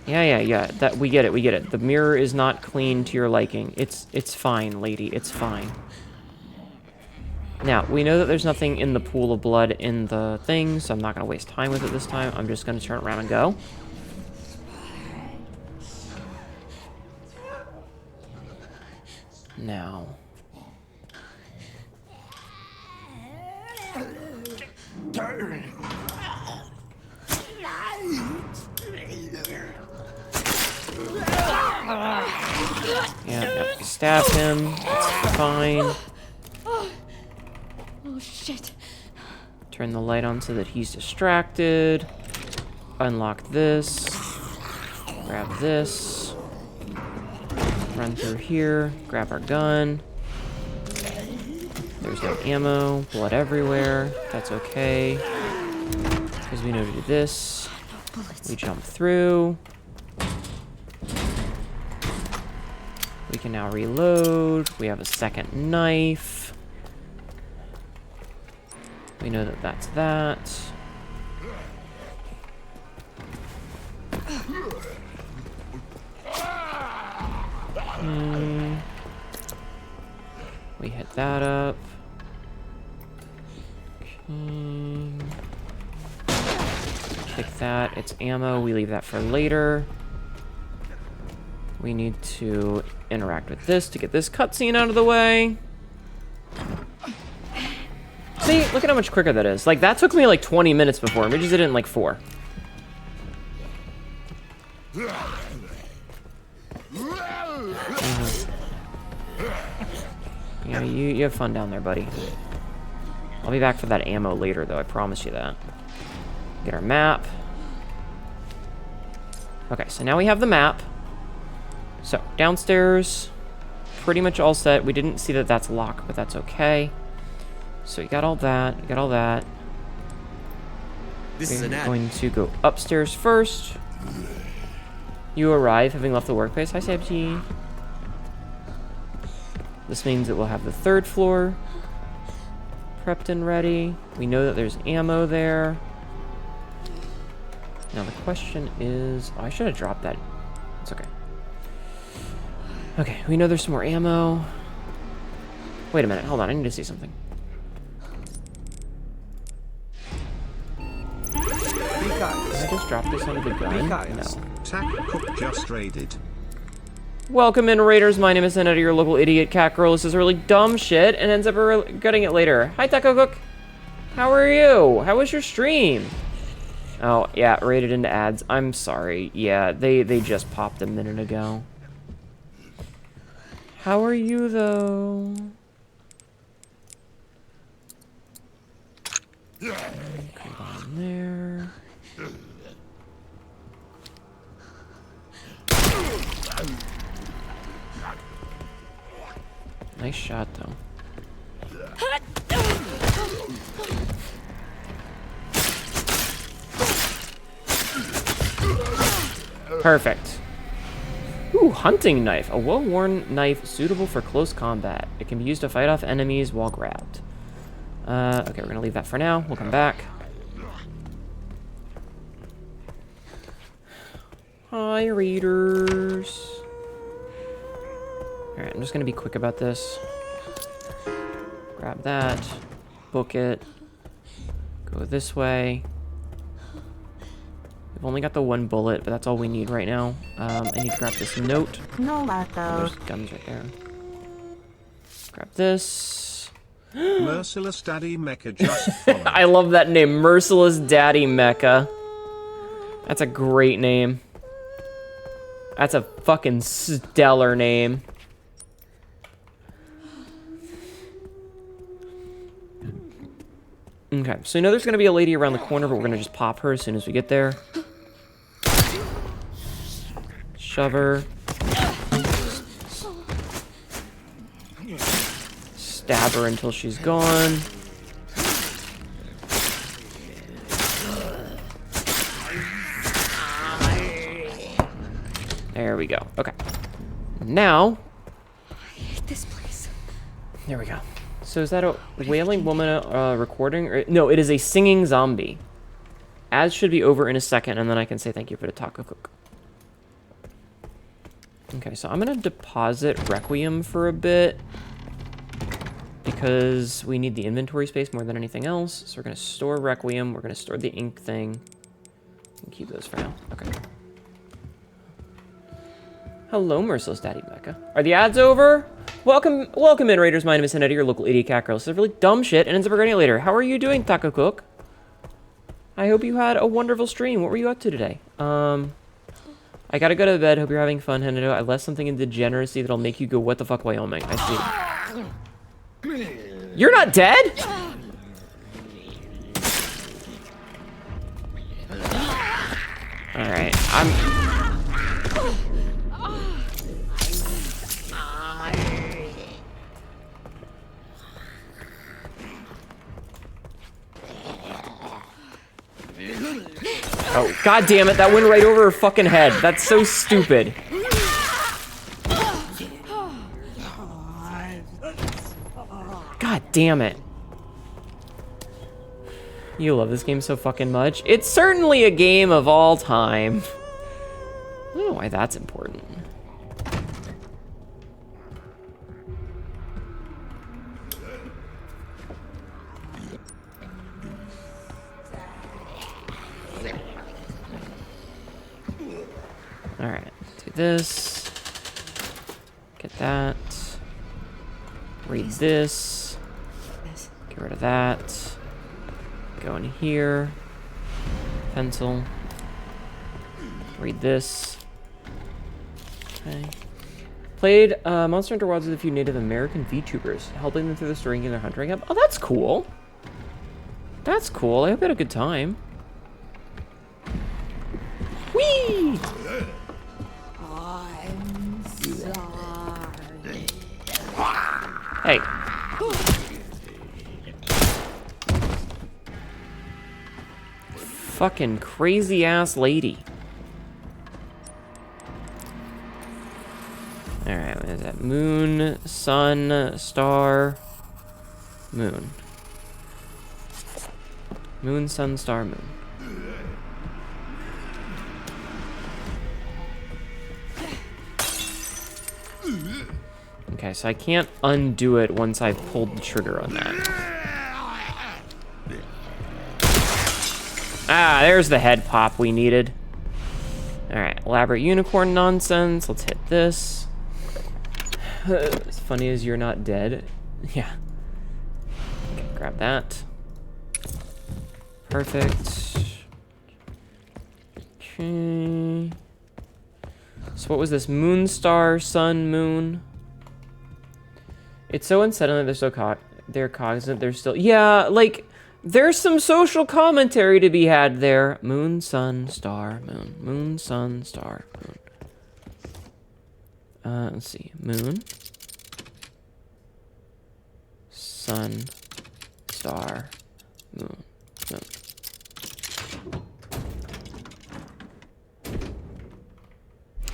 Yeah. That we get it. The mirror is not clean to your liking. It's fine, lady. It's fine. Now, we know that there's nothing in the pool of blood in the thing, so I'm not going to waste time with it this time. I'm just going to turn around and go. Now. Yeah, stab him. That's fine. Oh, shit. Turn the light on so that he's distracted. Unlock this. Grab this. Run through here. Grab our gun. There's no ammo. Blood everywhere. That's okay. Because we know to do this. We jump through. We can now reload. We have a second knife. We know that that's that. We hit that up. Okay. Pick that. It's ammo. We leave that for later. We need to interact with this to get this cutscene out of the way. See, look at how much quicker that is. Like, that took me like 20 minutes before, and we just did it in like 4. Yeah, you have fun down there, buddy. I'll be back for that ammo later, though. I promise you that. Get our map. Okay, so now we have the map. So, downstairs. Pretty much all set. We didn't see that that's locked, but that's okay. So you got all that. You got all that. This is an We're ad. going to go upstairs first. You arrive, having left the workplace. Hi, Sabji. This means that we'll have the 3rd floor prepped and ready. We know that there's ammo there. Now the question is... Oh, I should have dropped that. It's okay. Okay, we know there's some more ammo. Wait a minute. Hold on. I need to see something. Did I just drop this onto the gun? No. Tack Cook just raided. Welcome in, Raiders. My name is Hnetu, your local idiot cat girl. This is really dumb shit and ends up regretting it later. Hi, Taco Cook. How are you? How was your stream? Oh, yeah, raided into ads. I'm sorry. Yeah, they just popped a minute ago. How are you, though? Come on there. Nice shot, though. Perfect. Ooh, hunting knife. A well-worn knife suitable for close combat. It can be used to fight off enemies while grabbed. Okay, we're gonna leave that for now. We'll come back. Hi, readers. Alright, I'm just gonna be quick about this. Grab that. Book it. Go this way. We've only got the one bullet, but that's all we need right now. I need to grab this note. No matter. Oh, there's guns right there. Grab this. Merciless Daddy Mecha just followed. I love that name, Merciless Daddy Mecha. That's a great name. That's a fucking stellar name. Okay, so you know there's gonna be a lady around the corner, but we're gonna just pop her as soon as we get there. Shove her. Stab her until she's gone. There we go. Okay. Now. I hate this place. There we go. So is that a wailing woman recording? Or, no, it is a singing zombie. Ads should be over in a second, and then I can say thank you for the taco cook. Okay, so I'm going to deposit Requiem for a bit. Because we need the inventory space more than anything else. So we're going to store Requiem. We're going to store the ink thing. And keep those for now. Okay. Hello, Merciless Daddy Mecha. Are the ads over? Welcome in, Raiders. My name is Hnetu, your local idiot cat girl. This is really dumb shit and ends up regretting it later. How are you doing, Taco Cook? I hope you had a wonderful stream. What were you up to today? I gotta go to bed. Hope you're having fun, Hnetu. I left something in degeneracy that'll make you go, what the fuck, Wyoming? I see. You're not dead? Alright, Oh, god damn it, that went right over her fucking head. That's so stupid. God damn it. You love this game so fucking much. It's certainly a game of all time. I don't know why that's important. Alright, do this. Get that. Read this. Get rid of that. Go in here. Pencil. Read this. Okay. Played Monster Hunter Wilds with a few Native American VTubers, helping them through the story and getting their hunting up. Oh, that's cool. That's cool. I hope you had a good time. Whee! I'm sorry. Hey. Fucking crazy ass lady. Alright, what is that? Moon, sun, star, moon. Moon, sun, star, moon. Okay, so I can't undo it once I've pulled the trigger on that. Ah, there's the head pop we needed. Alright, elaborate unicorn nonsense. Let's hit this. As funny as you're not dead. Yeah. Okay, grab that. Perfect. Okay. So what was this? Moon, star, sun, moon. It's so unsettling that they're cognizant. They're still... Yeah, like... There's some social commentary to be had there. Moon, sun, star, moon. Moon, sun, star, moon. Let's see. Moon. Sun. Star. Moon. Moon.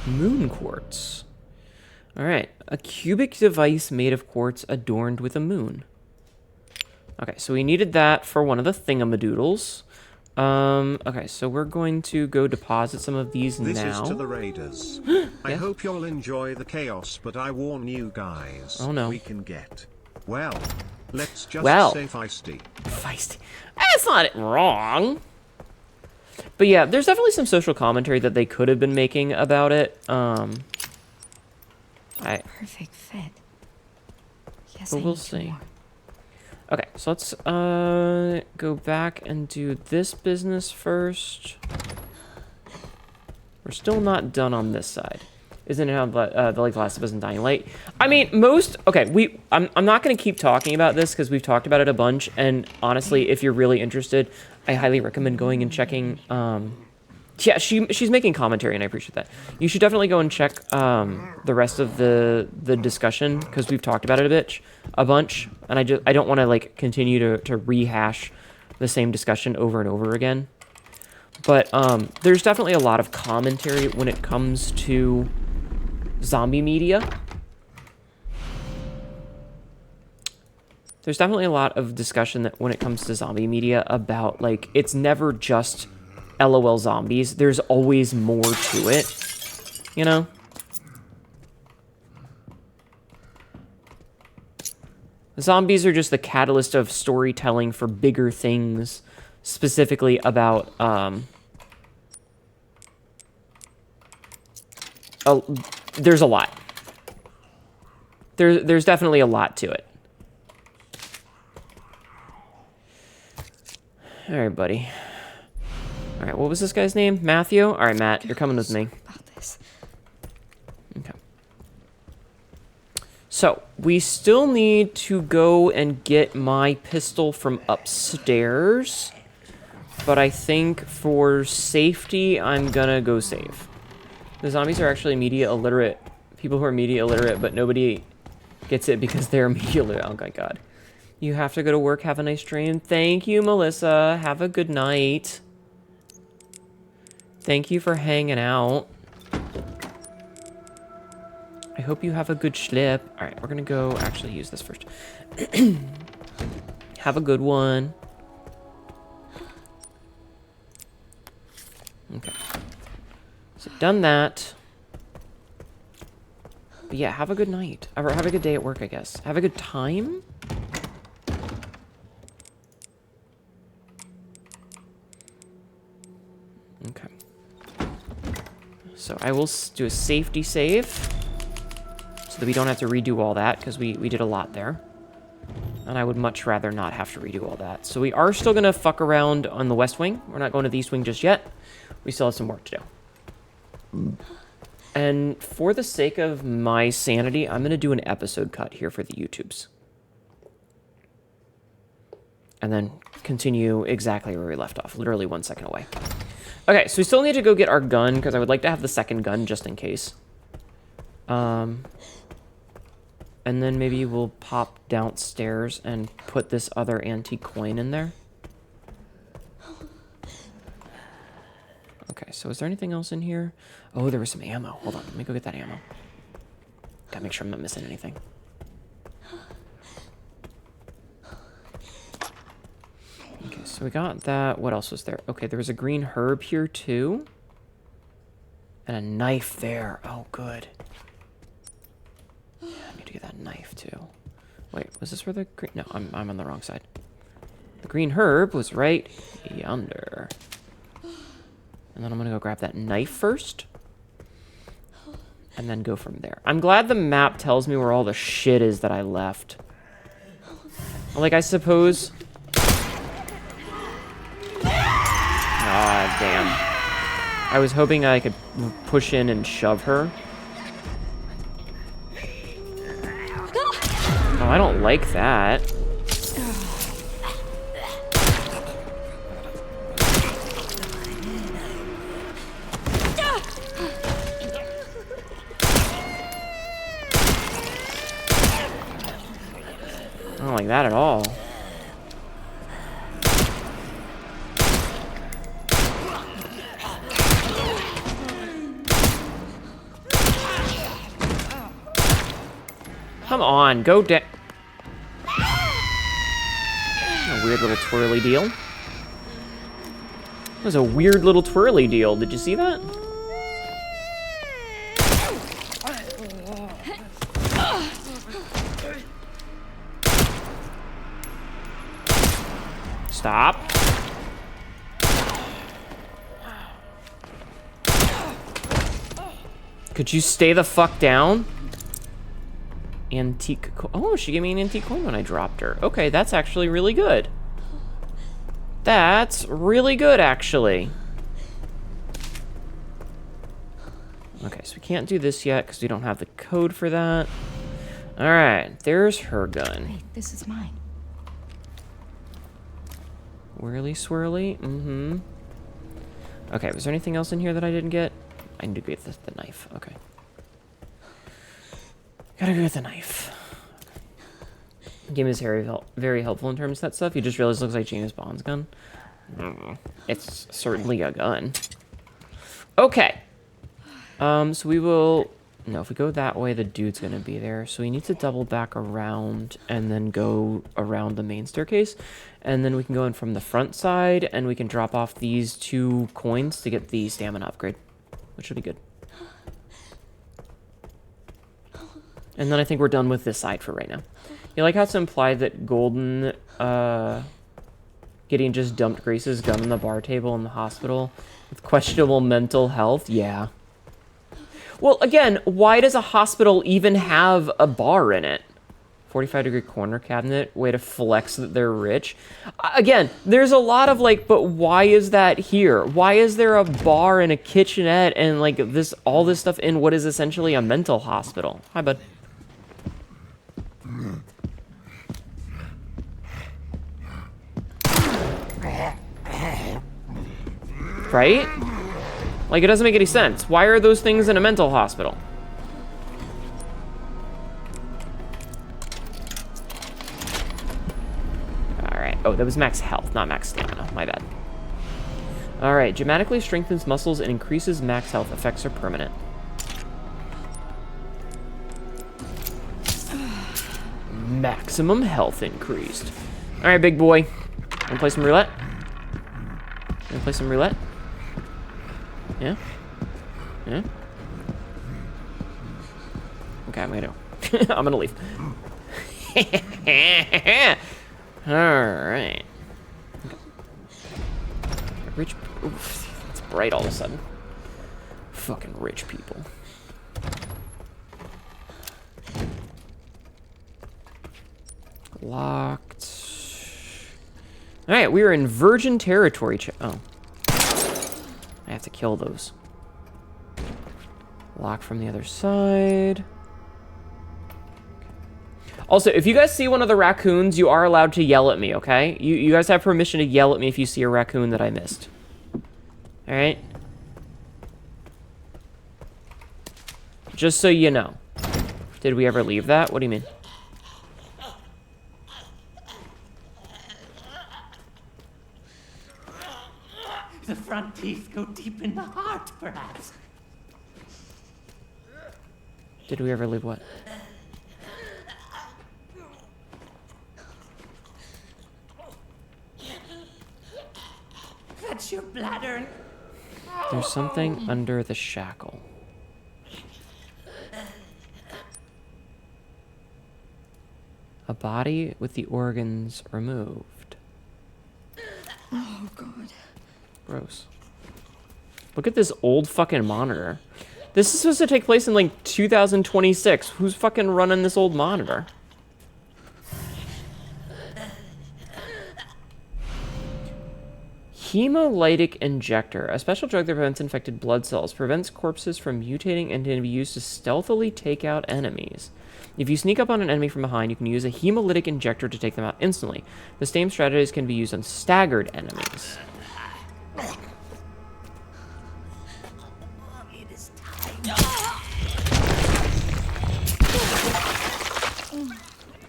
Moon quartz. Alright. A cubic device made of quartz adorned with a moon. Okay, so we needed that for one of the thingamadoodles. Okay, so we're going to go deposit some of these This now. is to the raiders. I Yes? hope you'll enjoy the chaos, but I warn you guys. Oh, no. We can get, well, let's just say feisty. Feisty. That's not wrong. But yeah, there's definitely some social commentary that they could have been making about it. Perfect fit. Yes, but we'll see. Okay, so let's go back and do this business first. We're still not done on this side. Isn't it how the like Last of Us and Dying Light? I mean, I'm not going to keep talking about this because we've talked about it a bunch. And honestly, if you're really interested, I highly recommend going and checking. Yeah, she's making commentary, and I appreciate that. You should definitely go and check the rest of the discussion because we've talked about it a bunch, and I don't want to like continue to rehash the same discussion over and over again. But there's definitely a lot of commentary when it comes to zombie media. There's definitely a lot of discussion that when it comes to zombie media about like it's never just LOL zombies. There's always more to it, you know? Zombies are just the catalyst of storytelling for bigger things, specifically about, there's a lot. There's definitely a lot to it. All right, buddy. All right, what was this guy's name? Matthew? All right, Matt, you're coming with me. Okay. So, we still need to go and get my pistol from upstairs. But I think for safety, I'm gonna go save. The zombies are actually media illiterate. People who are media illiterate, but nobody gets it because they're media illiterate. Oh my god. You have to go to work. Have a nice dream. Thank you, Melissa. Have a good night. Thank you for hanging out. I hope you have a good schlip. All right, we're going to go actually use this first. Have a good one. Okay. So, done that. But yeah, have a good night. Or have a good day at work, I guess. Have a good time? Okay. So I will do a safety save so that we don't have to redo all that because we did a lot there. And I would much rather not have to redo all that. So we are still going to fuck around on the West Wing. We're not going to the East Wing just yet. We still have some work to do. And for the sake of my sanity, I'm going to do an episode cut here for the YouTubes. And then continue exactly where we left off, literally 1 second away. Okay, so we still need to go get our gun, because I would like to have the second gun just in case. And then maybe we'll pop downstairs and put this other antique coin in there. Okay, so is there anything else in here? Oh, there was some ammo. Hold on, let me go get that ammo. Gotta make sure I'm not missing anything. Okay, so we got that. What else was there? Okay, there was a green herb here too. And a knife there. Oh, good. Yeah, I need to get that knife too. Wait, was this where the green... No, I'm on the wrong side. The green herb was right yonder. And then I'm gonna go grab that knife first. And then go from there. I'm glad the map tells me where all the shit is that I left. Like, I suppose... Ah, damn. I was hoping I could push in and shove her. Oh, I don't like that. I don't like that at all. Come on, go down. weird little twirly deal. That was a weird little twirly deal. Did you see that? Stop. Could you stay the fuck down? Antique oh, she gave me an antique coin when I dropped her. Okay, that's actually really good. That's really good, actually. Okay, so we can't do this yet because we don't have the code for that. Alright, there's her gun. Wait, this is mine. Whirly swirly? Mm-hmm. Okay, was there anything else in here that I didn't get? I need to get the knife. Okay. Gotta go with the knife. Okay. Game is very helpful in terms of that stuff. You just realize it looks like James Bond's gun. It's certainly a gun. Okay. So we will... No, if we go that way, the dude's gonna be there. So we need to double back around and then go around the main staircase. And then we can go in from the front side and we can drop off these 2 coins to get the stamina upgrade, which will be good. And then I think we're done with this side for right now. You like how it's implied that Golden, Gideon just dumped Grace's gun on the bar table in the hospital with questionable mental health? Yeah. Well, again, why does a hospital even have a bar in it? 45-degree corner cabinet, way to flex that they're rich. Again, there's a lot of like, but why is that here? Why is there a bar and a kitchenette and like this, all this stuff in what is essentially a mental hospital? Hi, bud. Right? Like, it doesn't make any sense. Why are those things in a mental hospital? Alright. Oh, that was max health, not max stamina. My bad. Alright. Dramatically strengthens muscles and increases max health. Effects are permanent. Maximum health increased. Alright, big boy. Wanna play some roulette? Wanna play some roulette? Yeah? Yeah? Okay, I'm gonna go. I'm gonna leave. Alright. Rich... Oof, it's bright all of a sudden. Fucking rich people. Locked. Alright, we are in virgin territory. Oh. I have to kill those. Lock from the other side. Also, if you guys see one of the raccoons, you are allowed to yell at me, okay? You guys have permission to yell at me if you see a raccoon that I missed. Alright? Just so you know. Did we ever leave that? What do you mean? The front teeth go deep in the heart, perhaps. Did we ever leave what? That's your bladder. There's something under the shackle. A body with the organs removed. Oh, God. Gross. Look at this old fucking monitor. This is supposed to take place in like 2026. Who's fucking running this old monitor? Hemolytic injector. A special drug that prevents infected blood cells. Prevents corpses from mutating and can be used to stealthily take out enemies. If you sneak up on an enemy from behind, you can use a hemolytic injector to take them out instantly. The same strategies can be used on staggered enemies.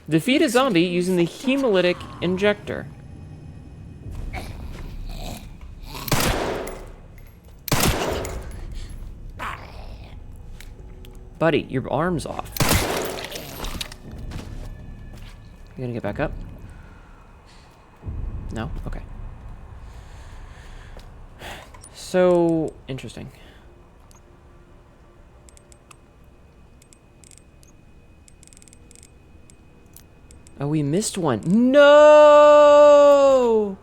Defeat a zombie using the hemolytic injector. Buddy, your arm's off. You gonna get back up? No? Okay. So, interesting. Oh, we missed one. No!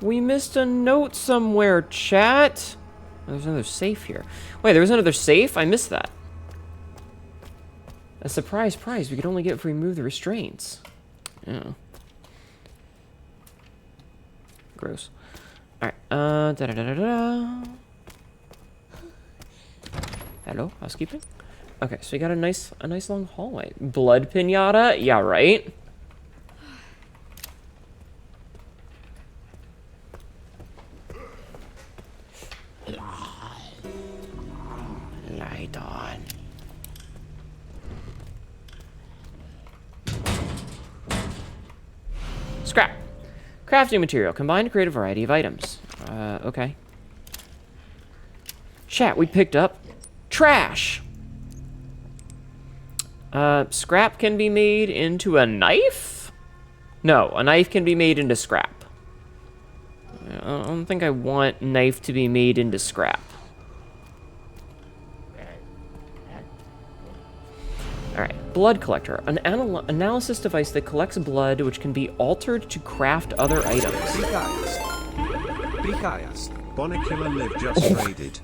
We missed a note somewhere, chat. Oh, there's another safe here. Wait, there was another safe? I missed that. A surprise prize we could only get if we remove the restraints. Oh. Gross. Alright, da-da-da-da-da. Hello, housekeeping? Okay, so we got a nice long hallway. Blood pinata? Yeah, right? Light on. Scrap. Crafting material. Combine to create a variety of items. Okay. Chat, we picked up trash. Scrap can be made into a knife? No, a knife can be made into scrap. I don't think I want knife to be made into scrap. Alright, blood collector. An analysis device that collects blood which can be altered to craft other items. Bonicula Live just raided.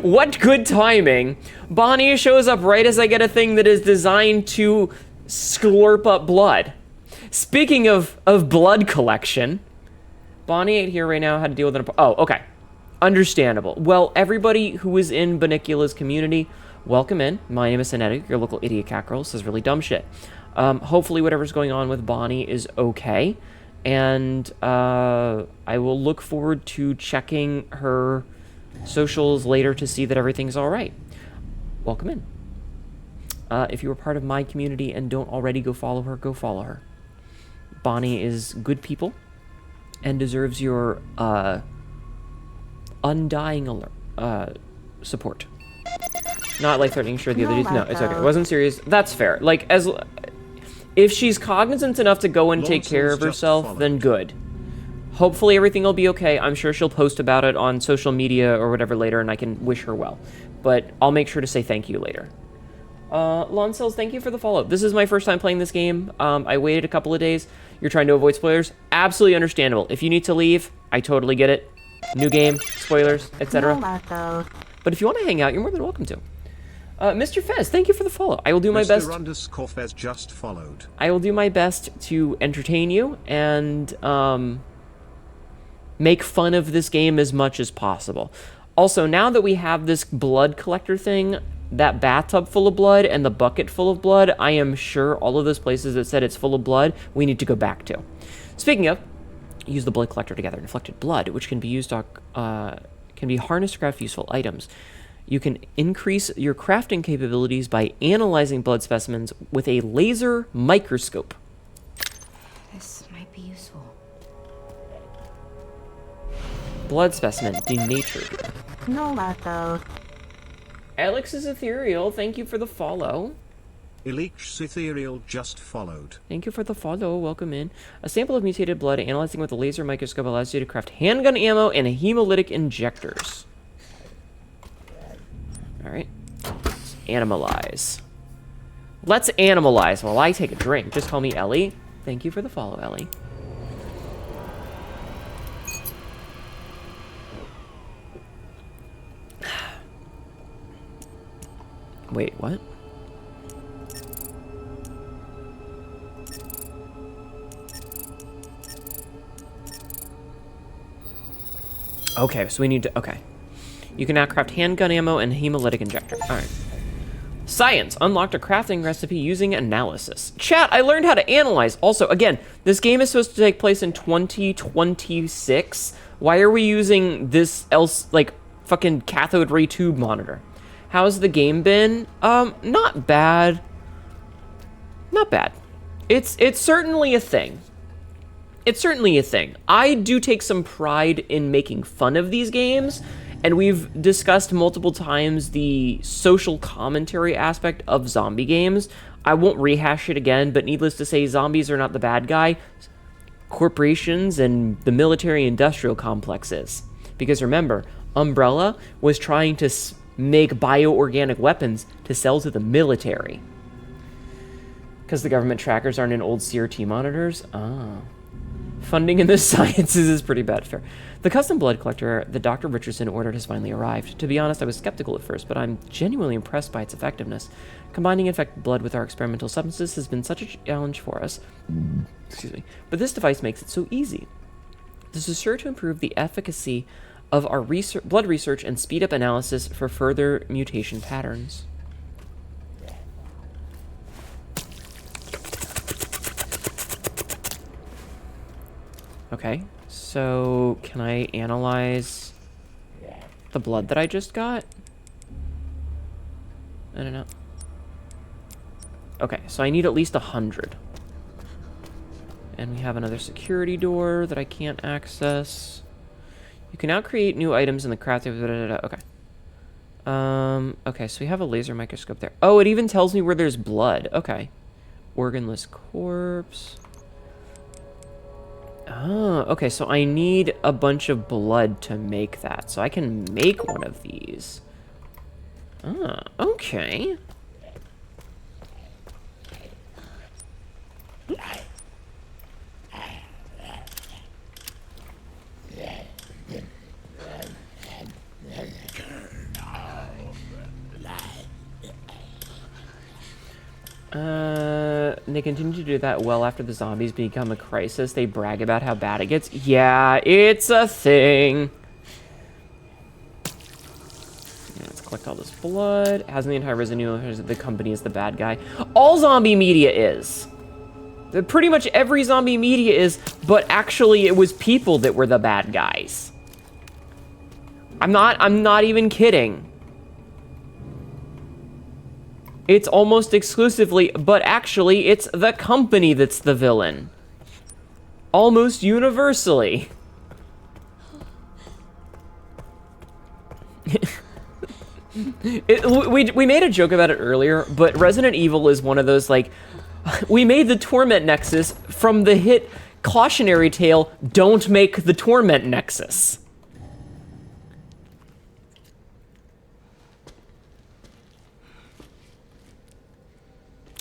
What good timing! Bonnie shows up right as I get a thing that is designed to slurp up blood. Speaking of blood collection, Bonnie ain't here right now. Had to deal with an... Oh, okay. Understandable. Well, everybody who is in Bonicula's community, welcome in. My name is Hnetu, your local idiot cat girl. Says really dumb shit. Hopefully whatever's going on with Bonnie is okay. And I will look forward to checking her socials later to see that everything's all right. Welcome in. If you are part of my community and don't already go follow her, go follow her. Bonnie is good people and deserves your undying support. Not life-threatening, sure, the other dudes. No, it's okay. It wasn't serious. That's fair. Like, if she's cognizant enough to go and take care of herself, then good. Hopefully everything will be okay. I'm sure she'll post about it on social media or whatever later, and I can wish her well. But I'll make sure to say thank you later. Loncells, thank you for the follow. This is my first time playing this game. I waited a couple of days. You're trying to avoid spoilers? Absolutely understandable. If you need to leave, I totally get it. New game, spoilers, etc. But if you want to hang out, you're more than welcome to. Mr. Fez, thank you for the follow. I will do my best. Mr. Fez just followed. I will do my best to entertain you and make fun of this game as much as possible. Also, now that we have this blood collector thing, that bathtub full of blood and the bucket full of blood, I am sure all of those places that said it's full of blood, we need to go back to. Speaking of, use the blood collector to gather inflected blood, which can be used to, can be harnessed to craft useful items. You can increase your crafting capabilities by analyzing blood specimens with a laser microscope. This might be useful. Blood specimen denatured. No, Marco. Alex is ethereal. Thank you for the follow. Elix Ethereal just followed. Thank you for the follow. Welcome in. A sample of mutated blood analyzing with a laser microscope allows you to craft handgun ammo and hemolytic injectors. Alright. Let's animalize. Let's animalize while I take a drink. Just call me Ellie. Thank you for the follow, Ellie. Wait, what? Okay, so we need to... Okay. You can now craft handgun ammo and hemolytic injector. Alright. Science. Unlocked a crafting recipe using analysis. Chat, I learned how to analyze. Also, again, this game is supposed to take place in 2026. Why are we using this fucking cathode ray tube monitor? How's the game been? Not bad. Not bad. It's certainly a thing. It's certainly a thing. I do take some pride in making fun of these games, and we've discussed multiple times the social commentary aspect of zombie games. I won't rehash it again, but needless to say, zombies are not the bad guy. corporations and the military-industrial complexes. Because remember, Umbrella was trying to make bioorganic weapons to sell to the military. Because the government trackers aren't in old CRT monitors? Ah. Funding in the sciences is pretty bad. Fair. The custom blood collector that Dr. Richardson ordered has finally arrived. To be honest, I was skeptical at first, but I'm genuinely impressed by its effectiveness. Combining infected blood with our experimental substances has been such a challenge for us. Excuse me. But this device makes it so easy. This is sure to improve the efficacy of our blood research and speed up analysis for further mutation patterns. Okay, so can I analyze the blood that I just got? I don't know. Okay, so I need at least 100. And we have another security door that I can't access. You can now create new items in the crafting. Okay. Okay, so we have a laser microscope there. Oh, it even tells me where there's blood. Okay. Organless corpse. Oh, okay, so I need a bunch of blood to make that. So I can make one of these. Ah, okay. They continue to do that well after the zombies become a crisis. They brag about how bad it gets. Yeah, it's a thing. Let's collect all this blood. Hasn't the entire residue, the company is the bad guy. All zombie media is. Pretty much every zombie media is, but actually it was people that were the bad guys. I'm not even kidding. It's almost exclusively, but actually, it's the company that's the villain. Almost universally. We made a joke about it earlier, but Resident Evil is one of those, like, we made the Torment Nexus from the hit cautionary tale, don't make the Torment Nexus.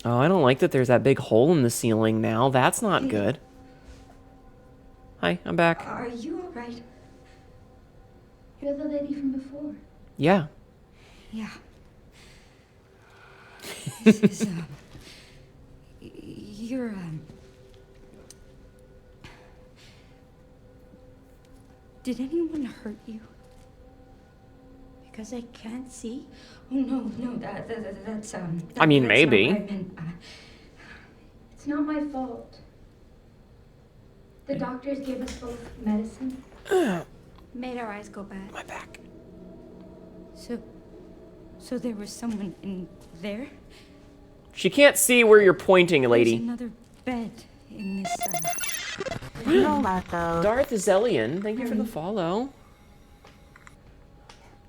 Oh, I don't like that there's that big hole in the ceiling now. That's not good. Hi, I'm back. Are you alright? You're the lady from before. Yeah. Yeah. This is, you're, did anyone hurt you? Because I can't see? Oh, no, that's, I mean, that's maybe. not what I meant. It's not my fault. The doctors gave us both medicine. Made our eyes go bad. My back. So there was someone in there? She can't see where you're pointing, lady. There's another bed in this, Darth Zelian, thank you for the follow.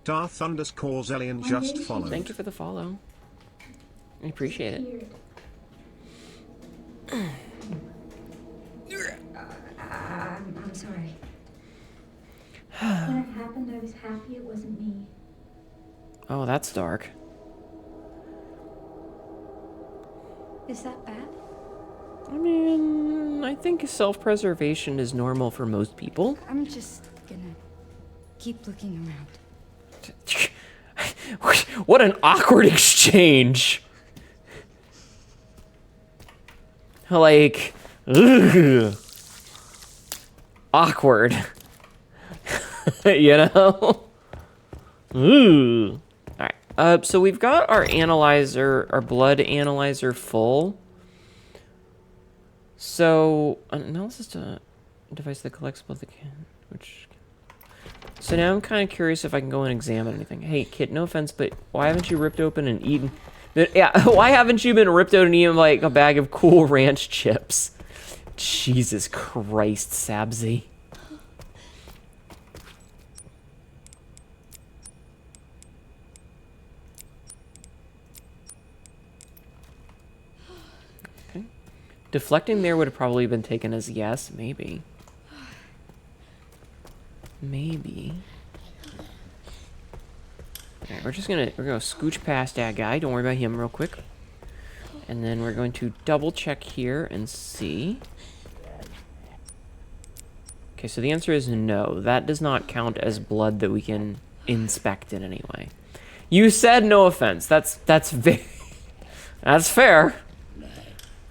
Darth_Zelian just followed. Thank you for the follow. I appreciate it. I'm sorry. When it happened, I was happy it wasn't me. Oh, that's dark. Is that bad? I mean, I think self-preservation is normal for most people. I'm just gonna keep looking around. What an awkward exchange. Like, ugh. Awkward. You know? Ooh. Alright, so we've got our analyzer, our blood analyzer full. So, analysis to device that collects blood that can, which... So now I'm kind of curious if I can go and examine anything. Hey, kid, no offense, but why haven't you ripped open and eaten... Yeah, why haven't you been ripped out and eaten like a bag of Cool Ranch chips? Jesus Christ, Sabzi. Deflecting there would have probably been taken as yes, maybe. Maybe. Alright, we're gonna scooch past that guy. Don't worry about him real quick. And then we're going to double check here and see. Okay, so the answer is no. That does not count as blood that we can inspect in any way. You said no offense. That's that's fair.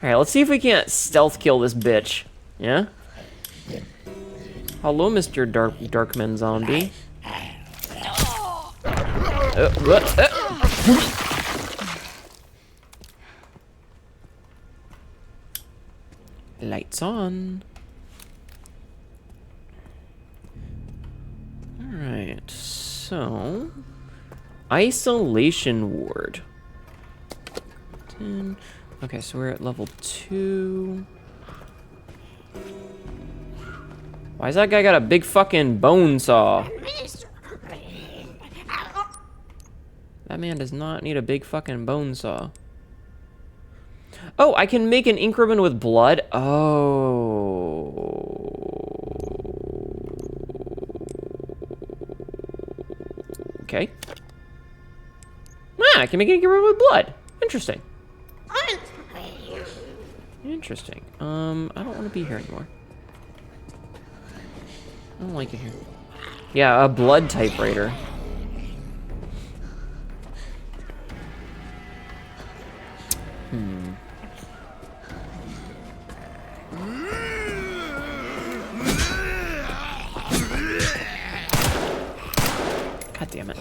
Alright, let's see if we can't stealth kill this bitch. Yeah? Hello, Mr. Darkman Zombie. Lights on. Alright, so... Isolation ward. 10. Okay, so we're at level 2. Why's that guy got a big fucking bone saw? That man does not need a big fucking bone saw. Oh, I can make an increment with blood? Oh. Okay. Ah, I can make an increment with blood. Interesting. Interesting. I don't want to be here anymore. I don't like it here. Yeah, a blood typewriter. God damn it.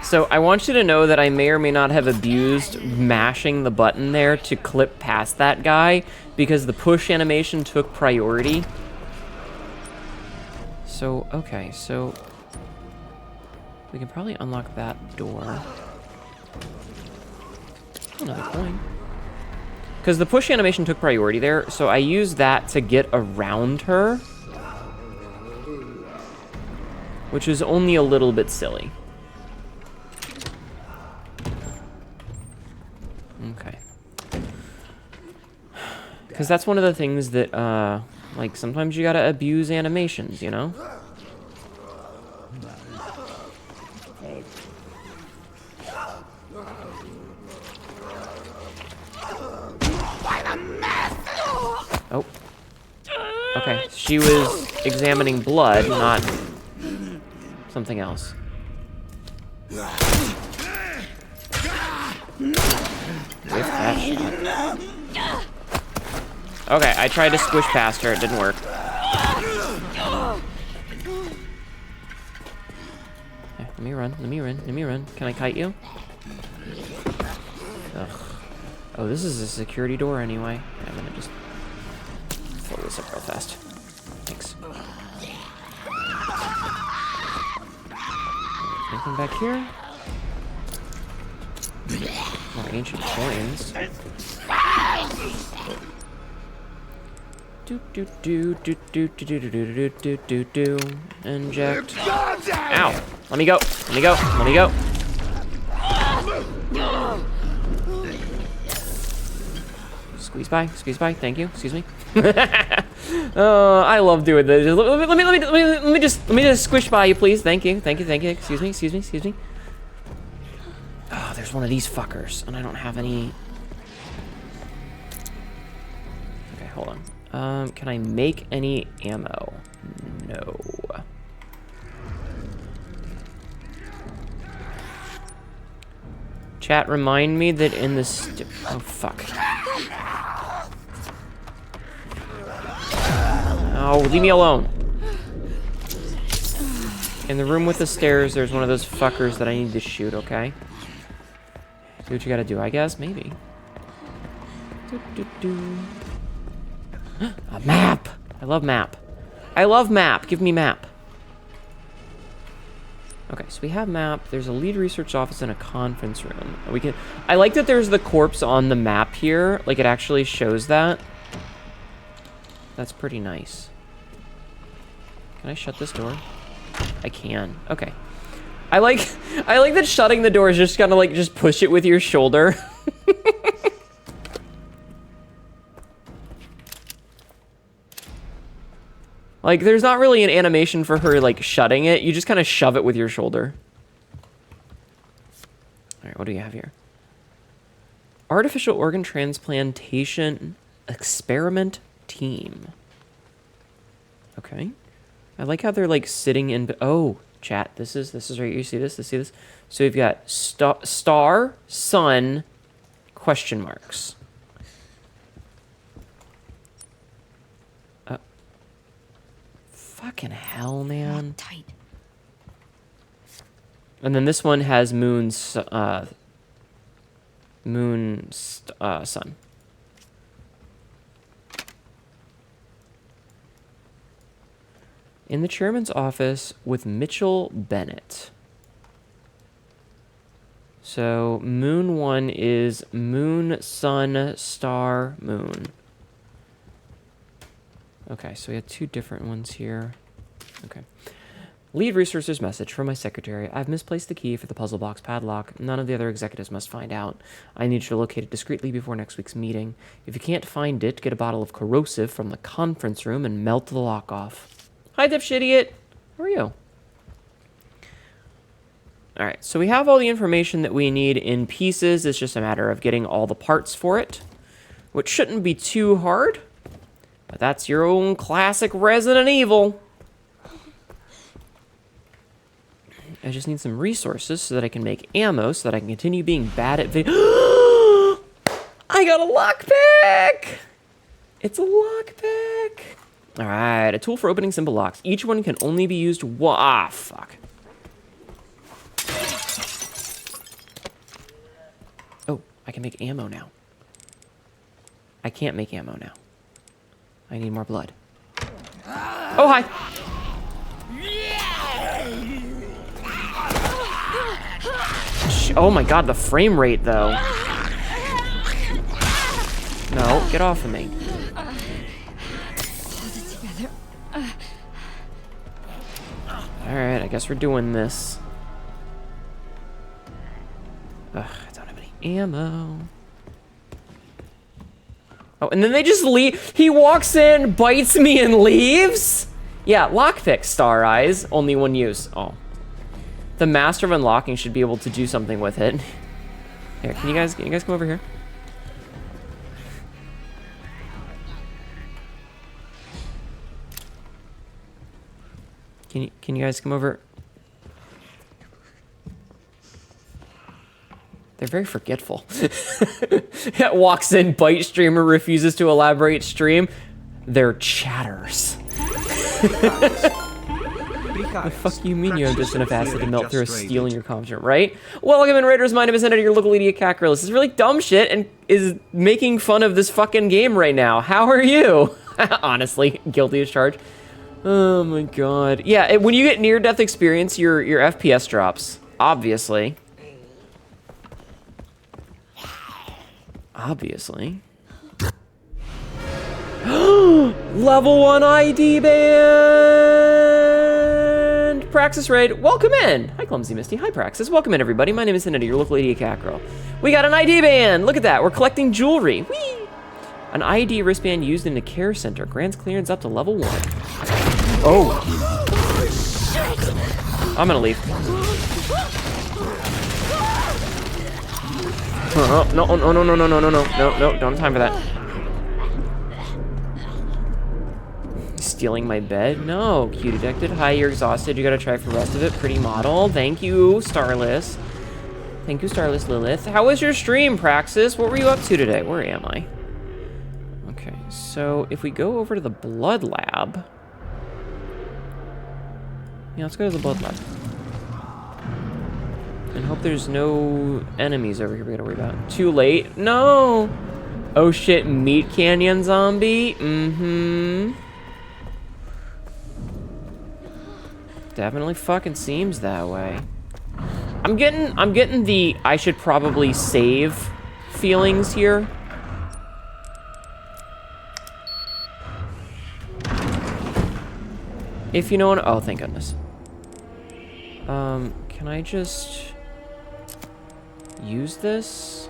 So I want you to know that I may or may not have abused mashing the button there to clip past that guy because the push animation took priority. So, okay, so we can probably unlock that door. Another coin. Because the push animation took priority there, so I used that to get around her. Which is only a little bit silly. Okay. Because that's one of the things that, like, sometimes you gotta abuse animations, you know? Oh. Okay, she was examining blood, not something else. With that shot. Okay, I tried to squish past her, it didn't work. Okay, let me run, let me run, let me run. Can I kite you? Ugh. Oh, this is a security door anyway. I'm gonna just fill this up real fast. Thanks. Anything back here? More ancient coins. Do. Inject. Ow! Let me go. Let me go. Let me go. Squeeze by. Squeeze by. Thank you. Excuse me. I love doing this. Let me just squish by you, please. Thank you. Thank you. Thank you. Excuse me. Excuse me. Excuse me. Oh, there's one of these fuckers, and I don't have any. Okay, hold on. Can I make any ammo? No. Chat, remind me that in this. Oh fuck. Oh, leave me alone. In the room with the stairs, there's one of those fuckers that I need to shoot, okay? Do what you gotta do, I guess? Maybe. A map! I love map. I love map. Give me map. Okay, so we have map. There's a lead research office and a conference room. We can. I like that there's the corpse on the map here. Like, it actually shows that. That's pretty nice. Can I shut this door? I can. Okay. I like that shutting the door is just gonna like just push it with your shoulder. Like there's not really an animation for her like shutting it. You just kind of shove it with your shoulder. All right, what do you have here? Artificial organ transplantation experiment team. Okay. I like how they're like sitting in. Oh, chat. This is right. You see this? You see this? So we've got star, sun, question marks. Fucking hell, man. Tight. And then this one has moon's sun. In the chairman's office with Mitchell Bennett. So moon 1 is moon, sun, star, moon. Okay, so we have 2 different ones here. Okay. Lead resources message from my secretary. I've misplaced the key for the puzzle box padlock. None of the other executives must find out. I need you to locate it discreetly before next week's meeting. If you can't find it, get a bottle of corrosive from the conference room and melt the lock off. Hi, dipshit. How are you? Alright, so we have all the information that we need in pieces. It's just a matter of getting all the parts for it, which shouldn't be too hard. But that's your own classic Resident Evil. I just need some resources so that I can make ammo so that I can continue being bad at I got a lockpick! It's a lockpick! Alright, a tool for opening simple locks. Each one can only be used fuck. Oh, I can make ammo now. I can't make ammo now. I need more blood. Oh, hi! Oh my god, the frame rate, though. No, get off of me. Alright, I guess we're doing this. Ugh, I don't have any ammo. Oh, and then they just leave. He walks in, bites me, and leaves? Yeah, lockpick, Star Eyes. Only one use. Oh. The master of unlocking should be able to do something with it. Here, can you guys come over here? Can you guys come over? They're very forgetful. Walks in, bite streamer, refuses to elaborate stream. They're chatters. The fuck you mean you have just enough acid to melt through a steel in your computer, right? Welcome in, Raiders. My name is Hnetu, your local idiot cat girl. This is really dumb shit and is making fun of this fucking game right now. How are you? Honestly, guilty as charged. Oh my god. Yeah, when you get near-death experience, your FPS drops. Obviously. Obviously. Level 1 ID band! Praxis Raid, welcome in! Hi, Clumsy Misty. Hi, Praxis. Welcome in, everybody. My name is Hnetu, your local idiot cat girl. We got an ID band! Look at that. We're collecting jewelry. Whee! An ID wristband used in a care center. Grants clearance up to level 1. Oh. I'm gonna leave. Oh, no, no, don't have time for that. Stealing my bed? No, Q detected. Hi, you're exhausted. You gotta try for the rest of it. Pretty model. Thank you, Starless. Thank you, Starless Lilith. How was your stream, Praxis? What were you up to today? Where am I? Okay, so if we go over to the blood lab. Yeah, let's go to the blood lab. And hope there's no enemies over here we gotta worry about. Too late? No! Oh shit, Meat Canyon zombie? Mm-hmm. Definitely fucking seems that way. I'm getting the I should probably save feelings here. If you know what, oh, thank goodness. Can can I just use this?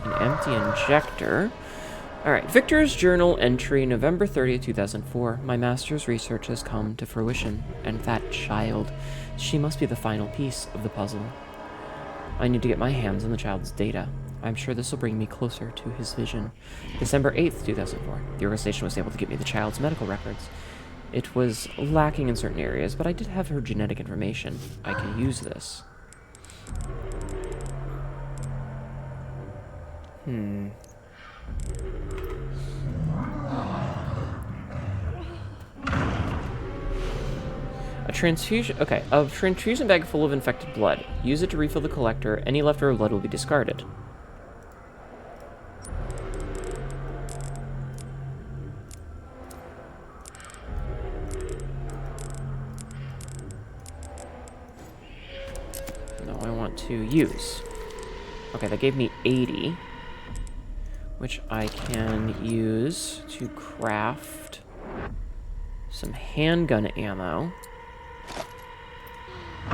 An empty injector. Alright, Victor's journal entry, November 30th, 2004. My master's research has come to fruition, and that child, she must be the final piece of the puzzle. I need to get my hands on the child's data. I'm sure this will bring me closer to his vision. December 8th, 2004. The organization was able to get me the child's medical records. It was lacking in certain areas, but I did have her genetic information. I can use this. A transfusion... Okay, a transfusion bag full of infected blood. Use it to refill the collector. Any leftover blood will be discarded. No, I want to use. Okay, that gave me 80. Which I can use to craft some handgun ammo.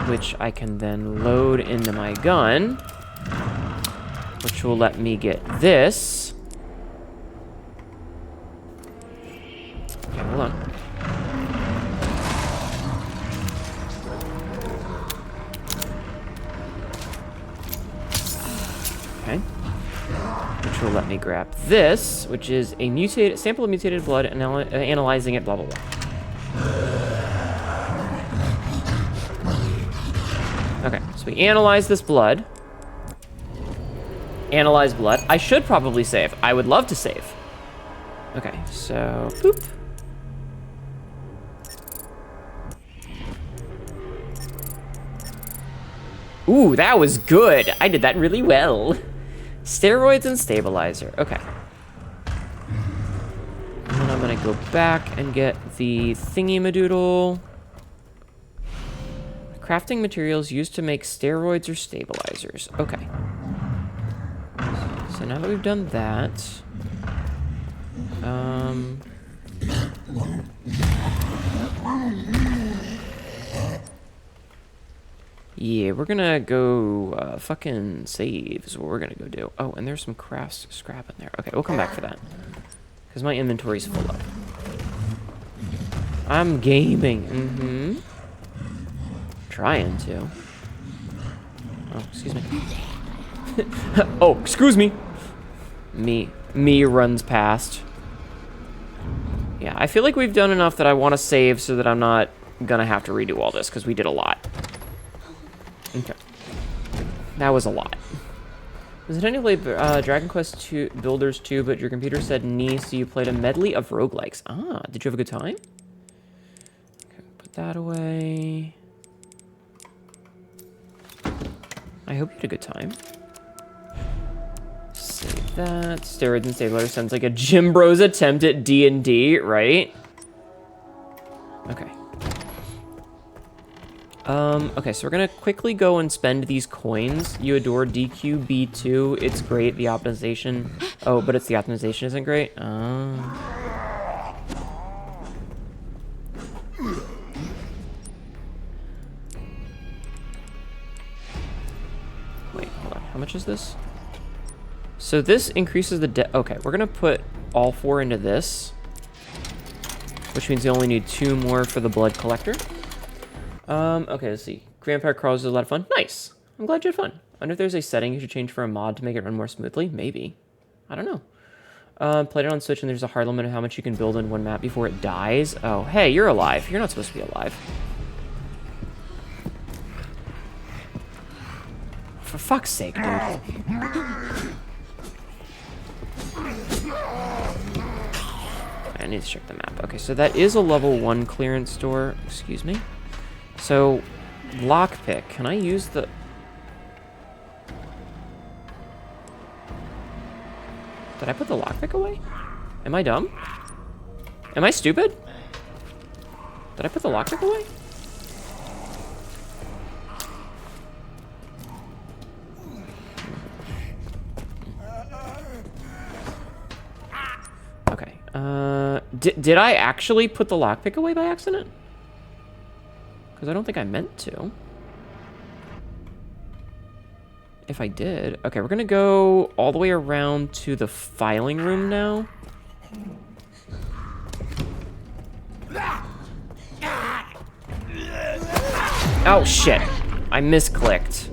Which I can then load into my gun, which will let me get this. Okay, hold on. Okay. Which will let me grab this, which is a mutated sample of mutated blood and analyzing it, blah, blah, blah. Okay, so we analyze this blood. Analyze blood. I should probably save. I would love to save. Okay, so, boop. Ooh, that was good. I did that really well. Steroids and stabilizer. Okay. And then I'm gonna go back and get the thingy-madoodle. Crafting materials used to make steroids or stabilizers. Okay. So now that we've done that, yeah, we're gonna go fucking save is what we're gonna go do. Oh, and there's some crafts scrap in there. Okay, we'll come back for that because my inventory's full up. I'm gaming. Trying to. Oh, excuse me. Oh, excuse me. Me runs past. Yeah, I feel like we've done enough that I want to save so that I'm not gonna have to redo all this because we did a lot. Okay. That was a lot. Was it any play Dragon Quest II Builders 2, but your computer said nee, so you played a medley of roguelikes. Ah, did you have a good time? Okay, put that away. I hope you had a good time. Save that. Steroids and stabilizer sounds like a Gym Bros attempt at D&D, right? Okay. Okay, so we're gonna quickly go and spend these coins. You adore DQB2. It's great. The optimization. Oh, but it's the optimization isn't great. Wait, hold on. How much is this? So this increases the okay, we're gonna put all 4 into this, which means you only need 2 more for the blood collector. Okay, let's see. Vampire Crawls is a lot of fun. Nice. I'm glad you had fun. I wonder if there's a setting you should change for a mod to make it run more smoothly. Maybe. I don't know. Played it on Switch and there's a hard limit of how much you can build in one map before it dies. Oh, hey, you're alive. You're not supposed to be alive. For fuck's sake, dude. I need to check the map. Okay, so that is a level 1 clearance door. Excuse me. So, lockpick. Can I use the... Did I put the lockpick away? Am I dumb? Am I stupid? Did I put the lockpick away? Did I actually put the lockpick away by accident? Because I don't think I meant to. If I did. Okay, we're gonna go all the way around to the filing room now. Oh, shit. I misclicked.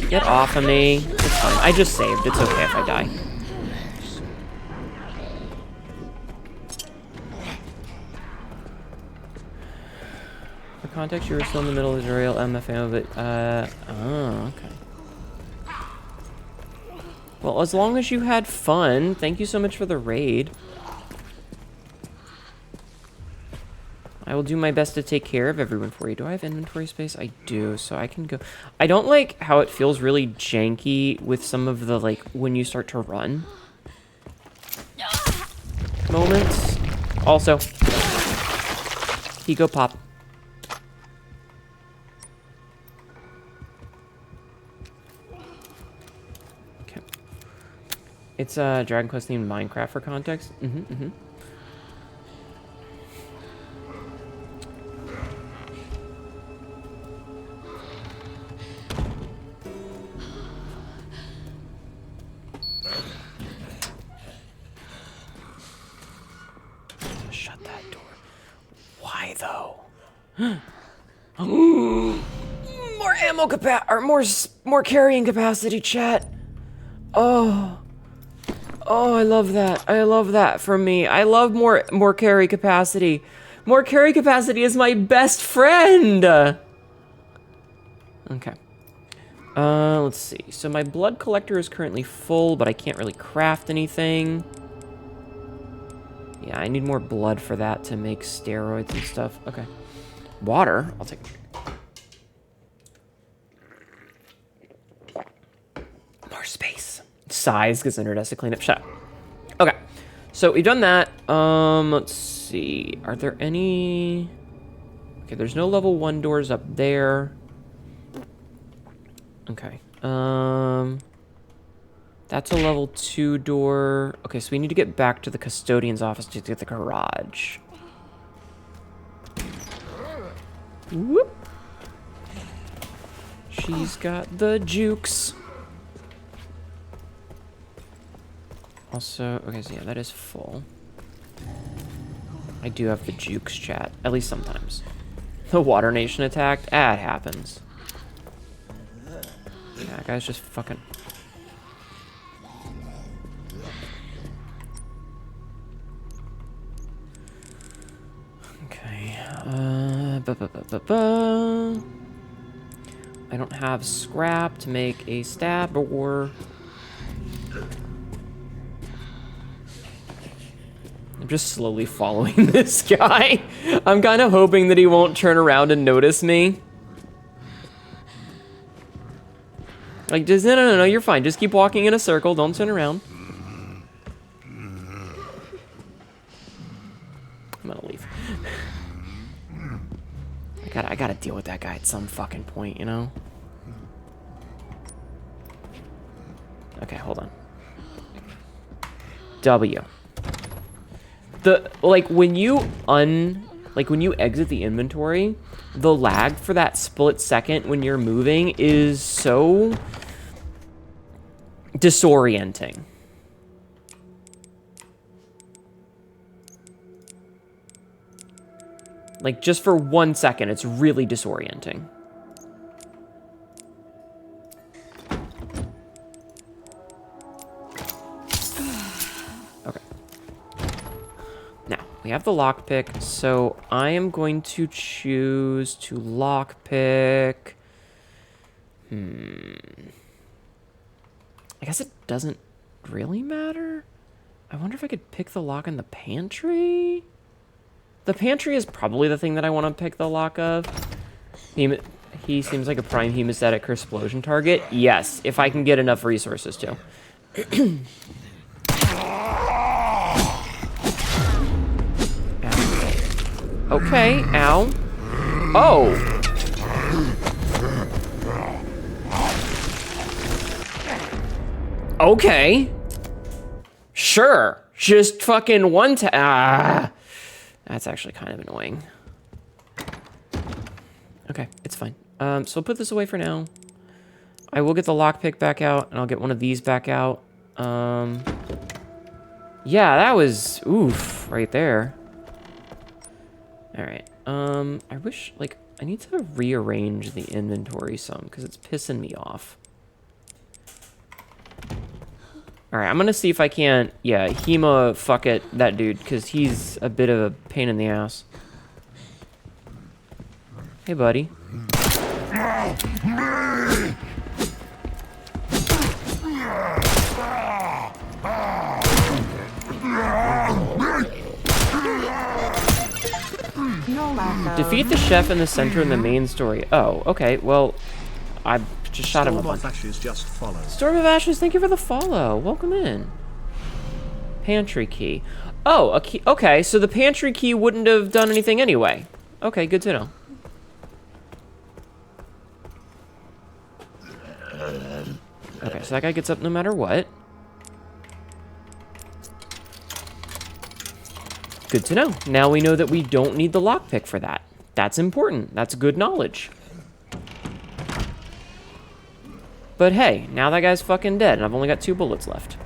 Get off of me. It's fine. I just saved. It's okay if I die. For context, you were still in the middle of the tutorial, MFA, but, oh, okay. Well, as long as you had fun, thank you so much for the raid. I will do my best to take care of everyone for you. Do I have inventory space? I do, so I can go. I don't like how it feels really janky with some of the, like, when you start to run moments. Also, Ego Pop. Okay. It's Dragon Quest themed Minecraft for context. Shut that door. Why though? More ammo capacity, or more carrying capacity, chat. Oh, I love that. I love that from me. I love more carry capacity. More carry capacity is my best friend. Okay. Let's see. So my blood collector is currently full, but I can't really craft anything. Yeah, I need more blood for that to make steroids and stuff. Okay. Water? I'll take it. More space. Size, because Ender has to clean up. Shut up. Okay. So we've done that. Let's see. Are there any... Okay, there's no level 1 doors up there. Okay. That's a level 2 door. Okay, so we need to get back to the custodian's office to get the garage. Whoop. She's got the jukes. Also, okay, so yeah, that is full. I do have the jukes, chat. At least sometimes. The Water Nation attacked? Ah, it happens. Yeah, that guy's just fucking... Okay, I don't have scrap to make a stab or... I'm just slowly following this guy. I'm kind of hoping that he won't turn around and notice me. Like, just, no, you're fine. Just keep walking in a circle. Don't turn around. I'm gonna leave. I gotta deal with that guy at some fucking point, you know? Okay, hold on. W. When you exit the inventory, the lag for that split second when you're moving is so disorienting. Like, just for 1 second, it's really disorienting. Okay. Now, we have the lockpick, so I am going to choose to lockpick. I guess it doesn't really matter. I wonder if I could pick the lock in the pantry? The pantry is probably the thing that I want to pick the lock of. He seems like a prime hemostatic explosion target. Yes, if I can get enough resources to. Okay, ow. Oh! Okay. Sure. Just fucking one tap. Ah, that's actually kind of annoying. Okay, it's fine. So I'll put this away for now. I will get the lockpick back out, and I'll get one of these back out. Yeah, that was oof right there. All right. I wish, like, I need to rearrange the inventory some because it's pissing me off. All right, I'm gonna see if I can't. Yeah, Hema, fuck it, that dude, because he's a bit of a pain in the ass. Hey, buddy. Defeat the chef in the center in the main story. Oh, okay. Well, I just shot him a bunch. Storm of Ashes just followed. Storm of Ashes, thank you for the follow. Welcome in. Pantry key. Oh, a key. Okay, so the pantry key wouldn't have done anything anyway. Okay, good to know. Okay, so that guy gets up no matter what. Good to know. Now we know that we don't need the lockpick for that. That's important. That's good knowledge. But hey, now that guy's fucking dead, and I've only got 2 bullets left.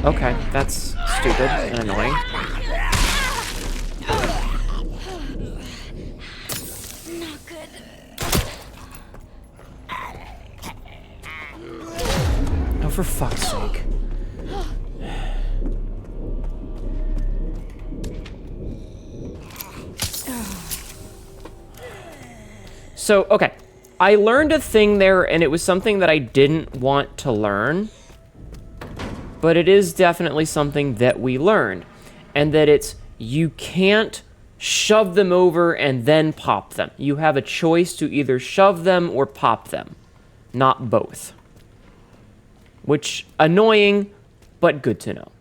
Okay, that's stupid and annoying. Not good. Oh, for fuck's sake. So, okay. I learned a thing there, and it was something that I didn't want to learn. But it is definitely something that we learned. And that it's, you can't shove them over and then pop them. You have a choice to either shove them or pop them. Not both. Which, annoying, but good to know.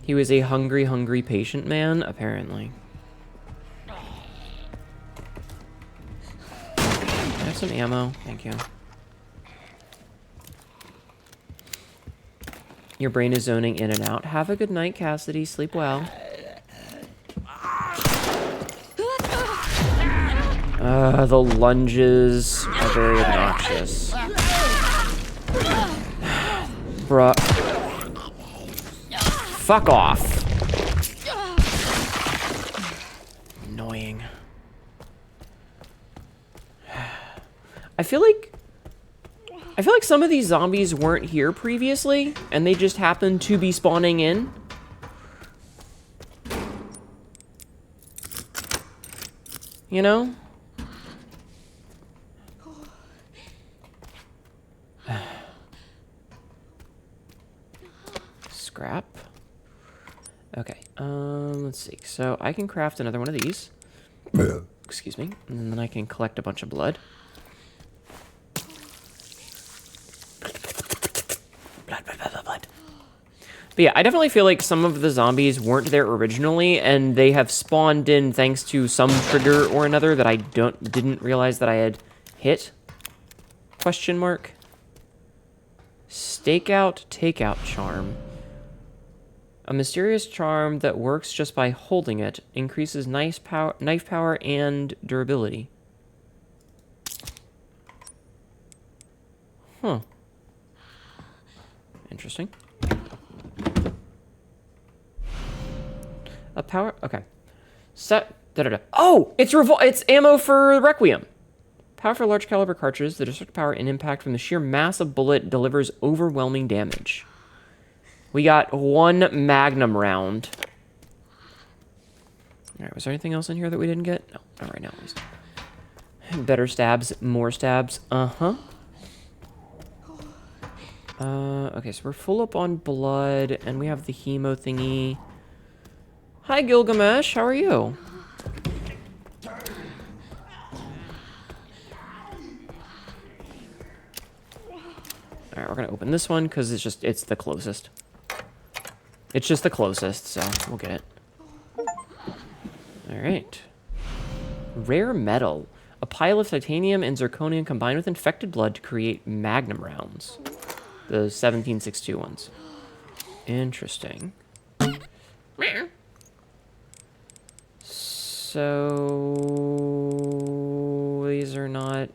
He was a hungry, hungry patient man, apparently. I have some ammo, thank you. Your brain is zoning in and out. Have a good night, Cassidy. Sleep well. The lunges are very obnoxious. Bruh. Fuck off. Annoying. I feel like some of these zombies weren't here previously, and they just happened to be spawning in. You know? Scrap. Okay, let's see. So I can craft another one of these. Excuse me. And then I can collect a bunch of blood. Blood. But yeah, I definitely feel like some of the zombies weren't there originally, and they have spawned in thanks to some trigger or another that I didn't realize that I had hit. Question mark. Stakeout takeout charm. A mysterious charm that works just by holding it, increases knife power and durability. Huh. Interesting. A power. Okay. Oh, it's ammo for requiem. Power for large caliber cartridges. The destructive power and impact from the sheer mass of bullet delivers overwhelming damage. We got 1 magnum round. All right. Was there anything else in here that we didn't get? No, not right now at least. Better stabs, more stabs. Okay, so we're full up on blood, and we have the hemo thingy. Hi, Gilgamesh. How are you? Alright, we're we're gonna open this one because it's the closest. It's just the closest, so we'll get it. All right. Rare metal. A pile of titanium and zirconium combined with infected blood to create magnum rounds. The 1762 ones. Interesting. So these are not.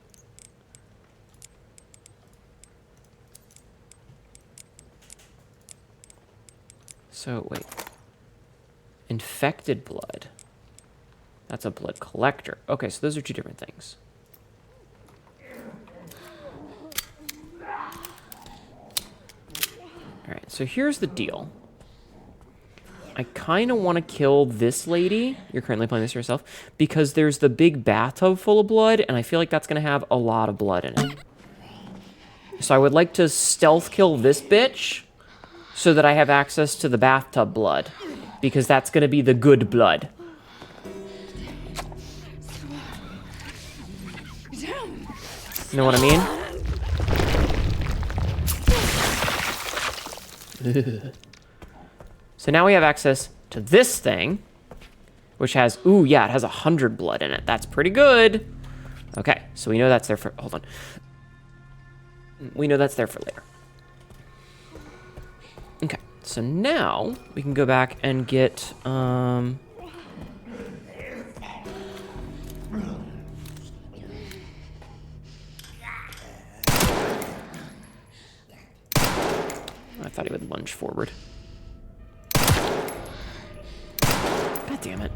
So wait. Infected blood. That's a blood collector. Okay, so those are two different things. Alright, so here's the deal. I kind of want to kill this lady. You're currently playing this yourself. Because there's the big bathtub full of blood, and I feel like that's going to have a lot of blood in it. So I would like to stealth kill this bitch so that I have access to the bathtub blood. Because that's going to be the good blood. You know what I mean? So now we have access to this thing, which has, ooh, yeah, it has 100 blood in it. That's pretty good. Okay, so we know that's there for, hold on. We know that's there for later. Okay, so now we can go back and get, I thought he would lunge forward. God damn it.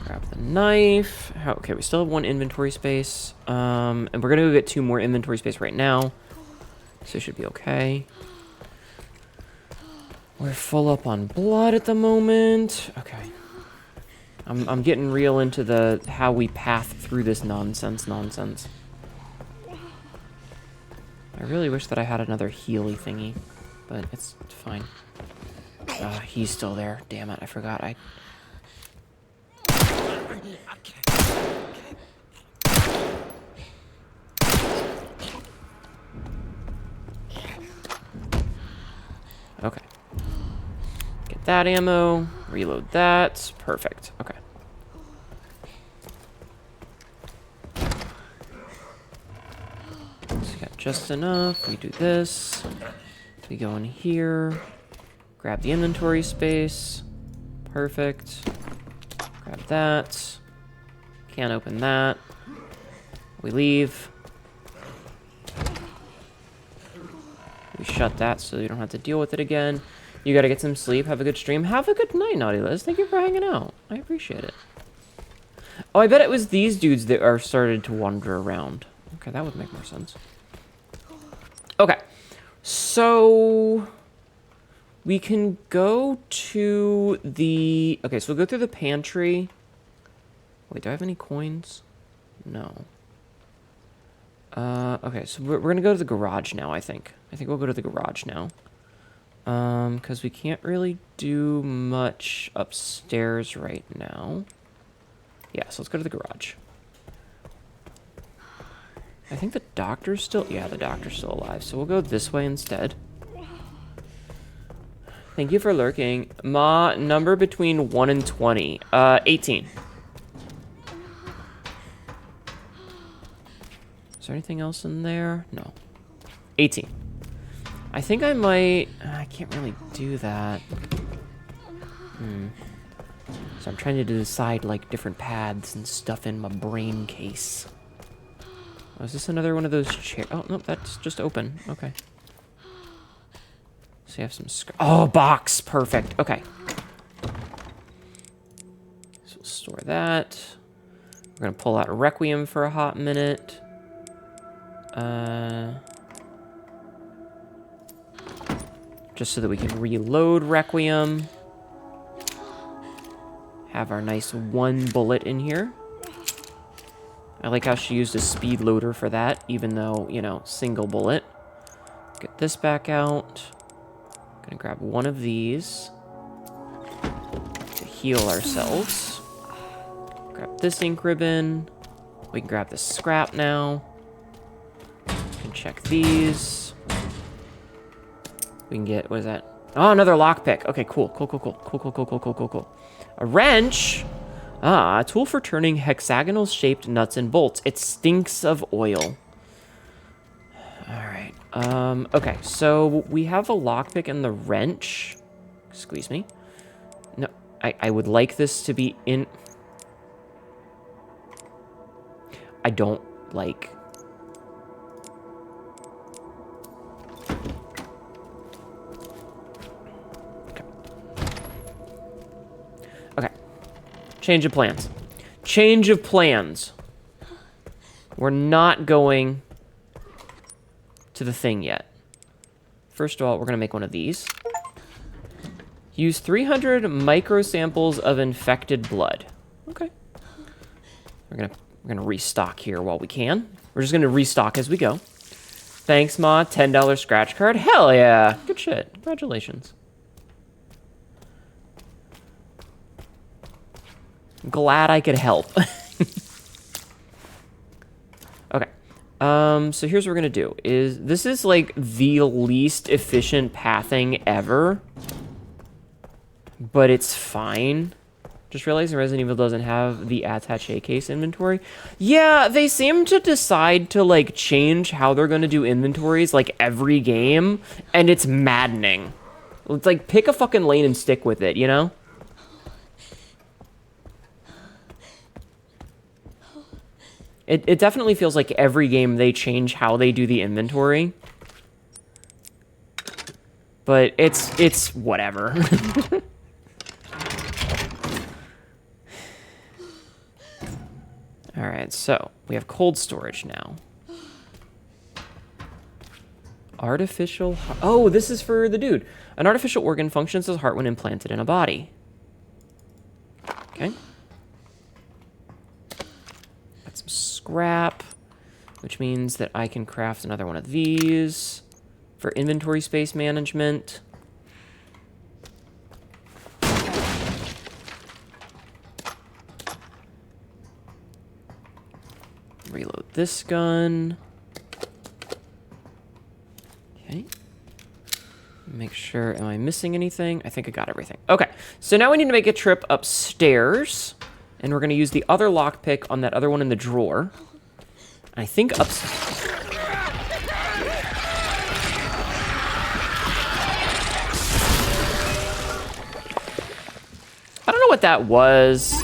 Grab the knife. Okay, we still have one inventory space. And we're gonna go get 2 more inventory space right now. So it should be okay. We're full up on blood at the moment. Okay. I'm getting real into the how we path through this nonsense. I really wish that I had another healy thingy, but it's fine. He's still there. Damn it, I forgot. Okay. Get that ammo. Reload that. Perfect. Okay. Just enough. We do this. We go in here. Grab the inventory space. Perfect. Grab that. Can't open that. We leave. We shut that so you don't have to deal with it again. You gotta get some sleep. Have a good stream. Have a good night, Naughty Liz. Thank you for hanging out. I appreciate it. Oh, I bet it was these dudes that are started to wander around. Okay, that would make more sense. Okay, so we can go to the... Okay, so we'll go through the pantry. Wait, do I have any coins? No. Okay, so we're gonna go to the garage now, I think. I think we'll go to the garage now. Because we can't really do much upstairs right now. Yeah, so let's go to the garage. I think the doctor's still... Yeah, the doctor's still alive. So we'll go this way instead. Thank you for lurking. Ma, number between 1 and 20. 18. Is there anything else in there? No. 18. I think I might... I can't really do that. So I'm trying to decide, like, different paths and stuff in my brain case. Oh, is this another one of those chairs? Oh, nope, that's just open. Okay. So you have some... Oh, box! Perfect. Okay. So we'll store that. We're going to pull out a requiem for a hot minute. Just so that we can reload requiem. Have our nice 1 bullet in here. I like how she used a speed loader for that, even though, you know, single bullet. Get this back out. Gonna grab one of these to heal ourselves. Grab this ink ribbon. We can grab this scrap now. We can check these. We can get, what is that? Oh, another lockpick. Okay, cool. Cool. A wrench. Ah, a tool for turning hexagonal-shaped nuts and bolts. It stinks of oil. Alright. Okay, so we have a lockpick and the wrench. Squeeze me. No, I would like this to be in... I don't like... Okay. Change of plans. Change of plans. We're not going to the thing yet. First of all, we're going to make one of these. Use 300 microsamples of infected blood. Okay. We're gonna restock here while we can. We're just gonna restock as we go. Thanks, Ma. $10 scratch card. Hell yeah. Good shit. Congratulations. I'm glad I could help. Okay. So here's what we're gonna do. This is like the least efficient pathing ever. But it's fine. Just realizing Resident Evil doesn't have the attaché case inventory. Yeah, they seem to decide to, like, change how they're going to do inventories, like, every game, and it's maddening. It's like, pick a fucking lane and stick with it, you know? It definitely feels like every game they change how they do the inventory. But it's whatever. Alright, so we have cold storage now. Artificial... Oh, this is for the dude. An artificial organ functions as heart when implanted in a body. Okay. Got some scrap, which means that I can craft another one of these for inventory space management. Reload this gun. Okay. Make sure, am I missing anything? I think I got everything. Okay, so now we need to make a trip upstairs. And we're going to use the other lockpick on that other one in the drawer. I think upstairs. I don't know what that was.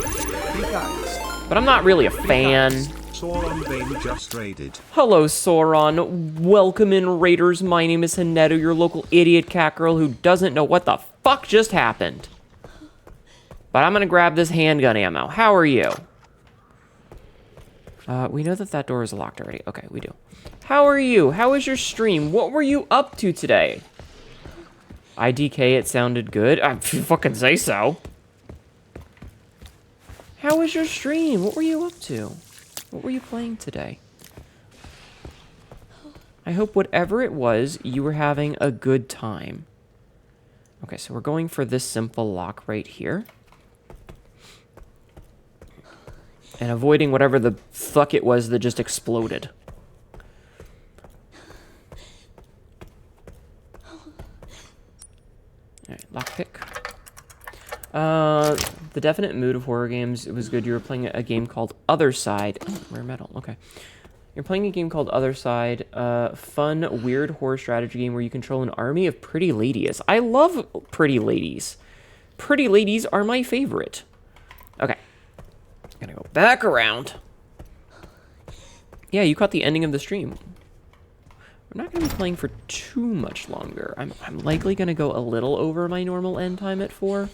But I'm not really a fan. Sauron being just raided. Hello, Sauron. Welcome in, Raiders. My name is Hnetu, your local idiot cat girl who doesn't know what the fuck just happened. But I'm gonna grab this handgun ammo. How are you? We know that door is locked already. Okay, we do. How are you? How was your stream? What were you up to today? IDK, it sounded good. I fucking say so. How was your stream? What were you up to? What were you playing today? I hope whatever it was, you were having a good time. Okay, so we're going for this simple lock right here. And avoiding whatever the fuck it was that just exploded. Alright, lockpick. The definite mood of horror games, it was good. You were playing a game called Other Side. Oh, rare metal, okay. You're playing a game called Other Side, fun, weird horror strategy game where you control an army of pretty ladies. I love pretty ladies. Pretty ladies are my favorite. Okay. I'm gonna go back around. Yeah, you caught the ending of the stream. We're not gonna be playing for too much longer. I'm likely gonna go a little over my normal end time at 4.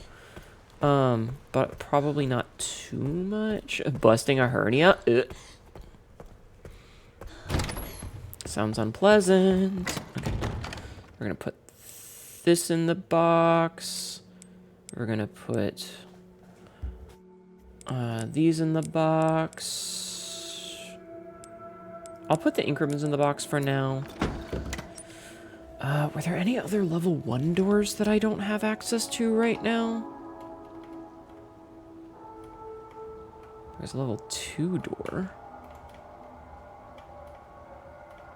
But probably not too much. Busting a hernia. Ugh. Sounds unpleasant. Okay. We're gonna put this in the box. We're gonna put these in the box. I'll put the ink ribbons in the box for now. Were there any other level 1 doors that I don't have access to right now? There's a level 2 door.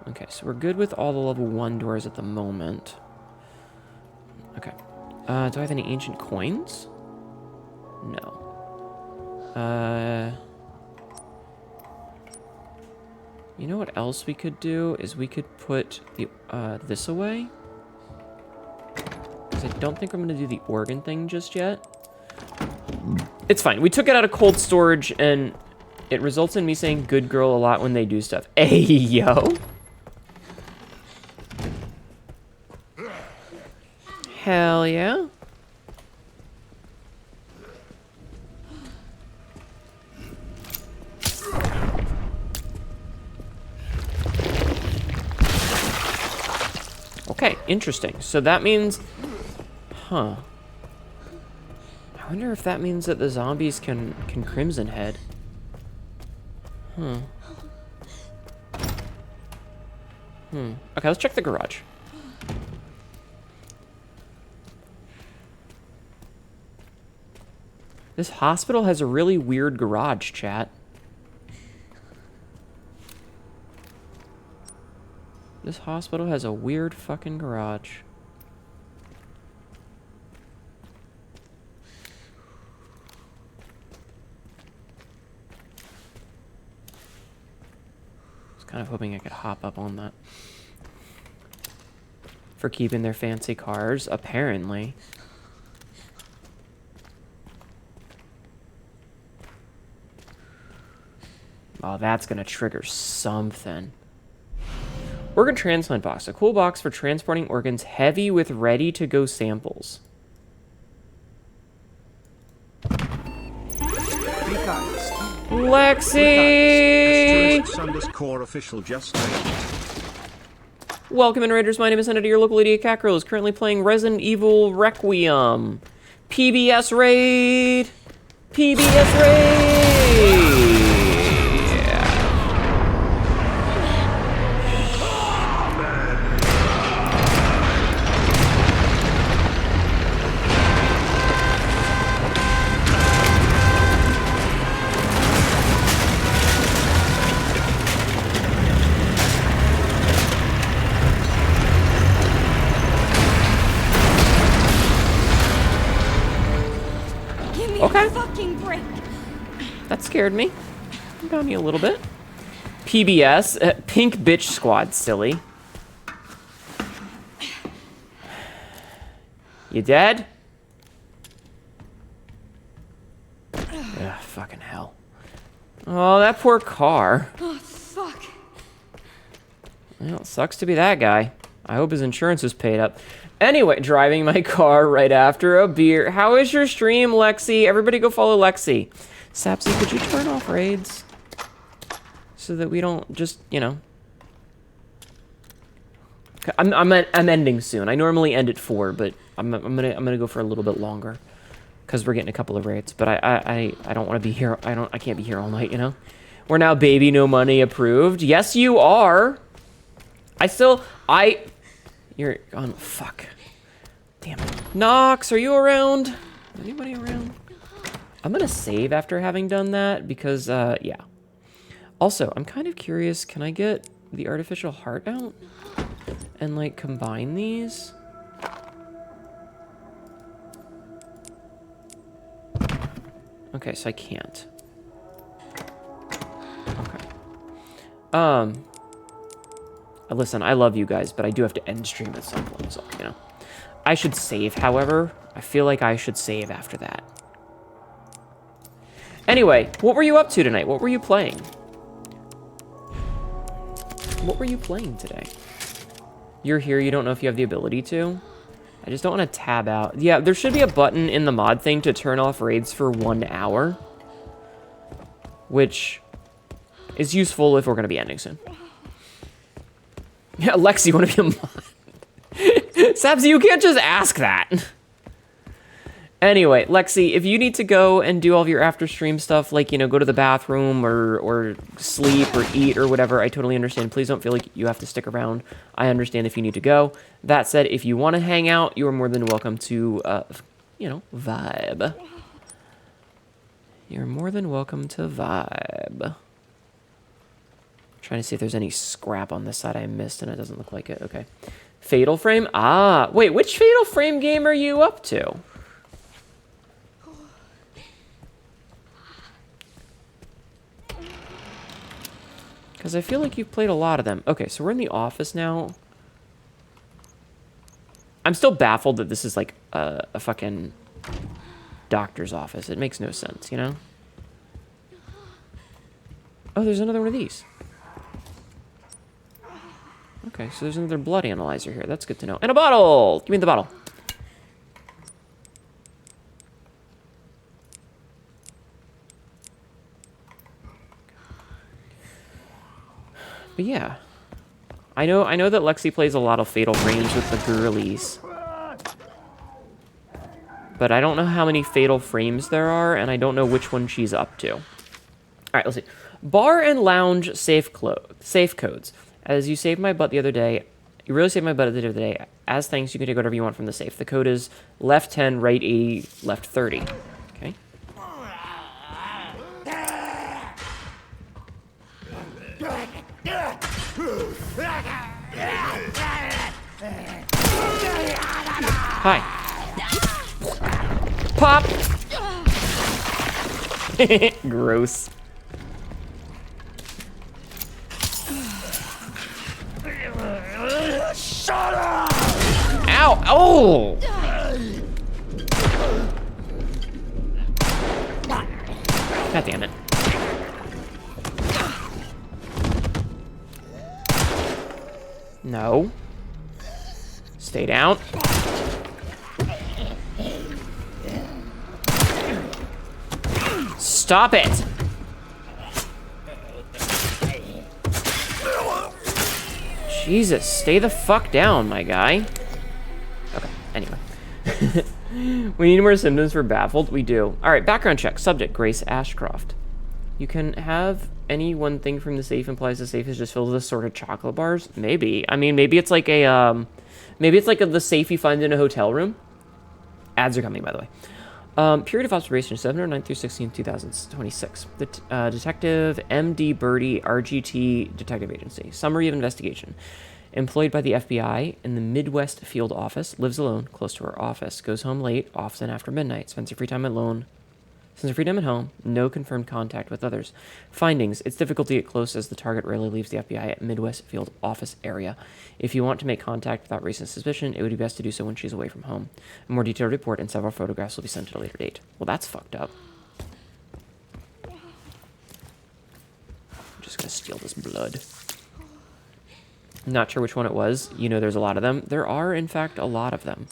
Okay, so we're good with all the level 1 doors at the moment. Okay. Do I have any ancient coins? No. You know what else we could do is we could put the this away. Because I don't think I'm going to do the organ thing just yet. It's fine. We took it out of cold storage, and it results in me saying good girl a lot when they do stuff. Hey, yo. Hell yeah. Okay, interesting. So that means... Huh. I wonder if that means that the zombies can Crimson Head. Okay, let's check the garage. This hospital has a really weird garage, chat. This hospital has a weird fucking garage. I was kind of hoping I could hop up on that. For keeping their fancy cars, apparently. Oh, that's gonna trigger something. Organ transplant box. A cool box for transporting organs heavy with ready-to-go samples. Lexi! _official just Welcome in, Raiders. My name is Hnetu. Your local idiot cat girl is currently playing Resident Evil Requiem. PBS raid! PBS raid! Okay. Fucking break. That scared me. Got me a little bit. PBS, Pink Bitch Squad, silly. You dead? Ugh, fucking hell. Oh, that poor car. Oh, fuck. Well, it sucks to be that guy. I hope his insurance is paid up. Anyway, driving my car right after a beer. How is your stream, Lexi? Everybody go follow Lexi. Sapsy, could you turn off raids? So that we don't just, you know. I'm ending soon. I normally end at 4, but I'm gonna go for a little bit longer. Because we're getting a couple of raids. But I don't want to be here. I can't be here all night, you know? We're now baby no money approved. Yes, you are. You're on. Fuck. Damn it. Nox, are you around? Anybody around? I'm gonna save after having done that because, yeah. Also, I'm kind of curious. Can I get the artificial heart out and like combine these? Okay, so I can't. Okay. Listen, I love you guys, but I do have to end stream at some point, so, you know. I should save, however. I feel like I should save after that. Anyway, what were you up to tonight? What were you playing? What were you playing today? You're here, you don't know if you have the ability to? I just don't want to tab out. Yeah, there should be a button in the mod thing to turn off raids for 1 hour. Which is useful if we're going to be ending soon. Yeah, Lexi, you want to be a mod? Sabsy, you can't just ask that. Anyway, Lexi, if you need to go and do all of your after stream stuff, like, you know, go to the bathroom or sleep or eat or whatever, I totally understand. Please don't feel like you have to stick around. I understand if you need to go. That said, if you want to hang out, you are more than welcome to, you know, vibe. You're more than welcome to vibe. Trying to see if there's any scrap on this side I missed, and it doesn't look like it. Okay. Fatal Frame? Ah, wait, which Fatal Frame game are you up to? Because I feel like you've played a lot of them. Okay, so we're in the office now. I'm still baffled that this is like a fucking doctor's office. It makes no sense, you know? Oh, there's another one of these. Okay, so there's another blood analyzer here. That's good to know. And a bottle! Give me the bottle. But yeah. I know that Lexi plays a lot of Fatal Frames with the girlies. But I don't know how many Fatal Frames there are, and I don't know which one she's up to. Alright, let's see. Bar and lounge safe codes. As you saved my butt the other day, you really saved my butt the other day. As thanks, you can take whatever you want from the safe. The code is left 10, right 80, left 30. Okay. Hi. Pop! Gross. Shut up! Ow! Oh! God damn it. No. Stay down. Stop it! Jesus, stay the fuck down, my guy. Okay, anyway. We need more symptoms for baffled? We do. Alright, background check. Subject, Grace Ashcroft. You can have any one thing from the safe implies the safe is just filled with assorted chocolate bars? Maybe. I mean, maybe it's like a, the safe you find in a hotel room. Ads are coming, by the way. Period of observation, 709 through 16, 2026. The Detective M.D. Birdie, RGT Detective Agency. Summary of investigation. Employed by the FBI in the Midwest Field Office, lives alone, close to her office, goes home late, often after midnight, spends her free time alone. Since her free time at home, no confirmed contact with others. Findings, it's difficult to get close as the target rarely leaves the FBI at Midwest Field Office area. If you want to make contact without raising suspicion, it would be best to do so when she's away from home. A more detailed report and several photographs will be sent at a later date. Well, that's fucked up. I'm just gonna steal this blood. Not sure which one it was. You know there's a lot of them. There are, in fact, a lot of them.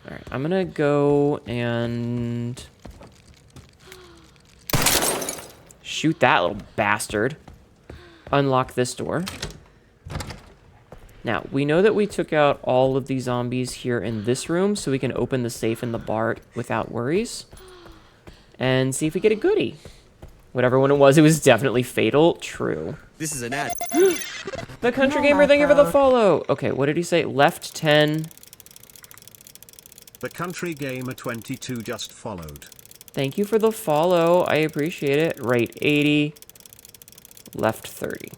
Alright, I'm gonna go and shoot that little bastard. Unlock this door. Now, we know that we took out all of these zombies here in this room, so we can open the safe in the bar without worries. And see if we get a goodie. Whatever one it was definitely fatal. True. This is an ad. The Country Gamer, thank you for the follow. Okay, what did he say? Left 10. The Country Gamer 22 just followed. Thank you for the follow. I appreciate it. Right 80. Left 30.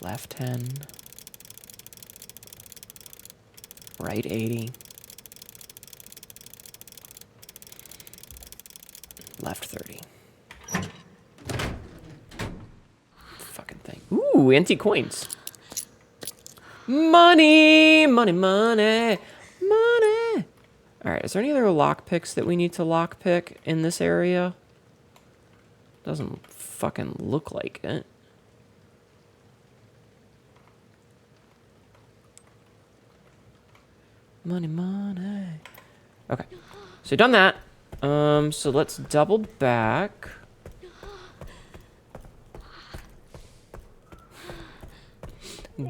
Left 10. Right 80. Left 30. Fucking thing. Ooh, antique coins. Money! Money, money! Money! Alright, is there any other lockpicks that we need to lockpick in this area? Doesn't fucking look like it. Money, money. Okay. So we've done that. So let's double back.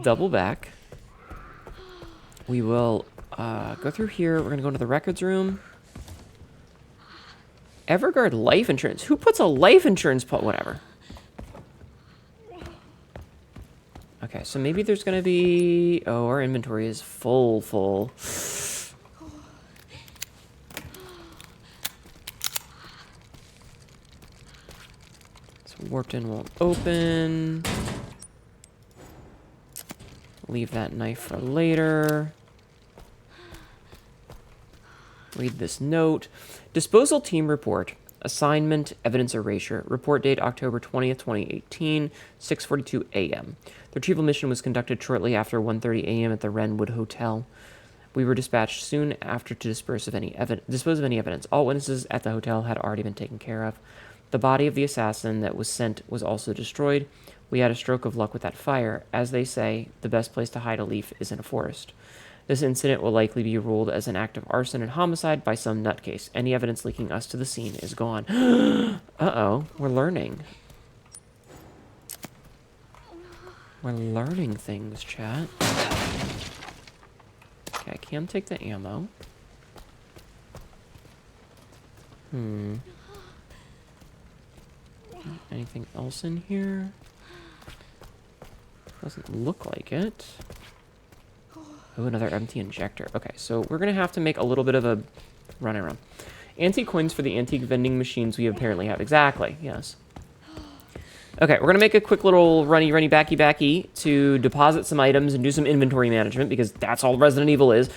Double back. We will go through here. We're going to go into the records room. Everguard life insurance. Who puts a life insurance whatever. Okay. Okay, so maybe there's gonna be... Oh, our inventory is full. So warped in won't open. Leave that knife for later. Read this note. Disposal team report. Assignment, evidence erasure. Report date October 20th, 2018, 6:42 a.m. The retrieval mission was conducted shortly after 1:30 a.m. at the Wrenwood Hotel. We were dispatched soon after to dispose of any evidence. All witnesses at the hotel had already been taken care of. The body of the assassin that was sent was also destroyed. We had a stroke of luck with that fire. As they say, the best place to hide a leaf is in a forest. This incident will likely be ruled as an act of arson and homicide by some nutcase. Any evidence linking us to the scene is gone. Uh-oh, we're learning. We're learning things, chat. Okay, I can take the ammo. Anything else in here? Doesn't look like it. Oh, another empty injector. Okay, so we're going to have to make a little bit of a run around. Antique coins for the antique vending machines we apparently have. Exactly, yes. Okay, we're going to make a quick little runny backy to deposit some items and do some inventory management because that's all Resident Evil is.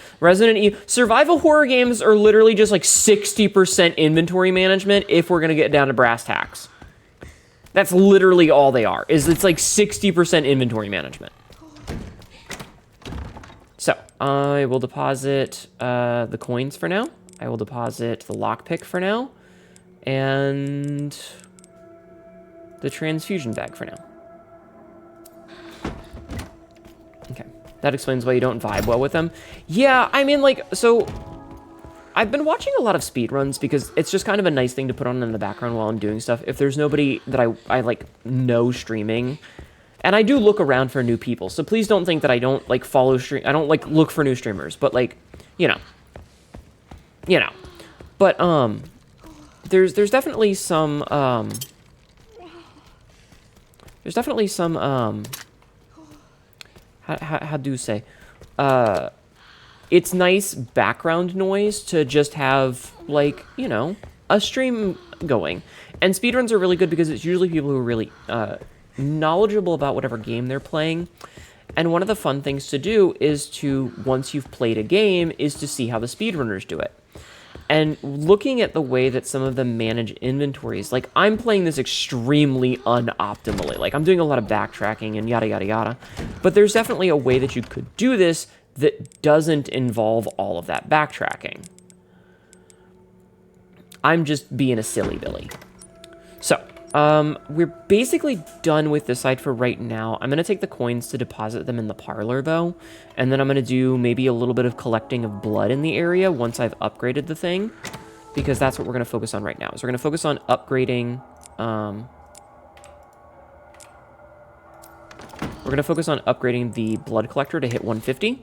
Survival horror games are literally just like 60% inventory management if we're going to get down to brass tacks. That's literally all they are. It's like 60% inventory management. So, I will deposit the coins for now. I will deposit the lockpick for now. And the transfusion bag for now. Okay. That explains why you don't vibe well with them. Yeah, I mean, like, so... I've been watching a lot of speedruns because it's just kind of a nice thing to put on in the background while I'm doing stuff. If there's nobody that I like, know streaming... And I do look around for new people, so please don't think that I don't, like, follow stream... I don't, like, look for new streamers, but, like, you know. But, there's definitely some, There's definitely some, how do you say? It's nice background noise to just have, like, you know, a stream going. And speedruns are really good because it's usually people who are really, knowledgeable about whatever game they're playing. And one of the fun things to do is to, once you've played a game, is to see how the speedrunners do it. And looking at the way that some of them manage inventories, like, I'm playing this extremely unoptimally. Like, I'm doing a lot of backtracking and yada, yada, yada. But there's definitely a way that you could do this that doesn't involve all of that backtracking. I'm just being a silly Billy. So, we're basically done with this side for right now. I'm going to take the coins to deposit them in the parlor, though. And then I'm going to do maybe a little bit of collecting of blood in the area once I've upgraded the thing. Because that's what we're going to focus on right now. So we're going to focus on upgrading... we're going to focus on upgrading the blood collector to hit 150.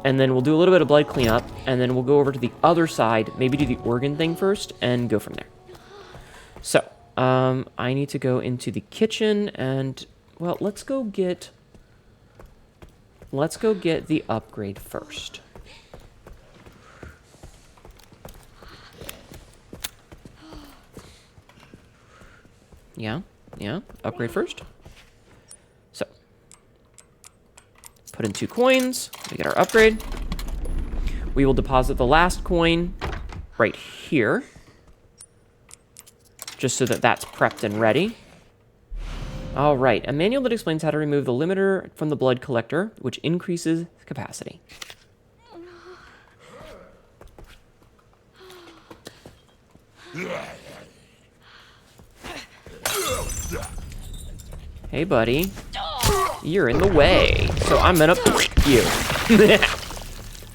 And then we'll do a little bit of blood cleanup. And then we'll go over to the other side, maybe do the organ thing first, and go from there. So... I need to go into the kitchen and, well, let's go get the upgrade first. Yeah, upgrade first. So, put in 2 coins to get our upgrade. We will deposit the last coin right here. Just so that that's prepped and ready. All right, a manual that explains how to remove the limiter from the blood collector, which increases capacity. Hey, buddy. You're in the way, so I'm gonna you.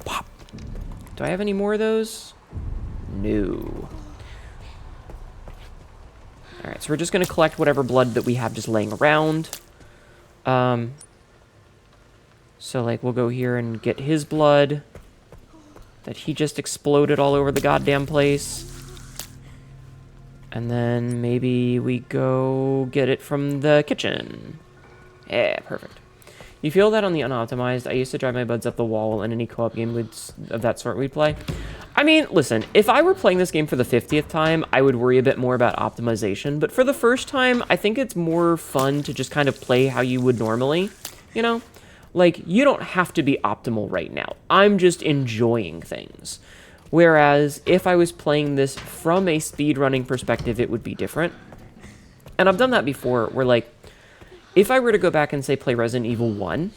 Pop. Do I have any more of those? No. Alright, so we're just going to collect whatever blood that we have just laying around. So, like, we'll go here and get his blood that he just exploded all over the goddamn place. And then maybe we go get it from the kitchen. Yeah, perfect. You feel that on the unoptimized? I used to drive my buds up the wall in any co-op game of that sort we'd play. I mean, listen, if I were playing this game for the 50th time, I would worry a bit more about optimization. But for the first time, I think it's more fun to just kind of play how you would normally, you know? Like, you don't have to be optimal right now. I'm just enjoying things. Whereas, if I was playing this from a speedrunning perspective, it would be different. And I've done that before, where, like, if I were to go back and, say, play Resident Evil 1,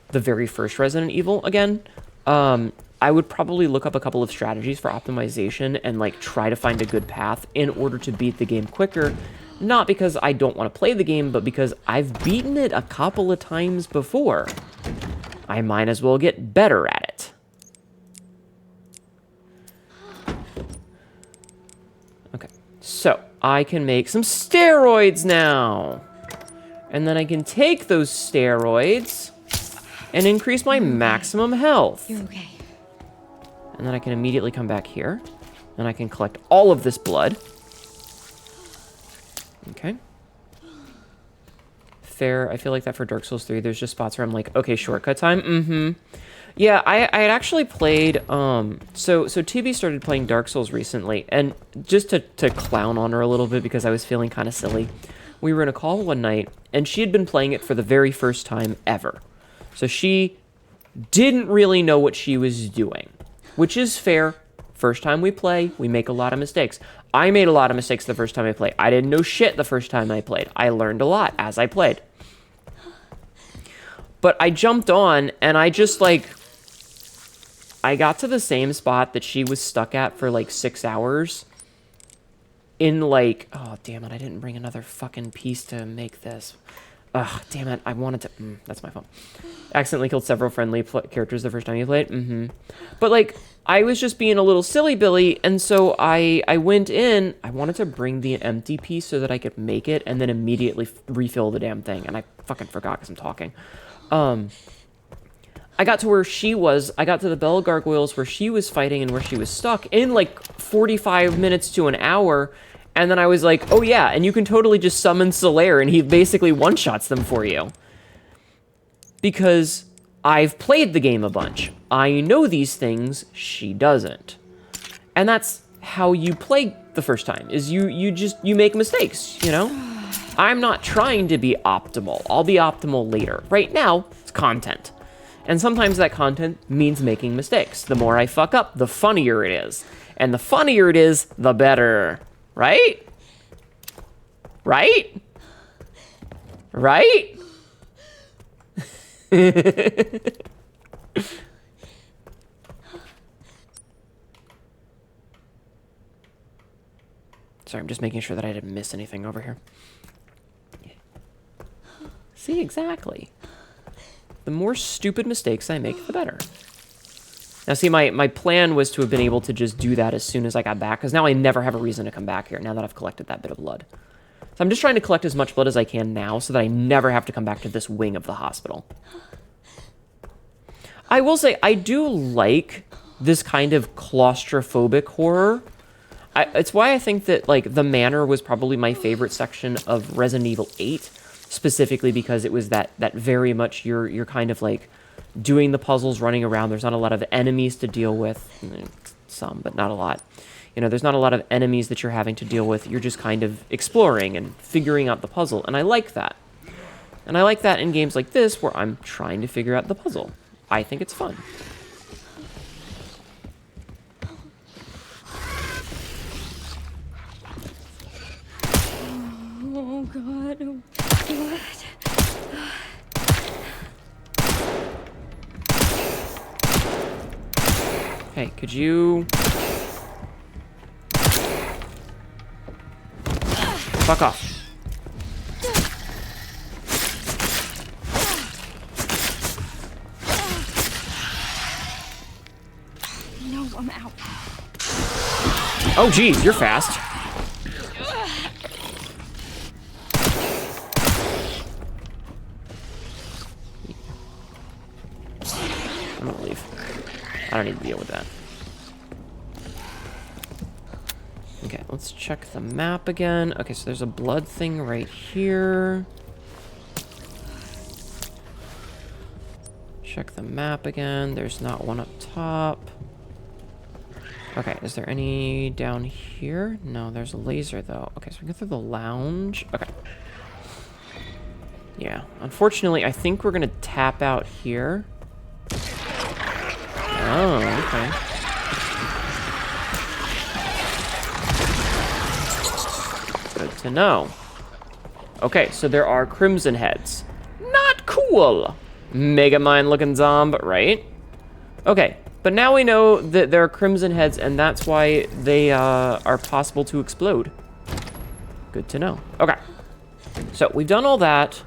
the very first Resident Evil again, I would probably look up a couple of strategies for optimization and, like, try to find a good path in order to beat the game quicker. Not because I don't want to play the game, but because I've beaten it a couple of times before. I might as well get better at it. Okay, so I can make some steroids now. And then I can take those steroids and increase my maximum health. You're okay. And then I can immediately come back here. And I can collect all of this blood. Okay. Fair. I feel like that for Dark Souls 3, there's just spots where I'm like, okay, shortcut time. Yeah, I had actually played, so TB started playing Dark Souls recently, and just to clown on her a little bit because I was feeling kind of silly, we were in a call one night, and she had been playing it for the very first time ever. So she didn't really know what she was doing, which is fair. First time we play, we make a lot of mistakes. I made a lot of mistakes the first time I played. I didn't know shit the first time I played. I learned a lot as I played. But I jumped on, and I just, like, I got to the same spot that she was stuck at for, like, 6 hours. In, like, oh, damn it, I didn't bring another fucking piece to make this. Ugh, damn it, I wanted to, that's my fault. Accidentally killed several friendly characters the first time you played, But, like, I was just being a little silly Billy, and so I went in, I wanted to bring the empty piece so that I could make it, and then immediately refill the damn thing, and I fucking forgot because I'm talking. I got to where she was, I got to the Bell Gargoyles where she was fighting and where she was stuck in, like, 45 minutes to an hour, and then I was like, oh yeah, and you can totally just summon Solaire, and he basically one-shots them for you. Because I've played the game a bunch. I know these things, she doesn't. And that's how you play the first time, is you make mistakes, you know? I'm not trying to be optimal. I'll be optimal later. Right now, it's content. And sometimes that content means making mistakes. The more I fuck up, the funnier it is. And the funnier it is, the better. Right? Right? Right? Sorry, I'm just making sure that I didn't miss anything over here. See, exactly. The more stupid mistakes I make, the better. Now, see, my plan was to have been able to just do that as soon as I got back, because now I never have a reason to come back here, now that I've collected that bit of blood. So I'm just trying to collect as much blood as I can now, so that I never have to come back to this wing of the hospital. I will say, I do like this kind of claustrophobic horror. It's why I think that, like, the manor was probably my favorite section of Resident Evil 8, specifically because it was that very much you're kind of, like, doing the puzzles, running around. There's not a lot of enemies to deal with. Some, but not a lot. You know, there's not a lot of enemies that you're having to deal with. You're just kind of exploring and figuring out the puzzle, and I like that. And I like that in games like this, where I'm trying to figure out the puzzle. I think it's fun. Oh, God. Oh, God. Hey, could you... Fuck off. No, I'm out. Oh, geez, you're fast. I'm gonna leave. I don't need to deal with that. Okay, let's check the map again. Okay, so there's a blood thing right here. check the map again. There's not one up top. Okay, is there any down here? No, there's a laser, though. Okay, so we go through the lounge. Okay. Yeah, unfortunately, I think we're gonna tap out here. Oh, okay. Good to know. Okay, so there are crimson heads. Not cool! Megamind looking zombie, right? Okay, but now we know that there are crimson heads, and that's why they are possible to explode. Good to know. Okay, so we've done all that.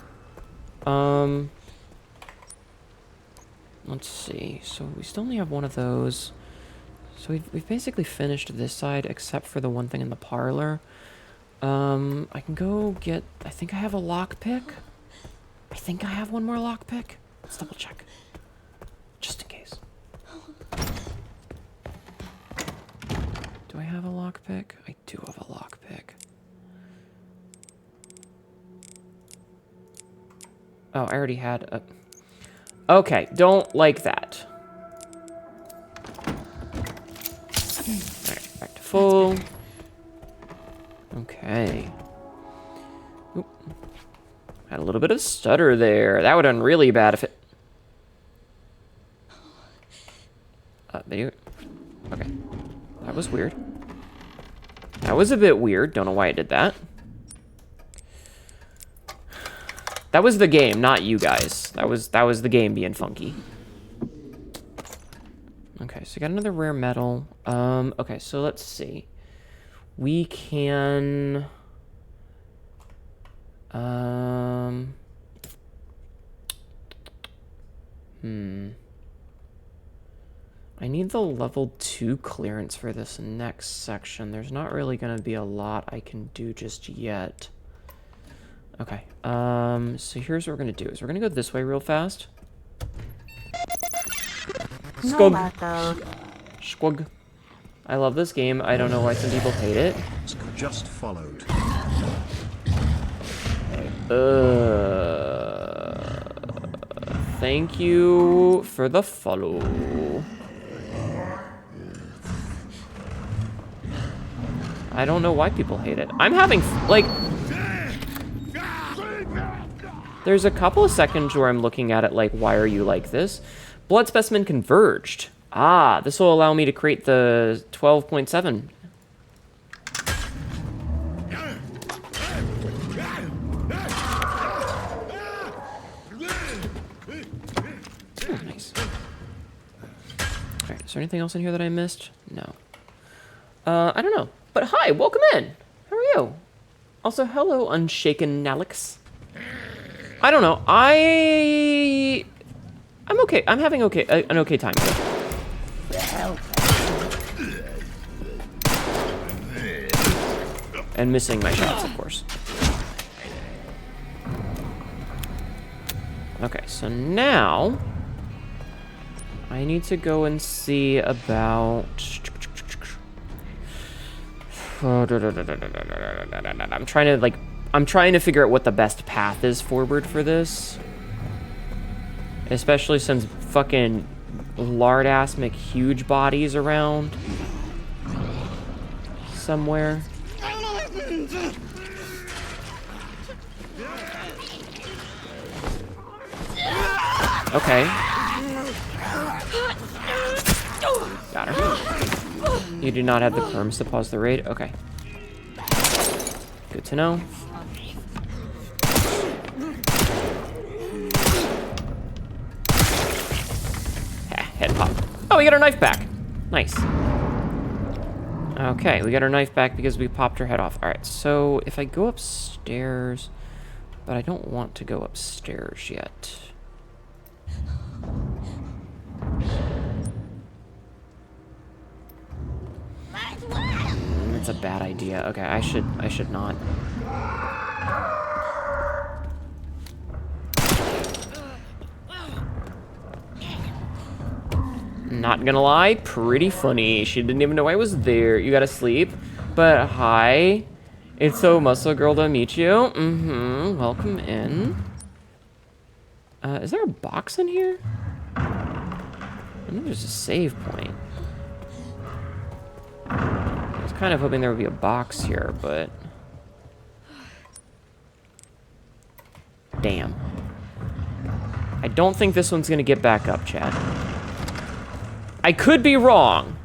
Let's see. So we still only have one of those. So we've basically finished this side, except for the one thing in the parlor. I can go get... I think I have a lockpick. I think I have one more lockpick. Let's double check. Just in case. Do I have a lockpick? I do have a lockpick. Oh, I already had a... Okay, don't like that. Alright, back to full. Okay. Oop. Had a little bit of stutter there. That would have been really bad if it... Video... Okay. That was weird. That was a bit weird. Don't know why I did that. That was the game, not you guys. That was the game being funky. Okay, so we got another rare metal. Okay, so let's see. We can... I need the level 2 clearance for this next section. There's not really going to be a lot I can do just yet. Okay, so here's what we're going to do. Is we're going to go this way real fast. Squug. Squug. I love this game. I don't know why some people hate it. Just followed. Thank you for the follow. I don't know why people hate it. I'm having, like... There's a couple of seconds where I'm looking at it like, why are you like this? Blood specimen converged. Ah, this will allow me to create the 12.7. Oh, nice. Alright, is there anything else in here that I missed? No. I don't know. But hi, welcome in. How are you? Also, hello, Unshaken Alex. I don't know. I'm okay. I'm having an okay time. And missing my shots, of course. Okay, so now I need to go and see about... I'm trying to figure out what the best path is forward for this. Especially since fucking lard-ass McHuge bodies around somewhere. Okay. Got her. You do not have the perms to pause the raid? Okay. Good to know. Head pop. Oh, we got our knife back. Nice. Okay, we got our knife back because we popped her head off. Alright, so if I go upstairs... But I don't want to go upstairs yet. That's a bad idea. Okay, I should not. Not gonna lie, pretty funny. She didn't even know I was there. You gotta sleep. But hi. It's so muscle girl to meet you. Welcome in. Is there a box in here? I think there's a save point. I was kind of hoping there would be a box here, but... Damn. I don't think this one's gonna get back up, Chad. I could be wrong.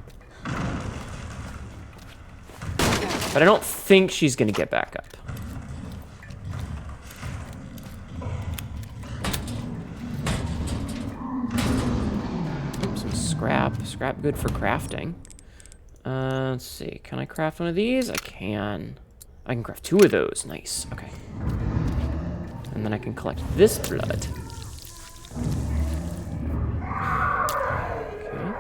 But I don't think she's gonna get back up. Some scrap. Scrap good for crafting. Let's see. Can I craft one of these? I can. I can craft 2 of those. Nice. Okay. And then I can collect this blood. Okay.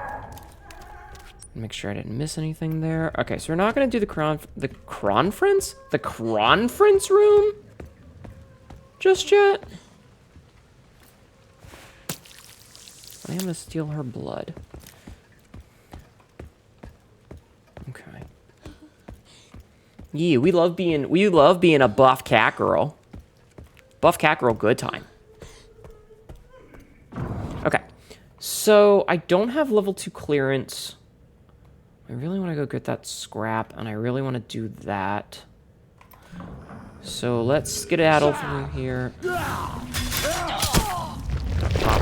Make sure I didn't miss anything there. Okay, so we're not gonna do the conference? The conference room? Just yet? I am gonna steal her blood. Okay. Yeah, we love being a buff cat girl. Buff cat girl, good time. Okay. So I don't have level 2 clearance. I really want to go get that scrap, and I really want to do that. So let's skedaddle through here. Pop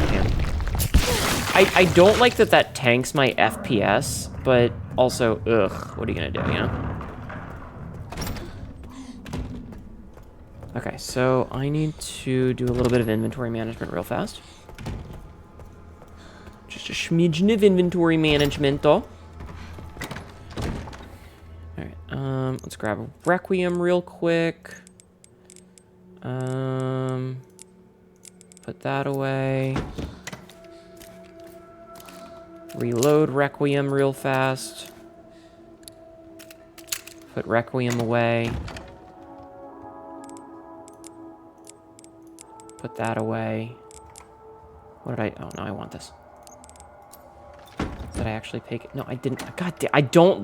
him. I don't like that tanks my FPS, but also, ugh, what are you gonna do, you know? Okay, so I need to do a little bit of inventory management real fast. Just a smidgen of inventory management, though. Alright, let's grab a requiem real quick. Put that away. Reload requiem real fast. Put requiem away. Put that away. What did I... Oh, no, I want this. Did I actually pick it? No, I didn't. God damn, I don't...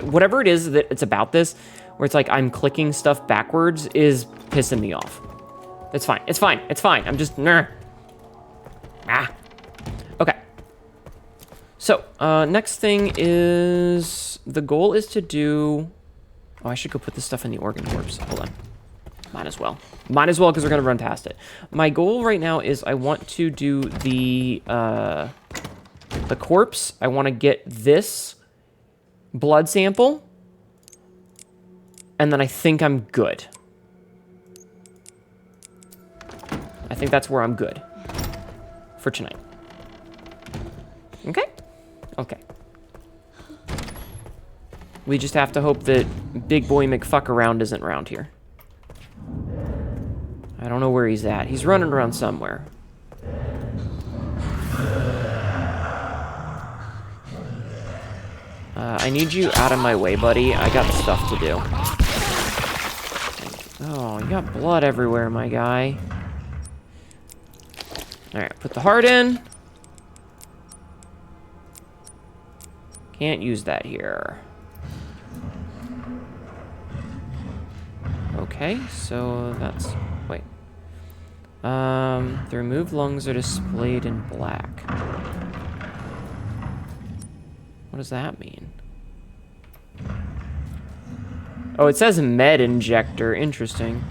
Whatever it is that it's about this, where it's like I'm clicking stuff backwards, is pissing me off. It's fine. It's fine. It's fine. I'm just... Ah. Okay. So, next thing is... The goal is to do... Oh, I should go put this stuff in the organ corpse. Hold on. Might as well. Might as well, because we're going to run past it. My goal right now is I want to do the corpse. I want to get this blood sample. And then I think I'm good. I think that's where I'm good. For tonight. Okay? Okay. We just have to hope that Big Boy McFuck-around isn't around here. I don't know where he's at. He's running around somewhere. I need you out of my way, buddy. I got stuff to do. Oh, you got blood everywhere, my guy. Alright, put the heart in. Can't use that here. Okay, so that's... Wait. The removed lungs are displayed in black. What does that mean? Oh, it says med injector. Interesting.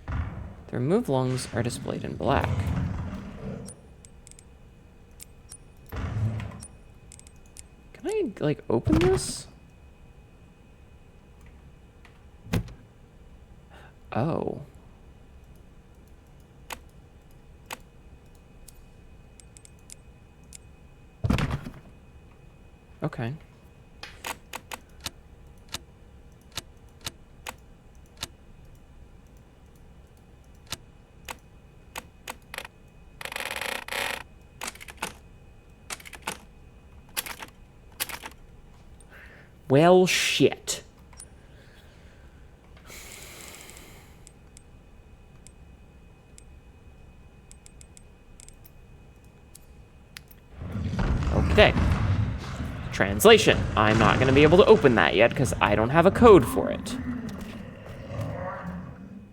The removed lungs are displayed in black. Can I, like, open this? Oh. Okay. Well, shit. Okay. Translation. I'm not going to be able to open that yet because I don't have a code for it.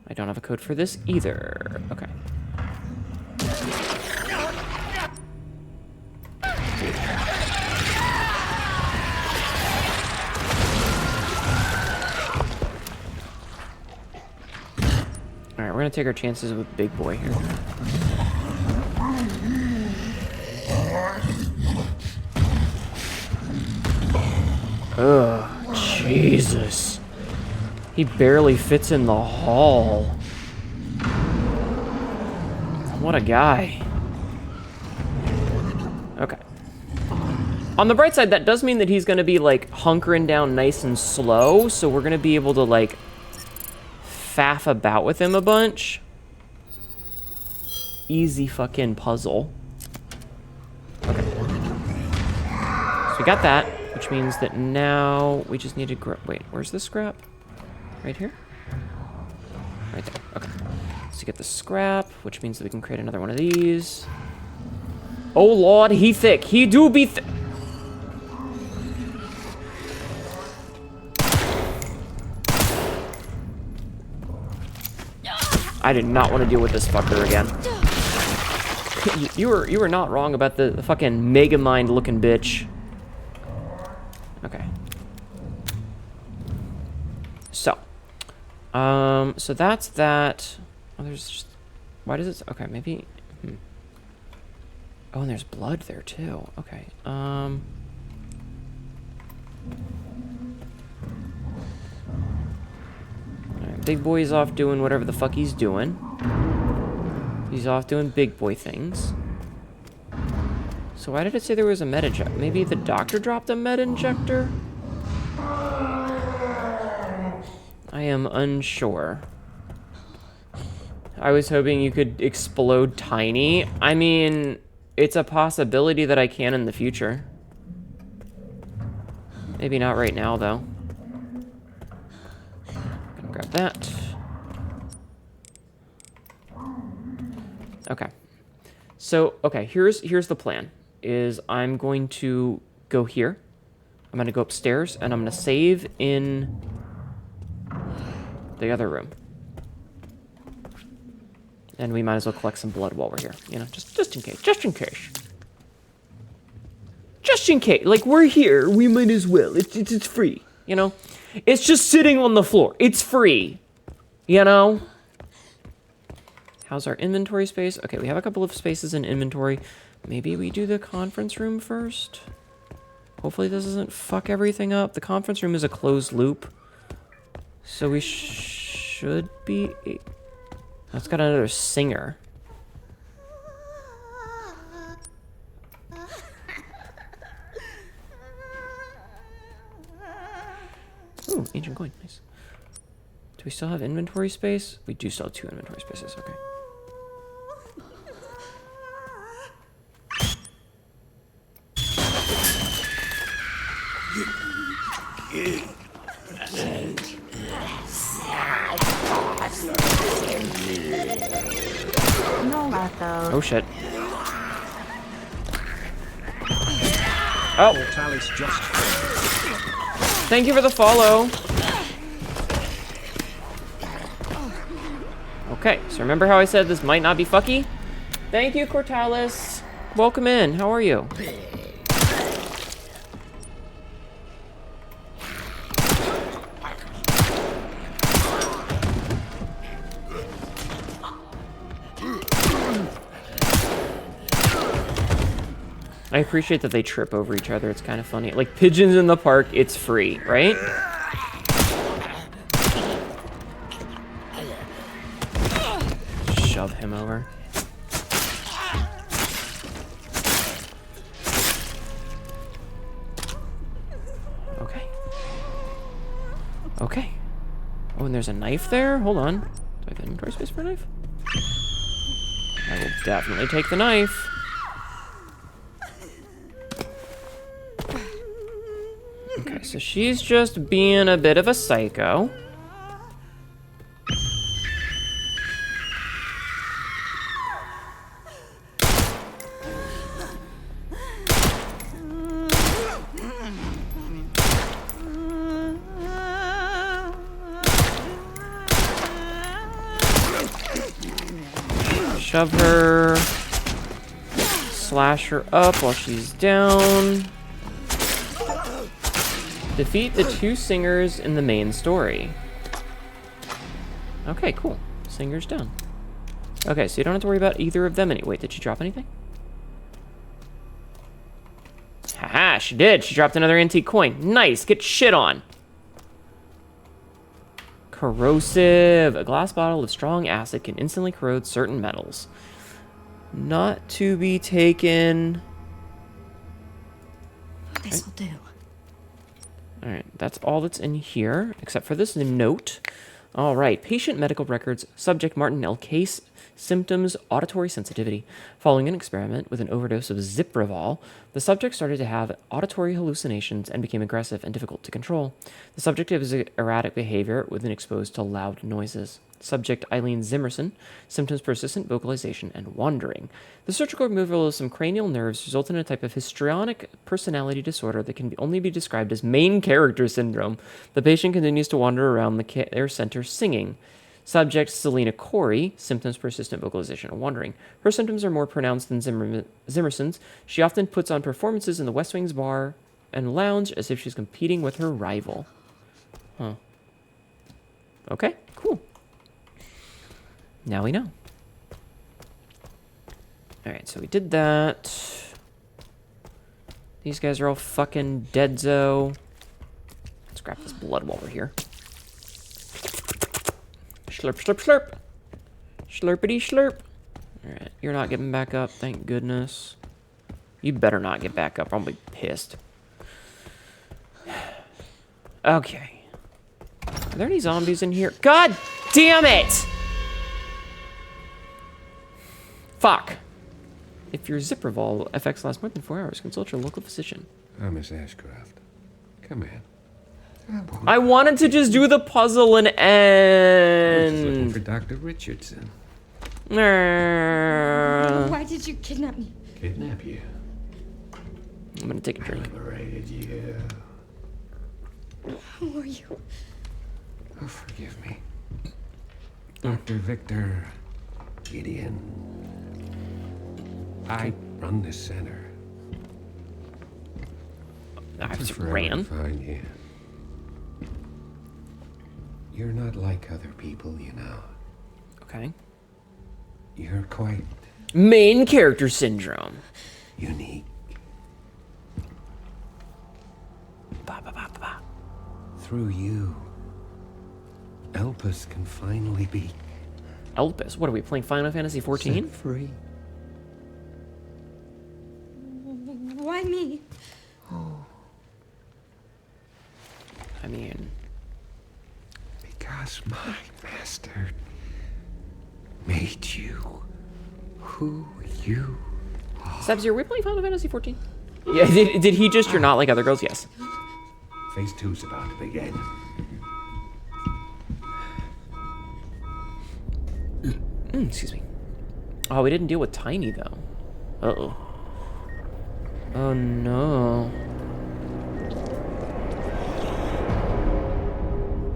I don't have a code for this either. Okay. gonna take our chances with Big Boy here. Ugh, Jesus. He barely fits in the hall. What a guy. Okay. On the bright side, that does mean that he's gonna be, like, hunkering down nice and slow, so we're gonna be able to, like, faff about with him a bunch. Easy fucking puzzle. Okay. So we got that, which means that now we just need to wait, where's the scrap? Right here? Right there. Okay. So get the scrap, which means that we can create another one of these. Oh Lord, he thick. He do be thick. I did not want to deal with this fucker again. You were not wrong about the fucking mega mind looking bitch. Okay. So. So that's that. Oh, there's just... Why does it... Okay, maybe... Oh, and there's blood there, too. Okay, Alright, Big Boy's off doing whatever the fuck he's doing. He's off doing big boy things. So why did it say there was a med injector? Maybe the doctor dropped a med injector? I am unsure. I was hoping you could explode Tiny. I mean, it's a possibility that I can in the future. Maybe not right now, though. Gonna grab that. Okay. So, okay, here's the plan. Is I'm going to go here. I'm gonna go upstairs, and I'm gonna save in the other room. And we might as well collect some blood while we're here. You know, just in case. Just in case. Just in case. Like, we're here. We might as well. It's free. You know? It's just sitting on the floor. It's free. You know? How's our inventory space? Okay, we have a couple of spaces in inventory. Maybe we do the conference room first? Hopefully this doesn't fuck everything up. The conference room is a closed loop. So we should be... Oh, it's got another singer. Ooh, ancient coin, nice. Do we still have inventory space? We do still have 2 inventory spaces, okay. Oh shit. Oh. Thank you for the follow. Okay, so remember how I said this might not be fucky? Thank you, Cortalis. Welcome in. How are you? I appreciate that they trip over each other. It's kind of funny. Like, pigeons in the park, it's free, right? Shove him over. Okay. Okay. Oh, and there's a knife there? Hold on. Do I have inventory space for a knife? I will definitely take the knife. Okay, so she's just being a bit of a psycho. Shove her. Slash her up while she's down. Defeat the 2 singers in the main story. Okay, cool. Singer's done. Okay, so you don't have to worry about either of them anyway. Wait, did she drop anything? Haha, she did. She dropped another antique coin. Nice, get shit on. Corrosive. A glass bottle of strong acid can instantly corrode certain metals. Not to be taken. This'll do. Alright, that's all that's in here, except for this note. Alright, patient medical records, subject Martin L. Case, symptoms, auditory sensitivity. Following an experiment with an overdose of Ziprival, the subject started to have auditory hallucinations and became aggressive and difficult to control. The subject has erratic behavior when exposed to loud noises. Subject Eileen Zimmerson, symptoms persistent vocalization and wandering. The surgical removal of some cranial nerves resulted in a type of histrionic personality disorder that can only be described as main character syndrome. The patient continues to wander around the care center singing. Subject Selena Corey, symptoms persistent vocalization and wandering. Her symptoms are more pronounced than Zimmerson's. She often puts on performances in the West Wing's bar and lounge as if she's competing with her rival. Huh. Okay, cool. Now we know. Alright, so we did that. These guys are all fucking deadzo. Let's grab this blood while we're here. Slurp, slurp, slurp. Slurpity slurp. Alright, you're not getting back up, thank goodness. You better not get back up, I'll be pissed. Okay. Are there any zombies in here? God damn it! Fuck. If your Ziprival affects last more than 4 hours, consult your local physician. Miss Ashcroft. Come in. I wanted to just do the puzzle and end. For Dr. Richardson. Why did you kidnap me? Kidnap you? I'm gonna take a drink. Liberated you. Who are you? Oh, forgive me. Dr. Victor Gideon. I run this center. I just Forever ran. Find you. You're not like other people, you know. Okay. You're quite Main character syndrome. unique. Ba, ba, ba, ba, ba. Through you, Elpis can finally be Elpis? What are we playing? Final Fantasy 14? set free. Why me? I mean, Because my master made you who you are. Sebs, are we playing Final Fantasy 14? Yeah, did he just, you're not like other girls? Yes. Phase 2's about to begin. Excuse me. Oh, we didn't deal with Tiny, though. Uh-oh. Oh, no.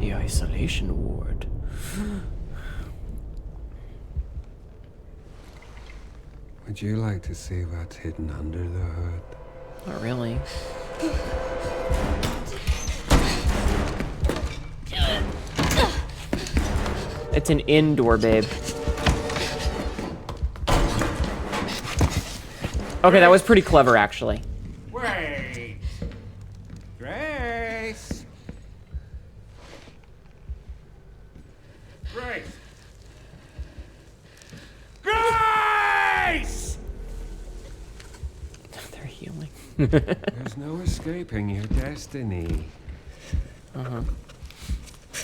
The isolation ward. Would you like to see what's hidden under the hood? Not really. It's an indoor, babe. Okay, that was pretty clever, actually. Wait! Grace! Grace! Grace! They're healing. There's no escaping your destiny. Uh-huh.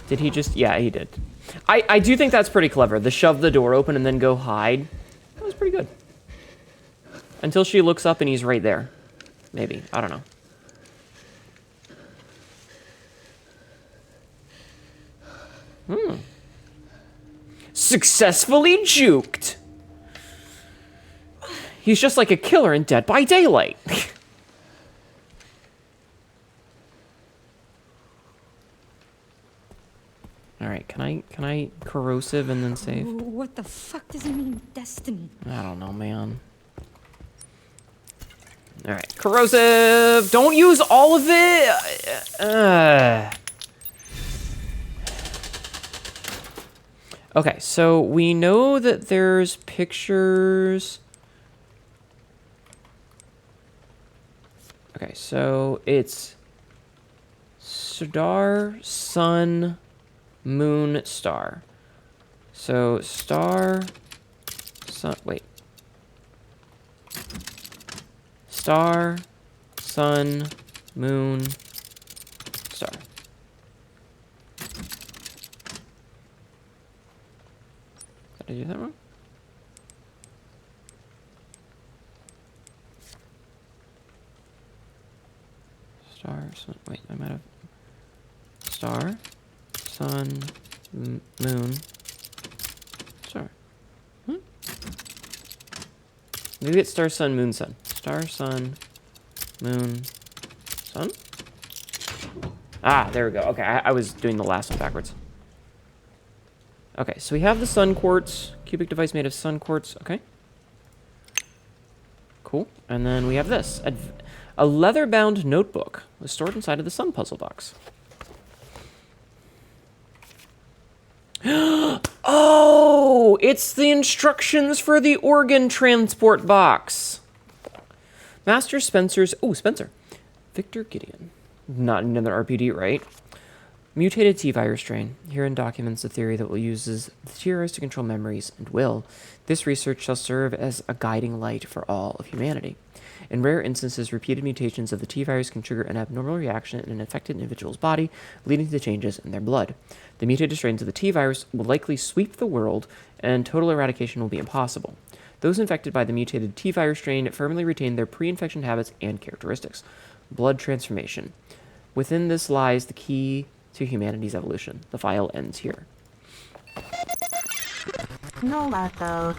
Did he just... Yeah, he did. I do think that's pretty clever. The shove the door open and then go hide. That was pretty good. Until she looks up and he's right there. Maybe. I don't know. Successfully juked. He's just like a killer in Dead by Daylight. Alright, can I corrosive and then save? What the fuck does it mean, destiny? I don't know, man. Alright, corrosive! Don't use all of it! Okay, so we know that there's pictures. Okay, so it's star, sun, moon, star. So star, sun, wait. Star, sun, moon, star. Did I do that wrong? Star, sun, wait, I might have. Star, sun, moon, star. Maybe it's star, sun, moon, sun. Star, sun, moon, sun? Ah, there we go. Okay, I was doing the last one backwards. Okay, so we have the sun quartz. Cubic device made of sun quartz. Okay. Cool. And then we have this. A leather-bound notebook was stored inside of the sun puzzle box. Oh, it's the instructions for the organ transport box. Master Spencer's... Oh, Spencer. Victor Gideon. Not another RPD, right? Mutated T-virus strain. Herein documents the theory that will uses the T-virus to control memories and will. This research shall serve as a guiding light for all of humanity. In rare instances, repeated mutations of the T-virus can trigger an abnormal reaction in an affected individual's body, leading to changes in their blood. The mutated strains of the T-virus will likely sweep the world, and total eradication will be impossible. Those infected by the mutated T-virus strain firmly retain their pre-infection habits and characteristics. Blood transformation. Within this lies the key to humanity's evolution. The file ends here. No, Marco.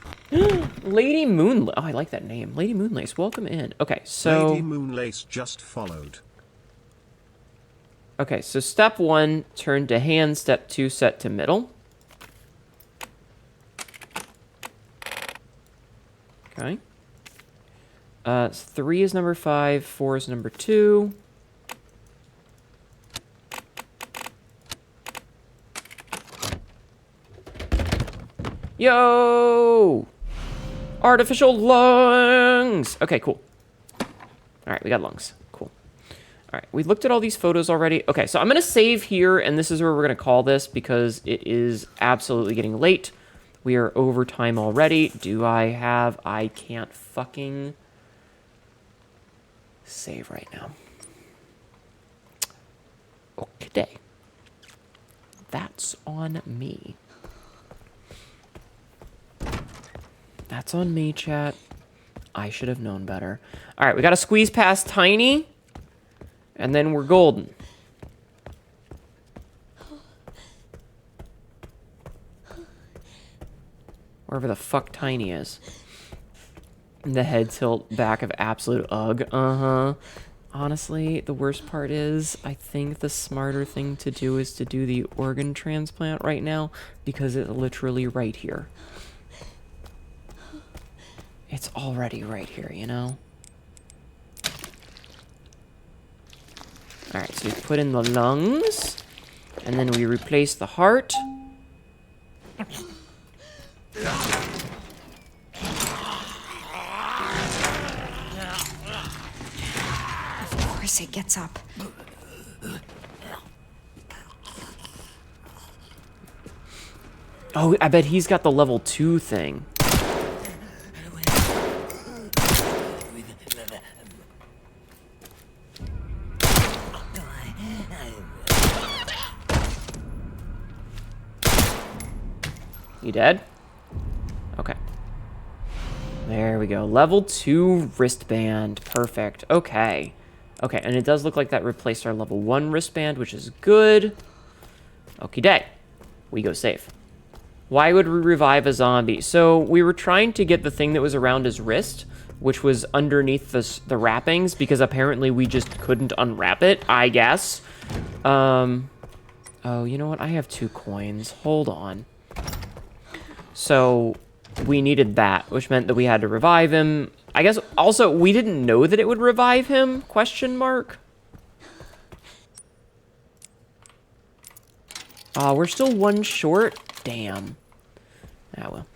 Lady Moonlace. Oh, I like that name. Lady Moonlace, welcome in. Okay, so... Lady Moonlace just followed. Okay, so step 1, turn to hand. Step 2, set to middle. Okay. 3 is number 5, 4 is number 2. Yo! Artificial lungs! Okay, cool. Alright, we got lungs. Cool. Alright, we looked at all these photos already. Okay, so I'm going to save here, and this is where we're going to call this because it is absolutely getting late. We are over time already. I can't fucking save right now. Okay. That's on me. That's on me, chat. I should have known better. All right, we got to squeeze past Tiny, and then we're golden. Wherever the fuck Tiny is. The head tilt back of absolute ugh. Uh-huh. Honestly, the worst part is, I think the smarter thing to do is to do the organ transplant right now, because it's literally right here. It's already right here, you know? Alright, so we put in the lungs, and then we replace the heart. Of course it gets up. Oh, I bet he's got the level 2 thing. You dead? Okay. There we go. Level 2 wristband. Perfect. Okay. Okay, and it does look like that replaced our level 1 wristband, which is good. Okie day. We go save. Why would we revive a zombie? So we were trying to get the thing that was around his wrist, which was underneath the wrappings, because apparently we just couldn't unwrap it, I guess. Oh, you know what? I have 2 coins. Hold on. So we needed that, which meant that we had to revive him. I guess also we didn't know that it would revive him, question mark. We're still 1 short. Damn. Ah, well.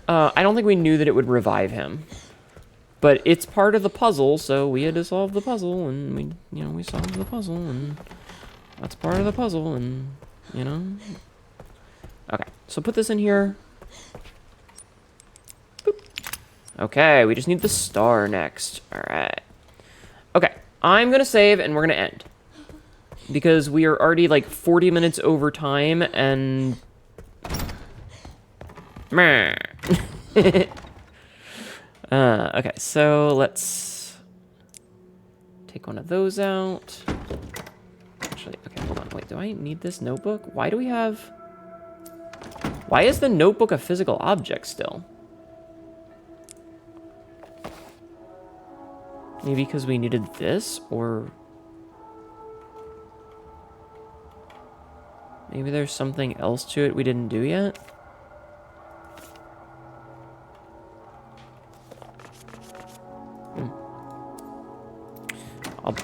I don't think we knew that it would revive him. But it's part of the puzzle, so we had to solve the puzzle, and we solved the puzzle, and that's part of the puzzle, and, Okay, so put this in here. Boop. Okay, we just need the star next. Alright. Okay, I'm gonna save, and we're gonna end. Because we are already, like, 40 minutes over time, and... Meh. Okay, so let's take one of those out. Actually, okay, hold on. Wait, do I need this notebook? Why do we have... Why is the notebook a physical object still? Maybe because we needed this, or... Maybe there's something else to it we didn't do yet?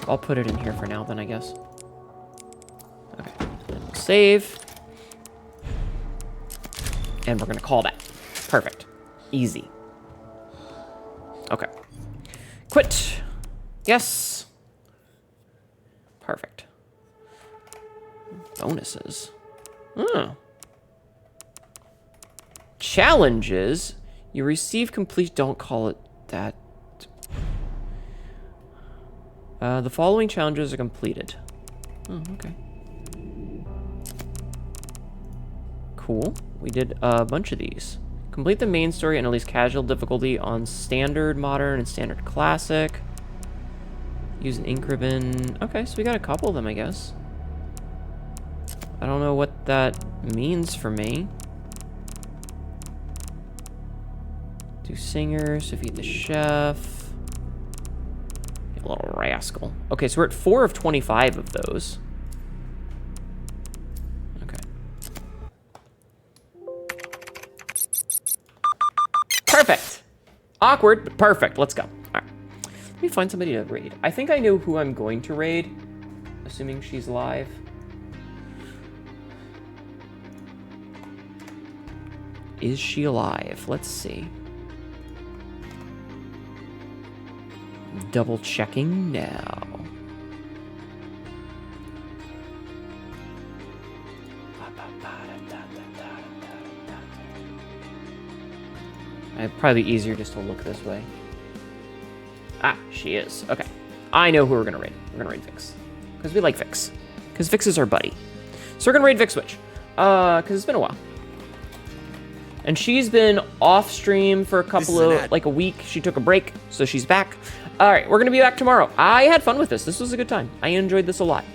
I'll put it in here for now then, I guess. Okay, then we'll save. And we're gonna call that. Perfect. Easy. Okay. Quit. Yes. Perfect. Bonuses. Oh. Challenges. You receive complete, don't call it that. The following challenges are completed. Oh, okay. Cool. We did a bunch of these. Complete the main story and at least casual difficulty on standard, modern, and standard classic. Use an ink ribbon. Okay, so we got a couple of them, I guess. I don't know what that means for me. Do singers, defeat the chef. You little rascal. Okay, so we're at 4 of 25 of those. Okay. Perfect. Awkward, but perfect. Let's go. All right. Let me find somebody to raid. I think I know who I'm going to raid, assuming she's live. Is she alive? Let's see. Double checking now. It'd probably be easier just to look this way. Ah, she is. Okay. I know who we're gonna raid. We're gonna raid Vix. Because we like Vix. Because Vix is our buddy. So we're gonna raid Vix Switch. Because it's been a while. And she's been off stream for a couple of, like a week. She took a break, so she's back. All right, we're going to be back tomorrow. I had fun with this. This was a good time. I enjoyed this a lot.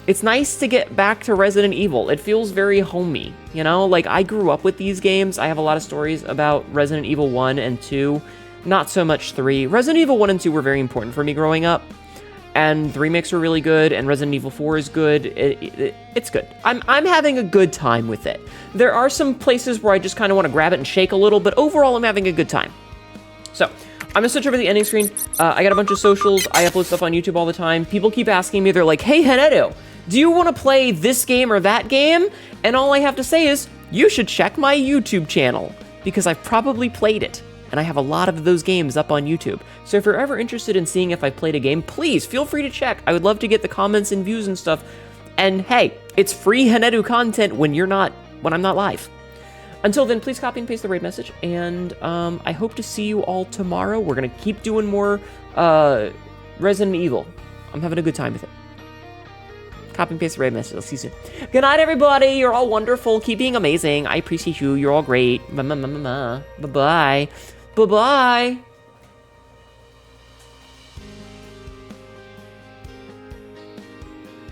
It's nice to get back to Resident Evil. It feels very homey, you know? Like, I grew up with these games. I have a lot of stories about Resident Evil 1 and 2. Not so much 3. Resident Evil 1 and 2 were very important for me growing up. And the remakes are really good, and Resident Evil 4 is good. It's good. I'm having a good time with it. There are some places where I just kind of want to grab it and shake a little, but overall I'm having a good time. So, I'm going to switch over to the ending screen. I got a bunch of socials. I upload stuff on YouTube all the time. People keep asking me, they're like, hey, Hnetu, do you want to play this game or that game? And all I have to say is, you should check my YouTube channel, because I've probably played it. And I have a lot of those games up on YouTube. So if you're ever interested in seeing if I've played a game, please feel free to check. I would love to get the comments and views and stuff. And hey, it's free Hnetu content when I'm not live. Until then, please copy and paste the raid message. And I hope to see you all tomorrow. We're gonna keep doing more Resident Evil. I'm having a good time with it. Copy and paste the raid message. I'll see you soon. Good night, everybody. You're all wonderful. Keep being amazing. I appreciate you. You're all great. Bye-bye. Bye-bye.